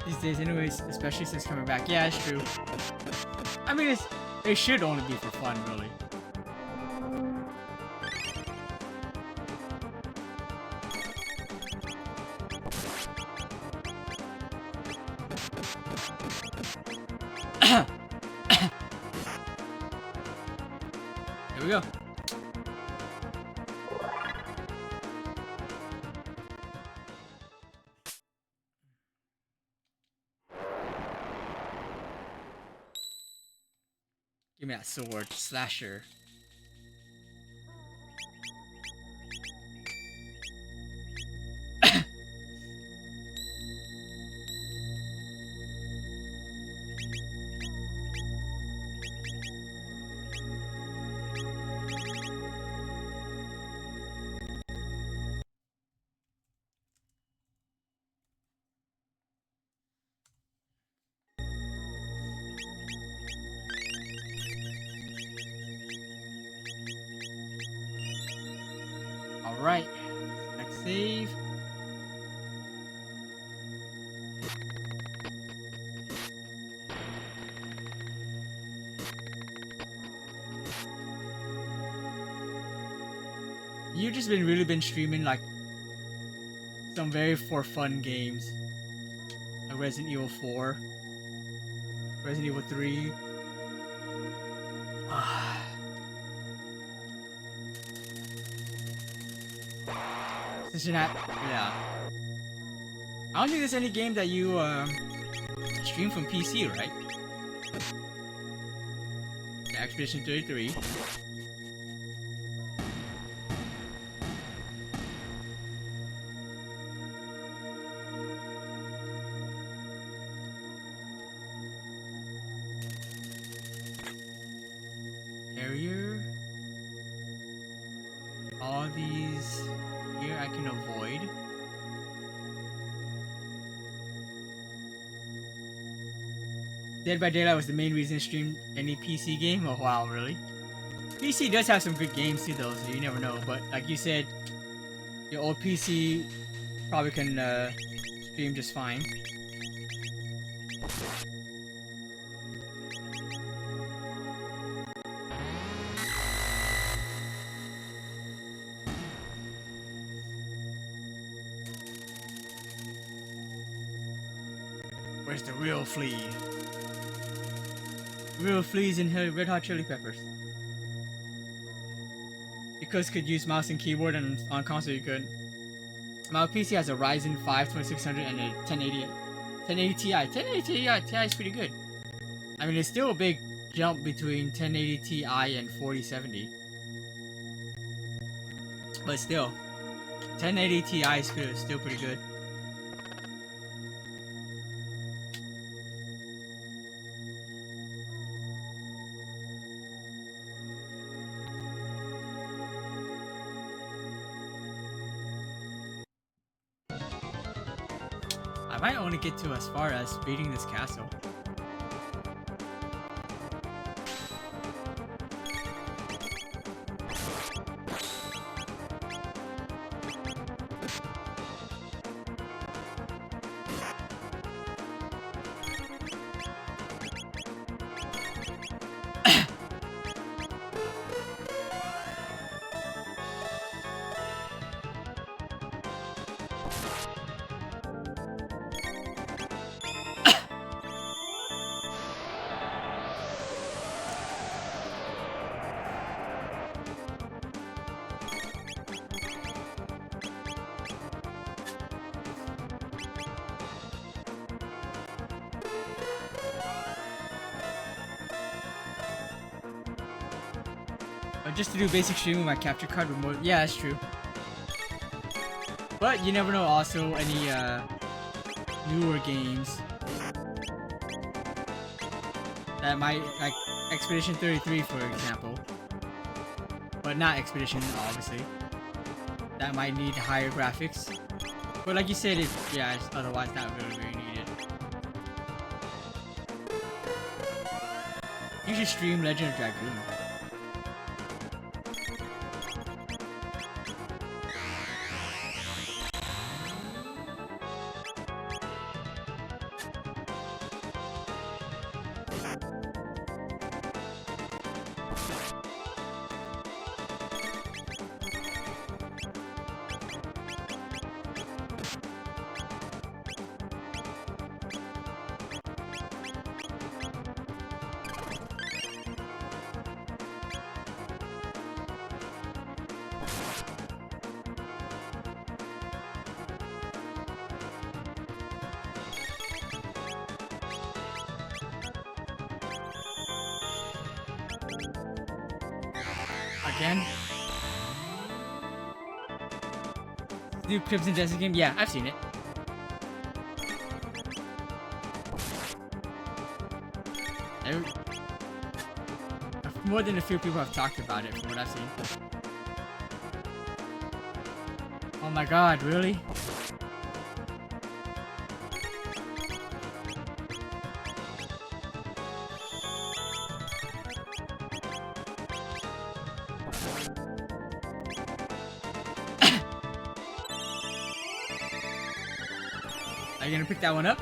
These days anyways, especially since coming back. Yeah, it's true. I mean, it should only be for fun, really. Here we go. Give me that sword, slasher. Alright, next save. You've just really been streaming like some very for fun games. Like Resident Evil 4, Resident Evil 3. Since you're not, yeah. I don't think there's any game that you stream from PC, right? Yeah, Expedition 33. Carrier. All these here I can avoid. Dead by Daylight was the main reason to stream any PC game? Oh wow, really? PC does have some good games too though, so you never know. But like you said, your old PC probably can stream just fine. Where's the real flea? Real fleas in Red Hot Chili Peppers. Because could use mouse and keyboard, and on console you could. My PC has a Ryzen 5 2600 and a 1080 Ti. 1080 Ti is pretty good. I mean, it's still a big jump between 1080 Ti and 4070. But still, 1080 Ti is still pretty good. I might only get to as far as beating this castle. Just to do basic streaming with my capture card remote. Yeah, that's true. But you never know also any newer games that might, like Expedition 33 for example. But not Expedition, obviously. That might need higher graphics. But like you said, it's otherwise not really needed. You should stream Legend of Dragoon. Again? New Crimson Desert game? Yeah, I've seen it. More than a few people have talked about it from what I've seen. Oh my god, really? Are you gonna pick that one up?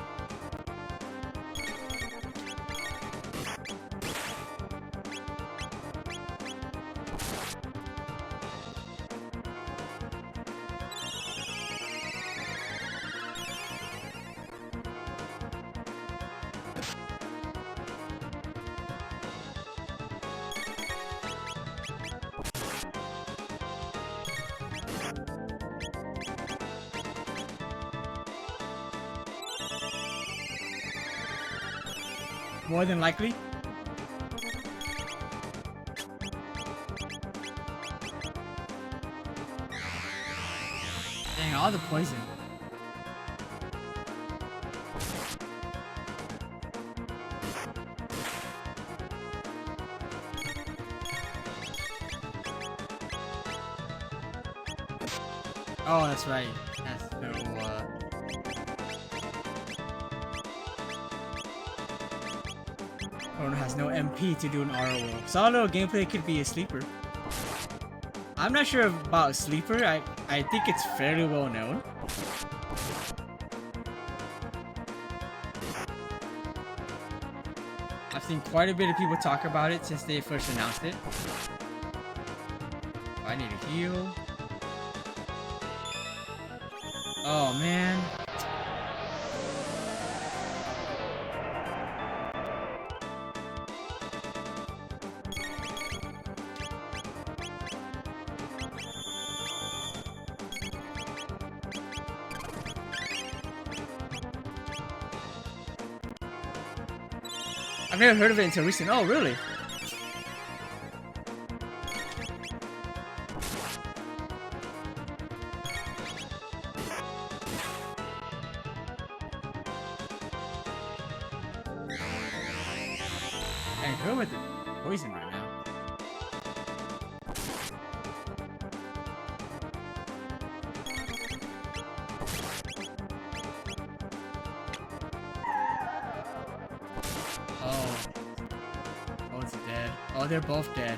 More than likely. Dang, all the poison. Oh, that's right. That's no, Chrono has no MP to do an RO. Solo gameplay could be a sleeper. I'm not sure about a sleeper. I think it's fairly well known. I've seen quite a bit of people talk about it since they first announced it. Oh, I need a heal. Oh man. I've never heard of it until recent. Oh, really? I'm good with the poison right now. Oh. Oh, it's dead. Oh, they're both dead.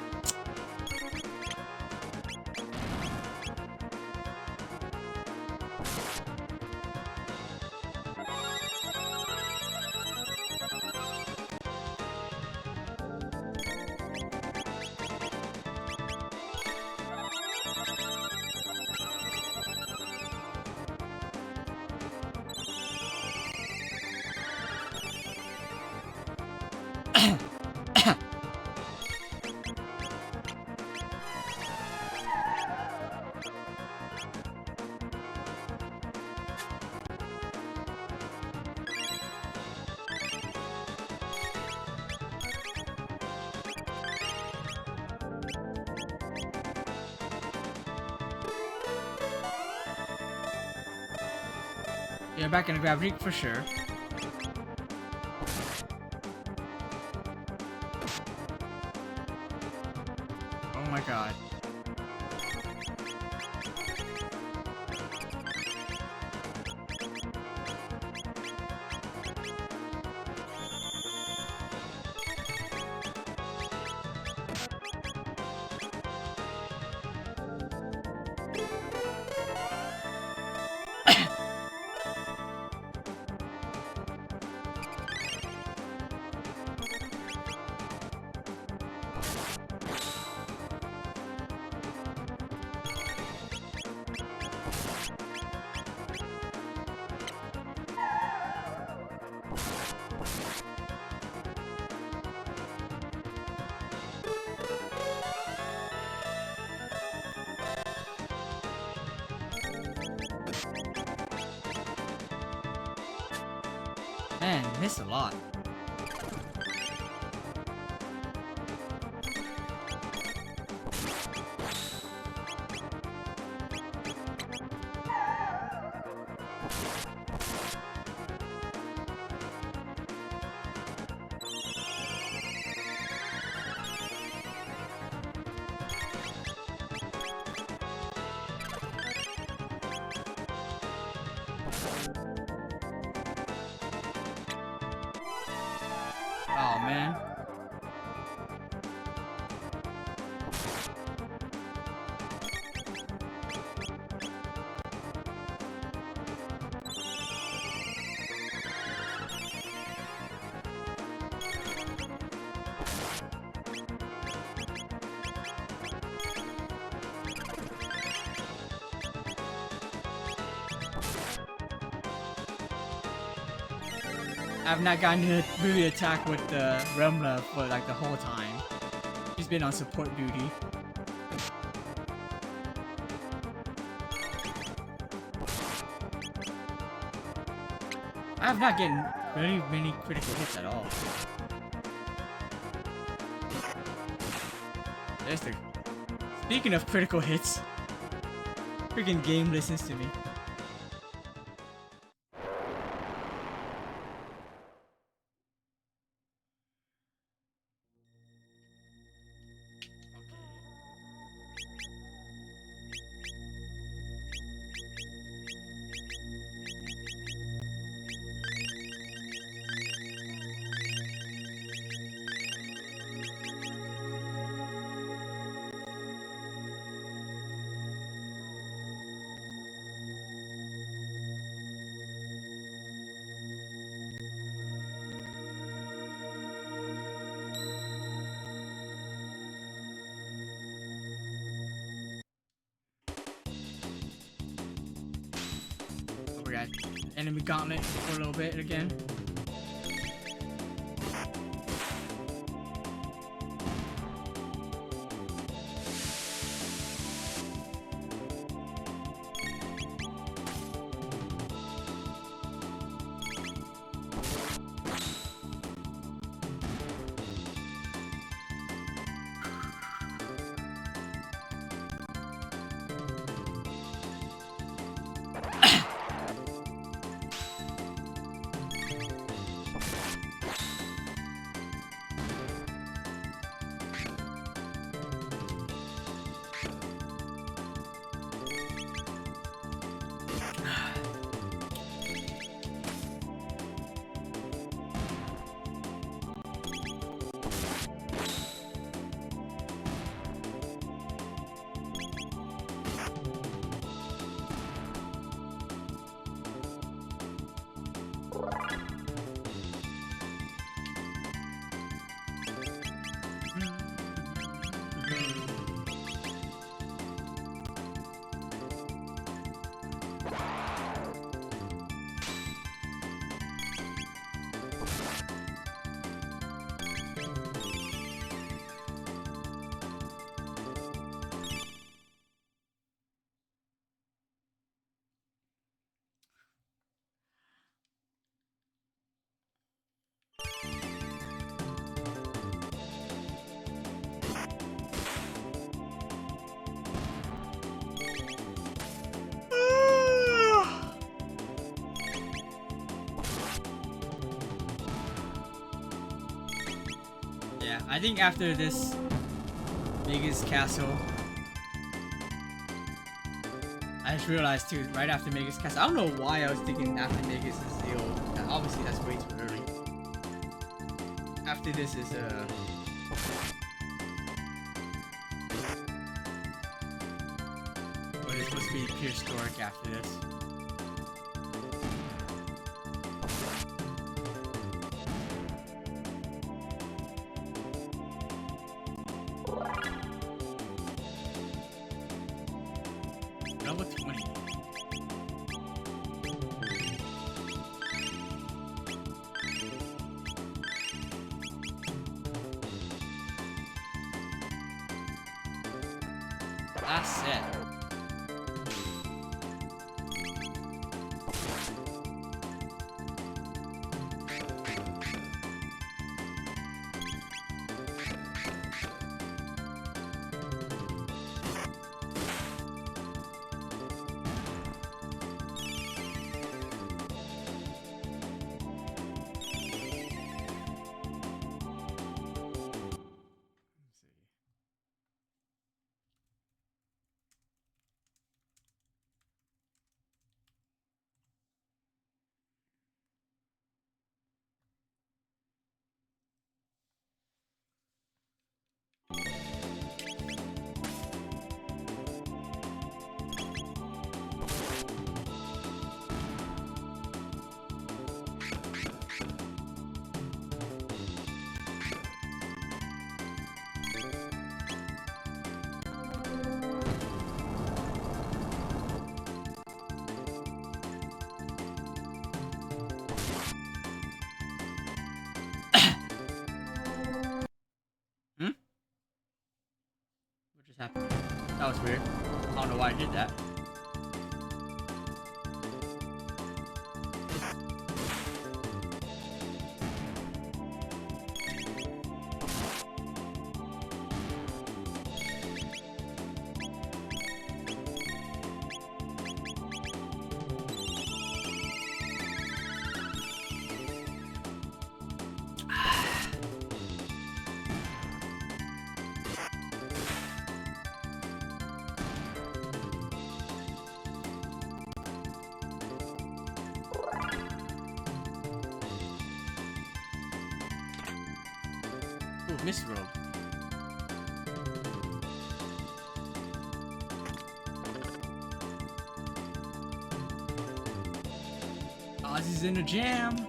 Yeah, back in the grab Reek for sure. Oh my god. Man, missed a lot. Oh man. I've not gotten to really attack with the Remla for like the whole time. She's been on support duty. I have not gotten very many critical hits at all. There's the... Speaking of critical hits, freaking game listens to me. we're at enemy gauntlet for a little bit again. Yeah, I think after this Mega's Castle, I just realized too, right after Mega's Castle, I don't know why I was thinking after Mega's is the obviously that's way too early. After this is but it's supposed to be pure historic after this. Level 20. Last set. What just happened? That was weird. I don't know why I did that. Ooh, Mist Robe. Ozzy's in a jam.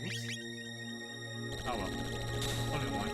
whoops. Oh well. Only one.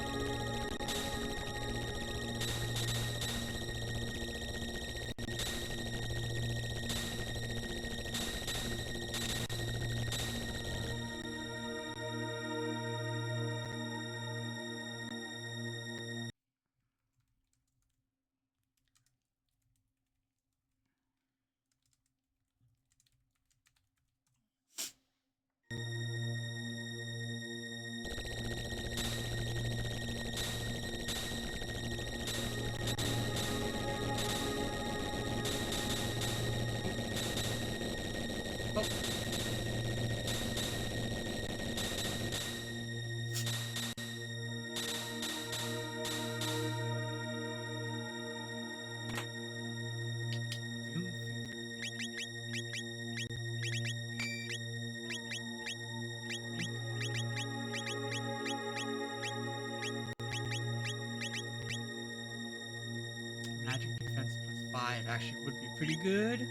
Magic defense +5 actually would be pretty good.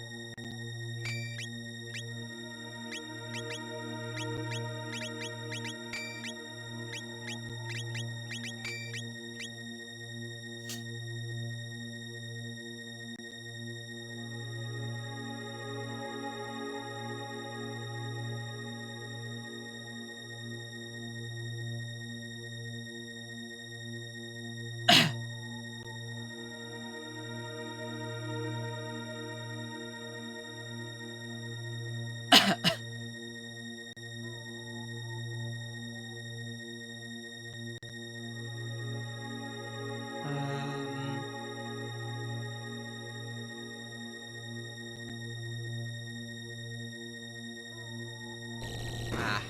Ah.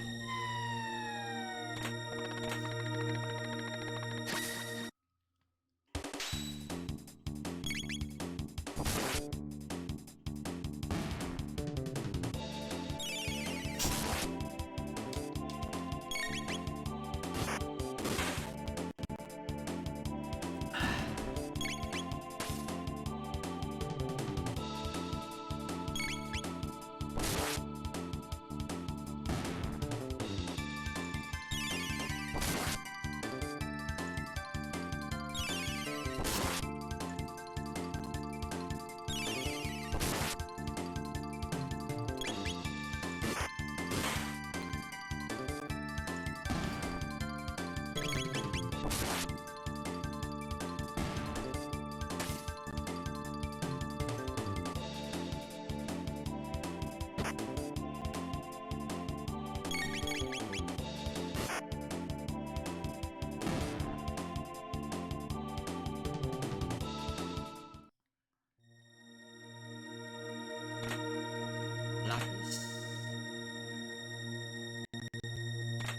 Lapis.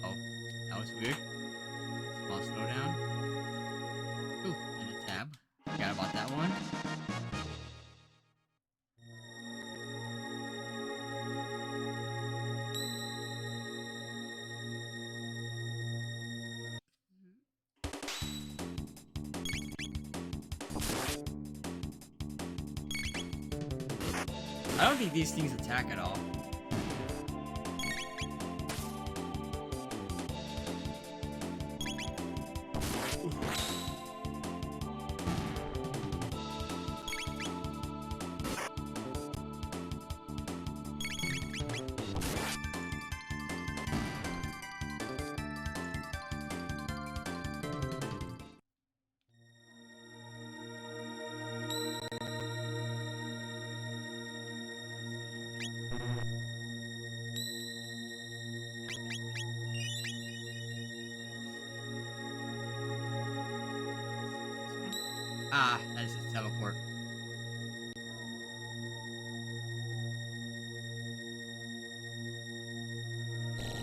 Oh, that was weird. Small slowdown. Ooh, and a tab. Forgot about that one. I don't think these things attack at all. Ah, that is a teleport.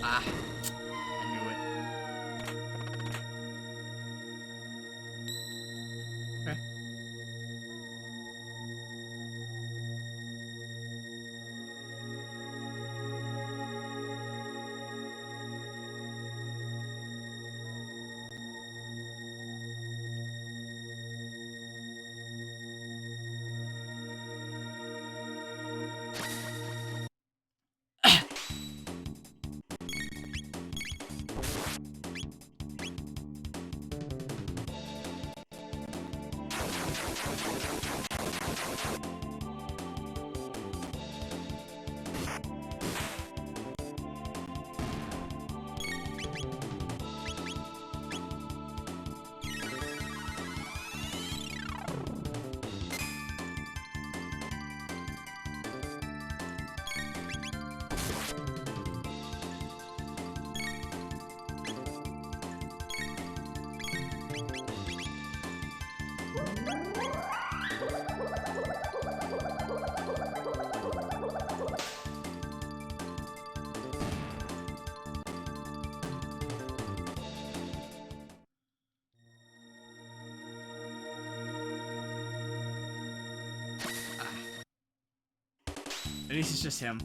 Ah, I knew it. Okay. At least it's just him.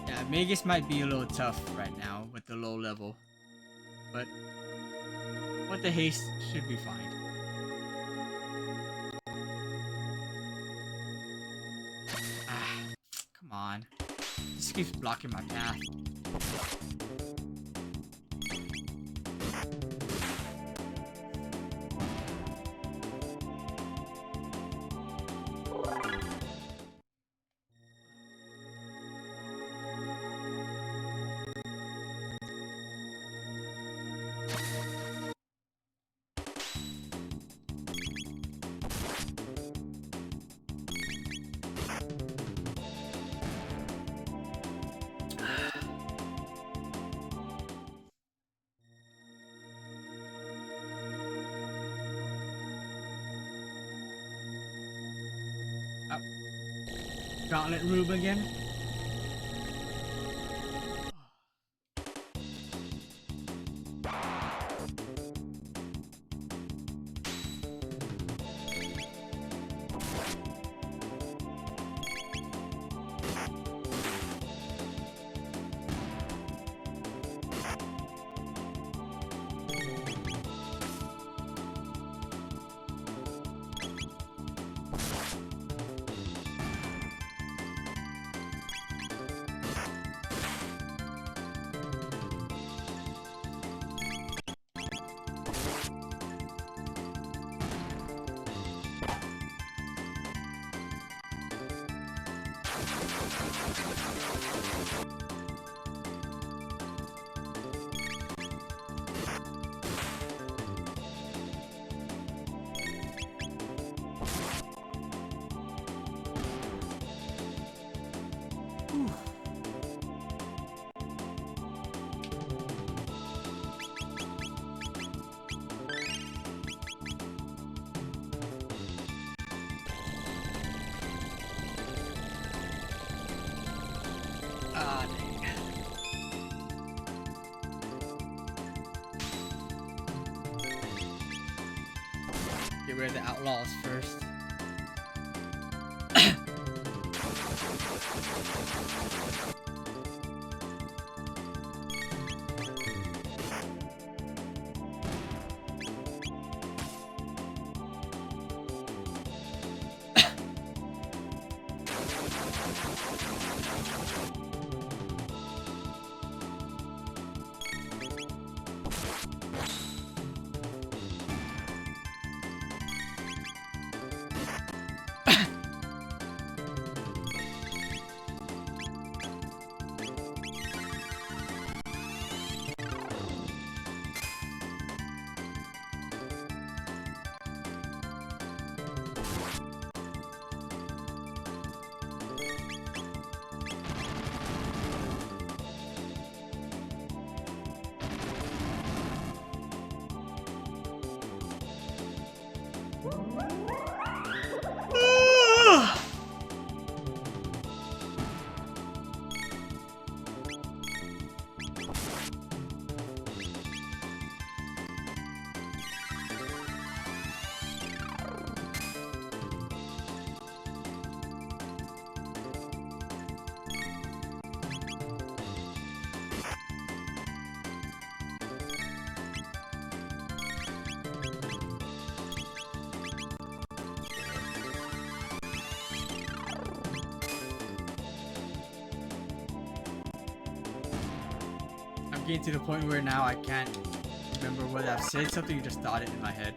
Yeah, Magus might be a little tough right now with the low level. But with the haste should be fine. Ah, come on. This keeps blocking my path. Gauntlet Rube again. Ah, dang. Get rid of the outlaws first. Getting to the point where now I can't remember what I've said. Something just thought it in my head.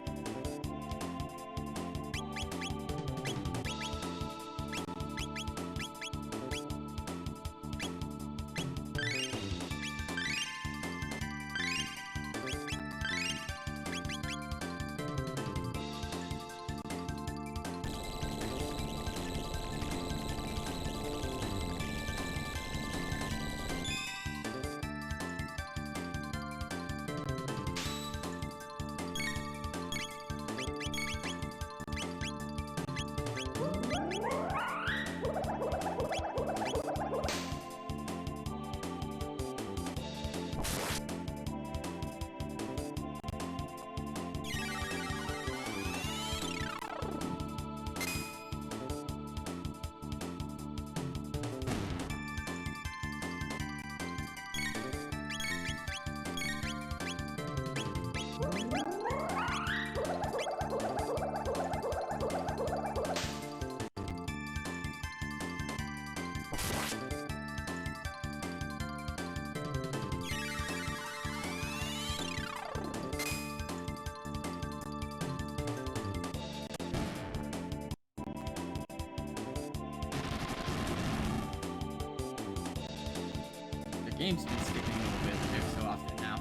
game's been skipping a little bit every so often now.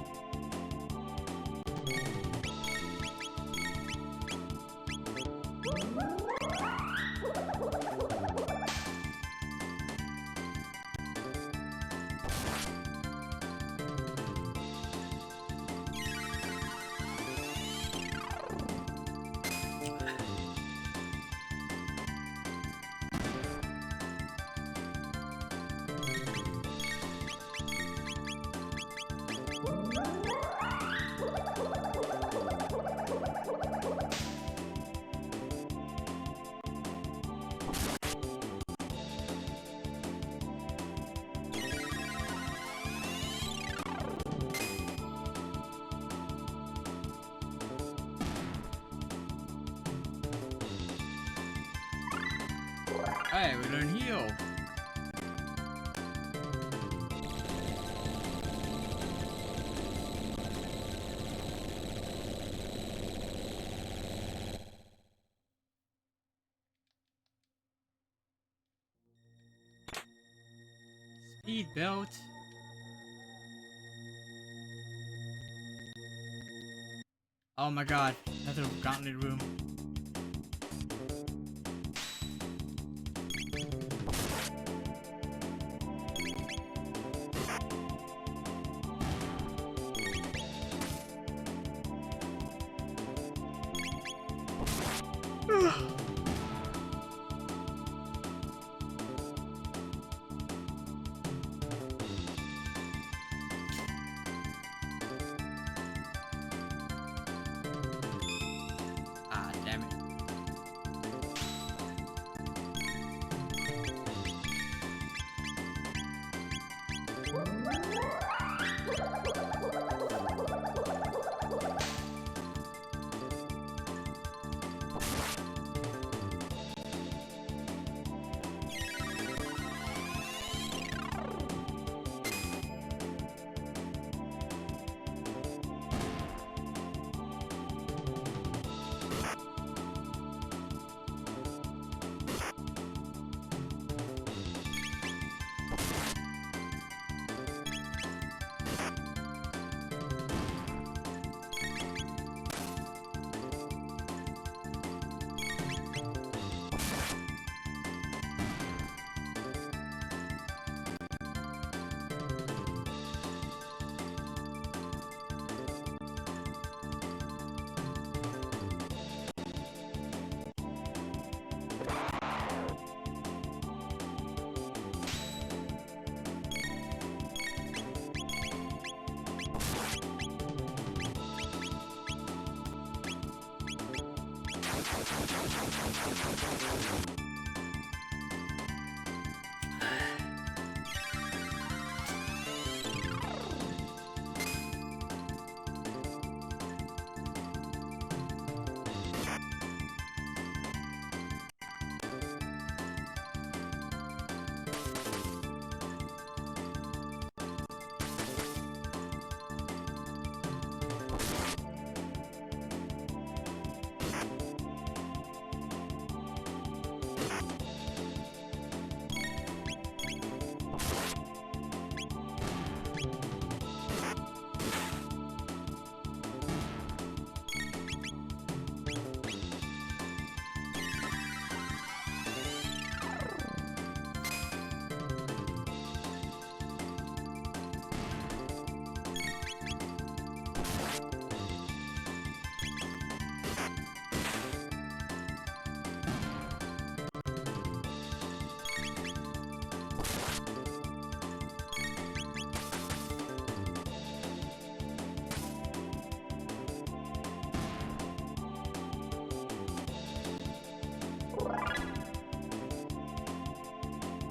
Alright, we learn heal. Speed belt. Oh my god, another gauntlet room. Ah, damn it.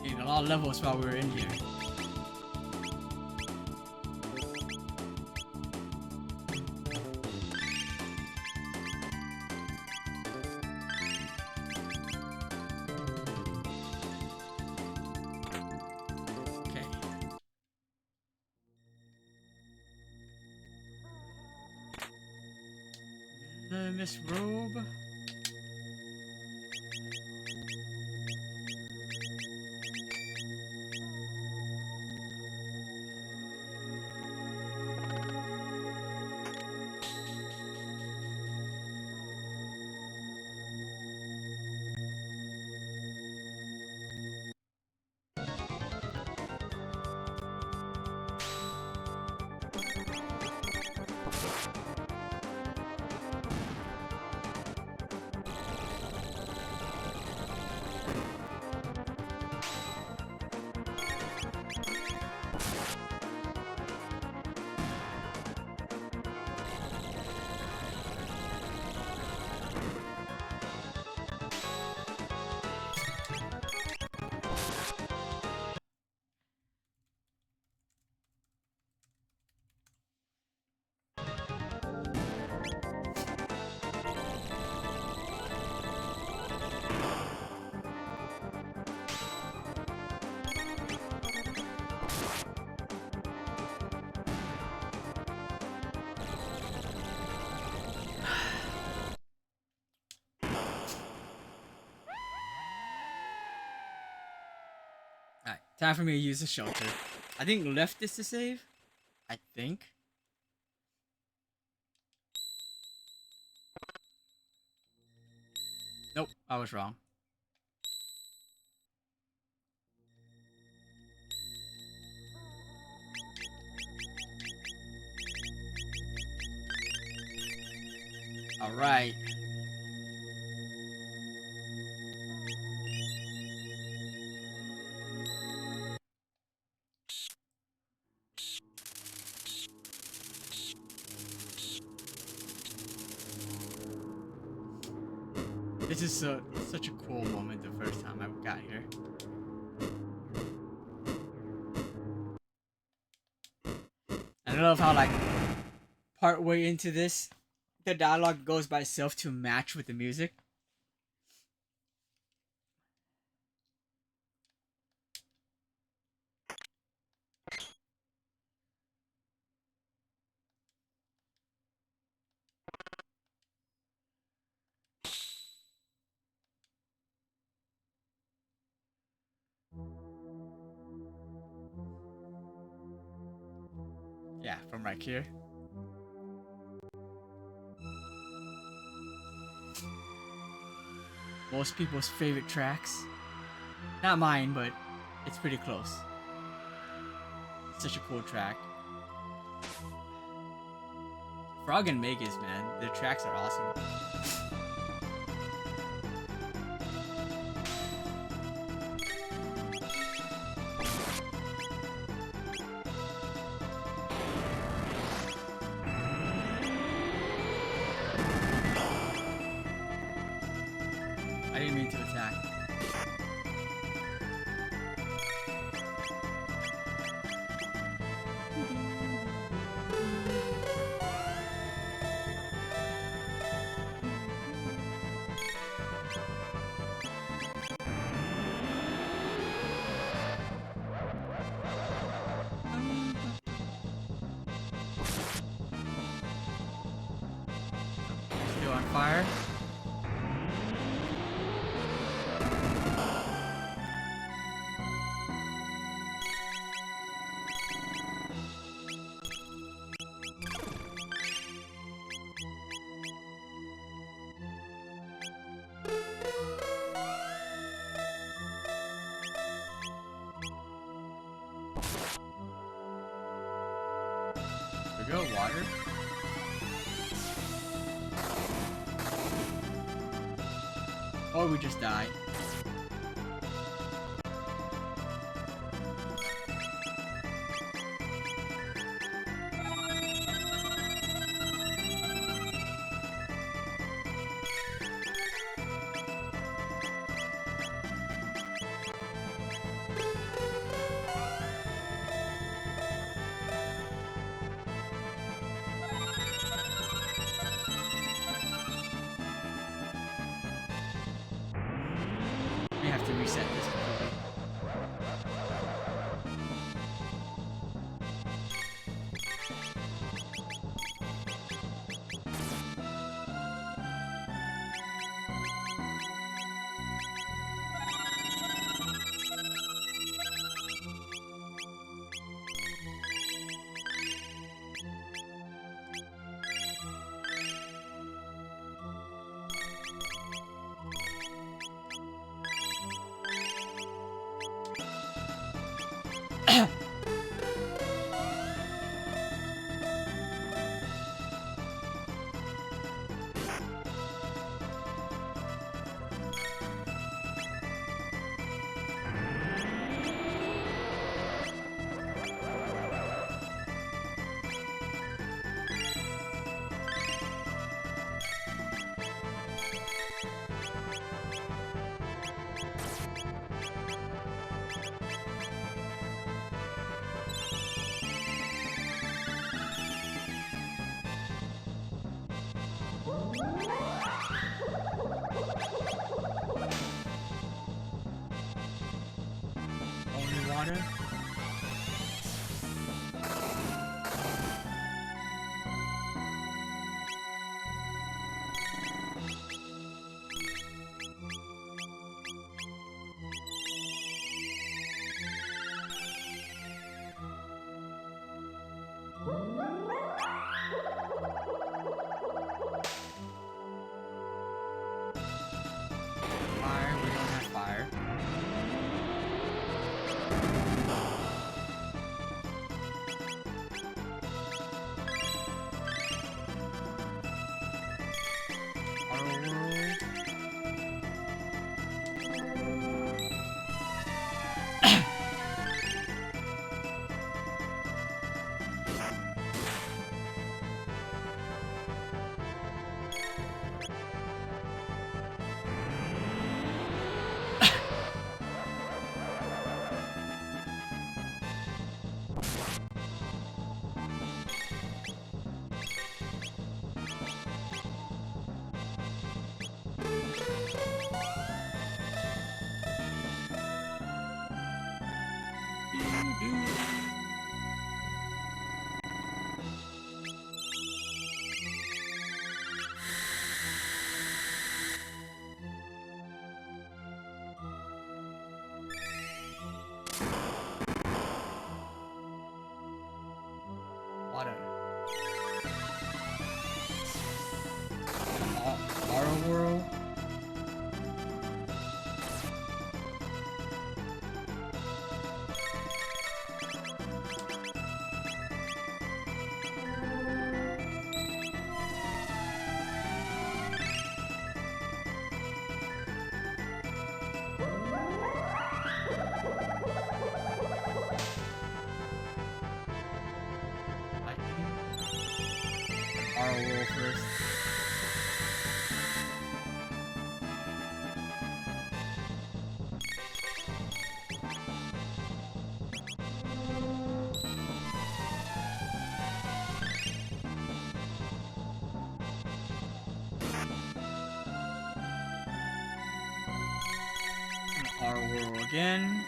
Gained a lot of levels while we were in here. Okay. Miss Robe. Time for me to use the shelter. I think left is to save. I think. Nope, I was wrong. All right. This is such a cool moment the first time I got here. And I love how like part way into this, the dialogue goes by itself to match with the music. Yeah, from right here. Most people's favorite tracks. Not mine, but it's pretty close. Such a cool track. Frog and Magus, man, the tracks are awesome. I didn't mean to attack. Still on fire. There we go, water. Or we just die. We have to reset this completely. Our world. Water. Our world. Our world first. Our world again.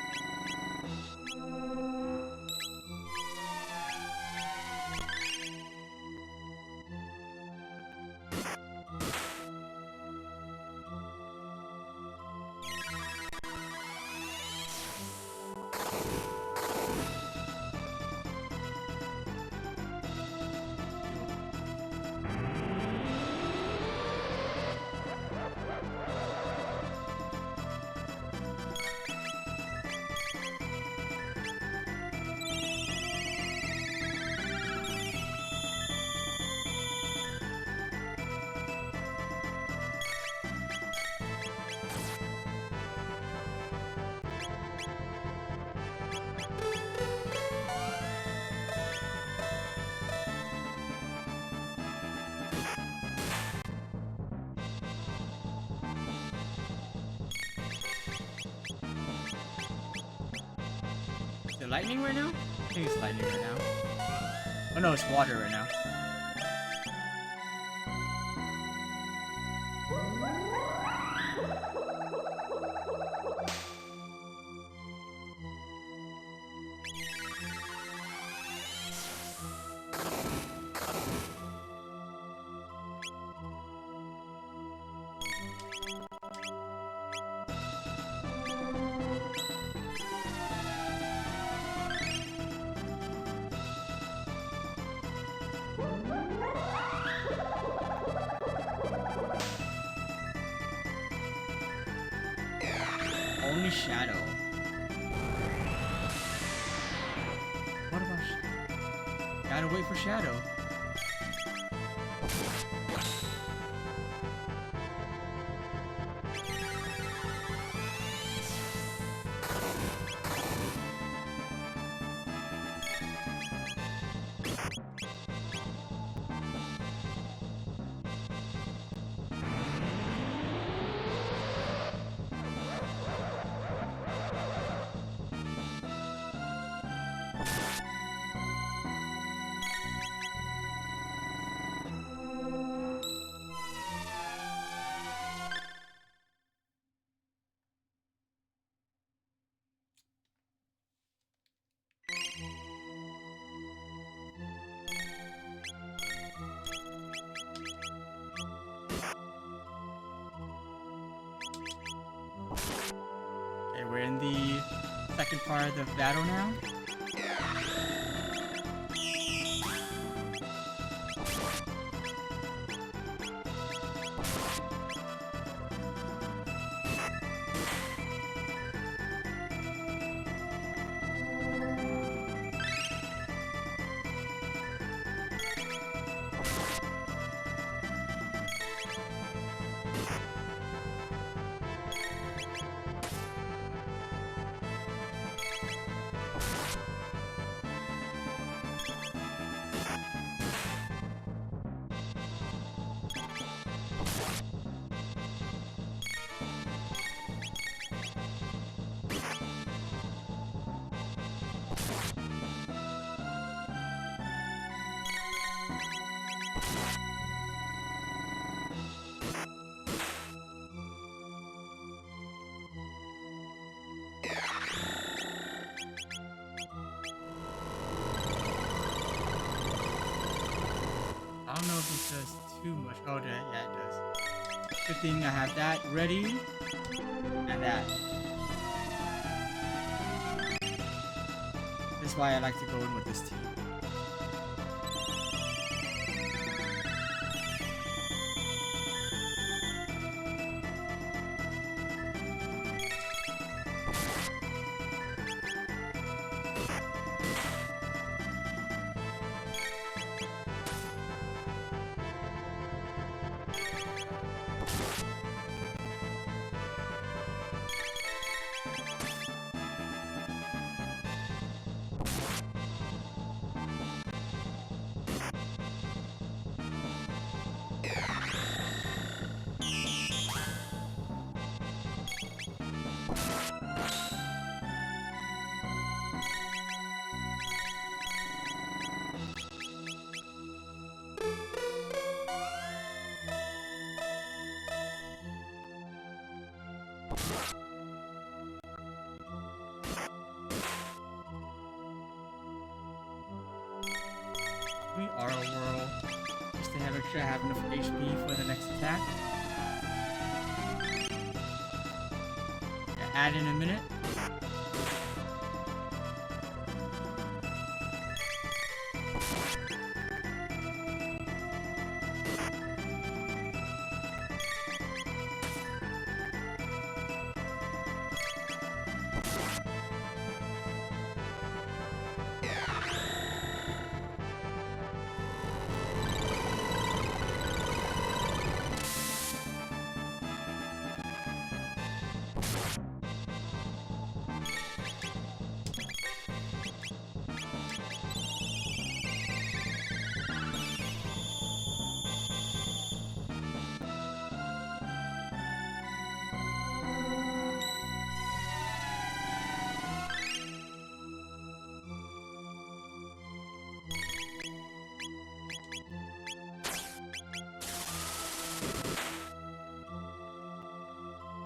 Is it lightning right now? I think it's lightning right now. Oh no, it's water right now. Only Shadow. What about Gotta wait for Shadow. Okay, we're in the second part of the battle now. does too much. Oh, yeah, it does. Good thing I have that ready. And that. That's why I like to go in with this team. We are a whirl. Just to make sure I have enough HP for the next attack. Yeah, add in a minute.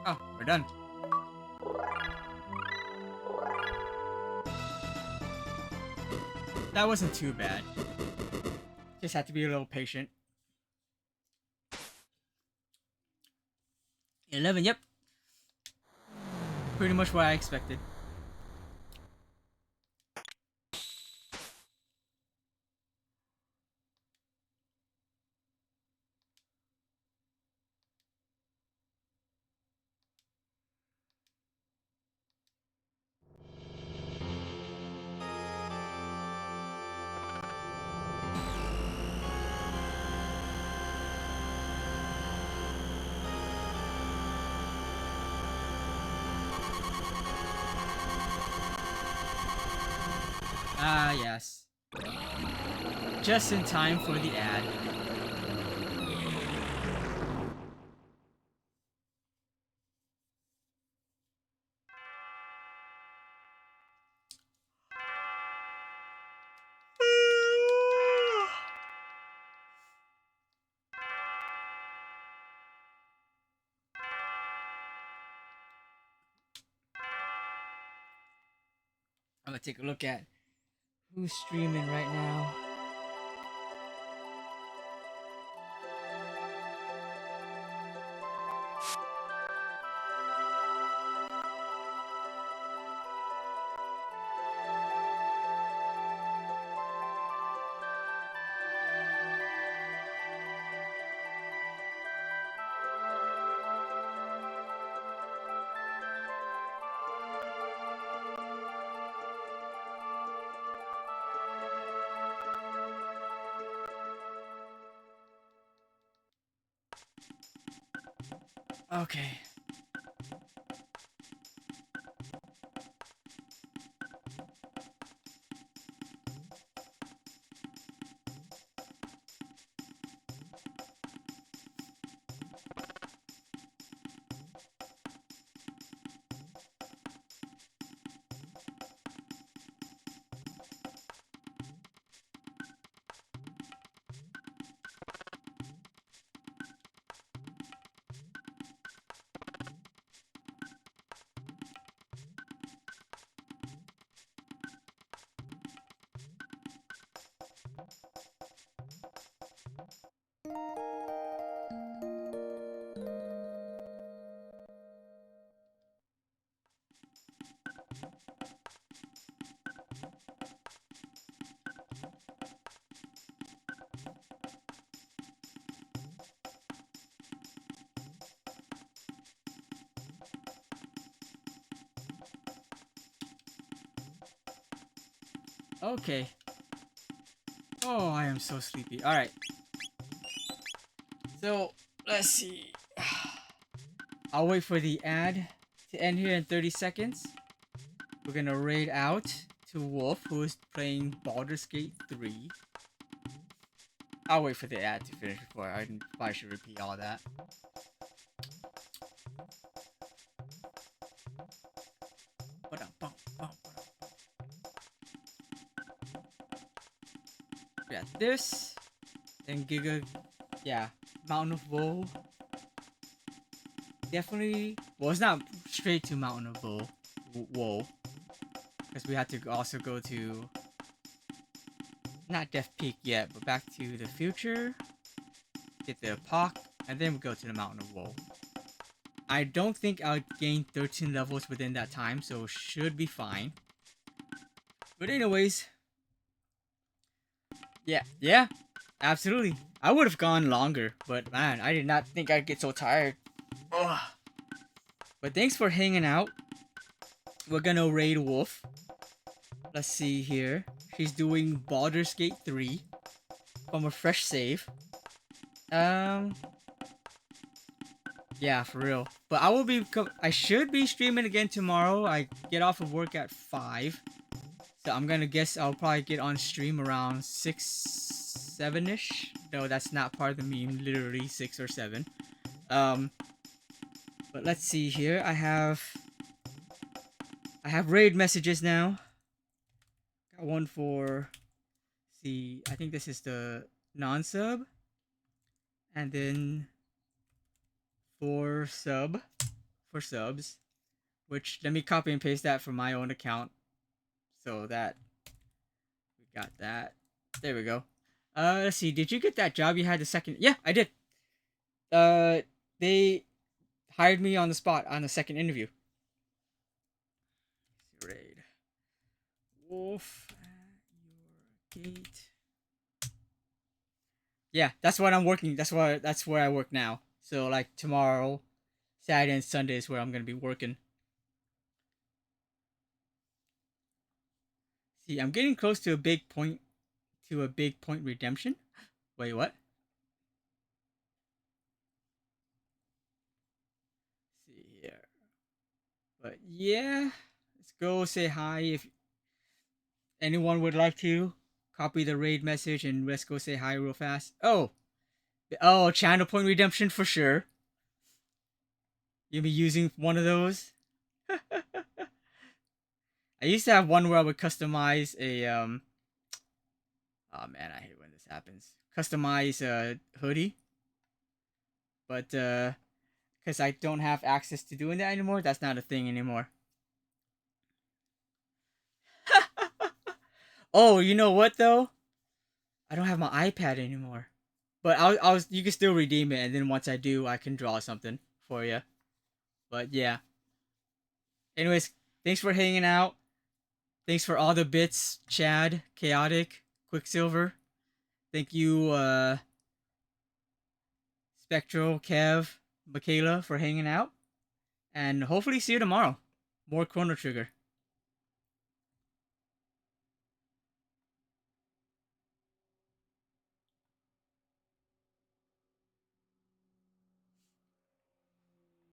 Oh, we're done. That wasn't too bad. Just had to be a little patient. 11, yep. Pretty much what I expected. Ah, yes. Just in time for the ad. I'm gonna take a look at who's streaming right now. Okay. Okay. Oh, I am so sleepy. Alright. So, let's see. I'll wait for the ad to end here in 30 seconds. We're gonna raid out to Wolf, who is playing Baldur's Gate 3. I'll wait for the ad to finish before I probably should repeat all that. Yeah, this. Then Giga. Yeah, Mountain of Woe. Definitely. Well, it's not straight to Mountain of Woe. Because we had to also go to. Not Death Peak yet, but Back to the Future. Get the Epoch. And then we go to the Mountain of Woe. I don't think I'll gain 13 levels within that time, so should be fine. But anyways. Yeah, absolutely. I would have gone longer, but man, I did not think I'd get so tired. Ugh. But thanks for hanging out. We're gonna raid Wolf. Let's see here. She's doing Baldur's Gate 3 from a fresh save. Yeah, for real. But I should be streaming again tomorrow. I get off of work at 5. So I'm gonna guess I'll probably get on stream around 6, 7-ish. No, that's not part of the meme. Literally 6 or 7. But let's see here. I have raid messages now. Got one for. See, I think this is the non-sub, and then for subs, which let me copy and paste that from my own account. So that we got that. There we go. Let's see. Did you get that job you had the second? Yeah, I did. They hired me on the spot on the second interview. Raid. Wolf at your gate. Yeah, that's what I'm working. That's where I work now. So like tomorrow, Saturday and Sunday is where I'm gonna be working. See, I'm getting close to a big point redemption. Wait, what? Let's see here. But yeah, let's go say hi if anyone would like to. Copy the raid message and let's go say hi real fast. Oh, channel point redemption for sure. You'll be using one of those. I used to have one where I would customize a oh man, I hate when this happens. Customize a hoodie. But because I don't have access to doing that anymore, that's not a thing anymore. Oh, you know what though? I don't have my iPad anymore. But you can still redeem it, and then once I do, I can draw something for you. But yeah. Anyways, thanks for hanging out. Thanks for all the bits, Chad, Chaotic, Quicksilver. Thank you, Spectral, Kev, Michaela for hanging out. And hopefully see you tomorrow. More Chrono Trigger.